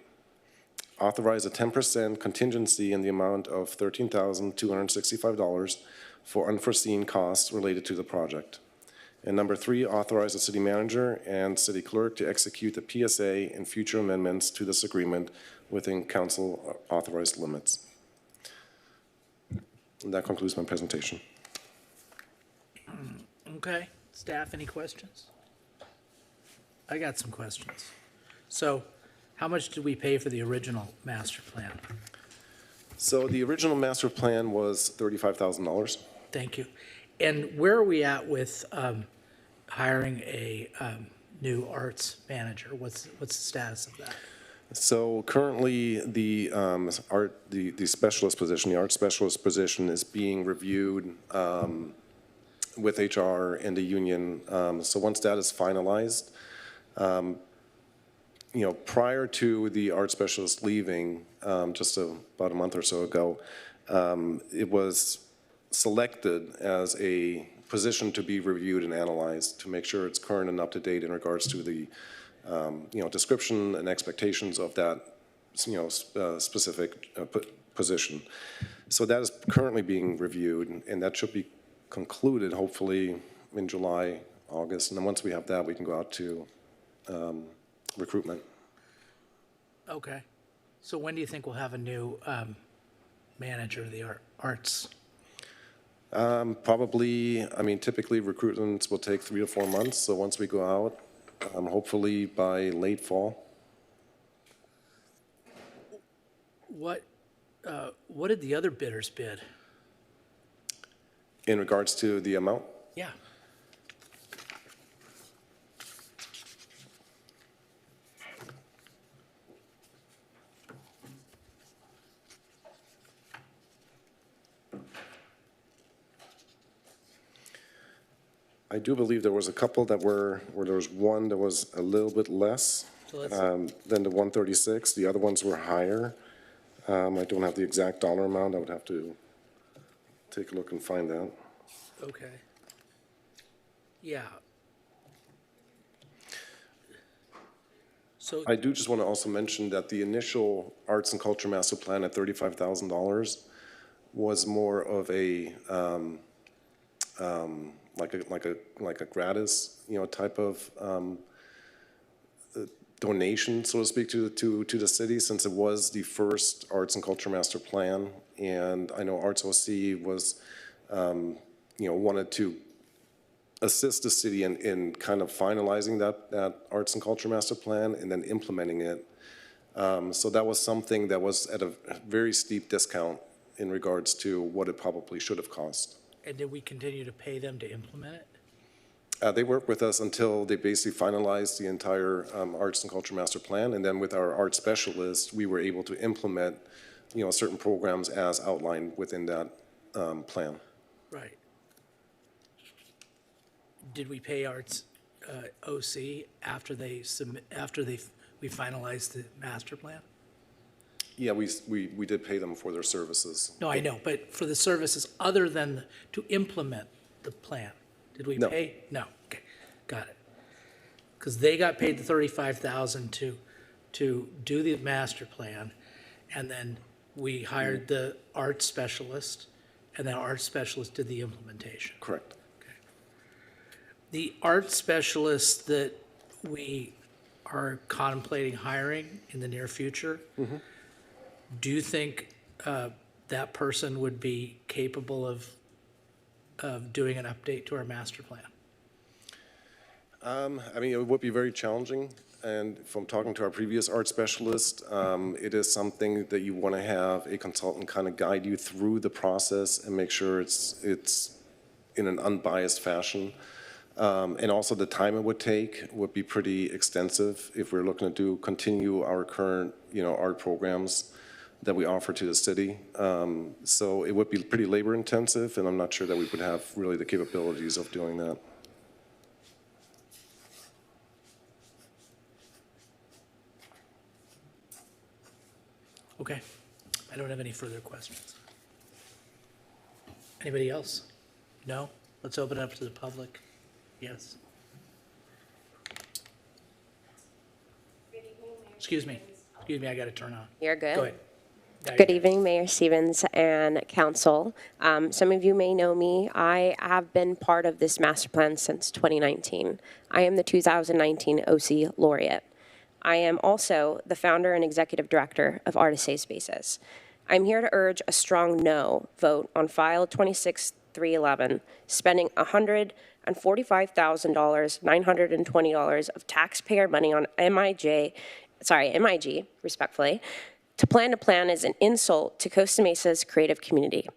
Authorize a 10% contingency in the amount of $13,265 for unforeseen costs related to the project. And number 3, authorize the city manager and city clerk to execute the PSA and future amendments to this agreement within council authorized limits. And that concludes my presentation. Okay, staff, any questions? I got some questions. So, how much did we pay for the original master plan? So the original master plan was $35,000. Thank you. And where are we at with hiring a new arts manager? What's the status of that? So currently, the specialist position, the art specialist position, is being reviewed with HR and the union. So once that is finalized, prior to the art specialist leaving, just about a month or so ago, it was selected as a position to be reviewed and analyzed to make sure it's current and up to date in regards to the description and expectations of that specific position. So that is currently being reviewed, and that should be concluded hopefully in July, August, and then once we have that, we can go out to recruitment. Okay. So when do you think we'll have a new manager of the arts? Probably, typically recruitments will take 3 to 4 months, so once we go out, hopefully by late fall. What did the other bidders bid? In regards to the amount? Yeah. I do believe there was a couple that were, where there was one that was a little bit less So let's, than the 136. The other ones were higher. I don't have the exact dollar amount. I would have to take a look and find that. okay. Yeah. So, I do just want to also mention that the initial Arts and Culture Master Plan at $35,000 was more of a, like a gratis, type of donation, so to speak, to the city, since it was the first Arts and Culture Master Plan. And I know Arts OC was, wanted to assist the city in kind of finalizing that Arts and Culture Master Plan and then implementing it. So that was something that was at a very steep discount in regards to what it probably should have cost. and did we continue to pay them to implement it? They worked with us until they basically finalized the entire Arts and Culture Master Plan, and then with our art specialists, we were able to implement, certain programs as outlined within that plan. Right. Did we pay Arts OC after they submit, we finalized the master plan? Yeah, we did pay them for their services. No, I know, but for the services other than to implement the plan, did we No. pay? No, okay, got it. Because they got paid the 35,000 to do the master plan, and then we hired the art specialist, and the art specialist did the implementation. Correct. The art specialist that we are contemplating hiring in the near future, do you think that person would be capable of doing an update to our master plan? I mean, it would be very challenging, and from talking to our previous art specialist, it is something that you want to have a consultant kind of guide you through the process and make sure it's in an unbiased fashion. And also the time it would take would be pretty extensive if we're looking to continue our current, art programs that we offer to the city. So it would be pretty labor intensive, and I'm not sure that we would have really the capabilities of doing that. Okay, I don't have any further questions. Anybody else? No? Let's open it up to the public. Yes. Excuse me, I got to turn on. You're good. Go ahead. Good evening, Mayor Stevens and Council. Some of you may know me. I have been part of this master plan since 2019. I am the 2019 OC Laureate. I am also the founder and executive director of Artist Safe Spaces. I'm here to urge a strong no vote on File 26-311, spending $145,920 of taxpayer money on MIG, respectfully. To plan is an insult to Costa Mesa's creative community.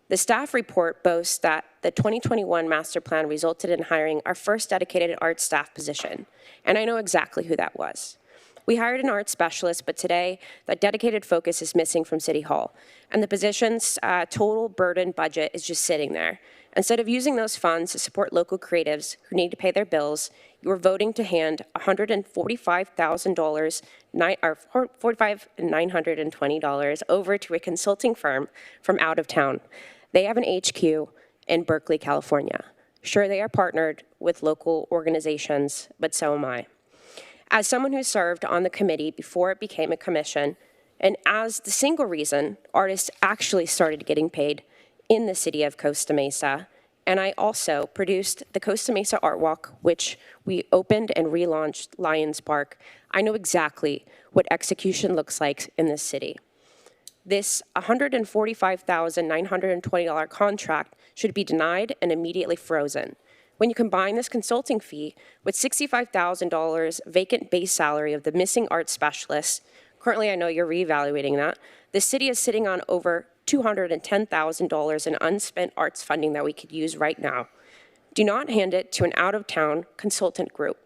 The staff report boasts that the 2021 master plan resulted in hiring our first dedicated art staff position, and I know exactly who that was. We hired an art specialist, but today that dedicated focus is missing from City Hall, and the position's total burden budget is just sitting there. Instead of using those funds to support local creatives who need to pay their bills, you are voting to hand $145,000, or $45,920 over to a consulting firm from out of town. They have an HQ in Berkeley, California. Sure, they are partnered with local organizations, but so am I. As someone who served on the committee before it became a commission, and as the single reason artists actually started getting paid in the city of Costa Mesa, and I also produced the Costa Mesa Art Walk, which we opened and relaunched Lions Park, I know exactly what execution looks like in this city. This $145,920 contract should be denied and immediately frozen. When you combine this consulting fee with $65,000 vacant base salary of the missing art specialist, currently I know you're reevaluating that, the city is sitting on over $210,000 in unspent arts funding that we could use right now. Do not hand it to an out-of-town consultant group.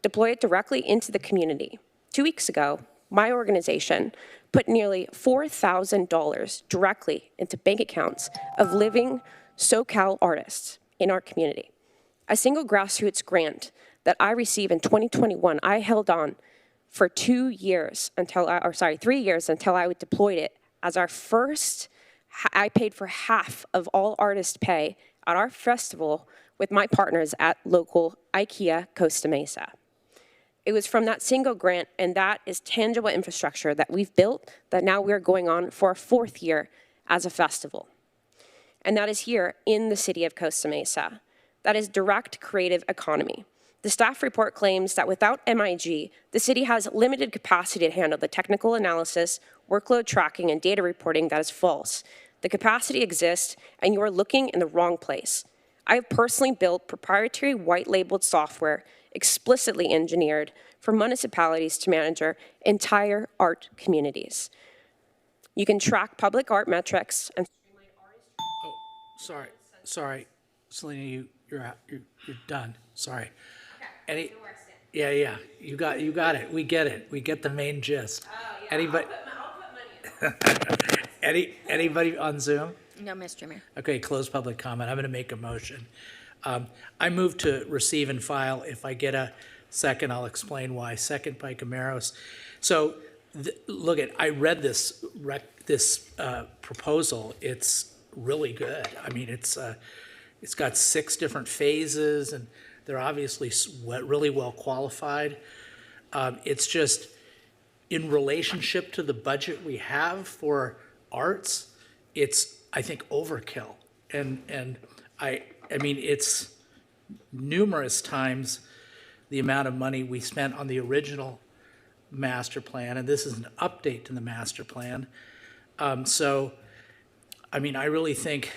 Deploy it directly into the community. 2 weeks ago, my organization put nearly $4,000 directly into bank accounts of living SoCal artists in our community. A single grassroots grant that I received in 2021, I held on for 2 years until, 3 years until I deployed it as our first. I paid for half of all artist pay at our festival with my partners at local IKEA Costa Mesa. It was from that single grant, and that is tangible infrastructure that we've built that now we're going on for our 4th year as a festival. And that is here in the city of Costa Mesa. That is direct creative economy. The staff report claims that without MIG, the city has limited capacity to handle the technical analysis, workload tracking, and data reporting. That is false. The capacity exists, and you are looking in the wrong place. I have personally built proprietary white-labeled software explicitly engineered for municipalities to manage their entire art communities. You can track public art metrics and Sorry, Selena, you're done. Sorry. Okay. Yeah. You got it. We get it. We get the main gist. Anybody? I'll put money. Anybody on Zoom? No, Mr. Mayor. Okay, close public comment. I'm going to make a motion. I move to receive and file. If I get a second, I'll explain why. Second by Camaros. So, look I read this proposal. It's really good. I mean, it's got 6 different phases, and they're obviously really well qualified. It's just in relationship to the budget we have for arts, it's, I think, overkill. And I mean, it's numerous times the amount of money we spent on the original master plan, and this is an update to the master plan. So, I mean, I really think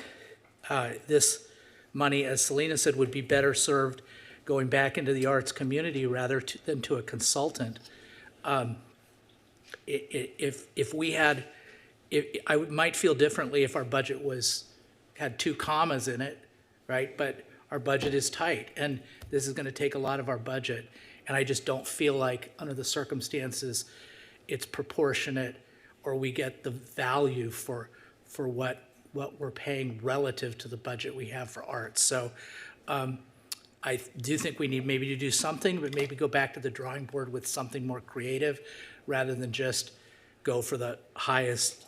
this money, as Selena said, would be better served going back into the arts community rather than to a consultant. If we had, I might feel differently if our budget had 2 commas in it, right? But our budget is tight, and this is going to take a lot of our budget. And I just don't feel like, under the circumstances, it's proportionate, or we get the value for what we're paying relative to the budget we have for arts. So I do think we need maybe to do something, but maybe go back to the drawing board with something more creative rather than just go for the highest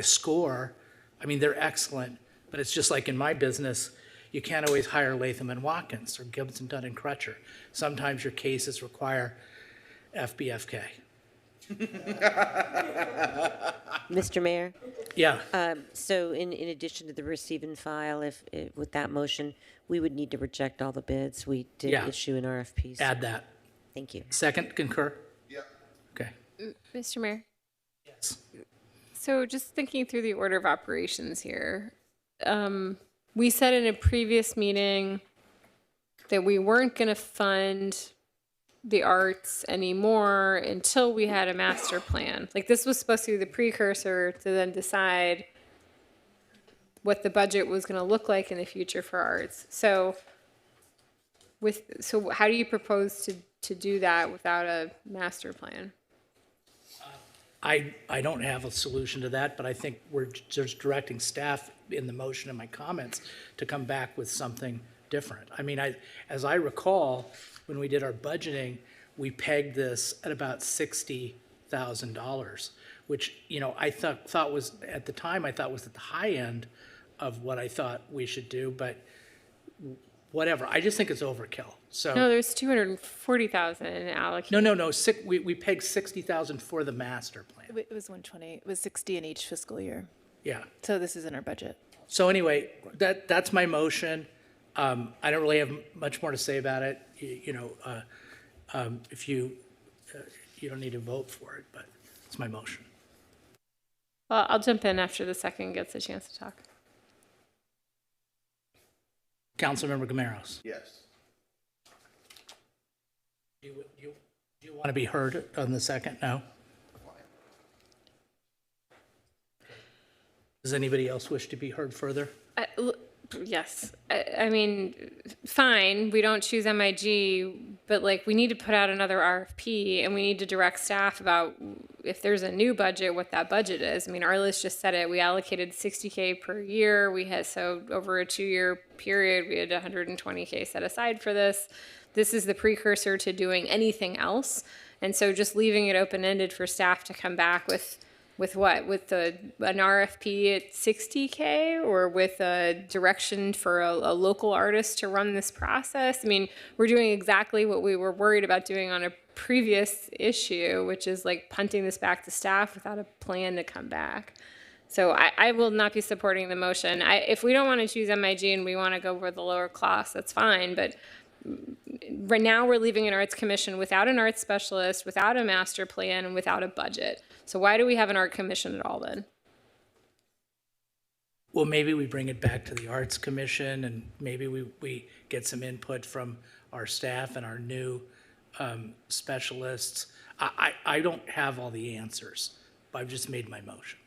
score. I mean, they're excellent, but it's just like in my business, you can't always hire Latham and Watkins or Gibson, Dunn and Crutcher. Sometimes your cases require FBFK. Mr. Mayor? Yeah. So in addition to the receive and file, if with that motion, we would need to reject all the bids. We did issue an RFP. Add that. Thank you. Second, concur? Yeah. Okay. Mr. Mayor? Yes. So just thinking through the order of operations here, we said in a previous meeting that we weren't going to fund the arts anymore until we had a master plan. Like, this was supposed to be the precursor to then decide what the budget was going to look like in the future for arts. So how do you propose to do that without a master plan? I don't have a solution to that, but I think we're just directing staff in the motion and my comments to come back with something different. I mean, as I recall, when we did our budgeting, we pegged this at about $60,000, which, I thought was, at the time, I thought was at the high end of what I thought we should do, but whatever. I just think it's overkill. So No, there's 240,000 allocated. No. We pegged 60,000 for the master plan. It was 120. It was 60 in each fiscal year. Yeah. So this is in our budget. So anyway, that's my motion. I don't really have much more to say about it. If you don't need to vote for it, but it's my motion. Well, I'll jump in after the second gets a chance to talk. Councilmember Gamaros. Yes. Do you want to be heard on the second? No? Does anybody else wish to be heard further? Yes. I mean, fine, we don't choose MIG, but like we need to put out another RFP and we need to direct staff about if there's a new budget, what that budget is. I mean, Arliss just said it. We allocated 60K per year. We had, so over a 2-year period, we had 120K set aside for this. This is the precursor to doing anything else. And so just leaving it open-ended for staff to come back with what? With an RFP at 60K, or with a direction for a local artist to run this process? I mean, we're doing exactly what we were worried about doing on a previous issue, which is like punting this back to staff without a plan to come back. So I will not be supporting the motion. If we don't want to choose MIG and we want to go for the lower cost, that's fine. But right now we're leaving an arts commission without an arts specialist, without a master plan, and without a budget. So why do we have an art commission at all then? Well, maybe we bring it back to the Arts Commission, and maybe we get some input from our staff and our new specialists. I don't have all the answers, but I've just made my motion.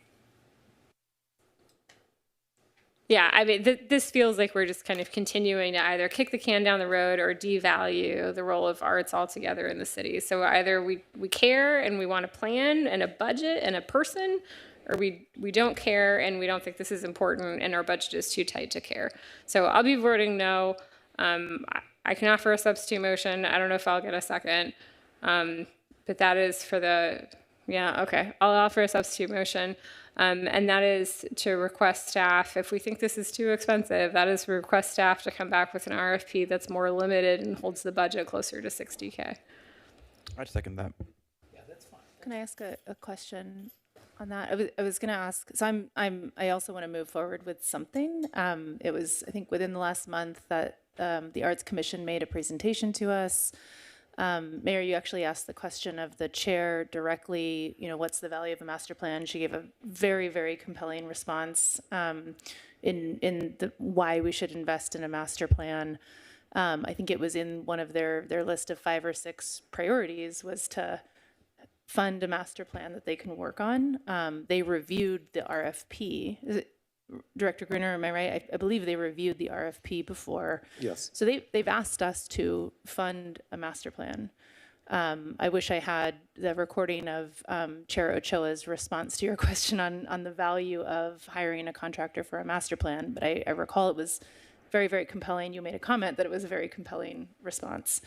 Yeah, I mean, this feels like we're just kind of continuing to either kick the can down the road or devalue the role of arts altogether in the city. So either we care and we want a plan and a budget and a person, or we don't care and we don't think this is important and our budget is too tight to care. So I'll be voting no. I can offer a substitute motion. I don't know if I'll get a second, but that is for the, yeah, okay. I'll offer a substitute motion. And that is to request staff, if we think this is too expensive, that is to request staff to come back with an RFP that's more limited and holds the budget closer to 60K. I'd second that. Yeah, that's fine. Can I ask a question on that? I was going to ask, so I also want to move forward with something. It was, I think, within the last month that the Arts Commission made a presentation to us. Mayor, you actually asked the question of the chair directly, you know, what's the value of a master plan? She gave a very, very compelling response in the why we should invest in a master plan. I think it was in one of their list of 5 or 6 priorities was to fund a master plan that they can work on. They reviewed the RFP. Is it, Director Gruner, am I right? I believe they reviewed the RFP before. Yes. So they've asked us to fund a master plan. I wish I had the recording of Chair Ochoa's response to your question on the value of hiring a contractor for a master plan, but I recall it was very, very compelling. You made a comment that it was a very compelling response.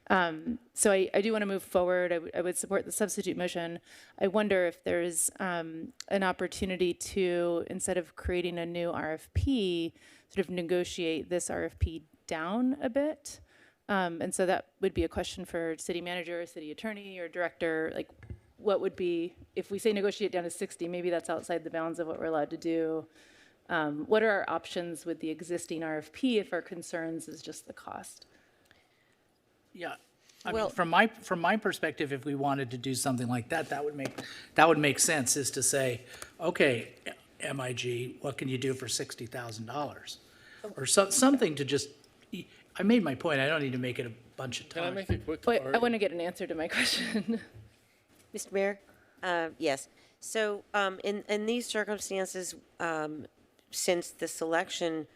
So I do want to move forward. I would support the substitute motion. I wonder if there's an opportunity to, instead of creating a new RFP, sort of negotiate this RFP down a bit. And so that would be a question for city manager, or city attorney, or director, like what would be, if we say negotiate down to 60, maybe that's outside the bounds of what we're allowed to do. What are our options with the existing RFP if our concerns is just the cost? Yeah, I mean, from my perspective, if we wanted to do something like that, that would make sense. Is to say, okay, MIG, what can you do for $60,000, or something to just. I made my point. I don't need to make it a bunch of time. Can I make a quick? Wait, I want to get an answer to my question. Mr. Mayor? Yes. So in these circumstances, since the selection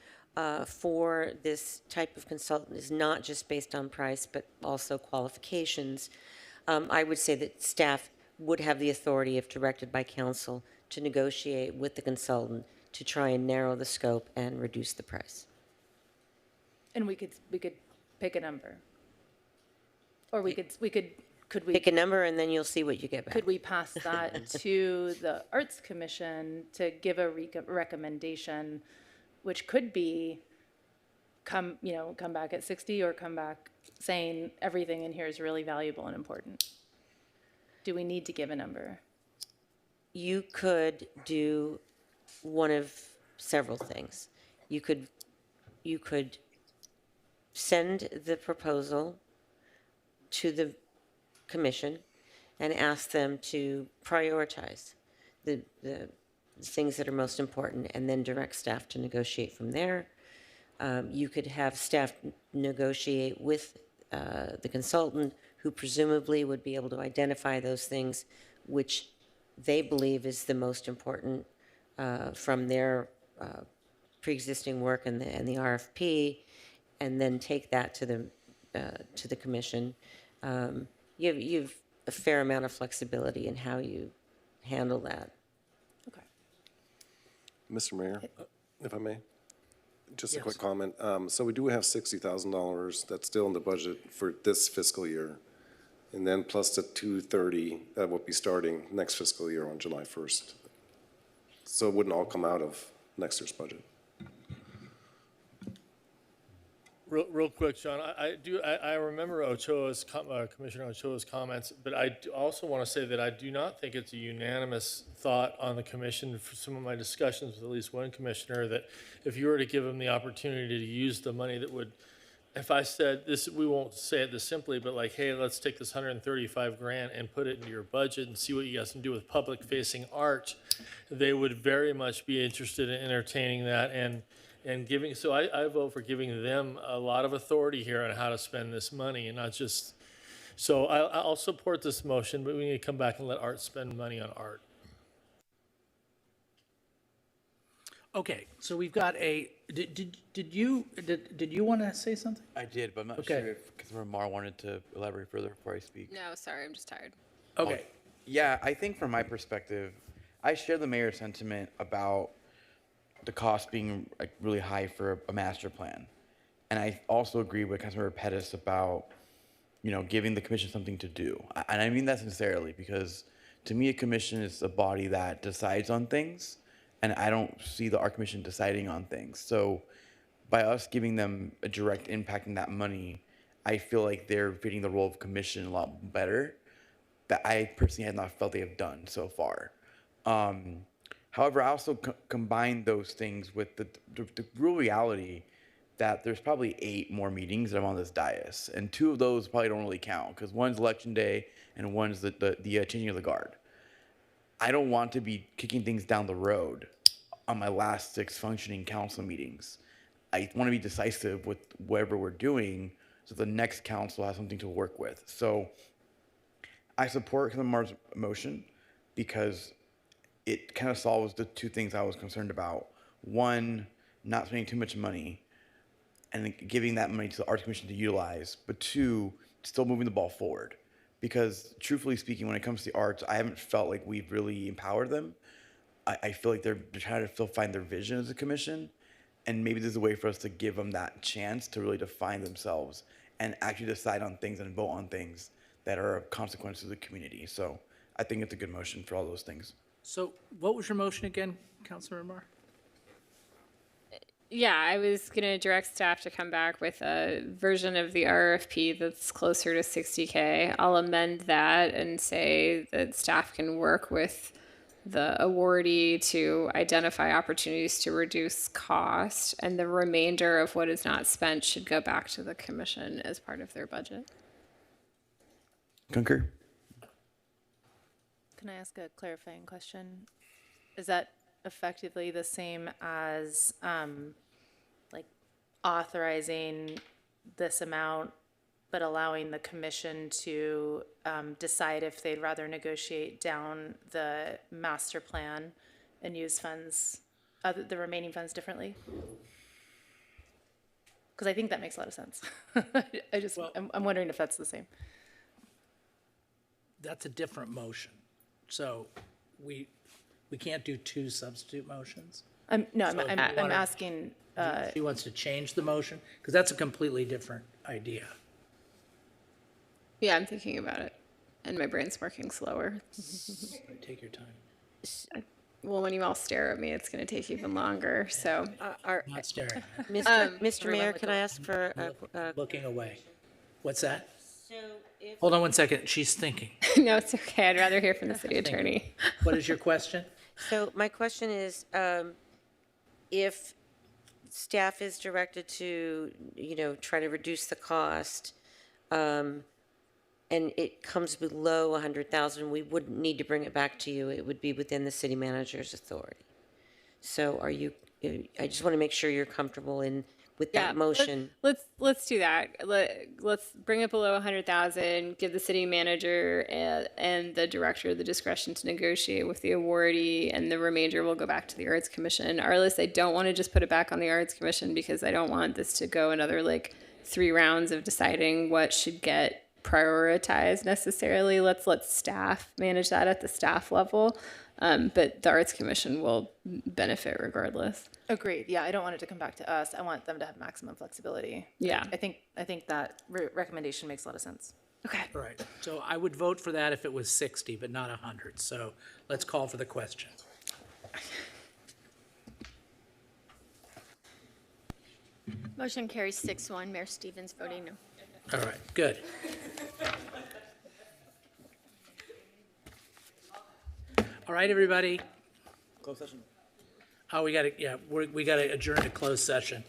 for this type of consultant is not just based on price, but also qualifications, I would say that staff would have the authority, if directed by council, to negotiate with the consultant to try and narrow the scope and reduce the price. And we could pick a number, or could we pick a number and then you'll see what you get back. Could we pass that to the Arts Commission to give a recommendation, which could be come back at 60, or come back saying everything in here is really valuable and important? Do we need to give a number? You could do one of several things. You could send the proposal to the commission and ask them to prioritize the things that are most important, and then direct staff to negotiate from there. You could have staff negotiate with the consultant, who presumably would be able to identify those things which they believe is the most important from their pre-existing work and the RFP, and then take that to the commission. You've a fair amount of flexibility in how you handle that. Mr. Mayor, if I may, just a Yes. quick comment. So we do have $60,000 that's still in the budget for this fiscal year. And then plus the 230 that will be starting next fiscal year on July 1st. So it wouldn't all come out of next year's budget. Real quick, John, I remember Commissioner Ochoa's comments, but I also want to say that I do not think it's a unanimous thought on the commission for some of my discussions with at least one commissioner that if you were to give them the opportunity to use the money that would, if I said this, we won't say it this simply, but like, hey, let's take this 135 grand and put it into your budget and see what you guys can do with public facing art, they would very much be interested in entertaining that and giving, so I vote for giving them a lot of authority here on how to spend this money and not just, so I'll support this motion, but we need to come back and let art spend money on art. Okay, so we've got a, did you want to say something? I did, but I'm not Okay. sure if Councilmember Mar wanted to elaborate further before I speak. No, sorry, I'm just tired. Okay. Yeah, I think from my perspective, I share the mayor's sentiment about the cost being like really high for a master plan. And I also agree with Councilmember Pettis about, giving the commission something to do. And I mean that sincerely because to me, a commission is a body that decides on things. And I don't see the art commission deciding on things. So by us giving them a direct impact in that money, I feel like they're fitting the role of commission a lot better that I personally have not felt they have done so far. However, I also combine those things with the real reality that there's probably 8 more meetings that I'm on this dais. And 2 of those probably don't really count because one's election day and one's the changing of the guard. I don't want to be kicking things down the road on my last 6 functioning council meetings. I want to be decisive with whatever we're doing so the next council has something to work with. So I support Councilmember's motion because it kind of solves the 2 things I was concerned about. One, not spending too much money and giving that money to the Arts Commission to utilize, but 2, still moving the ball forward. Because truthfully speaking, when it comes to the arts, I haven't felt like we've really empowered them. I feel like they're trying to still find their vision as a commission. And maybe there's a way for us to give them that chance to really define themselves and actually decide on things and vote on things that are of consequence to the community. So I think it's a good motion for all those things. So what was your motion again, Councilor Mar? Yeah, I was going to direct staff to come back with a version of the RFP that's closer to 60K. I'll amend that and say that staff can work with the awardee to identify opportunities to reduce cost, and the remainder of what is not spent should go back to the commission as part of their budget. Concur. Can I ask a clarifying question? Is that effectively the same as like authorizing this amount, but allowing the commission to decide if they'd rather negotiate down the master plan and use funds, the remaining funds differently? Because I think that makes a lot of sense. I'm wondering if that's the same. That's a different motion. So we can't do 2 substitute motions? I'm So if you wanna- asking. She wants to change the motion? Because that's a completely different idea. Yeah, I'm thinking about it, and my brain's working slower. Take your time. Well, when you all stare at me, it's going to take even longer. So, Not staring. Mr. Mayor, can I ask for Looking away. What's that? So if Hold on one second. She's thinking. no, it's okay. I'd rather hear from the city attorney. What is your question? So my question is, if staff is directed to, try to reduce the cost, and it comes below 100,000, we wouldn't need to bring it back to you. It would be within the city manager's authority. So I just want to make sure you're comfortable in with that motion. Let's do that. Let's bring it below 100,000, give the city manager and the director the discretion to negotiate with the awardee, and the remainder will go back to the Arts Commission. Arliss, I don't want to just put it back on the Arts Commission because I don't want this to go another like 3 rounds of deciding what should get prioritized necessarily. Let's let staff manage that at the staff level. But the Arts Commission will benefit regardless. Agreed. Yeah, I don't want it to come back to us. I want them to have maximum flexibility. Yeah. I think that recommendation makes a lot of sense. Okay. All right. So I would vote for that if it was 60, but not 100. So let's call for the question. Motion carries 6-1. Mayor Stevens voting no. All right, good. All right, everybody. Closed session. Oh, we got to adjourn to closed session.